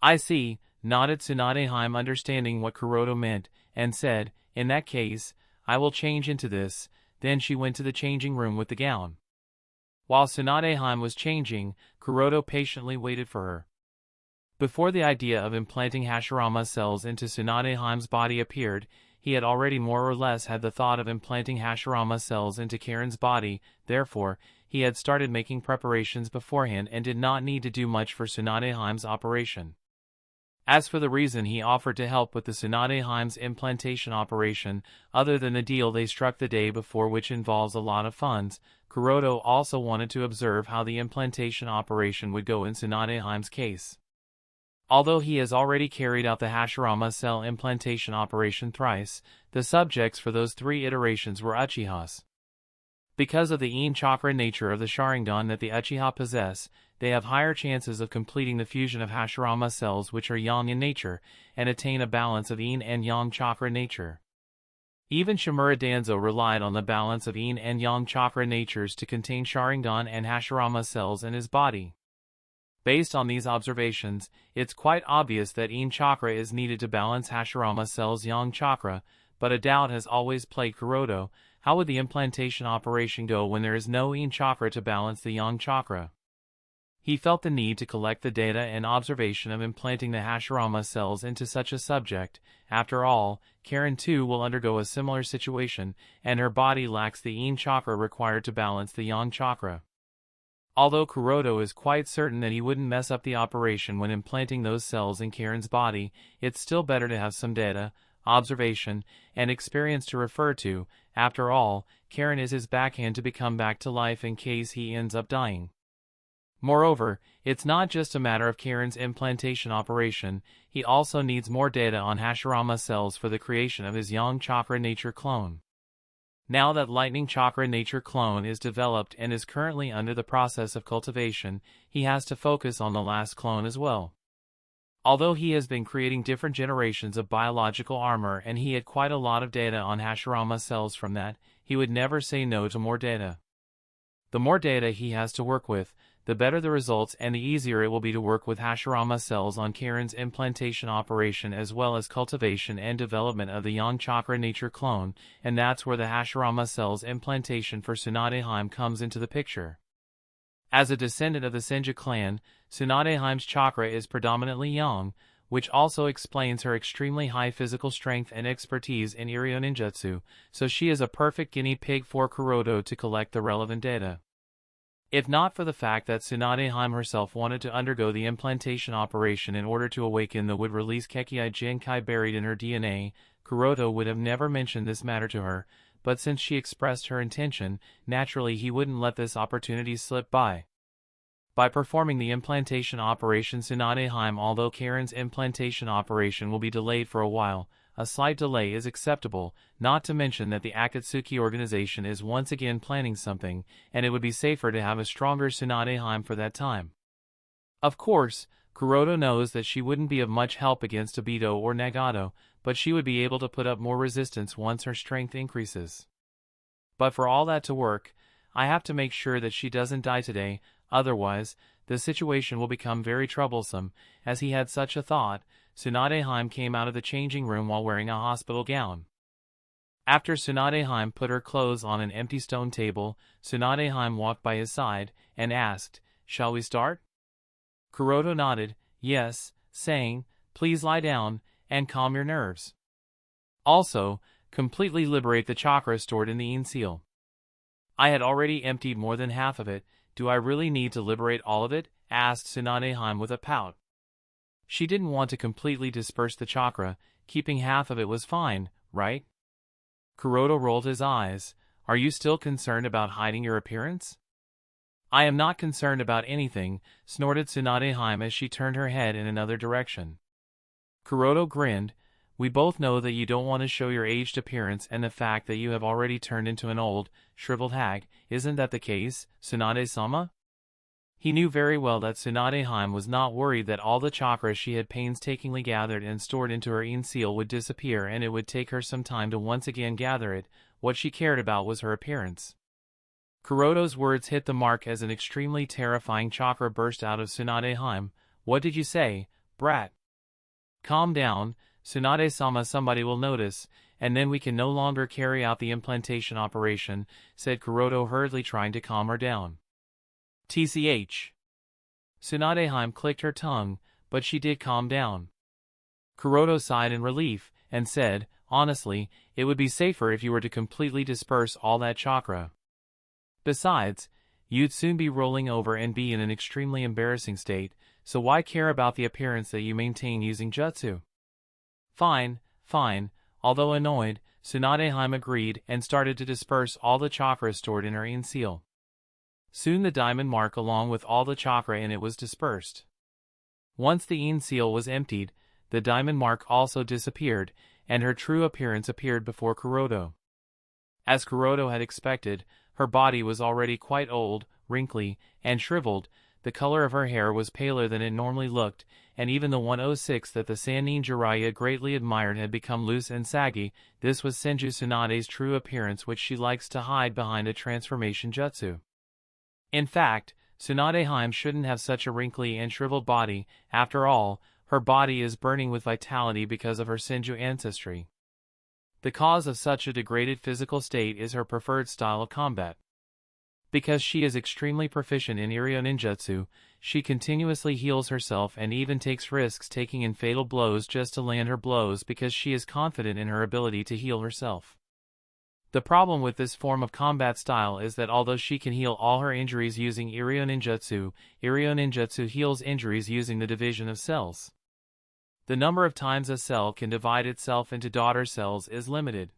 "I see," nodded Tsunade, understanding what Curoto meant, and said, "In that case, I will change into this." Then she went to the changing room with the gown. While Tsunade was changing, Curoto patiently waited for her. Before the idea of implanting Hashirama cells into Tsunade's body appeared, he had already more or less had the thought of implanting Hashirama cells into Karen's body. Therefore, he had started making preparations beforehand and did not need to do much for Tsunade's operation. As for the reason he offered to help with the Tsunade's implantation operation, other than the deal they struck the day before, which involves a lot of funds, Curoto also wanted to observe how the implantation operation would go in Tsunade's case. Although he has already carried out the Hashirama cell implantation operation thrice, the subjects for those 3 iterations were Uchihas. Because of the In Chakra nature of the Sharingan that the Uchiha possess, they have higher chances of completing the fusion of Hashirama cells, which are yang in nature, and attain a balance of Yin and Yang Chakra nature. Even Shimura Danzo relied on the balance of Yin and Yang Chakra natures to contain Sharingan and Hashirama cells in his body. Based on these observations, it's quite obvious that Yin Chakra is needed to balance Hashirama cells' Yang Chakra, but a doubt has always plagued Curoto: how would the implantation operation go when there is no Yin Chakra to balance the Yang Chakra? He felt the need to collect the data and observation of implanting the Hashirama cells into such a subject. After all, Karen too will undergo a similar situation, and her body lacks the Yin Chakra required to balance the Yang Chakra. Although Curoto is quite certain that he wouldn't mess up the operation when implanting those cells in Karen's body, it's still better to have some data, observation, and experience to refer to. After all, Karen is his backhand to become back to life in case he ends up dying. Moreover, it's not just a matter of Karen's implantation operation, he also needs more data on Hashirama cells for the creation of his Yang Chakra nature clone. Now that Lightning Chakra nature clone is developed and is currently under the process of cultivation, he has to focus on the last clone as well. Although he has been creating different generations of biological armor and he had quite a lot of data on Hashirama cells from that, he would never say no to more data. The more data he has to work with, the better the results and the easier it will be to work with Hashirama cells on Karen's implantation operation as well as cultivation and development of the Yang Chakra nature clone, and that's where the Hashirama cells implantation for Tsunade comes into the picture. As a descendant of the Senju clan, Tsunade's chakra is predominantly yang, which also explains her extremely high physical strength and expertise in Iryo Ninjutsu, so she is a perfect guinea pig for Curoto to collect the relevant data. If not for the fact that Tsunade herself wanted to undergo the implantation operation in order to awaken the would-release Kekkei Genkai buried in her DNA, Curoto would have never mentioned this matter to her, but since she expressed her intention, naturally he wouldn't let this opportunity slip by. By performing the implantation operation Tsunade, although Karen's implantation operation will be delayed for a while, a slight delay is acceptable, not to mention that the Akatsuki organization is once again planning something, and it would be safer to have a stronger Tsunade for that time. Of course, Curoto knows that she wouldn't be of much help against Obito or Nagato, but she would be able to put up more resistance once her strength increases. But for all that to work, I have to make sure that she doesn't die today, otherwise, the situation will become very troublesome. As he had such a thought, Tsunade came out of the changing room while wearing a hospital gown. After Tsunade put her clothes on an empty stone table, Tsunade walked by his side and asked, "Shall we start?" Curoto nodded, yes, saying, "Please lie down and calm your nerves. Also, completely liberate the chakra stored in the In seal." "I had already emptied more than half of it. Do I really need to liberate all of it?" asked Tsunade with a pout. She didn't want to completely disperse the chakra, keeping half of it was fine, right? Curoto rolled his eyes. "Are you still concerned about hiding your appearance?" "I am not concerned about anything," snorted Tsunade as she turned her head in another direction. Curoto grinned. "We both know that you don't want to show your aged appearance and the fact that you have already turned into an old, shriveled hag. Isn't that the case, Tsunade-sama?" He knew very well that Tsunade was not worried that all the chakra she had painstakingly gathered and stored into her In seal would disappear, and it would take her some time to once again gather it. What she cared about was her appearance. Curoto's words hit the mark as an extremely terrifying chakra burst out of Tsunade. "What did you say, brat?" "Calm down, Tsunade-sama, somebody will notice, and then we can no longer carry out the implantation operation," said Curoto, hurriedly trying to calm her down. "TCH." Tsunade clicked her tongue, but she did calm down. Curoto sighed in relief, and said, "Honestly, it would be safer if you were to completely disperse all that chakra. Besides, you'd soon be rolling over and be in an extremely embarrassing state, so why care about the appearance that you maintain using jutsu?" Fine. Although annoyed, Tsunade agreed and started to disperse all the chakra stored in her In seal. Soon the diamond mark along with all the chakra in it was dispersed. Once the In seal was emptied, the diamond mark also disappeared, and her true appearance appeared before Curoto. As Curoto had expected, her body was already quite old, wrinkly, and shriveled. The color of her hair was paler than it normally looked, and even the 106 that the Sannin Jeriah greatly admired had become loose and saggy. This was Senju Tsunade's true appearance, which she likes to hide behind a transformation jutsu. In fact, Tsunade shouldn't have such a wrinkly and shriveled body. After all, her body is burning with vitality because of her Senju ancestry. The cause of such a degraded physical state is her preferred style of combat. Because she is extremely proficient in Iryo Ninjutsu, she continuously heals herself and even takes risks taking in fatal blows just to land her blows because she is confident in her ability to heal herself. The problem with this form of combat style is that although she can heal all her injuries using Iryo Ninjutsu heals injuries using the division of cells. The number of times a cell can divide itself into daughter cells is limited.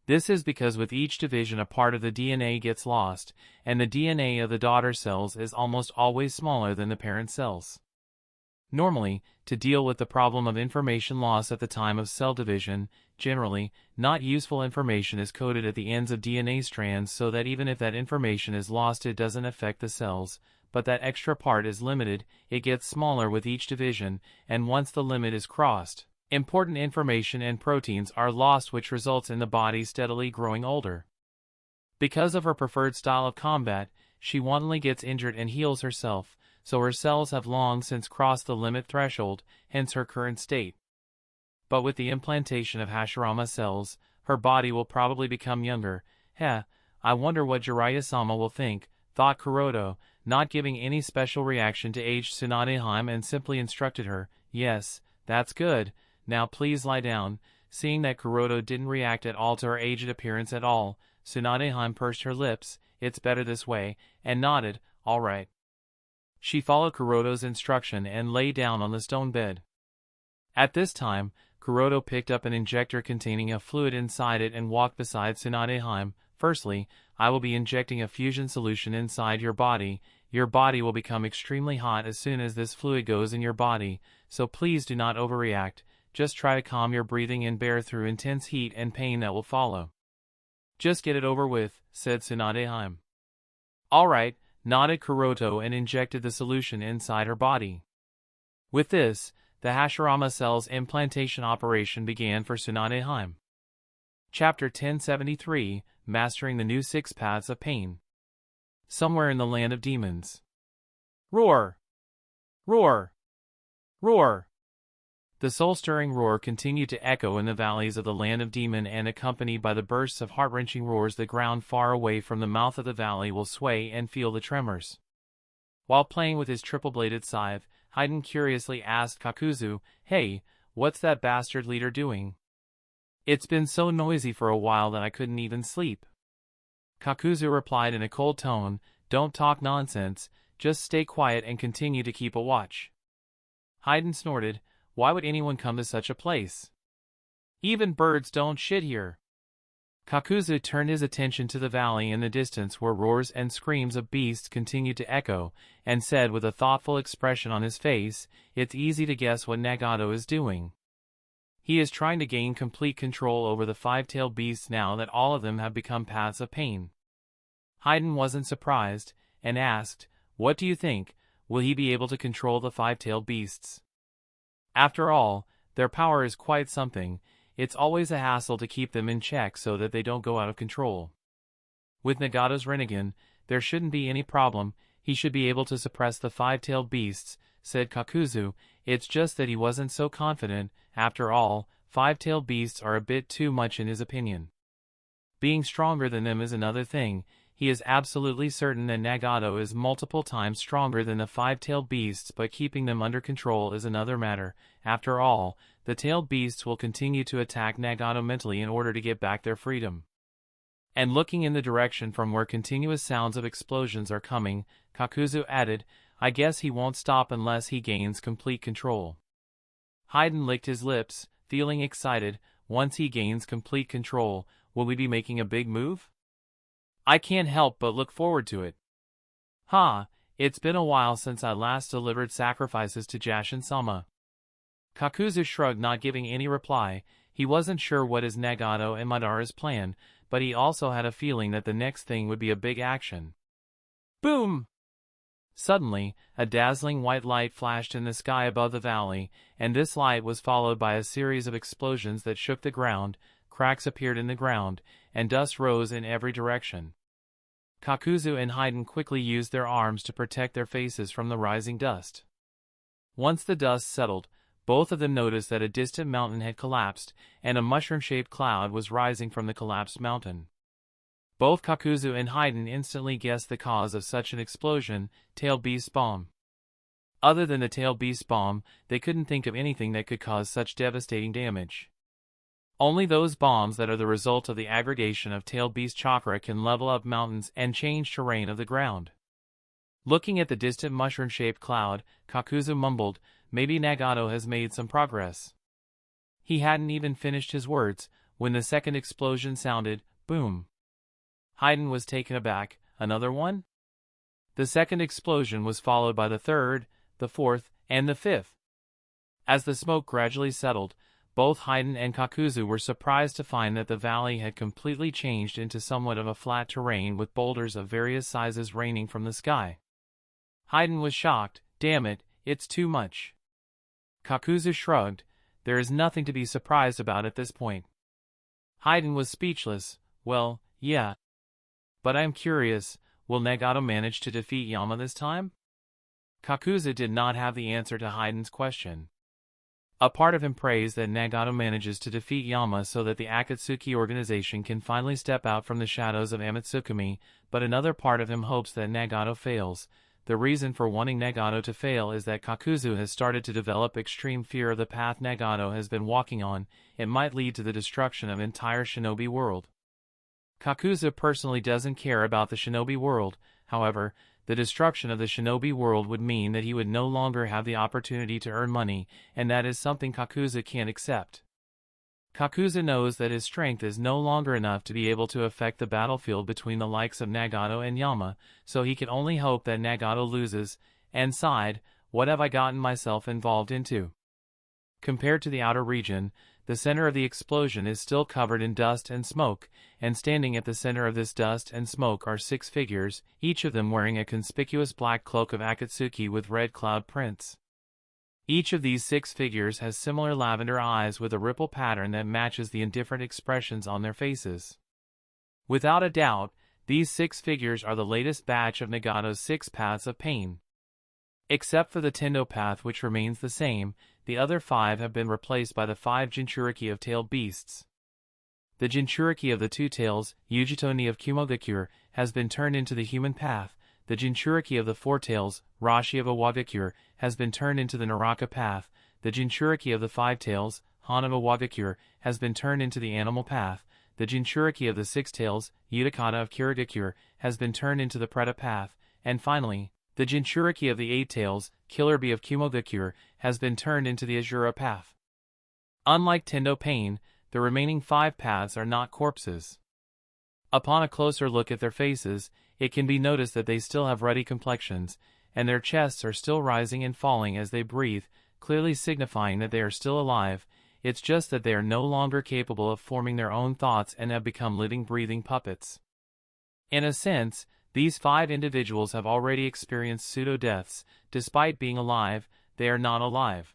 This is because with each division a part of the DNA gets lost, and the DNA of the daughter cells is almost always smaller than the parent cells. Normally, to deal with the problem of information loss at the time of cell division, generally, not useful information is coded at the ends of DNA strands so that even if that information is lost it doesn't affect the cells, but that extra part is limited, it gets smaller with each division, and once the limit is crossed, important information and proteins are lost, which results in the body steadily growing older. Because of her preferred style of combat, she wantonly gets injured and heals herself, so her cells have long since crossed the limit threshold, hence her current state. But with the implantation of Hashirama cells, her body will probably become younger. I wonder what Jiraiya-sama will think, thought Curoto, not giving any special reaction to aged Tsunade and simply instructed her, "Yes, that's good, now please lie down." Seeing that Curoto didn't react at all to her aged appearance at all, Tsunade pursed her lips, "It's better this way," and nodded, "All right." She followed Curoto's instruction and lay down on the stone bed. At this time, Curoto picked up an injector containing a fluid inside it and walked beside Tsunade. "Firstly, I will be injecting a fusion solution inside your body. Your body will become extremely hot as soon as this fluid goes in your body, so please do not overreact. Just try to calm your breathing and bear through intense heat and pain that will follow. Just get it over with," said Tsunade. "All right," nodded Curoto and injected the solution inside her body. With this, the Hashirama Cell's implantation operation began for Sunade Heim. Chapter 1073, Mastering the New Six Paths of Pain. Somewhere in the land of demons. Roar! Roar! Roar! The soul-stirring roar continued to echo in the valleys of the land of demon, and accompanied by the bursts of heart-wrenching roars, the ground far away from the mouth of the valley will sway and feel the tremors. While playing with his triple-bladed scythe, Hyden curiously asked Kakuzu, "Hey, what's that bastard leader doing? It's been so noisy for a while that I couldn't even sleep." Kakuzu replied in a cold tone, "Don't talk nonsense, just stay quiet and continue to keep a watch." Hyden snorted, "Why would anyone come to such a place? Even birds don't shit here." Kakuzu turned his attention to the valley in the distance where roars and screams of beasts continued to echo, and said with a thoughtful expression on his face, "It's easy to guess what Nagato is doing. He is trying to gain complete control over the five-tailed beasts now that all of them have become paths of pain." Hyden wasn't surprised, and asked, "What do you think, will he be able to control the five-tailed beasts? After all, their power is quite something. It's always a hassle to keep them in check so that they don't go out of control. With Nagato's Rinnegan, there shouldn't be any problem, he should be able to suppress the five-tailed beasts," said Kakuzu. "It's just that he wasn't so confident. After all, five-tailed beasts are a bit too much in his opinion. Being stronger than them is another thing. He is absolutely certain that Nagato is multiple times stronger than the five-tailed beasts, but keeping them under control is another matter. After all, the tailed beasts will continue to attack Nagato mentally in order to get back their freedom." And looking in the direction from where continuous sounds of explosions are coming, Kakuzu added, "I guess he won't stop unless he gains complete control." Hyden licked his lips, feeling excited. "Once he gains complete control, will we be making a big move? I can't help but look forward to it." It's been a while since I last delivered sacrifices to Jashin-sama." Kakuzu shrugged, not giving any reply. He wasn't sure what is Nagato and Madara's plan, but he also had a feeling that the next thing would be a big action. Boom! Suddenly, a dazzling white light flashed in the sky above the valley, and this light was followed by a series of explosions that shook the ground. Cracks appeared in the ground, and dust rose in every direction. Kakuzu and Hyden quickly used their arms to protect their faces from the rising dust. Once the dust settled, both of them noticed that a distant mountain had collapsed, and a mushroom-shaped cloud was rising from the collapsed mountain. Both Kakuzu and Hyden instantly guessed the cause of such an explosion: tailed beast bomb. Other than the tailed beast bomb, they couldn't think of anything that could cause such devastating damage. Only those bombs that are the result of the aggregation of tailed beast chakra can level up mountains and change terrain of the ground. Looking at the distant mushroom-shaped cloud, Kakuzu mumbled, "Maybe Nagato has made some progress." He hadn't even finished his words when the second explosion sounded. Boom! Hyden was taken aback. Another one? The second explosion was followed by the third, the fourth, and the fifth. As the smoke gradually settled, both Hyden and Kakuzu were surprised to find that the valley had completely changed into somewhat of a flat terrain with boulders of various sizes raining from the sky. Hyden was shocked. "Damn it, it's too much." Kakuzu shrugged. "There is nothing to be surprised about at this point." Hyden was speechless. "Well, yeah. But I'm curious, will Nagato manage to defeat Yama this time?" Kakuzu did not have the answer to Hyden's question. A part of him prays that Nagato manages to defeat Yama so that the Akatsuki organization can finally step out from the shadows of Amatsukami, but another part of him hopes that Nagato fails. The reason for wanting Nagato to fail is that Kakuzu has started to develop extreme fear of the path Nagato has been walking on. It might lead to the destruction of entire shinobi world. Kakuzu personally doesn't care about the shinobi world. However, the destruction of the shinobi world would mean that he would no longer have the opportunity to earn money, and that is something Kakuzu can't accept. Kakuzu knows that his strength is no longer enough to be able to affect the battlefield between the likes of Nagato and Yama, so he can only hope that Nagato loses, and sighed, "What have I gotten myself involved into?" Compared to the outer region, the center of the explosion is still covered in dust and smoke, and standing at the center of this dust and smoke are 6 figures, each of them wearing a conspicuous black cloak of Akatsuki with red cloud prints. Each of these 6 figures has similar lavender eyes with a ripple pattern that matches the indifferent expressions on their faces. Without a doubt, these 6 figures are the latest batch of Nagato's 6 paths of pain. Except for the Tendo path, which remains the same, the other 5 have been replaced by the 5 Jinchuriki of tailed beasts. The Jinchuriki of the 2 tails, Ujito-ni of Kumogakure, has been turned into the human path. The Jinchuriki of the 4 tails, Rashi of Iwagakure, has been turned into the Naraka path. The Jinchuriki of the 5 tails, Han of Iwagakure, has been turned into the animal path. The Jinchuriki of the 6 tails, Utakata of Kirigakure, has been turned into the Preta path. And finally, the Jinchuriki of the 8 tails, Killer Bee of Kumogakure, has been turned into the Azura path. Unlike Tendo Pain, the remaining 5 paths are not corpses. Upon a closer look at their faces, it can be noticed that they still have ruddy complexions, and their chests are still rising and falling as they breathe, clearly signifying that they are still alive. It's just that they are no longer capable of forming their own thoughts and have become living, breathing puppets. In a sense, these 5 individuals have already experienced pseudo-deaths. Despite being alive, they are not alive.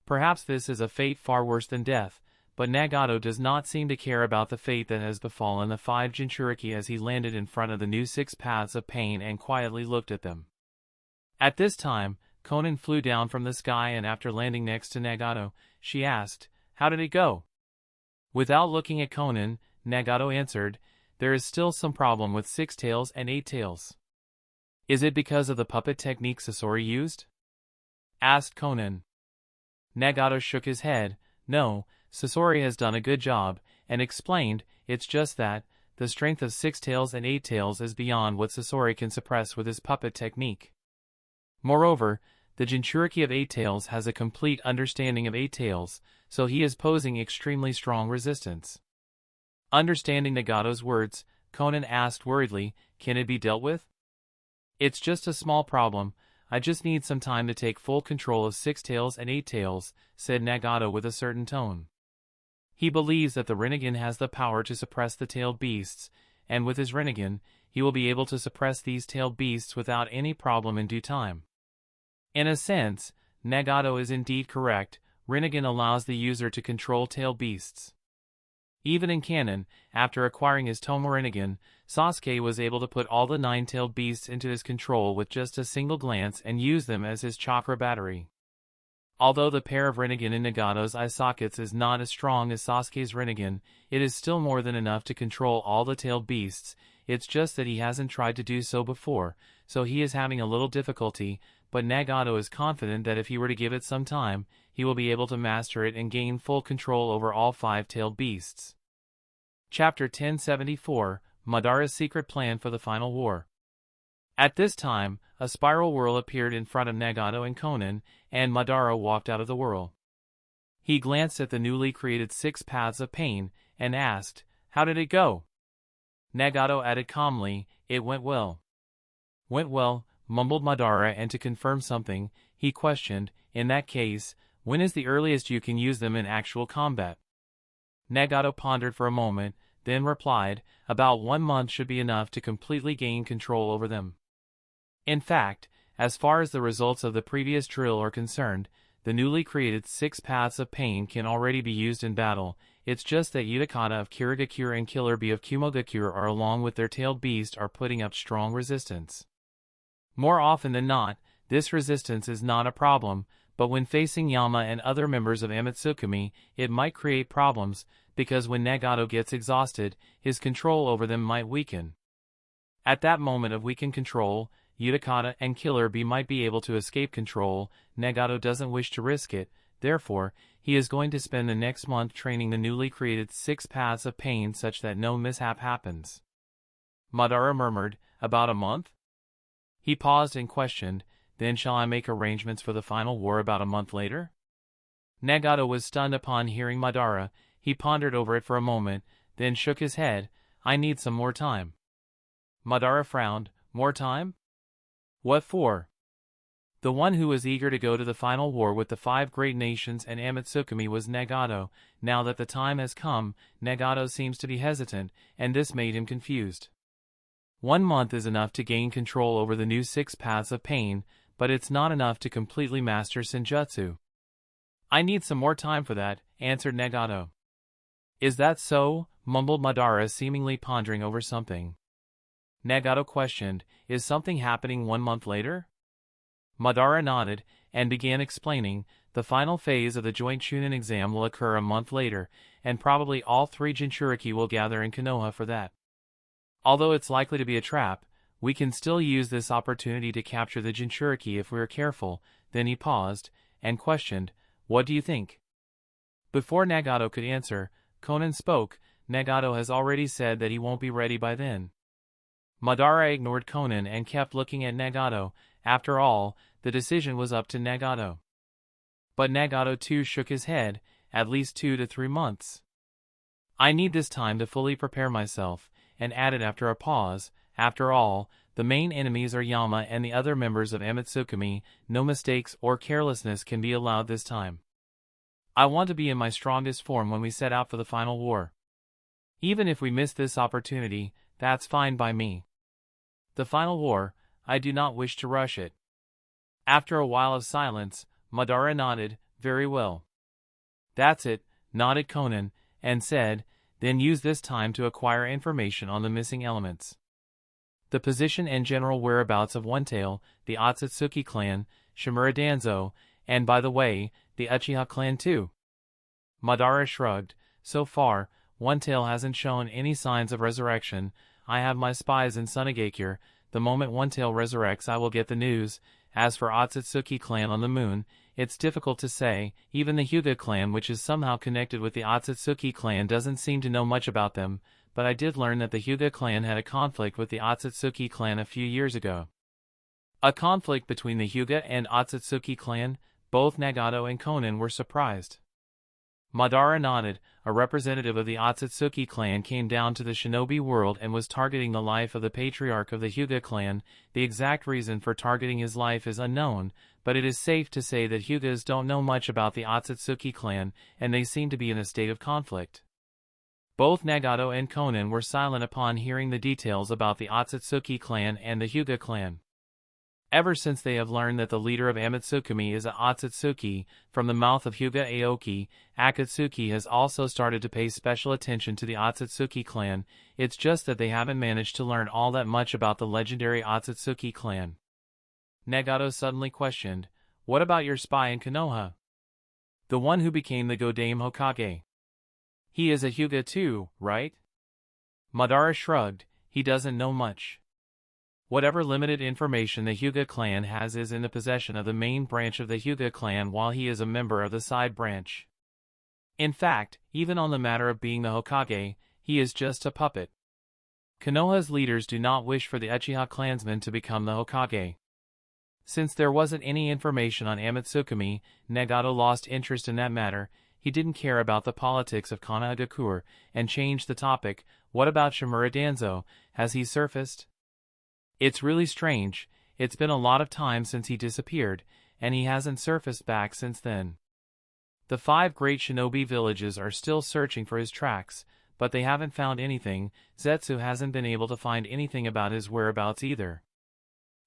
Perhaps this is a fate far worse than death, but Nagato does not seem to care about the fate that has befallen the 5 Jinchuriki as he landed in front of the new 6 paths of pain and quietly looked at them. At this time, Conan flew down from the sky, and after landing next to Nagato, she asked, "How did it go?" Without looking at Conan, Nagato answered, "There is still some problem with 6 tails and 8 tails." "Is it because of the puppet technique Sasori used?" asked Conan. Nagato shook his head. "No, Sasori has done a good job," and explained, "It's just that the strength of 6 tails and 8 tails is beyond what Sasori can suppress with his puppet technique. Moreover, the Jinchuriki of 8 tails has a complete understanding of 8 tails, so he is posing extremely strong resistance." Understanding Nagato's words, Conan asked worriedly, "Can it be dealt with?" "It's just a small problem. I just need some time to take full control of 6 tails and 8 tails," said Nagato with a certain tone. He believes that the Rinnegan has the power to suppress the tailed beasts, and with his Rinnegan, he will be able to suppress these tailed beasts without any problem in due time. In a sense, Nagato is indeed correct. Rinnegan allows the user to control tailed beasts. Even in Canon, after acquiring his Tomo Rinnegan, Sasuke was able to put all the 9-tailed beasts into his control with just a single glance and use them as his chakra battery. Although the pair of Rinnegan in Nagato's eye sockets is not as strong as Sasuke's Rinnegan, it is still more than enough to control all the tailed beasts. It's just that he hasn't tried to do so before, so he is having a little difficulty, but Nagato is confident that if he were to give it some time, he will be able to master it and gain full control over all 5-tailed beasts. Chapter 1074, Madara's Secret Plan for the Final War. At this time, a spiral whirl appeared in front of Nagato and Conan, and Madara walked out of the whirl. He glanced at the newly created 6 paths of pain, and asked, "How did it go?" Nagato added calmly, "It went well." "Went well," mumbled Madara, and to confirm something, he questioned, "In that case, when is the earliest you can use them in actual combat?" Nagato pondered for a moment, then replied, "About 1 month should be enough to completely gain control over them." In fact, as far as the results of the previous drill are concerned, the newly created 6 paths of pain can already be used in battle. It's just that Utakata of Kirigakure and Killer Bee of Kumogakure are, along with their tailed beast, are putting up strong resistance. More often than not, this resistance is not a problem, but when facing Yama and other members of Amatsukumi, it might create problems, because when Nagato gets exhausted, his control over them might weaken. At that moment of weakened control, Utakata and Killer Bee might be able to escape control. Nagato doesn't wish to risk it, therefore, he is going to spend the next month training the newly created 6 paths of pain such that no mishap happens. Madara murmured, "About a month?" He paused and questioned, "Then shall I make arrangements for the final war about a month later?" Nagato was stunned upon hearing Madara. He pondered over it for a moment, then shook his head. "I need some more time." Madara frowned. "More time? What for?" The one who was eager to go to the final war with the 5 great nations and Amatsukumi was Nagato. Now that the time has come, Nagato seems to be hesitant, and this made him confused. 1 month is enough to gain control over the new 6 paths of pain, but it's not enough to completely master Senjutsu. I need some more time for that, answered Nagato. Is that so? Mumbled Madara, seemingly pondering over something. Nagato questioned, is something happening 1 month later? Madara nodded, and began explaining, the final phase of the joint Chunin exam will occur a month later, and probably all 3 Jinchuriki will gather in Konoha for that. Although it's likely to be a trap, we can still use this opportunity to capture the Jinchuriki if we are careful. Then he paused, and questioned, what do you think? Before Nagato could answer, Conan spoke. Nagato has already said that he won't be ready by then. Madara ignored Conan and kept looking at Nagato. After all, the decision was up to Nagato. But Nagato too shook his head, at least 2 to 3 months. I need this time to fully prepare myself, and added after a pause, after all, the main enemies are Yama and the other members of Amatsukami. No mistakes or carelessness can be allowed this time. I want to be in my strongest form when we set out for the final war. Even if we miss this opportunity, that's fine by me. The final war, I do not wish to rush it. After a while of silence, Madara nodded, very well. That's it, nodded Conan, and said, then use this time to acquire information on the missing elements. The position and general whereabouts of One Tail, the Otsutsuki clan, Shimura Danzo, and by the way, the Uchiha clan too. Madara shrugged. So far, One Tail hasn't shown any signs of resurrection. I have my spies in Sunagakure. The moment One Tail resurrects I will get the news. As for Otsutsuki clan on the moon, it's difficult to say. Even the Hyuga clan, which is somehow connected with the Otsutsuki clan, doesn't seem to know much about them, but I did learn that the Hyuga clan had a conflict with the Otsutsuki clan a few years ago. A conflict between the Hyuga and Otsutsuki clan? Both Nagato and Conan were surprised. Madara nodded. A representative of the Otsutsuki clan came down to the shinobi world and was targeting the life of the patriarch of the Hyuga clan. The exact reason for targeting his life is unknown, but it is safe to say that Hyugas don't know much about the Otsutsuki clan, and they seem to be in a state of conflict. Both Nagato and Conan were silent upon hearing the details about the Otsutsuki clan and the Hyuga clan. Ever since they have learned that the leader of Amatsukami is a Otsutsuki, from the mouth of Hyuga Aoki, Akatsuki has also started to pay special attention to the Otsutsuki clan. It's just that they haven't managed to learn all that much about the legendary Otsutsuki clan. Nagato suddenly questioned, what about your spy in Konoha? The one who became the Godame Hokage. He is a Hyuga too, right? Madara shrugged. He doesn't know much. Whatever limited information the Hyuga clan has is in the possession of the main branch of the Hyuga clan, while he is a member of the side branch. In fact, even on the matter of being the Hokage, he is just a puppet. Konoha's leaders do not wish for the Uchiha clansmen to become the Hokage. Since there wasn't any information on Amatsukami, Nagato lost interest in that matter. He didn't care about the politics of Konohagakure, and changed the topic. What about Shimura Danzo? Has he surfaced? It's really strange. It's been a lot of time since he disappeared, and he hasn't surfaced back since then. The 5 great shinobi villages are still searching for his tracks, but they haven't found anything. Zetsu hasn't been able to find anything about his whereabouts either.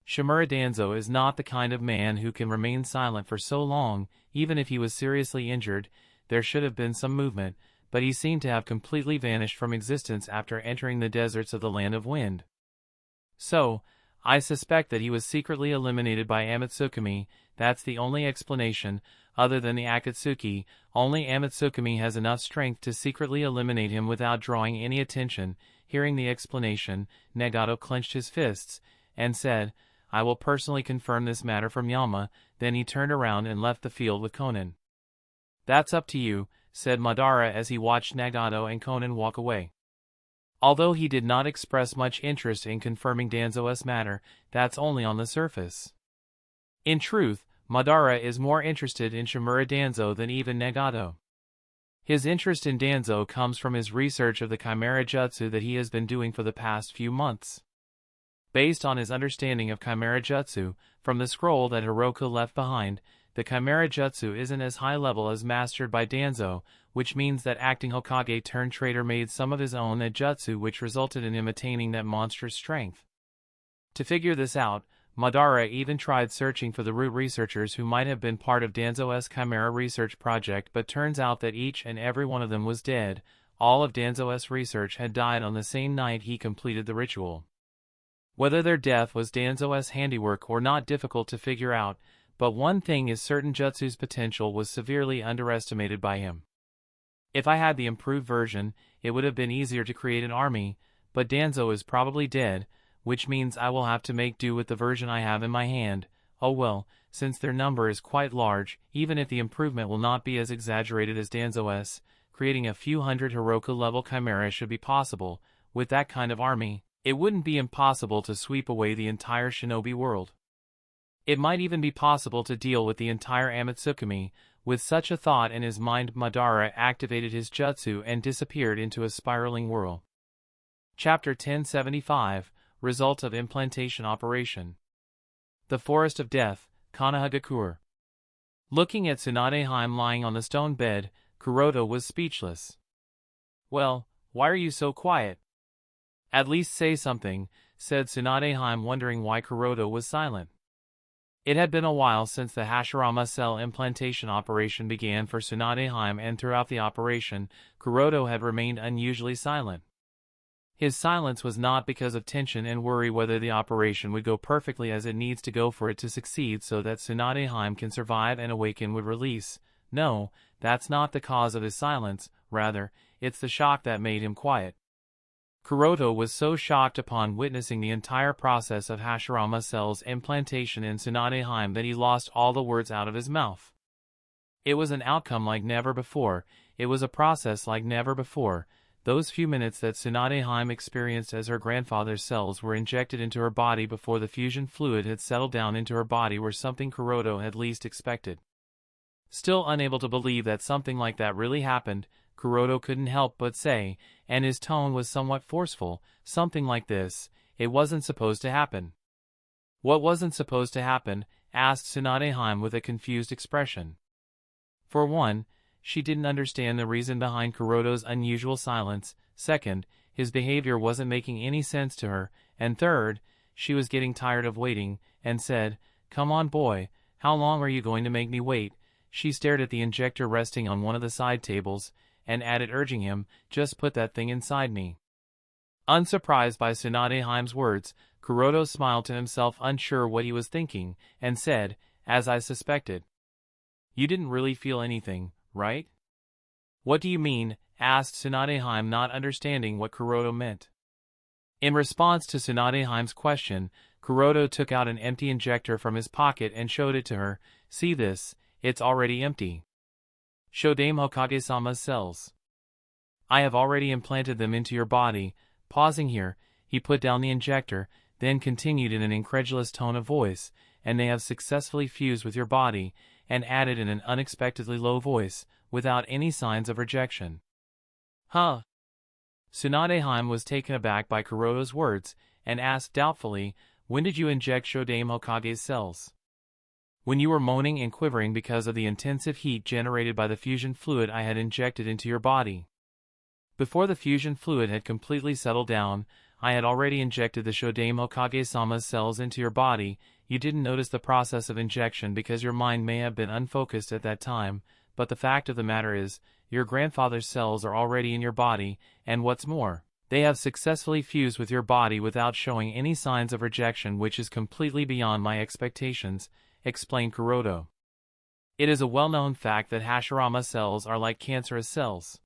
Shimura Danzo is not the kind of man who can remain silent for so long. Even if he was seriously injured, there should have been some movement, but he seemed to have completely vanished from existence after entering the deserts of the Land of Wind. So, I suspect that he was secretly eliminated by Amatsukami. That's the only explanation. Other than the Akatsuki, only Amatsukami has enough strength to secretly eliminate him without drawing any attention. Hearing the explanation, Nagato clenched his fists, and said, I will personally confirm this matter from Yama. Then he turned around and left the field with Conan. That's up to you, said Madara as he watched Nagato and Conan walk away. Although he did not express much interest in confirming Danzo's matter, that's only on the surface. In truth, Madara is more interested in Shimura Danzo than even Nagato. His interest in Danzo comes from his research of the Chimera Jutsu that he has been doing for the past few months. Based on his understanding of Chimera Jutsu, from the scroll that Hiroku left behind, the Chimera Jutsu isn't as high level as mastered by Danzo, which means that acting Hokage turned traitor made some of his own at Jutsu, which resulted in him attaining that monstrous strength. To figure this out, Madara even tried searching for the root researchers who might have been part of Danzo's Chimera research project, but turns out that each and every one of them was dead. All of Danzo's research had died on the same night he completed the ritual. Whether their death was Danzo's handiwork or not difficult to figure out, but one thing is certain, Jutsu's potential was severely underestimated by him. If I had the improved version, it would have been easier to create an army, but Danzo is probably dead, which means I will have to make do with the version I have in my hand. Oh well, since their number is quite large, even if the improvement will not be as exaggerated as Danzo's, creating a few hundred Hiroka-level Chimera should be possible. With that kind of army, it wouldn't be impossible to sweep away the entire shinobi world. It might even be possible to deal with the entire Amatsukami. With such a thought in his mind, Madara activated his jutsu and disappeared into a spiraling whirl. Chapter 1075, Result of Implantation Operation. The Forest of Death, Konohagakure. Looking at Tsunade lying on the stone bed, Curoto was speechless. "Well, why are you so quiet? At least say something," said Tsunade, wondering why Curoto was silent. It had been a while since the Hashirama cell implantation operation began for Tsunade, and throughout the operation, Curoto had remained unusually silent. His silence was not because of tension and worry whether the operation would go perfectly as it needs to go for it to succeed so that Tsunade can survive and awaken with release. No, that's not the cause of his silence, rather, it's the shock that made him quiet. Curoto was so shocked upon witnessing the entire process of Hashirama cell's implantation in Tsunade that he lost all the words out of his mouth. It was an outcome like never before, it was a process like never before. Those few minutes that Tsunade experienced as her grandfather's cells were injected into her body before the fusion fluid had settled down into her body were something Curoto had least expected. Still unable to believe that something like that really happened, Curoto couldn't help but say, and his tone was somewhat forceful, something like this: "It wasn't supposed to happen." "What wasn't supposed to happen?" asked Tsunade with a confused expression. For one, she didn't understand the reason behind Curoto's unusual silence. Second, his behavior wasn't making any sense to her. And third, she was getting tired of waiting, and said, "Come on, boy, how long are you going to make me wait?" She stared at the injector resting on one of the side tables, and added, urging him, "Just put that thing inside me." Unsurprised by Tsunade words, Curoto smiled to himself, unsure what he was thinking, and said, "As I suspected. You didn't really feel anything, right?" "What do you mean?" asked Tsunade, not understanding what Curoto meant. In response to Tsunade's question, Curoto took out an empty injector from his pocket and showed it to her. "See this, it's already empty. Shodame Hokage-sama's cells. I have already implanted them into your body." Pausing here, he put down the injector, then continued in an incredulous tone of voice, "And they have successfully fused with your body," and added in an unexpectedly low voice, "without any signs of rejection." "Huh?" Tsunade was taken aback by Curoto's words, and asked doubtfully, "When did you inject Shodame Hokage's cells?" "When you were moaning and quivering because of the intensive heat generated by the fusion fluid I had injected into your body. Before the fusion fluid had completely settled down, I had already injected the Shodame Hokage-sama's cells into your body. You didn't notice the process of injection because your mind may have been unfocused at that time, but the fact of the matter is, your grandfather's cells are already in your body, and what's more, they have successfully fused with your body without showing any signs of rejection, which is completely beyond my expectations," explained Curoto. "It is a well-known fact that Hashirama cells are like cancerous cells.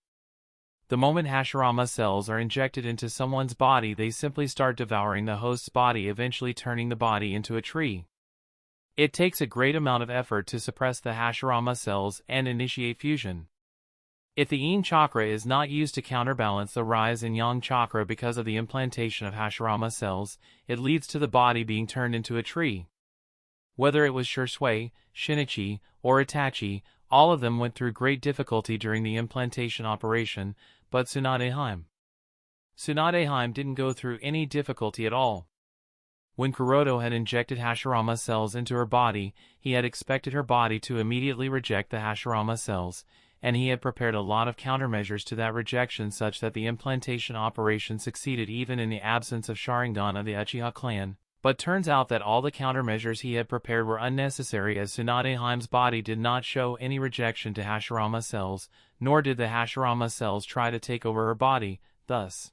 The moment Hashirama cells are injected into someone's body, they simply start devouring the host's body, eventually turning the body into a tree. It takes a great amount of effort to suppress the Hashirama cells and initiate fusion. If the Yin chakra is not used to counterbalance the rise in Yang chakra because of the implantation of Hashirama cells, it leads to the body being turned into a tree. Whether it was Shursui, Shinichi, or Itachi, all of them went through great difficulty during the implantation operation, but Tsunade didn't go through any difficulty at all. When Curoto had injected Hashirama cells into her body, he had expected her body to immediately reject the Hashirama cells, and he had prepared a lot of countermeasures to that rejection such that the implantation operation succeeded even in the absence of Sharingan of the Uchiha clan. But turns out that all the countermeasures he had prepared were unnecessary, as Sunade Heime's body did not show any rejection to Hashirama cells, nor did the Hashirama cells try to take over her body, thus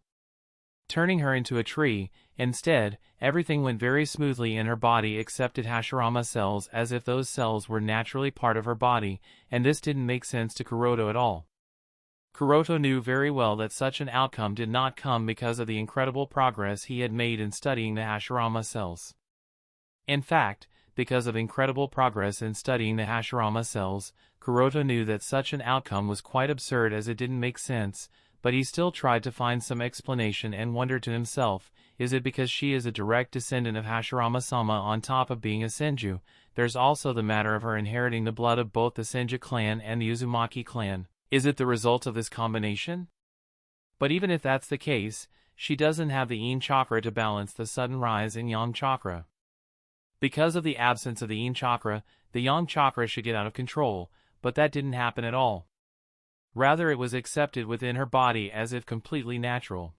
turning her into a tree. Instead, everything went very smoothly in her body accepted Hashirama cells as if those cells were naturally part of her body, and this didn't make sense to Curoto at all. Curoto knew very well that such an outcome did not come because of the incredible progress he had made in studying the Hashirama cells. In fact, because of incredible progress in studying the Hashirama cells, Curoto knew that such an outcome was quite absurd, as it didn't make sense, but he still tried to find some explanation and wondered to himself, is it because she is a direct descendant of Hashirama-sama on top of being a Senju? There's also the matter of her inheriting the blood of both the Senju clan and the Uzumaki clan. Is it the result of this combination? But even if that's the case, she doesn't have the Yin chakra to balance the sudden rise in Yang chakra. Because of the absence of the Yin chakra, the Yang chakra should get out of control, but that didn't happen at all. Rather, it was accepted within her body as if completely natural.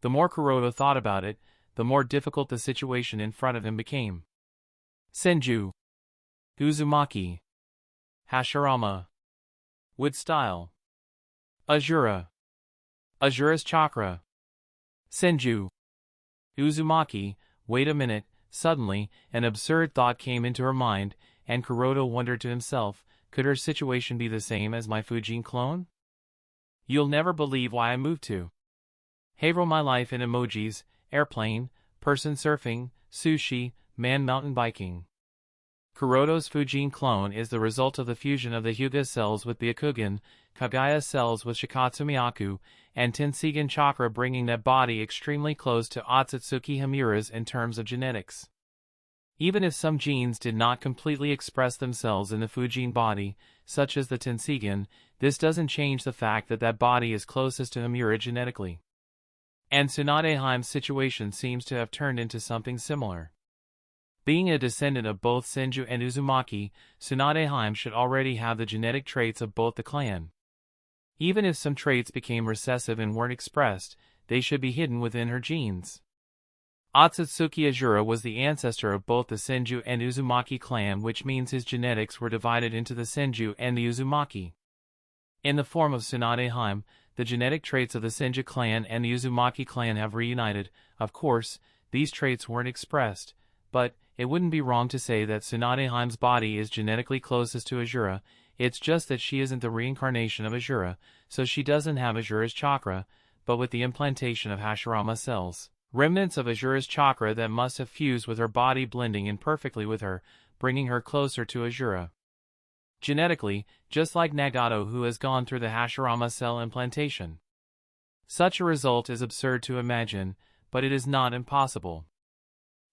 The more Curoto thought about it, the more difficult the situation in front of him became. Senju, Uzumaki, Hashirama, Wood style, Asura, Asura's chakra, Senju, Uzumaki. Wait a minute. Suddenly, an absurd thought came into her mind, and Curoto wondered to himself, could her situation be the same as my Fujin clone? You'll never believe why I moved to Haverhill. My life in emojis, airplane, person surfing, sushi, man mountain biking. Curoto's Fujin clone is the result of the fusion of the Hyuga cells with the Akugan, Kagaya cells with Shikatsumi Haku, and Tenseigan chakra, bringing that body extremely close to Otsutsuki Himura's in terms of genetics. Even if some genes did not completely express themselves in the Fujin body, such as the Tenseigan, this doesn't change the fact that that body is closest to Himura genetically. And Sunade Heime's situation seems to have turned into something similar. Being a descendant of both Senju and Uzumaki, Sunade Heim should already have the genetic traits of both the clan. Even if some traits became recessive and weren't expressed, they should be hidden within her genes. Otsutsuki Asura was the ancestor of both the Senju and Uzumaki clan, which means his genetics were divided into the Senju and the Uzumaki. In the form of Sunade Heim, the genetic traits of the Senju clan and the Uzumaki clan have reunited. Of course, these traits weren't expressed, but it wouldn't be wrong to say that Sunade Heim's body is genetically closest to Asura. It's just that she isn't the reincarnation of Asura, so she doesn't have Asura's chakra, but with the implantation of Hashirama cells, remnants of Asura's chakra that must have fused with her body, blending in perfectly with her, bringing her closer to Asura. Genetically, just like Nagato, who has gone through the Hashirama cell implantation. Such a result is absurd to imagine, but it is not impossible.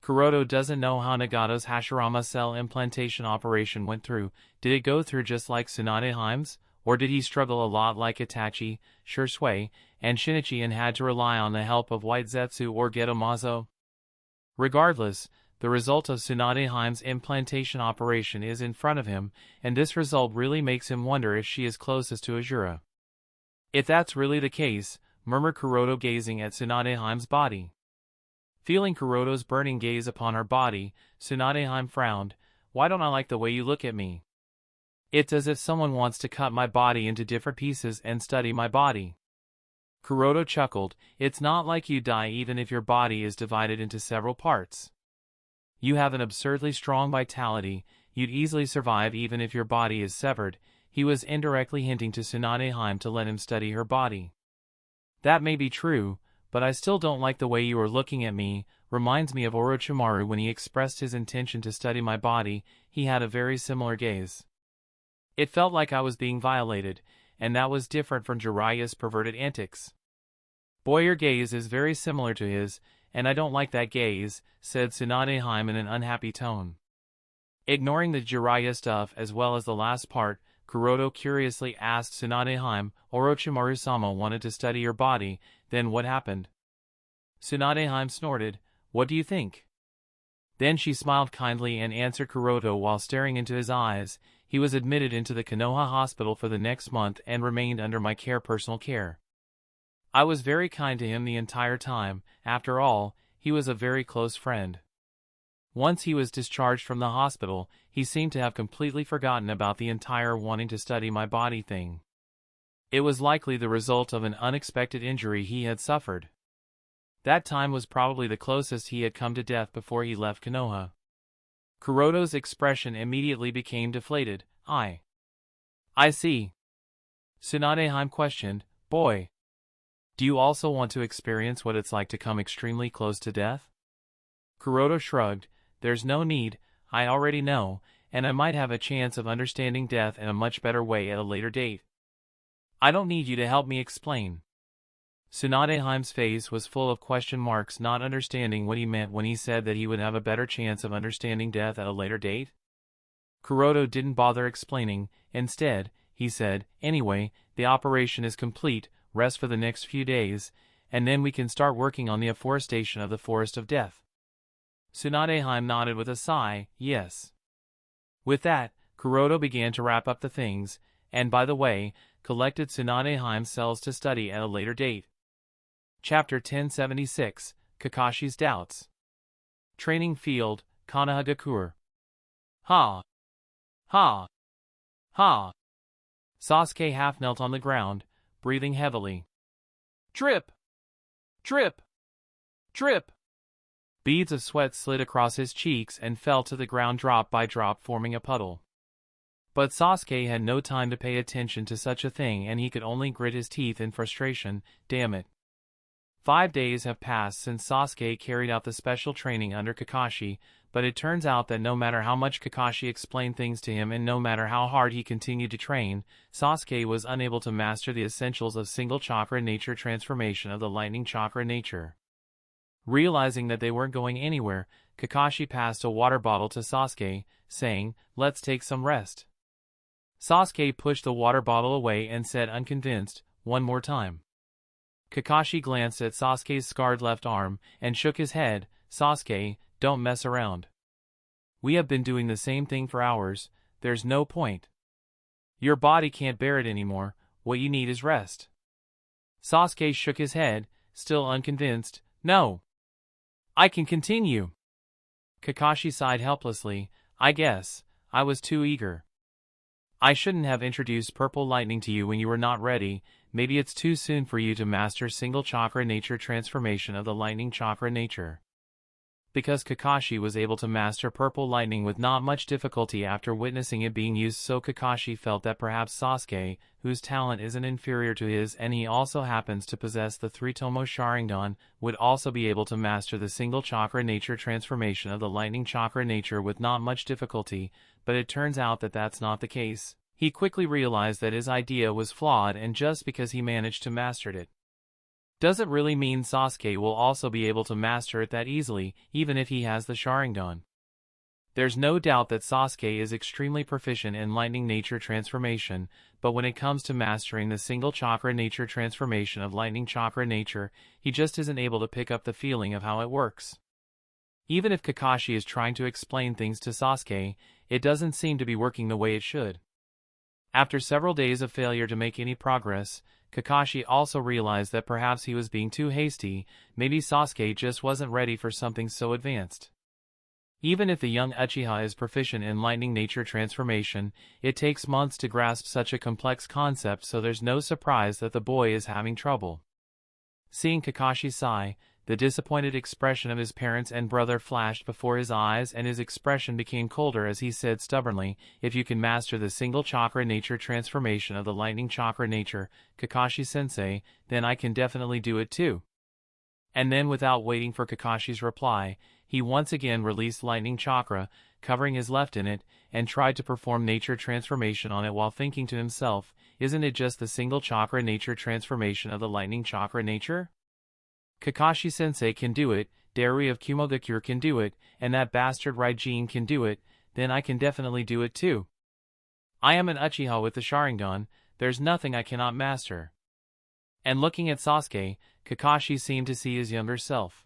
Curoto doesn't know how Nagato's Hashirama cell implantation operation went through. Did it go through just like Sunade Heim's, or did he struggle a lot like Itachi, Shursui, and Shinichi and had to rely on the help of White Zetsu or Geto Mazo? Regardless, the result of Sunade Heim's implantation operation is in front of him, and this result really makes him wonder if she is closest to Asura. If that's really the case, murmured Curoto, gazing at Sunade Heim's body. Feeling Curoto's burning gaze upon her body, Sunade Heim frowned. Why don't I like the way you look at me? It's as if someone wants to cut my body into different pieces and study my body. Curoto chuckled. It's not like you die even if your body is divided into several parts. You have an absurdly strong vitality, you'd easily survive even if your body is severed. He was indirectly hinting to Sunade Heim to let him study her body. That may be true, but I still don't like the way you are looking at me. Reminds me of Orochimaru when he expressed his intention to study my body. He had a very similar gaze. It felt like I was being violated, and that was different from Jeriah's perverted antics. Boy, your gaze is very similar to his, and I don't like that gaze, said Sunade Heim in an unhappy tone. Ignoring the Jeriah stuff as well as the last part, Curoto curiously asked Sunade Heim, Orochimaru-sama wanted to study your body, then what happened? Sunade Heim snorted. What do you think? Then she smiled kindly and answered Curoto while staring into his eyes. He was admitted into the Konoha hospital for the next month and remained under my care, personal care. I was very kind to him the entire time. After all, he was a very close friend. Once he was discharged from the hospital, he seemed to have completely forgotten about the entire wanting to study my body thing. It was likely the result of an unexpected injury he had suffered. That time was probably the closest he had come to death before he left Konoha. Curoto's expression immediately became deflated. I see. Sunade questioned, boy. Do you also want to experience what it's like to come extremely close to death? Curoto shrugged. There's no need, I already know, and I might have a chance of understanding death in a much better way at a later date. I don't need you to help me explain. Sunade's face was full of question marks, not understanding what he meant when he said that he would have a better chance of understanding death at a later date. Curoto didn't bother explaining. Instead, he said, anyway, the operation is complete, rest for the next few days, and then we can start working on the afforestation of the Forest of Death. Sunade nodded with a sigh, yes. With that, Curoto began to wrap up the things, and by the way, collected Sunade's cells to study at a later date. Chapter 1076, Kakashi's Doubts. Training Field, Konohagakure. Ha! Ha! Ha! Sasuke half knelt on the ground, breathing heavily. Drip! Drip! Drip! Beads of sweat slid across his cheeks and fell to the ground drop by drop, forming a puddle. But Sasuke had no time to pay attention to such a thing, and he could only grit his teeth in frustration. Damn it. 5 days have passed since Sasuke carried out the special training under Kakashi, but it turns out that no matter how much Kakashi explained things to him and no matter how hard he continued to train, Sasuke was unable to master the essentials of single chakra nature transformation of the lightning chakra nature. Realizing that they weren't going anywhere, Kakashi passed a water bottle to Sasuke, saying, "Let's take some rest." Sasuke pushed the water bottle away and said unconvinced, "One more time." Kakashi glanced at Sasuke's scarred left arm and shook his head. "Sasuke, don't mess around. We have been doing the same thing for hours, there's no point. Your body can't bear it anymore, what you need is rest." Sasuke shook his head, still unconvinced. "No. I can continue." Kakashi sighed helplessly. "I guess I was too eager. I shouldn't have introduced purple lightning to you when you were not ready. Maybe it's too soon for you to master single chakra nature transformation of the lightning chakra nature." Because Kakashi was able to master purple lightning with not much difficulty after witnessing it being used, so Kakashi felt that perhaps Sasuke, whose talent isn't inferior to his and he also happens to possess the 3-tomo Sharingan, would also be able to master the single chakra nature transformation of the lightning chakra nature with not much difficulty, but it turns out that that's not the case. He quickly realized that his idea was flawed, and just because he managed to master it doesn't really mean Sasuke will also be able to master it that easily, even if he has the Sharingan. There's no doubt that Sasuke is extremely proficient in lightning nature transformation, but when it comes to mastering the single chakra nature transformation of lightning chakra nature, he just isn't able to pick up the feeling of how it works. Even if Kakashi is trying to explain things to Sasuke, it doesn't seem to be working the way it should. After several days of failure to make any progress, Kakashi also realized that perhaps he was being too hasty. Maybe Sasuke just wasn't ready for something so advanced. Even if the young Uchiha is proficient in lightning nature transformation, it takes months to grasp such a complex concept, so there's no surprise that the boy is having trouble. Seeing Kakashi sigh, the disappointed expression of his parents and brother flashed before his eyes, and his expression became colder as he said stubbornly, "If you can master the single chakra nature transformation of the lightning chakra nature, Kakashi-sensei, then I can definitely do it too." And then, without waiting for Kakashi's reply, he once again released lightning chakra, covering his left in it, and tried to perform nature transformation on it while thinking to himself, "Isn't it just the single chakra nature transformation of the lightning chakra nature? Kakashi-sensei can do it, Jeriah of Kumogakure can do it, and that bastard Ryene can do it, then I can definitely do it too. I am an Uchiha with the Sharingan, there's nothing I cannot master." And looking at Sasuke, Kakashi seemed to see his younger self.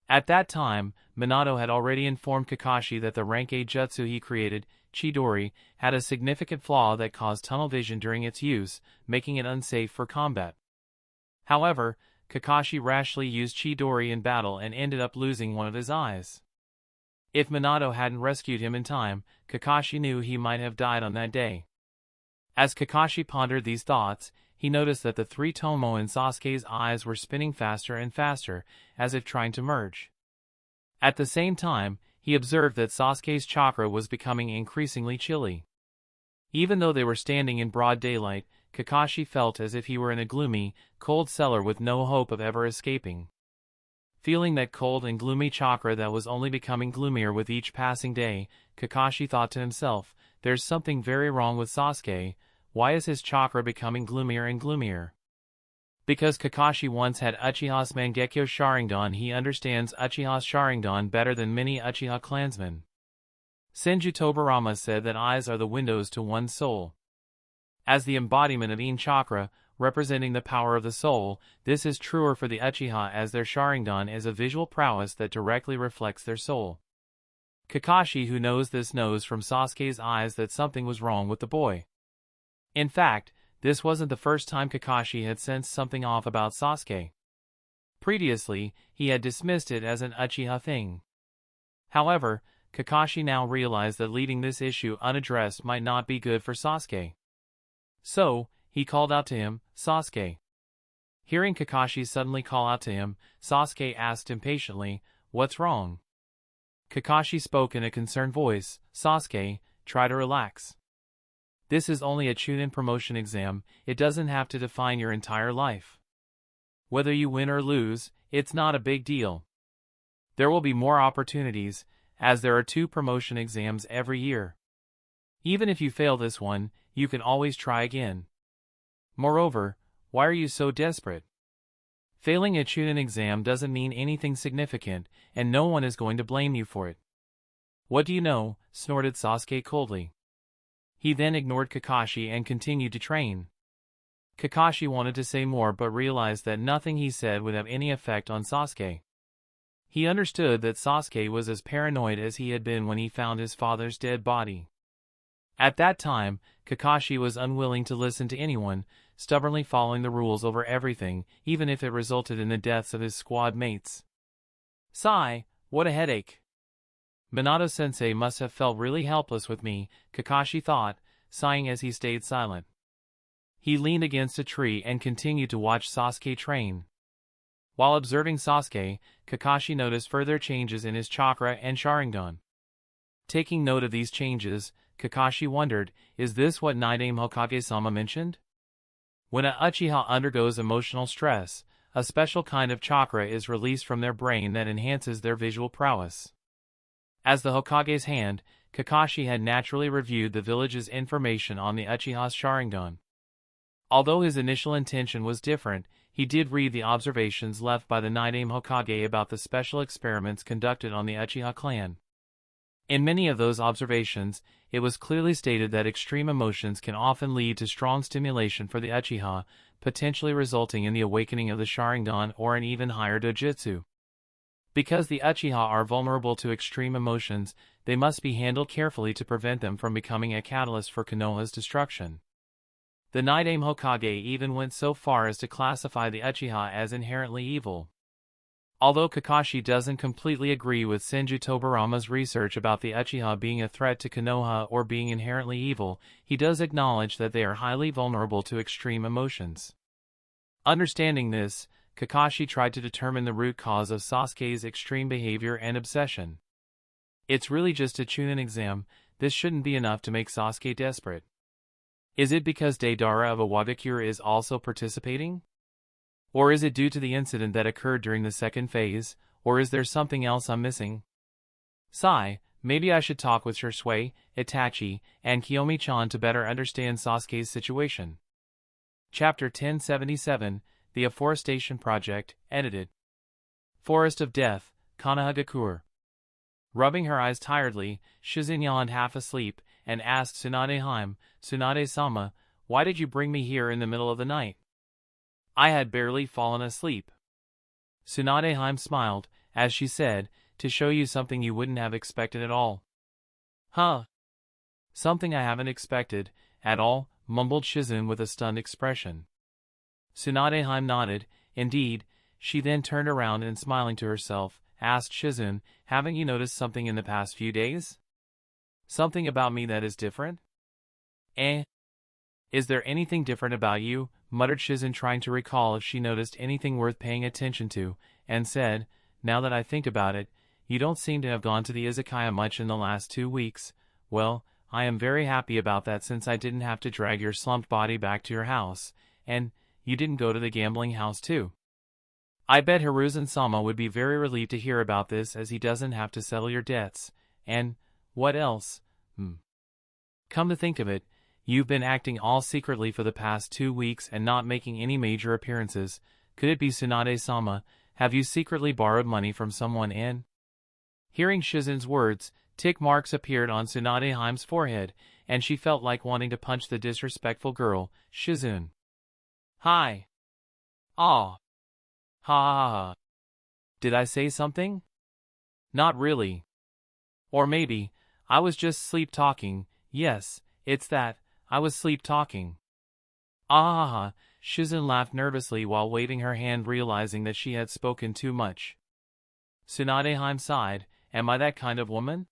At that time, Minato had already informed Kakashi that the rank A jutsu he created, Chidori, had a significant flaw that caused tunnel vision during its use, making it unsafe for combat. However, Kakashi rashly used Chidori in battle and ended up losing one of his eyes. If Minato hadn't rescued him in time, Kakashi knew he might have died on that day. As Kakashi pondered these thoughts, he noticed that the three Tomo in Sasuke's eyes were spinning faster and faster, as if trying to merge. At the same time, he observed that Sasuke's chakra was becoming increasingly chilly. Even though they were standing in broad daylight, Kakashi felt as if he were in a gloomy, cold cellar with no hope of ever escaping. Feeling that cold and gloomy chakra that was only becoming gloomier with each passing day, Kakashi thought to himself, "There's something very wrong with Sasuke. Why is his chakra becoming gloomier and gloomier?" Because Kakashi once had Uchiha's Mangekyo Sharingan, he understands Uchiha's Sharingan better than many Uchiha clansmen. Senju Tobirama said that eyes are the windows to one's soul. As the embodiment of In chakra, representing the power of the soul, this is truer for the Uchiha as their Sharingan is a visual prowess that directly reflects their soul. Kakashi, who knows this, knows from Sasuke's eyes that something was wrong with the boy. In fact, this wasn't the first time Kakashi had sensed something off about Sasuke. Previously, he had dismissed it as an Uchiha thing. However, Kakashi now realized that leaving this issue unaddressed might not be good for Sasuke. So, he called out to him, "Sasuke." Hearing Kakashi suddenly call out to him, Sasuke asked impatiently, "What's wrong?" Kakashi spoke in a concerned voice, "Sasuke, try to relax. This is only a Chunin promotion exam, it doesn't have to define your entire life. Whether you win or lose, it's not a big deal. There will be more opportunities, as there are 2 promotion exams every year. Even if you fail this one, you can always try again. Moreover, why are you so desperate? Failing a Chunin exam doesn't mean anything significant, and no one is going to blame you for it." "What do you know?" snorted Sasuke coldly. He then ignored Kakashi and continued to train. Kakashi wanted to say more but realized that nothing he said would have any effect on Sasuke. He understood that Sasuke was as paranoid as he had been when he found his father's dead body. At that time, Kakashi was unwilling to listen to anyone, stubbornly following the rules over everything, even if it resulted in the deaths of his squad mates. Sigh, what a headache. Minato-sensei must have felt really helpless with me, Kakashi thought, sighing as he stayed silent. He leaned against a tree and continued to watch Sasuke train. While observing Sasuke, Kakashi noticed further changes in his chakra and Sharingan. Taking note of these changes, Kakashi wondered, is this what Naidame Hokage-sama mentioned? When a Uchiha undergoes emotional stress, a special kind of chakra is released from their brain that enhances their visual prowess. As the Hokage's hand, Kakashi had naturally reviewed the village's information on the Uchiha's Sharingan. Although his initial intention was different, he did read the observations left by the Naidame Hokage about the special experiments conducted on the Uchiha clan. In many of those observations, it was clearly stated that extreme emotions can often lead to strong stimulation for the Uchiha, potentially resulting in the awakening of the Sharingan or an even higher dojutsu. Because the Uchiha are vulnerable to extreme emotions, they must be handled carefully to prevent them from becoming a catalyst for Konoha's destruction. The Naidame Hokage even went so far as to classify the Uchiha as inherently evil. Although Kakashi doesn't completely agree with Senju Tobirama's research about the Uchiha being a threat to Konoha or being inherently evil, he does acknowledge that they are highly vulnerable to extreme emotions. Understanding this, Kakashi tried to determine the root cause of Sasuke's extreme behavior and obsession. It's really just a Chunin exam, this shouldn't be enough to make Sasuke desperate. Is it because Deidara of Iwagakure is also participating? Or is it due to the incident that occurred during the second phase, or is there something else I'm missing? Sigh, maybe I should talk with Shisui, Itachi, and Kiyomi-chan to better understand Sasuke's situation. Chapter 1077, The Aforestation Project, edited. Forest of Death, Konohagakure. Rubbing her eyes tiredly, Shizun yawned half asleep, and asked Tsunade-hime, "Tsunade-sama, why did you bring me here in the middle of the night?" "I had barely fallen asleep." Tsunade-hime smiled, as she said, "To show you something you wouldn't have expected at all." "Huh? Something I haven't expected, at all," mumbled Shizun with a stunned expression. Tsunade-hime nodded. Indeed, she then turned around and smiling to herself, asked Shizun. Haven't you noticed something in the past few days? Something about me that is different? Is there anything different about you? Muttered Shizun, trying to recall if she noticed anything worth paying attention to, and said, now that I think about it, you don't seem to have gone to the izakaya much in the last 2 weeks. Well, I am very happy about that, since I didn't have to drag your slumped body back to your house, and you didn't go to the gambling house too. I bet Hiruzen-sama would be very relieved to hear about this, as he doesn't have to settle your debts. And what else? Come to think of it, you've been acting all secretly for the past 2 weeks and not making any major appearances. Could it be Sunade-sama? Have you secretly borrowed money from someone in? Hearing Shizun's words, tick marks appeared on Tsunade-Hime's forehead, and she felt like wanting to punch the disrespectful girl. Shizun. Hi. Ah. Ha ha ha. Did I say something? Not really. Or maybe, I was just sleep-talking. Yes, it's that, I was sleep-talking. Ah ha ha. Shizun laughed nervously while waving her hand, realizing that she had spoken too much. Tsunade-Hime sighed. Am I that kind of woman?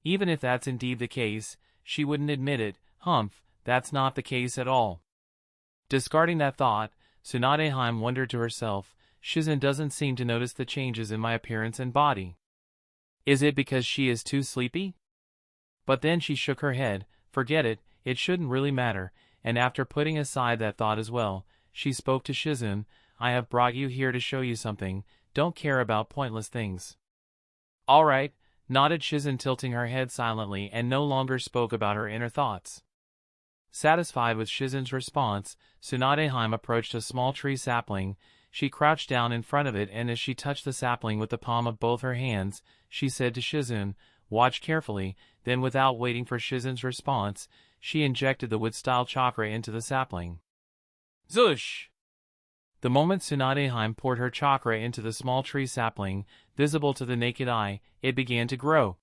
Even if that's indeed the case, she wouldn't admit it. Humph, that's not the case at all. Discarding that thought, Tsunade-Hime wondered to herself, Shizun doesn't seem to notice the changes in my appearance and body. Is it because she is too sleepy? But then she shook her head. Forget it, it shouldn't really matter, and after putting aside that thought as well, she spoke to Shizun. I have brought you here to show you something. Don't care about pointless things. All right, nodded Shizun, tilting her head silently, and no longer spoke about her inner thoughts. Satisfied with Shizun's response, Tsunade-Hime approached a small tree sapling. She crouched down in front of it, and as she touched the sapling with the palm of both her hands, she said to Shizun, watch carefully. Then, without waiting for Shizun's response, she injected the wood-style chakra into the sapling. Zush! The moment Tsunade-Hime poured her chakra into the small tree sapling, visible to the naked eye, it began to grow.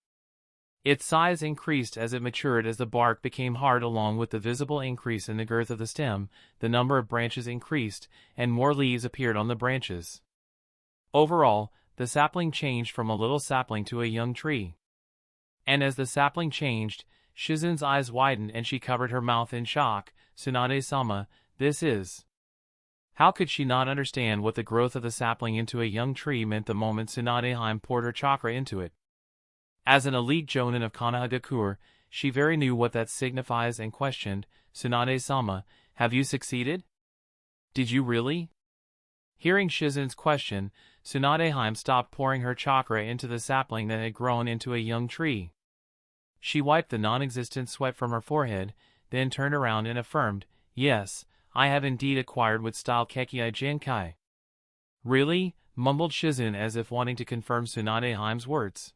Its size increased as it matured, as the bark became hard. Along with the visible increase in the girth of the stem, the number of branches increased, and more leaves appeared on the branches. Overall, the sapling changed from a little sapling to a young tree. And as the sapling changed, Shizun's eyes widened and she covered her mouth in shock. Tsunade-sama, this is... How could she not understand what the growth of the sapling into a young tree meant the moment Tsunade-Hime poured her chakra into it? As an elite jonin of Konohagakure, she very knew what that signifies and questioned, Tsunade-sama, have you succeeded? Did you really? Hearing Shizun's question, Tsunade-Hime stopped pouring her chakra into the sapling that had grown into a young tree. She wiped the non-existent sweat from her forehead, then turned around and affirmed, yes, I have indeed acquired wood-style Kekkai Jinkai. Really? Mumbled Shizun, as if wanting to confirm Tsunade-Hime's words.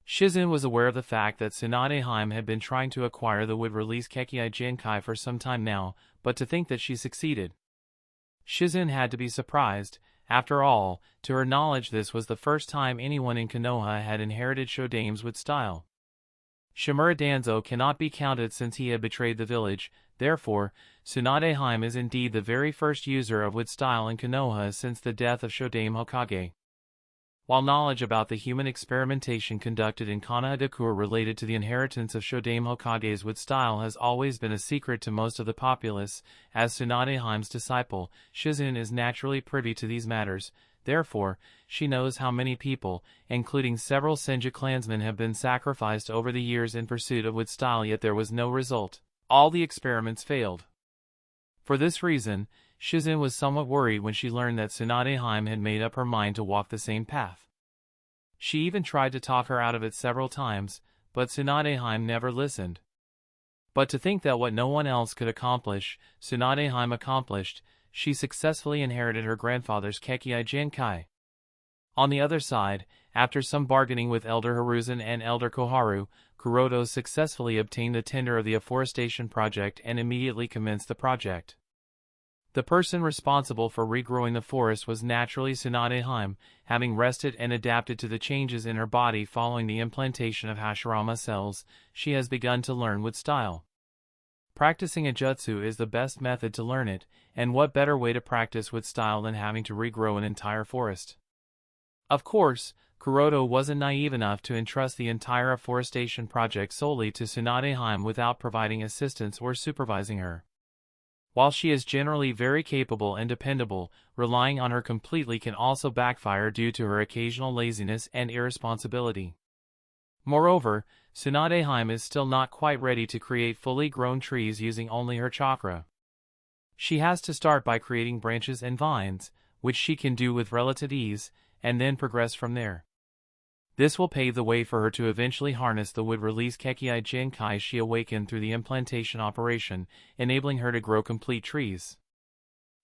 Shizun was aware of the fact that Tsunade-Hime had been trying to acquire the wood-release Kekkai Jinkai for some time now, but to think that she succeeded. Shizun had to be surprised. After all, to her knowledge, this was the first time anyone in Konoha had inherited Shodame's wood style. Shimura Danzo cannot be counted, since he had betrayed the village. Therefore, Tsunade-Hime is indeed the very first user of wood style in Konoha since the death of Shodame Hokage. While knowledge about the human experimentation conducted in Konohagakure related to the inheritance of Shodame Hokage's wood style has always been a secret to most of the populace, as Tsunade-Hime's disciple, Shizun is naturally privy to these matters. Therefore, she knows how many people, including several Senju clansmen, have been sacrificed over the years in pursuit of wood style, yet there was no result. All the experiments failed. For this reason, Shizun was somewhat worried when she learned that Tsunade-Hime had made up her mind to walk the same path. She even tried to talk her out of it several times, but Tsunade-Hime never listened. But to think that what no one else could accomplish, Tsunade-Hime accomplished. She successfully inherited her grandfather's Kekkai Jinkai. On the other side, after some bargaining with Elder Hiruzen and Elder Koharu, Curoto successfully obtained the tender of the Aforestation Project and immediately commenced the project. The person responsible for regrowing the forest was naturally Tsunade-Hime. Having rested and adapted to the changes in her body following the implantation of Hashirama cells, she has begun to learn wood style. Practicing a jutsu is the best method to learn it, and what better way to practice wood style than having to regrow an entire forest? Of course, Curoto wasn't naive enough to entrust the entire Aforestation Project solely to Sunade without providing assistance or supervising her. While she is generally very capable and dependable, relying on her completely can also backfire due to her occasional laziness and irresponsibility. Moreover, Sunade is still not quite ready to create fully grown trees using only her chakra. She has to start by creating branches and vines, which she can do with relative ease, and then progress from there. This will pave the way for her to eventually harness the wood-release Kekei Genkai she awakened through the implantation operation, enabling her to grow complete trees.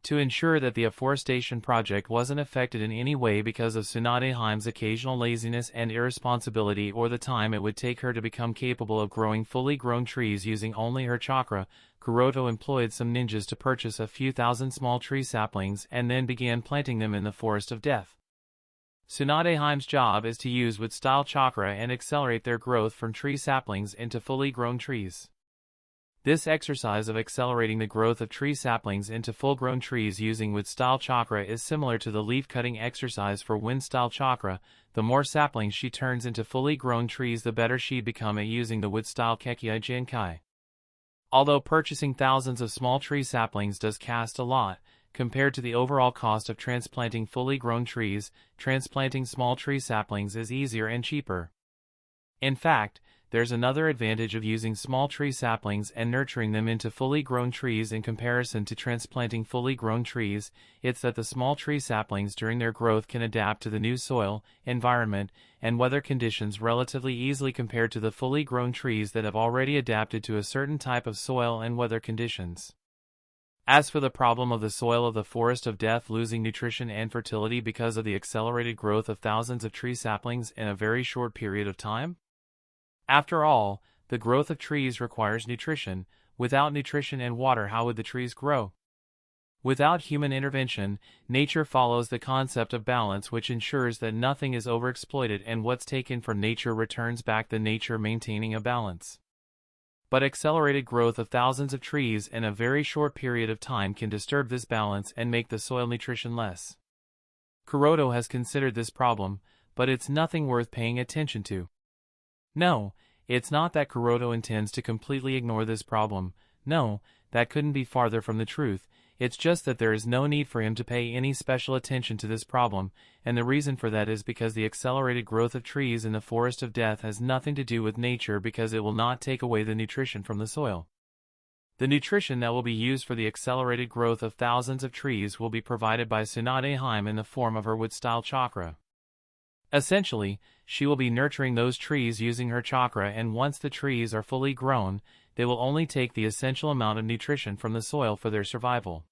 To ensure that the Aforestation Project wasn't affected in any way because of Sunade's occasional laziness and irresponsibility or the time it would take her to become capable of growing fully grown trees using only her chakra, Curoto employed some ninjas to purchase a few thousand small tree saplings and then began planting them in the Forest of Death. Sunade's job is to use wood-style chakra and accelerate their growth from tree saplings into fully grown trees. This exercise of accelerating the growth of tree saplings into full-grown trees using wood-style chakra is similar to the leaf-cutting exercise for wind-style chakra. The more saplings she turns into fully grown trees, the better she'd become at using the wood-style Kekei Genkai. Although purchasing thousands of small tree saplings does cost a lot, compared to the overall cost of transplanting fully grown trees, transplanting small tree saplings is easier and cheaper. In fact, there's another advantage of using small tree saplings and nurturing them into fully grown trees in comparison to transplanting fully grown trees. It's that the small tree saplings during their growth can adapt to the new soil, environment, and weather conditions relatively easily compared to the fully grown trees that have already adapted to a certain type of soil and weather conditions. As for the problem of the soil of the Forest of Death losing nutrition and fertility because of the accelerated growth of thousands of tree saplings in a very short period of time? After all, the growth of trees requires nutrition. Without nutrition and water, how would the trees grow? Without human intervention, nature follows the concept of balance, which ensures that nothing is overexploited and what's taken from nature returns back to nature, maintaining a balance. But accelerated growth of thousands of trees in a very short period of time can disturb this balance and make the soil nutrition less. Curoto has considered this problem, but it's nothing worth paying attention to. No, it's not that Curoto intends to completely ignore this problem. No, that couldn't be farther from the truth. It's just that there is no need for him to pay any special attention to this problem, and the reason for that is because the accelerated growth of trees in the Forest of Death has nothing to do with nature, because it will not take away the nutrition from the soil. The nutrition that will be used for the accelerated growth of thousands of trees will be provided by Sunade in the form of her wood-style chakra. Essentially, she will be nurturing those trees using her chakra, and once the trees are fully grown, they will only take the essential amount of nutrition from the soil for their survival.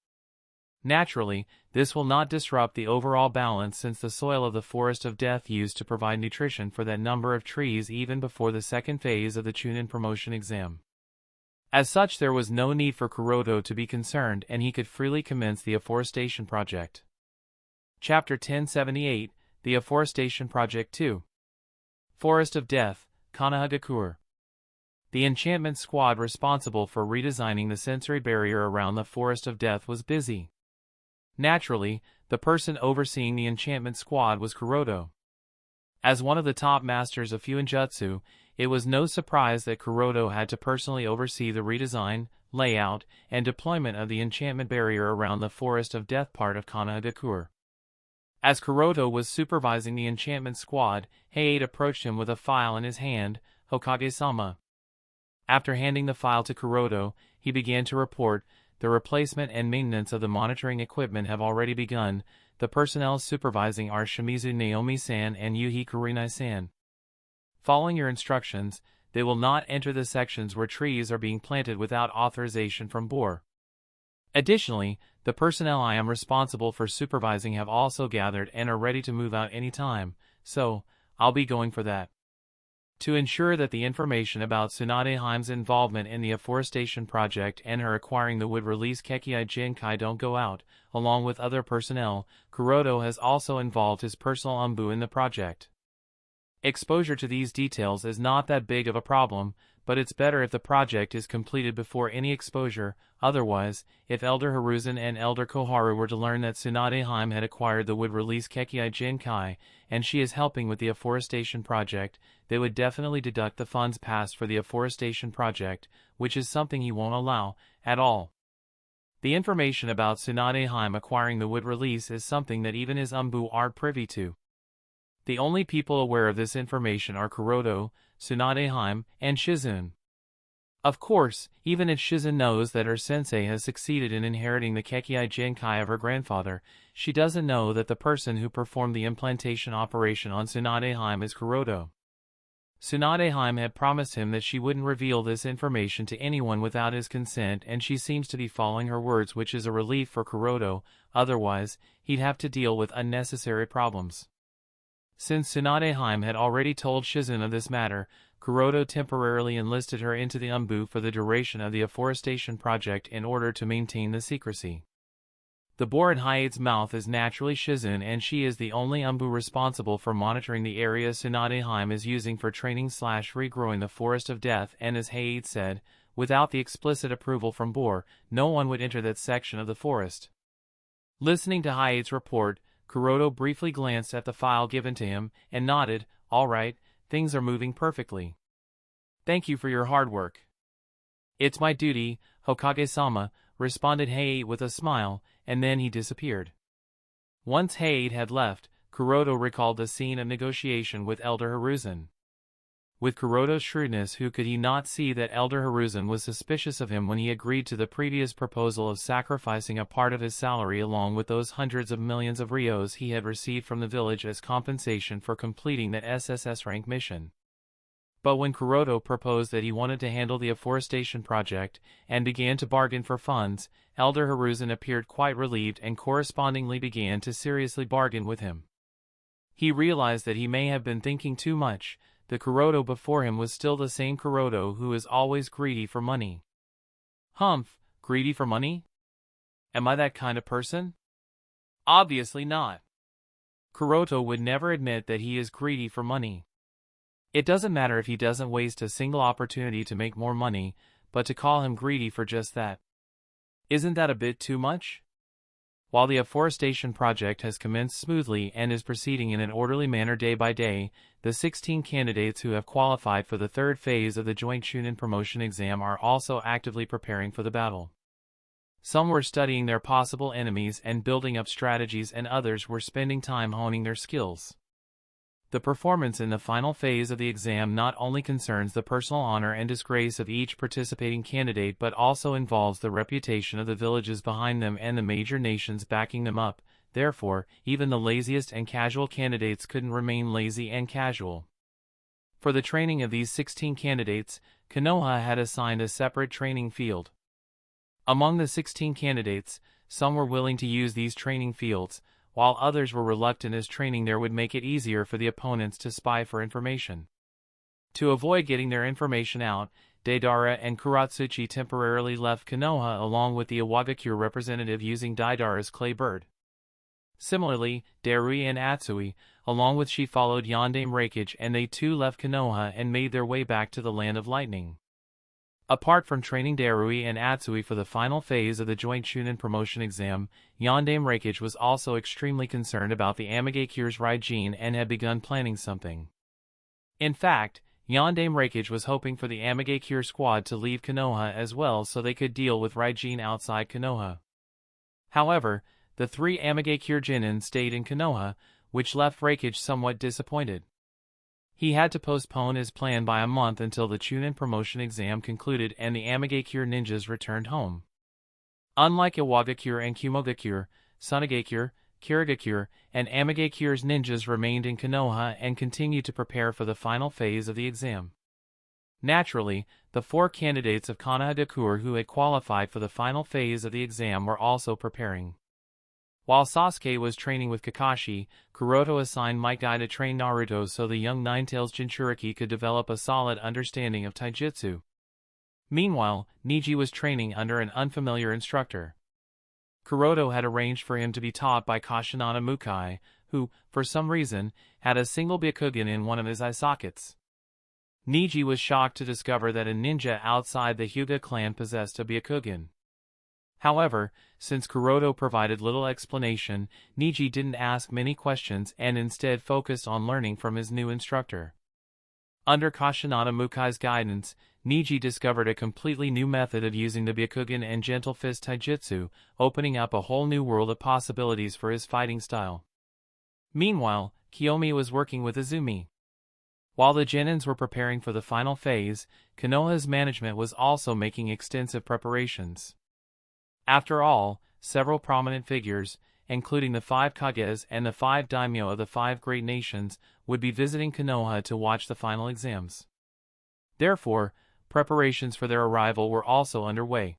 Naturally, this will not disrupt the overall balance, since the soil of the Forest of Death used to provide nutrition for that number of trees even before the second phase of the Chunin promotion exam. As such, there was no need for Curoto to be concerned, and he could freely commence the Aforestation Project. Chapter 1078, The Aforestation Project 2. Forest of Death, Konohagakure. The enchantment squad responsible for redesigning the sensory barrier around the Forest of Death was busy. Naturally, the person overseeing the enchantment squad was Curoto. As one of the top masters of Fuinjutsu, it was no surprise that Curoto had to personally oversee the redesign, layout, and deployment of the enchantment barrier around the Forest of Death part of Konohagakure. As Curoto was supervising the enchantment squad, Heiate approached him with a file in his hand. Hokage-sama. After handing the file to Curoto, he began to report, "The replacement and maintenance of the monitoring equipment have already begun. The personnel supervising are Shimizu Naomi-san and Yuhi Kurinai-san. Following your instructions, they will not enter the sections where trees are being planted without authorization from Boar. Additionally, the personnel I am responsible for supervising have also gathered and are ready to move out any time, so I'll be going for that." To ensure that the information about Sunade's involvement in the Aforestation Project and her acquiring the wood-release Kekei Genkai don't go out, along with other personnel, Curoto has also involved his personal umbu in the project. Exposure to these details is not that big of a problem, but it's better if the project is completed before any exposure. Otherwise, if Elder Hiruzen and Elder Koharu were to learn that Tsunade Hime had acquired the would-release Kekei Jinkai, and she is helping with the Aforestation Project, they would definitely deduct the funds passed for the Aforestation Project, which is something he won't allow, at all. The information about Tsunade Hime acquiring the would-release is something that even his Umbu aren't privy to. The only people aware of this information are Curoto, Tsunade Hime, and Shizune. Of course, even if Shizune knows that her sensei has succeeded in inheriting the Kekei Jinkai of her grandfather, she doesn't know that the person who performed the implantation operation on Tsunade Hime is Curoto. Tsunade Hime had promised him that she wouldn't reveal this information to anyone without his consent, and she seems to be following her words, which is a relief for Curoto. Otherwise, he'd have to deal with unnecessary problems. Since Tsunade Hime had already told Shizune of this matter, Curoto temporarily enlisted her into the Umbu for the duration of the Aforestation Project in order to maintain the secrecy. The boar in Hyade's mouth is naturally Shizune, and she is the only Umbu responsible for monitoring the area Tsunade Hime is using for training/regrowing the Forest of Death, and as Hyade said, without the explicit approval from Boar, no one would enter that section of the forest. Listening to Hyade's report, Curoto briefly glanced at the file given to him, and nodded. "All right, things are moving perfectly. Thank you for your hard work." "It's my duty, Hokage-sama," responded Hyade with a smile, and then he disappeared. Once Hyade had left, Curoto recalled the scene of negotiation with Elder Hiruzen. With Kuroto's shrewdness, who could he not see that Elder Hiruzen was suspicious of him when he agreed to the previous proposal of sacrificing a part of his salary along with those hundreds of millions of Ryos he had received from the village as compensation for completing that SSS rank mission. But when Curoto proposed that he wanted to handle the Aforestation Project, and began to bargain for funds, Elder Hiruzen appeared quite relieved and correspondingly began to seriously bargain with him. He realized that he may have been thinking too much. The Curoto before him was still the same Curoto who is always greedy for money. Humph, greedy for money? Am I that kind of person? Obviously not. Curoto would never admit that he is greedy for money. It doesn't matter if he doesn't waste a single opportunity to make more money, but to call him greedy for just that. Isn't that a bit too much? While the Aforestation Project has commenced smoothly and is proceeding in an orderly manner day by day, the 16 candidates who have qualified for the third phase of the Joint Chunin Promotion Exam are also actively preparing for the battle. Some were studying their possible enemies and building up strategies, and others were spending time honing their skills. The performance in the final phase of the exam not only concerns the personal honor and disgrace of each participating candidate but also involves the reputation of the villages behind them and the major nations backing them up. Therefore, even the laziest and casual candidates couldn't remain lazy and casual. For the training of these 16 candidates, Konoha had assigned a separate training field. Among the 16 candidates, some were willing to use these training fields, while others were reluctant, as training there would make it easier for the opponents to spy for information. To avoid getting their information out, Deidara and Kuratsuchi temporarily left Konoha along with the Iwagakure representative using Deidara's clay bird. Similarly, Darui and Atsui, along with she, followed Yondaime Reikage, and they too left Konoha and made their way back to the Land of Lightning. Apart from training Darui and Atsui for the final phase of the Joint Chunin Promotion Exam, Yondaime Reikage was also extremely concerned about the Amagekyure's Ryene and had begun planning something. In fact, Yondaime Reikage was hoping for the Amagekyure squad to leave Konoha as well so they could deal with Ryene outside Konoha. However, the 3 Amagekyure Genin stayed in Konoha, which left Reikage somewhat disappointed. He had to postpone his plan by a month until the Chunin Promotion Exam concluded and the Amagekyure ninjas returned home. Unlike Iwagakure and Kumogakure, Sunagakure, Kirigakure, and Amagekyure's ninjas remained in Konoha and continued to prepare for the final phase of the exam. Naturally, the 4 candidates of Konohagakure who had qualified for the final phase of the exam were also preparing. While Sasuke was training with Kakashi, Curoto assigned Mika to train Naruto so the young Ninetales Jinchuriki could develop a solid understanding of taijutsu. Meanwhile, Neji was training under an unfamiliar instructor. Curoto had arranged for him to be taught by Kashinana Mukai, who, for some reason, had a single Byakugan in one of his eye sockets. Neji was shocked to discover that a ninja outside the Hyuga clan possessed a Byakugan. However, since Curoto provided little explanation, Neji didn't ask many questions and instead focused on learning from his new instructor. Under Kashinada Mukai's guidance, Neji discovered a completely new method of using the Byakugan and Gentle Fist Taijutsu, opening up a whole new world of possibilities for his fighting style. Meanwhile, Kiyomi was working with Izumi. While the Genins were preparing for the final phase, Konoha's management was also making extensive preparations. After all, several prominent figures, including the 5 Kages and the 5 daimyo of the 5 great nations, would be visiting Konoha to watch the final exams. Therefore, preparations for their arrival were also underway.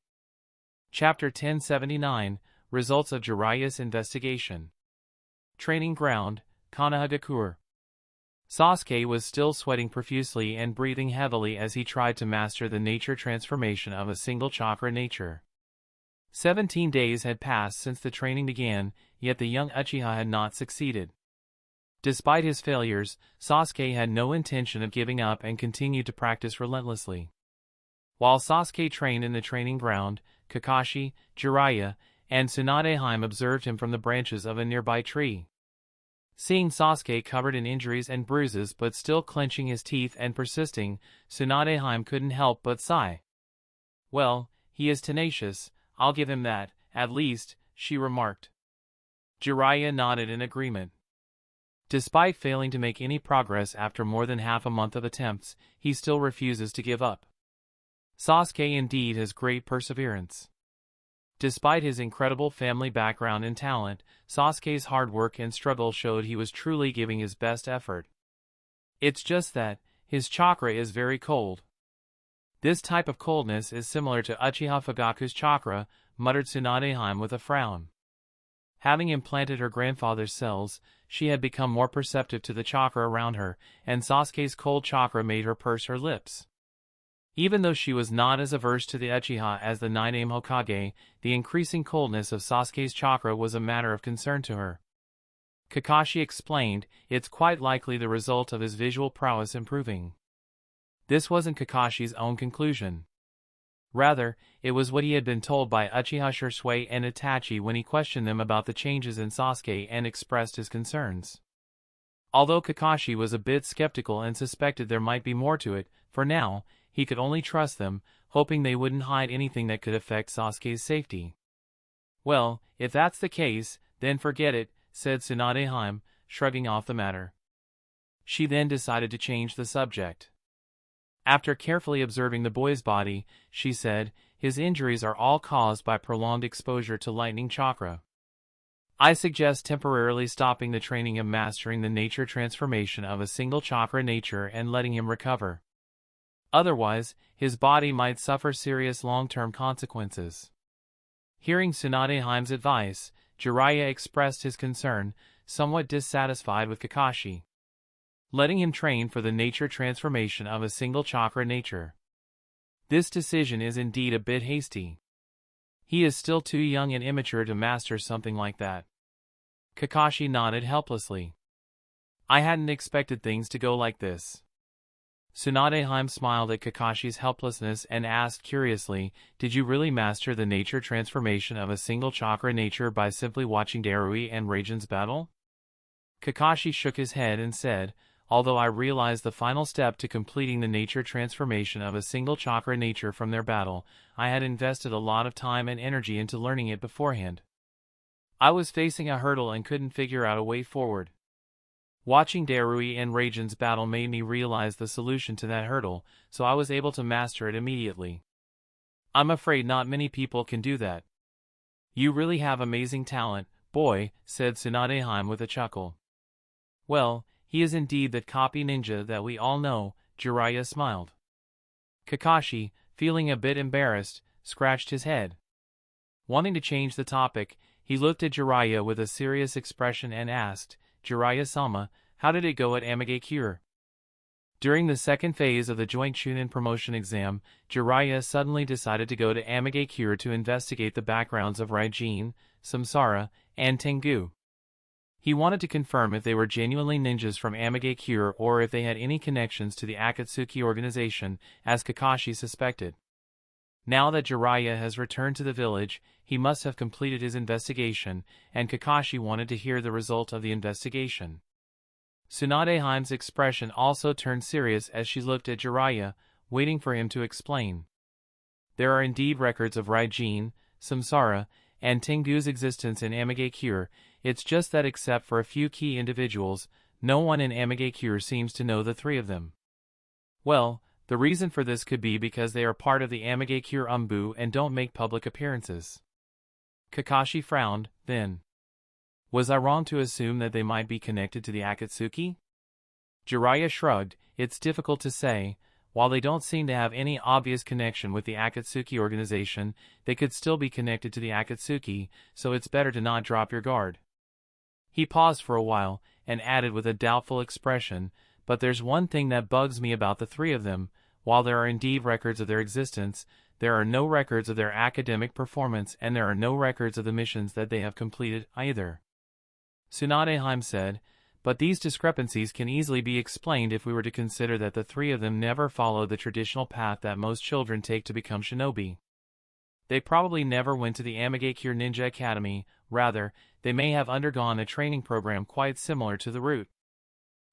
Chapter 1079, Results of Jiraiya's Investigation. Training Ground, Konohagakure. Sasuke was still sweating profusely and breathing heavily as he tried to master the nature transformation of a single chakra nature. 17 days had passed since the training began, yet the young Uchiha had not succeeded. Despite his failures, Sasuke had no intention of giving up and continued to practice relentlessly. While Sasuke trained in the training ground, Kakashi, Jeriah, and Sunade observed him from the branches of a nearby tree. Seeing Sasuke covered in injuries and bruises but still clenching his teeth and persisting, Sunade couldn't help but sigh. "Well, he is tenacious, I'll give him that, at least," she remarked. Jeriah nodded in agreement. Despite failing to make any progress after more than half a month of attempts, he still refuses to give up. Sasuke indeed has great perseverance. Despite his incredible family background and talent, Sasuke's hard work and struggle showed he was truly giving his best effort. It's just that, his chakra is very cold. This type of coldness is similar to Uchiha Fugaku's chakra, muttered Tsunade with a frown. Having implanted her grandfather's cells, she had become more perceptive to the chakra around her, and Sasuke's cold chakra made her purse her lips. Even though she was not as averse to the Uchiha as the 9-name Hokage, the increasing coldness of Sasuke's chakra was a matter of concern to her. Kakashi explained, it's quite likely the result of his visual prowess improving. This wasn't Kakashi's own conclusion. Rather, it was what he had been told by Uchiha Shisui and Itachi when he questioned them about the changes in Sasuke and expressed his concerns. Although Kakashi was a bit skeptical and suspected there might be more to it, for now, he could only trust them, hoping they wouldn't hide anything that could affect Sasuke's safety. "Well, if that's the case, then forget it," said Tsunade, shrugging off the matter. She then decided to change the subject. After carefully observing the boy's body, she said, "His injuries are all caused by prolonged exposure to lightning chakra. I suggest temporarily stopping the training of mastering the nature transformation of a single chakra nature and letting him recover. Otherwise, his body might suffer serious long-term consequences." Hearing Tsunade's advice, Jeriah expressed his concern, somewhat dissatisfied with Kakashi. Letting him train for the nature transformation of a single chakra nature. This decision is indeed a bit hasty. He is still too young and immature to master something like that. Kakashi nodded helplessly. "I hadn't expected things to go like this." Tsunade smiled at Kakashi's helplessness and asked curiously, "Did you really master the nature transformation of a single chakra nature by simply watching Darui and Raijan's battle?" Kakashi shook his head and said, "Although I realized the final step to completing the nature transformation of a single chakra nature from their battle, I had invested a lot of time and energy into learning it beforehand. I was facing a hurdle and couldn't figure out a way forward. Watching Darui and Raijan's battle made me realize the solution to that hurdle, so I was able to master it immediately. I'm afraid not many people can do that." "You really have amazing talent, boy," said Tsunade with a chuckle. "Well, he is indeed that copy ninja that we all know," Jeriah smiled. Kakashi, feeling a bit embarrassed, scratched his head. Wanting to change the topic, he looked at Jeriah with a serious expression and asked, "Jiraiya-sama, how did it go at Amigakure?" During the second phase of the joint Chunin promotion exam, Jeriah suddenly decided to go to Amigakure to investigate the backgrounds of Raijin, Samsara, and Tengu. He wanted to confirm if they were genuinely ninjas from Amigakure or if they had any connections to the Akatsuki organization, as Kakashi suspected. Now that Jeriah has returned to the village, he must have completed his investigation, and Kakashi wanted to hear the result of the investigation. Tsunade's expression also turned serious as she looked at Jeriah, waiting for him to explain. There are indeed records of Ryene, Samsara, and Tengu's existence in Amigakure. It's just that except for a few key individuals, no one in Amigakure seems to know the three of them. Well, the reason for this could be because they are part of the Amigakure Umbu and don't make public appearances. Kakashi frowned, then. Was I wrong to assume that they might be connected to the Akatsuki? Jeriah shrugged. It's difficult to say. While they don't seem to have any obvious connection with the Akatsuki organization, they could still be connected to the Akatsuki, so it's better to not drop your guard. He paused for a while, and added with a doubtful expression, but there's one thing that bugs me about the three of them. While there are indeed records of their existence, there are no records of their academic performance and there are no records of the missions that they have completed either. Sunade said, but these discrepancies can easily be explained if we were to consider that the three of them never followed the traditional path that most children take to become shinobi. They probably never went to the Amigakure Ninja Academy, rather, they may have undergone a training program quite similar to the route.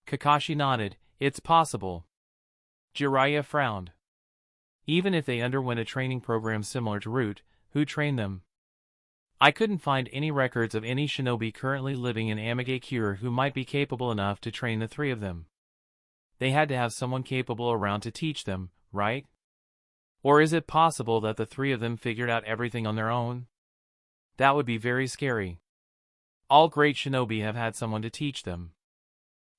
Kakashi nodded. It's possible. Jeriah frowned. Even if they underwent a training program similar to Root, who trained them? I couldn't find any records of any shinobi currently living in Amigakure who might be capable enough to train the three of them. They had to have someone capable around to teach them, right? Or is it possible that the three of them figured out everything on their own? That would be very scary. All great shinobi have had someone to teach them.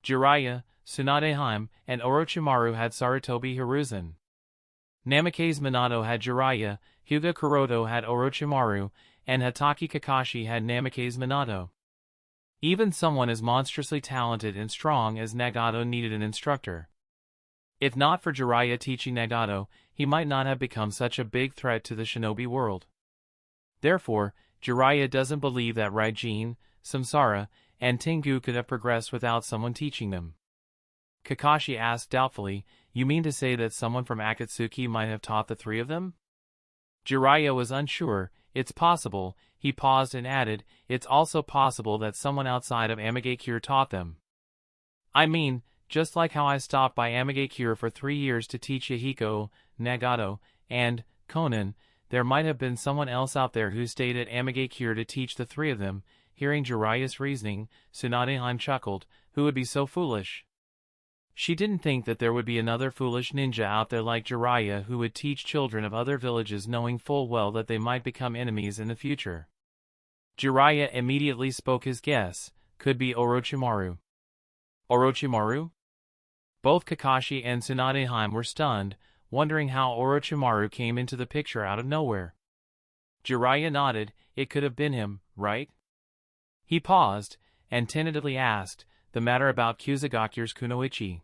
Jeriah, Tsunade, and Orochimaru had Sarutobi Hiruzen. Namake's Minato had Jeriah, Hyuga Curoto had Orochimaru, and Hatake Kakashi had Namake's Minato. Even someone as monstrously talented and strong as Nagato needed an instructor. If not for Jeriah teaching Nagato, he might not have become such a big threat to the shinobi world. Therefore, Jeriah doesn't believe that Ryene, Samsara, and Tengu could have progressed without someone teaching them. Kakashi asked doubtfully, you mean to say that someone from Akatsuki might have taught the three of them? Jeriah was unsure. It's possible. He paused and added, it's also possible that someone outside of Amigakure taught them. I mean, just like how I stopped by Amigakure for 3 years to teach Yahiko, Nagato, and Canon, there might have been someone else out there who stayed at Amigakure to teach the three of them. Hearing Jeriah's reasoning, Tsunade chuckled. Who would be so foolish? She didn't think that there would be another foolish ninja out there like Jeriah who would teach children of other villages knowing full well that they might become enemies in the future. Jeriah immediately spoke his guess. Could be Orochimaru. Orochimaru? Both Kakashi and Tsunade were stunned, wondering how Orochimaru came into the picture out of nowhere. Jeriah nodded. It could have been him, right? He paused, and tentatively asked, the matter about Kuzugakure's kunoichi.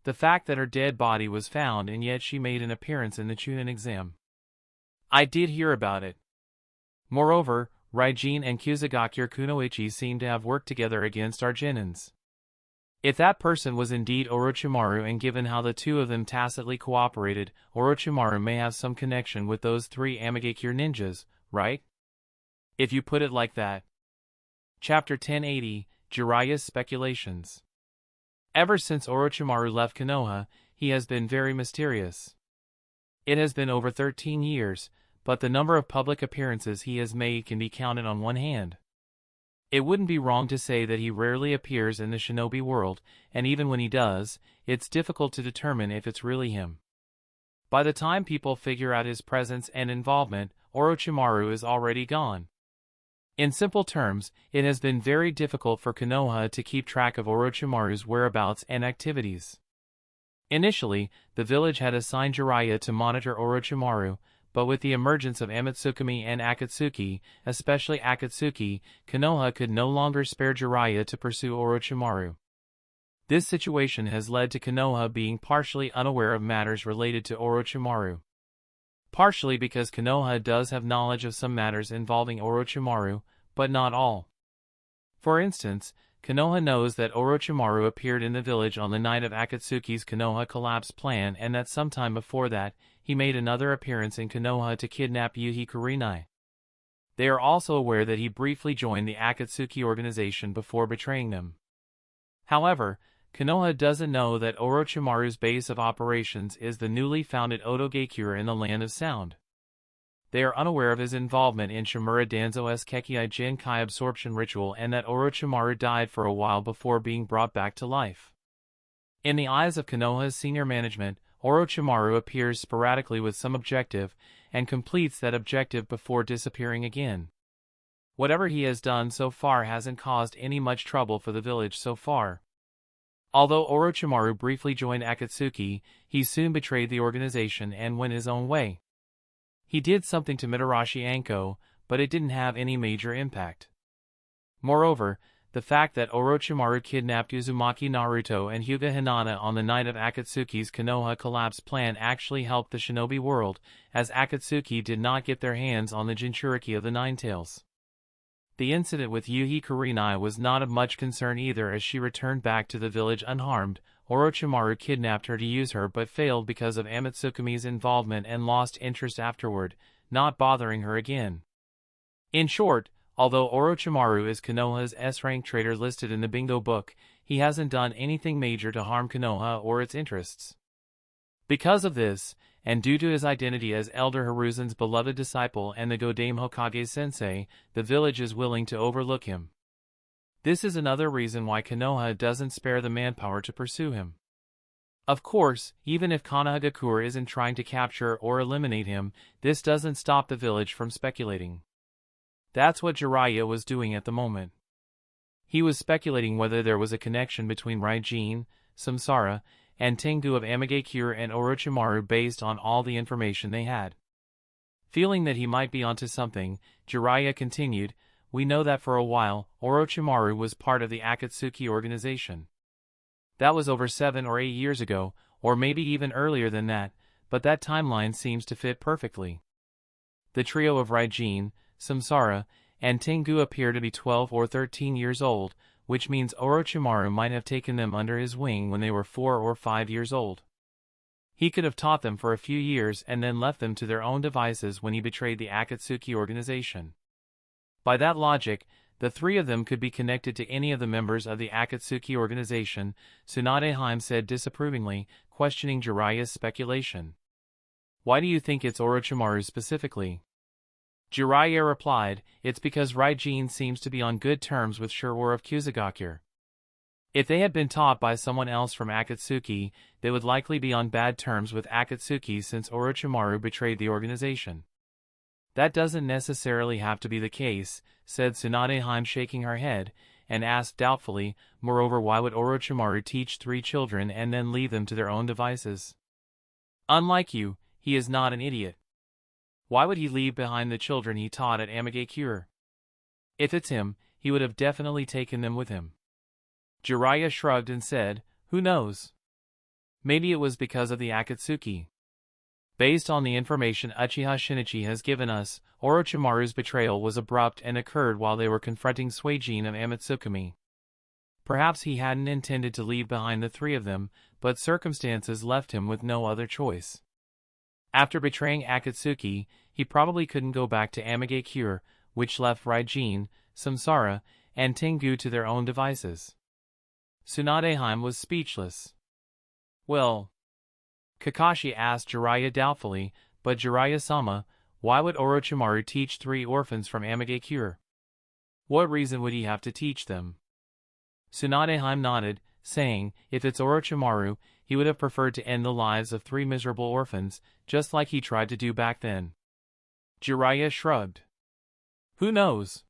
The fact that her dead body was found and yet she made an appearance in the Chunin exam. I did hear about it. Moreover, Ryene and Kuzugakure kunoichi seem to have worked together against our genins. If that person was indeed Orochimaru and given how the two of them tacitly cooperated, Orochimaru may have some connection with those three Amigakure ninjas, right? If you put it like that. Chapter 1080, Jeriah's Speculations. Ever since Orochimaru left Konoha, he has been very mysterious. It has been over 13 years, but the number of public appearances he has made can be counted on one hand. It wouldn't be wrong to say that he rarely appears in the shinobi world, and even when he does, it's difficult to determine if it's really him. By the time people figure out his presence and involvement, Orochimaru is already gone. In simple terms, it has been very difficult for Konoha to keep track of Orochimaru's whereabouts and activities. Initially, the village had assigned Jeriah to monitor Orochimaru, but with the emergence of Amatsukami and Akatsuki, especially Akatsuki, Konoha could no longer spare Jeriah to pursue Orochimaru. This situation has led to Konoha being partially unaware of matters related to Orochimaru. Partially because Konoha does have knowledge of some matters involving Orochimaru, but not all. For instance, Konoha knows that Orochimaru appeared in the village on the night of Akatsuki's Konoha collapse plan and that sometime before that, he made another appearance in Konoha to kidnap Yuhi Kurenai. They are also aware that he briefly joined the Akatsuki organization before betraying them. However, Konoha doesn't know that Orochimaru's base of operations is the newly founded Otogakure in the Land of Sound. They are unaware of his involvement in Shimura Danzo's Kekkei Jinkai absorption ritual and that Orochimaru died for a while before being brought back to life. In the eyes of Konoha's senior management, Orochimaru appears sporadically with some objective, and completes that objective before disappearing again. Whatever he has done so far hasn't caused any much trouble for the village so far. Although Orochimaru briefly joined Akatsuki, he soon betrayed the organization and went his own way. He did something to Mitarashi Anko, but it didn't have any major impact. Moreover, the fact that Orochimaru kidnapped Uzumaki Naruto and Hyuga Hinata on the night of Akatsuki's Konoha collapse plan actually helped the shinobi world, as Akatsuki did not get their hands on the Jinchuriki of the Nine Tails. The incident with Yuhi Kurenai was not of much concern either, as she returned back to the village unharmed. Orochimaru kidnapped her to use her but failed because of Amatsukumi's involvement and lost interest afterward, not bothering her again. In short, although Orochimaru is Konoha's S-rank traitor listed in the bingo book, he hasn't done anything major to harm Konoha or its interests. Because of this, and due to his identity as Elder Hiruzen's beloved disciple and the Godame Hokage's sensei, the village is willing to overlook him. This is another reason why Konoha doesn't spare the manpower to pursue him. Of course, even if Konohagakure isn't trying to capture or eliminate him, this doesn't stop the village from speculating. That's what Jeriah was doing at the moment. He was speculating whether there was a connection between Ryene, Samsara, and Tengu of Amagakure and Orochimaru based on all the information they had. Feeling that he might be onto something, Jeriah continued, "We know that for a while, Orochimaru was part of the Akatsuki organization. That was over 7 or 8 years ago, or maybe even earlier than that, but that timeline seems to fit perfectly. The trio of Ryene, Samsara, and Tengu appear to be 12 or 13 years old, which means Orochimaru might have taken them under his wing when they were 4 or 5 years old. He could have taught them for a few years and then left them to their own devices when he betrayed the Akatsuki organization. By that logic, the three of them could be connected to any of the members of the Akatsuki organization," Sunade said disapprovingly, questioning Jiraiya's speculation. "Why do you think it's Orochimaru specifically?" Jeriah replied, "It's because Ryene seems to be on good terms with Shiror of Kusagakure. If they had been taught by someone else from Akatsuki, they would likely be on bad terms with Akatsuki since Orochimaru betrayed the organization." "That doesn't necessarily have to be the case," said Sunade, shaking her head, and asked doubtfully, "Moreover, why would Orochimaru teach 3 children and then leave them to their own devices? Unlike you, he is not an idiot. Why would he leave behind the children he taught at Amagakure? If it's him, he would have definitely taken them with him." Jeriah shrugged and said, "Who knows? Maybe it was because of the Akatsuki. Based on the information Uchiha Shinichi has given us, Orochimaru's betrayal was abrupt and occurred while they were confronting Suijin of Amatsukumi. Perhaps he hadn't intended to leave behind the 3 of them, but circumstances left him with no other choice. After betraying Akatsuki, he probably couldn't go back to Amagakure, which left Ryene, Samsara, and Tengu to their own devices." Sunade was speechless. "Well," Kakashi asked Jeriah doubtfully, "but Jiraiya-sama, why would Orochimaru teach 3 orphans from Amagakure? What reason would he have to teach them?" Sunade nodded, saying, "If it's Orochimaru, he would have preferred to end the lives of 3 miserable orphans, just like he tried to do back then." Jeriah shrugged. "Who knows?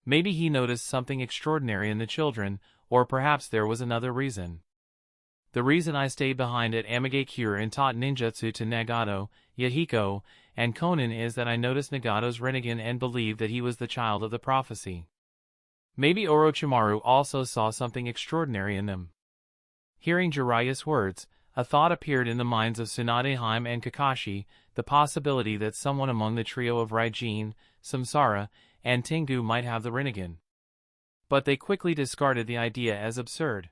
Maybe he noticed something extraordinary in the children, or perhaps there was another reason. The reason I stayed behind at Amagakure and taught ninjutsu to Nagato, Yahiko, and Konan is that I noticed Nagato's Rinnegan and believed that he was the child of the prophecy. Maybe Orochimaru also saw something extraordinary in them." Hearing Jiraiya's words, a thought appeared in the minds of Sunade and Kakashi, the possibility that someone among the trio of Ryene, Samsara, and Tengu might have the Rinnegan. But they quickly discarded the idea as absurd.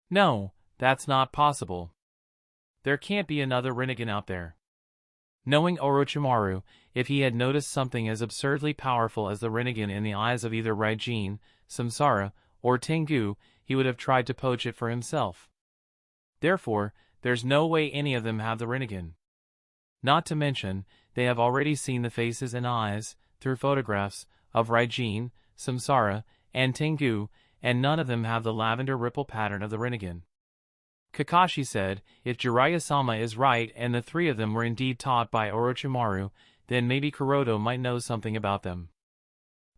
No, that's not possible. There can't be another Rinnegan out there. Knowing Orochimaru, if he had noticed something as absurdly powerful as the Rinnegan in the eyes of either Ryene, Samsara, or Tengu, he would have tried to poach it for himself. Therefore, there's no way any of them have the Rinnegan. Not to mention, they have already seen the faces and eyes, through photographs, of Ryene, Samsara, and Tengu, and none of them have the lavender ripple pattern of the Rinnegan. Kakashi said, if Jiraiya-sama is right and the three of them were indeed taught by Orochimaru, then maybe Curoto might know something about them.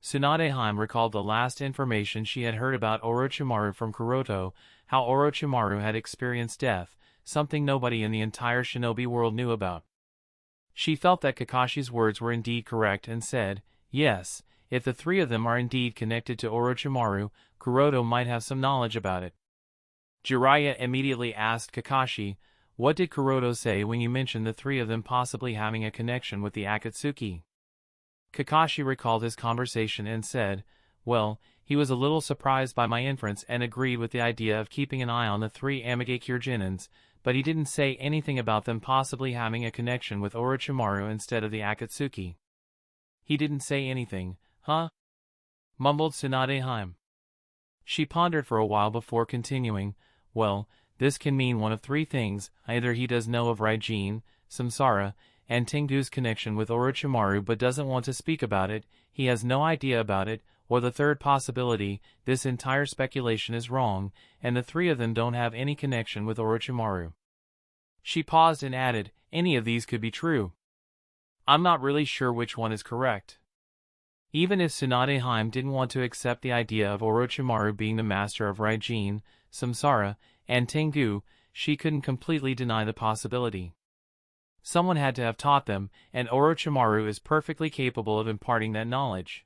Sunade recalled the last information she had heard about Orochimaru from Curoto, how Orochimaru had experienced death, something nobody in the entire shinobi world knew about. She felt that Kakashi's words were indeed correct and said, yes, if the three of them are indeed connected to Orochimaru, Curoto might have some knowledge about it. Jeriah immediately asked Kakashi, what did Curoto say when you mentioned the three of them possibly having a connection with the Akatsuki? Kakashi recalled his conversation and said, well, he was a little surprised by my inference and agreed with the idea of keeping an eye on the three Amigakure Genins, but he didn't say anything about them possibly having a connection with Orochimaru instead of the Akatsuki. He didn't say anything, huh? Mumbled Sunade. She pondered for a while before continuing, well, this can mean one of three things, either he does know of Ryene, Samsara, and Tengu's connection with Orochimaru but doesn't want to speak about it, he has no idea about it, or the third possibility, this entire speculation is wrong, and the three of them don't have any connection with Orochimaru. She paused and added, any of these could be true. I'm not really sure which one is correct. Even if Sunade didn't want to accept the idea of Orochimaru being the master of Ryene, Samsara, and Tengu, she couldn't completely deny the possibility. Someone had to have taught them, and Orochimaru is perfectly capable of imparting that knowledge.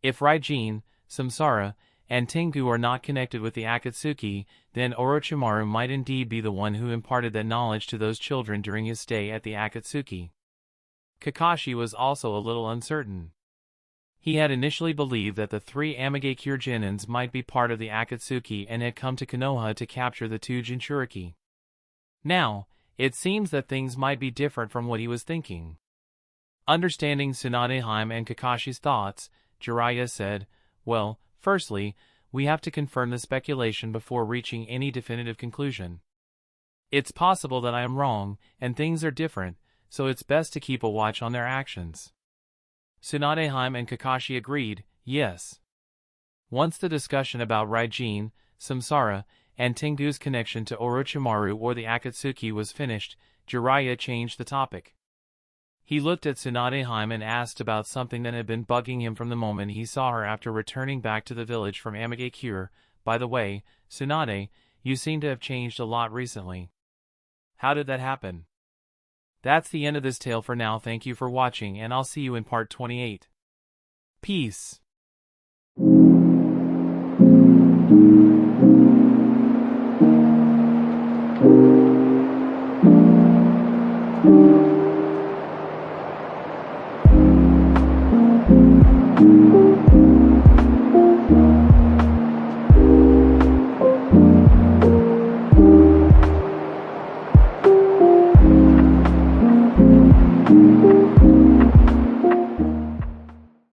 If Ryene, Samsara, and Tengu are not connected with the Akatsuki, then Orochimaru might indeed be the one who imparted that knowledge to those children during his stay at the Akatsuki. Kakashi was also a little uncertain. He had initially believed that the three Amigakure Genins might be part of the Akatsuki and had come to Konoha to capture the two Jinchuriki. Now, it seems that things might be different from what he was thinking. Understanding Sunade and Kakashi's thoughts, Jeriah said, well, firstly, we have to confirm the speculation before reaching any definitive conclusion. It's possible that I am wrong, and things are different, so it's best to keep a watch on their actions. Sunade and Kakashi agreed, yes. Once the discussion about Ryene, Samsara, and Tengu's connection to Orochimaru or the Akatsuki was finished, Jeriah changed the topic. He looked at Sunade and asked about something that had been bugging him from the moment he saw her after returning back to the village from Amigakure. By the way, Sunade, you seem to have changed a lot recently. How did that happen? That's the end of this tale for now. Thank you for watching, and I'll see you in part 28. Peace.